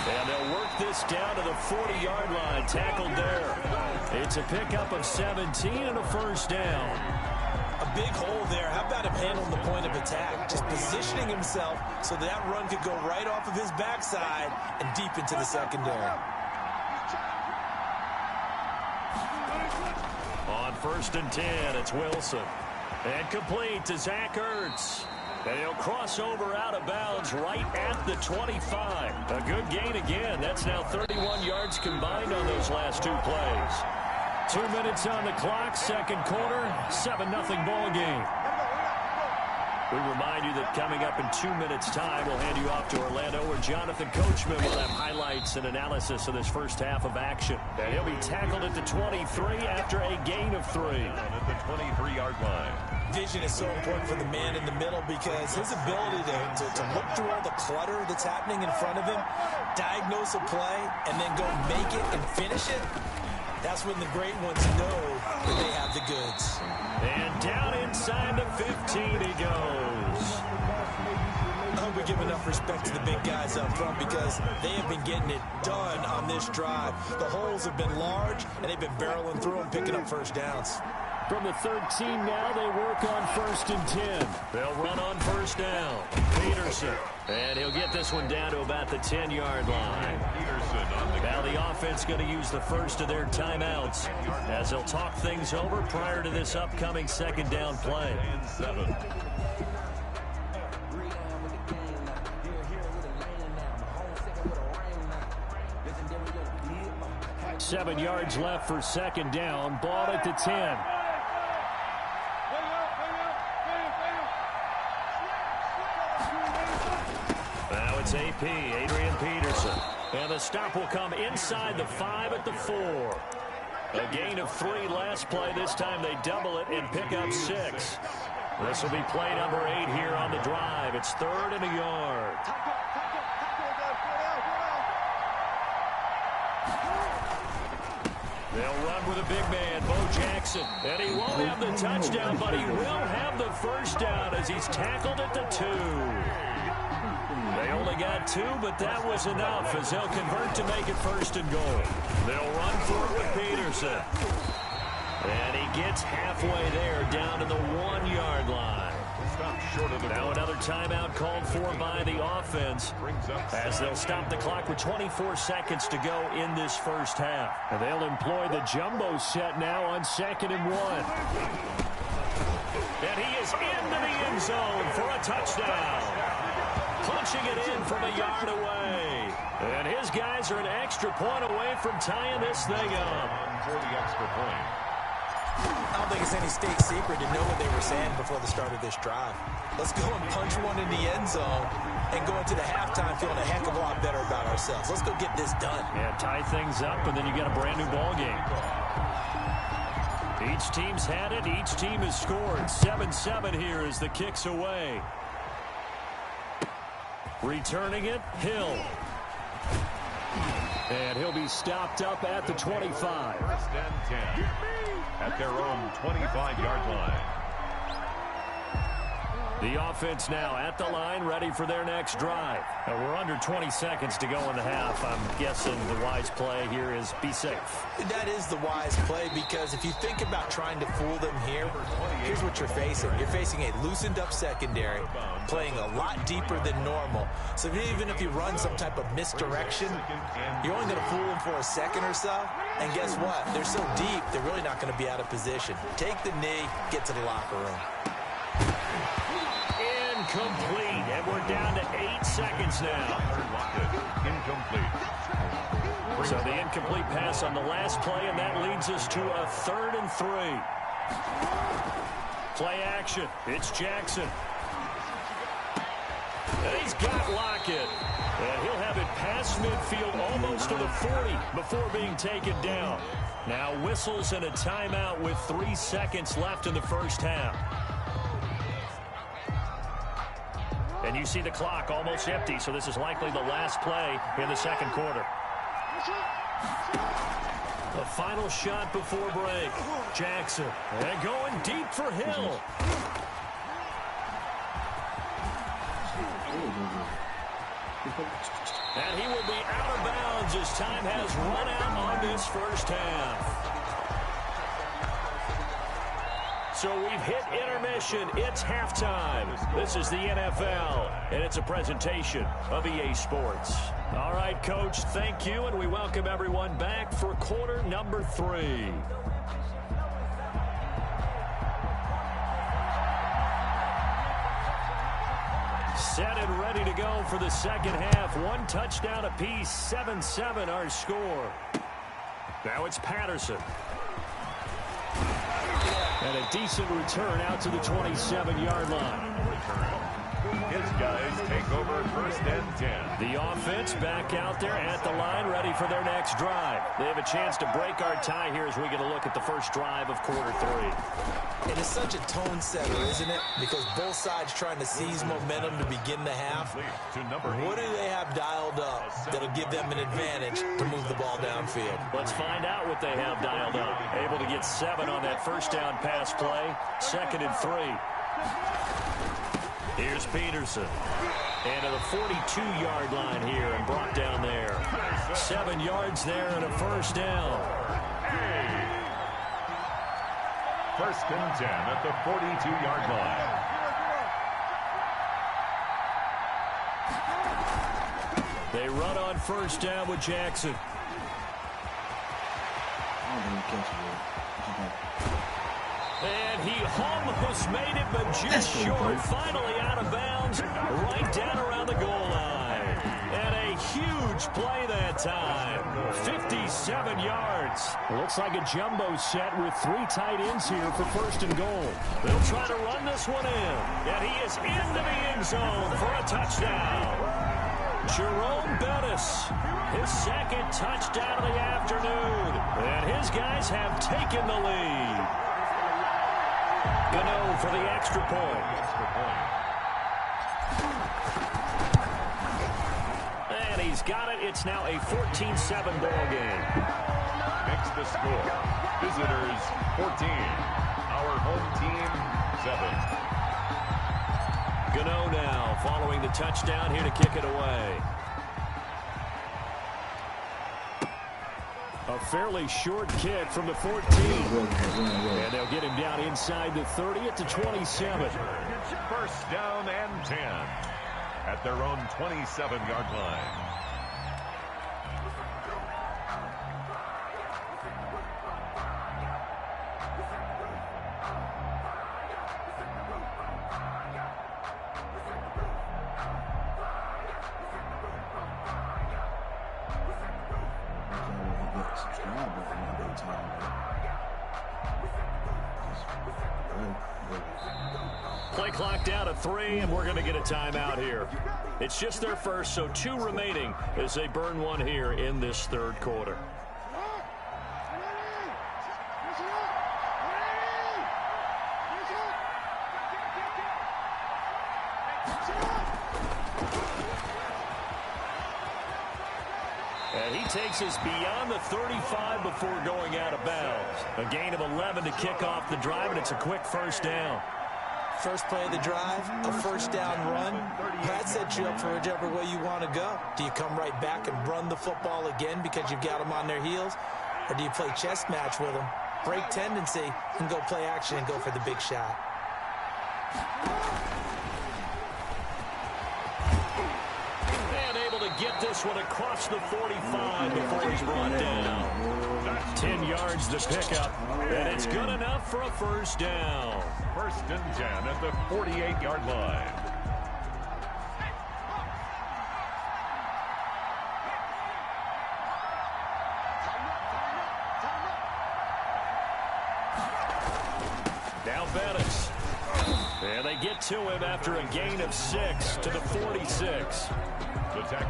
And they'll work this down to the 40-yard line. Tackled there. It's a pickup of 17 and a first down. A big hole there. How about him handling the point of attack? Just positioning himself so that run could go right off of his backside and deep into the secondary. On first and 10, it's Wilson. And complete to Zach Ertz. And he'll cross over out of bounds right at the 25. A good gain again. That's now 31 yards combined on those last two plays. 2 minutes on the clock, second quarter, 7-0 ball game. We remind you that coming up in 2 minutes' time, we'll hand you off to Orlando, where Jonathan Coachman will have highlights and analysis of this first half of action. And he'll be tackled at the 23 after a gain of 3. At the 23-yard line. Vision is so important for the man in the middle because his ability to look through all the clutter that's happening in front of him, diagnose a play, and then go make it and finish it, that's when the great ones know that they have the goods. And down inside the 15 he goes. I hope we give enough respect to the big guys up front because they have been getting it done on this drive. The holes have been large, and they've been barreling through and picking up first downs. From the 13 now, they work on first and 10. They'll run on first down. Peterson. And he'll get this one down to about the 10-yard line. Now the offense going to use the first of their timeouts as they'll talk things over prior to this upcoming second down play. 7. 7 yards left for second down. Ball at the 10. Now it's AP, Adrian Peterson. And the stop will come inside the 5 at the 4. A gain of 3 last play. This time they double it and pick up 6. This will be play number 8 here on the drive. It's 3rd and a yard. They'll run with a big man, Bo Jackson. And he won't have the touchdown, but he will have the first down as he's tackled at the 2. They only got 2, but that was enough as they'll convert to make it 1st and goal. They'll run for it with Peterson. And he gets halfway there down to the 1-yard line. Now another timeout called for by the offense as they'll stop the clock with 24 seconds to go in this first half. And they'll employ the jumbo set now on 2nd and 1. And he is into the end zone for a touchdown. Punching it in from a yard away. And his guys are an extra point away from tying this thing up. For the extra point. I don't think it's any state secret to know what they were saying before the start of this drive. Let's go and punch one in the end zone and go into the halftime feeling a heck of a lot better about ourselves. Let's go get this done. Yeah, tie things up, and then you got a brand new ball game. Each team's had it. Each team has scored. 7-7 here as the kick's away. Returning it, Hill. And he'll be stopped up at the 25. 1st and 10 at their own 25-yard line. The offense now at the line, ready for their next drive. Now we're under 20 seconds to go in the half. I'm guessing the wise play here is be safe. That is the wise play because if you think about trying to fool them here, here's what you're facing. You're facing a loosened up secondary, playing a lot deeper than normal. So even if you run some type of misdirection, you're only going to fool them for a second or so. And guess what? They're so deep, they're really not going to be out of position. Take the knee, get to the locker room. Incomplete, and we're down to 8 seconds now. Incomplete. So the incomplete pass on the last play, and that leads us to a 3rd and 3. Play action. It's Jackson. And he's got Lockett. And he'll have it past midfield almost to the 40 before being taken down. Now whistles and a timeout with 3 seconds left in the first half. And And you see the clock almost empty, so this is likely the last play in the second quarter. The final shot before break. Jackson. And going deep for Hill. And he will be out of bounds as time has run out on this first half. So we've hit intermission. It's halftime. This is the NFL, and it's a presentation of EA Sports. All right, Coach, thank you, and we welcome everyone back for quarter number 3. Set and ready to go for the second half. 1 touchdown apiece, 7-7 our score. Now it's Patterson. And a decent return out to the 27-yard line. His guys take over first and 10. The offense back out there at the line, ready for their next drive. They have a chance to break our tie here as we get a look at the first drive of quarter 3. It is such a tone setter, isn't it? Because both sides trying to seize momentum to begin the half. What do they have dialed up that'll give them an advantage to move the ball downfield? Let's find out what they have dialed up. Able to get 7 on that first down pass play. 2nd and 3. Here's Peterson. And to the 42-yard line here and brought down there. 7 yards there and a first down. First and 10 at the 42-yard line. They run on first down with Jackson. And he almost made it, but just short. Finally out of bounds, right down around the goal line. And a huge play that time. 57 yards. Looks like a jumbo set with 3 tight ends here for first and goal. They'll try to run this one in. And he is into the end zone for a touchdown. Jerome Bettis, his 2nd touchdown of the afternoon. And his guys have taken the lead. Gano for the extra point. And he's got it. It's now a 14-7 ball game. Makes the score. Visitors 14. Our home team 7. Gano now following the touchdown here to kick it away. A fairly short kick from the 14. And they'll get him down inside the 30 at the 27. First down and 10 at their own 27-yard line. Play clock down to 3, and we're going to get a timeout here. It's just their first, so 2 remaining as they burn 1 here in this third quarter. And he takes us beyond the 35 before going out of bounds. A gain of 11 to kick off the drive, and it's a quick first down. First play of the drive, a first down run. That sets you up for whichever way you want to go. Do you come right back and run the football again because you've got them on their heels? Or do you play chess match with them, break tendency, and go play action and go for the big shot? And able to get this one across the 45 before he's brought down. 10 yards to pick up, and it's good enough for a first down. First and 10 at the 48-yard line. Now Bettis. And they get to him after a gain of 6 to the 46.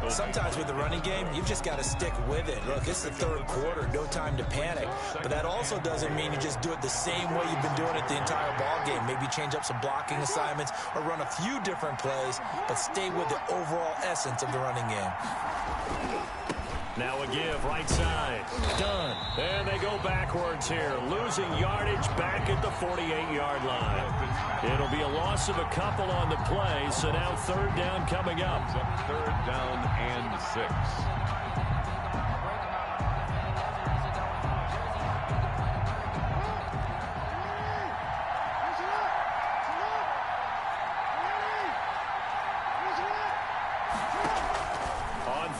Sometimes with the running game, you've just got to stick with it. Look, it's the third quarter, no time to panic. But that also doesn't mean you just do it the same way you've been doing it the entire ball game. Maybe change up some blocking assignments or run a few different plays, but stay with the overall essence of the running game. Now a give, right side. Done. And they go backwards here, losing yardage back at the 48-yard line. It'll be a loss of a couple on the play, so now third down coming up. Third down and 6.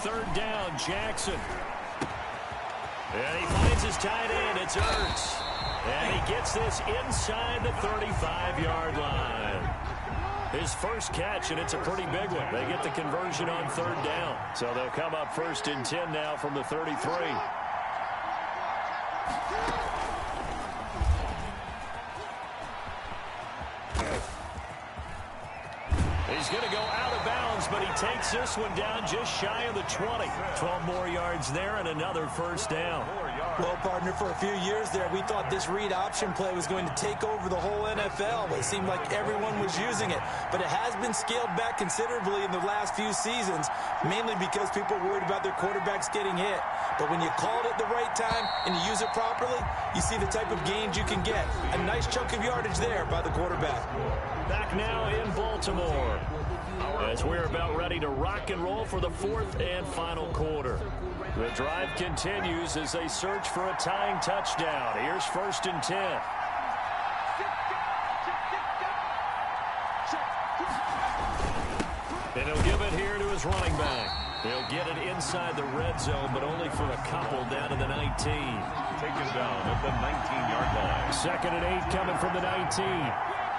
Third down, Jackson. And he finds his tight end. It's Ertz. And he gets this inside the 35-yard line. His first catch, and it's a pretty big one. They get the conversion on third down. So they'll come up 1st and 10 now from the 33. He's going to go out of bounds, but he takes this one down just shy of the 20. 12 more yards there and another first down. Well, partner, for a few years there, we thought this read option play was going to take over the whole NFL. It seemed like everyone was using it. But it has been scaled back considerably in the last few seasons, mainly because people are worried about their quarterbacks getting hit. But when you call it at the right time and you use it properly, you see the type of gains you can get. A nice chunk of yardage there by the quarterback. Back now in Baltimore, as we're about ready to rock and roll for the 4th and final quarter. The drive continues as they search for a tying touchdown. Here's 1st and 10. And he'll give it here to his running back. They'll get it inside the red zone, but only for a couple down to the 19. Taken down at the 19-yard line. 2nd and 8 coming from the 19.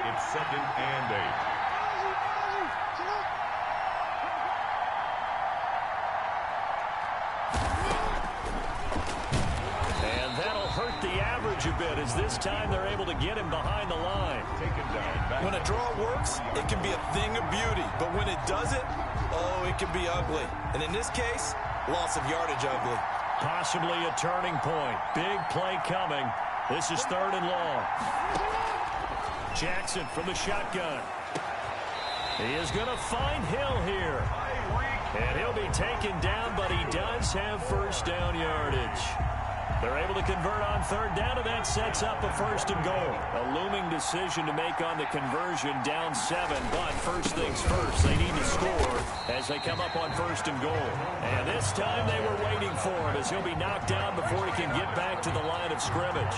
It's 2nd and 8. A bit as this time they're able to get him behind the line. When a draw works, it can be a thing of beauty, but when it doesn't, oh, it can be ugly. And in this case, loss of yardage ugly. Possibly a turning point. Big play coming. This is 3rd and long. Jackson from the shotgun. He is going to find Hill here. And he'll be taken down, but he does have first down yardage. They're able to convert on third down, and that sets up a 1st and goal. A looming decision to make on the conversion, down 7. But first things first, they need to score as they come up on 1st and goal. And this time they were waiting for him as he'll be knocked down before he can get back to the line of scrimmage.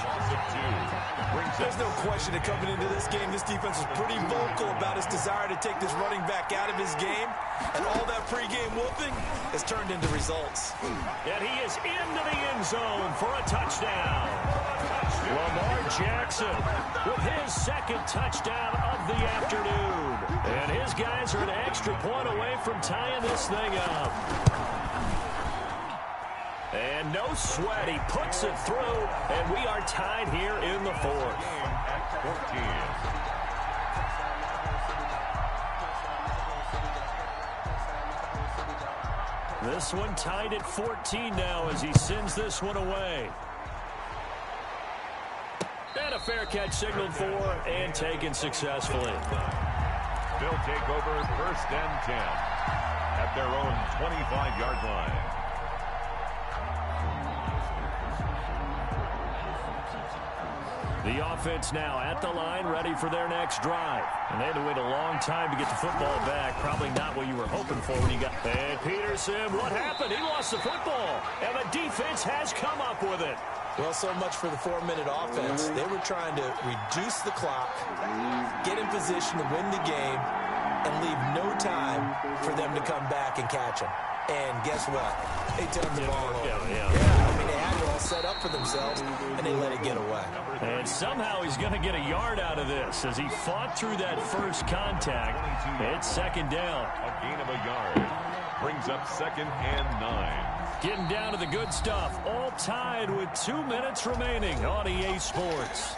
There's no question that coming into this game, this defense is pretty vocal about its desire to take this running back out of his game. And all that pregame whooping has turned into results. And he is into the end zone for a touchdown. Lamar Jackson with his 2nd touchdown of the afternoon. And his guys are an extra point away from tying this thing up. And no sweat, he puts it through, and we are tied here in the 4th. 14. This one tied at 14 now as he sends this one away. And a fair catch signaled for and taken successfully. They'll take over 1st and 10 at their own 25-yard line. The offense now at the line, ready for their next drive. And they had to wait a long time to get the football back. Probably not what you were hoping for when you got... And Peterson, what happened? He lost the football. And the defense has come up with it. Well, so much for the 4-minute offense. They were trying to reduce the clock, get in position to win the game, and leave no time for them to come back and catch him. And guess what? They turned the ball over. Yeah, I mean, they had it all set up for themselves, and they let it get away. And somehow he's going to get a yard out of this as he fought through that first contact. It's 2nd down. A gain of a yard. Brings up 2nd and 9. Getting down to the good stuff. All tied with 2 minutes remaining on EA Sports.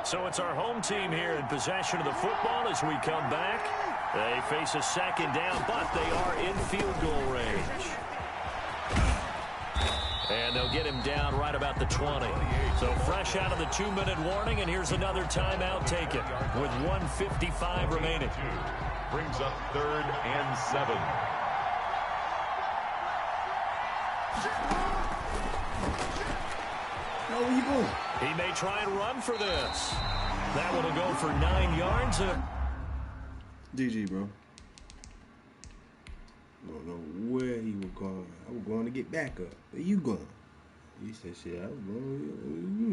So it's our home team here in possession of the football as we come back. They face a second down, but they are in field goal range. And they'll get him down right about the 20. So fresh out of the 2-minute warning, and here's another timeout taken with 1:55 remaining. Brings up 3rd and 7. No, where you going? He may try and run for this. That one will go for 9 yards. GG, bro. I don't know where he was going. I was going to get back up. Where you going? He said, shit, I was going.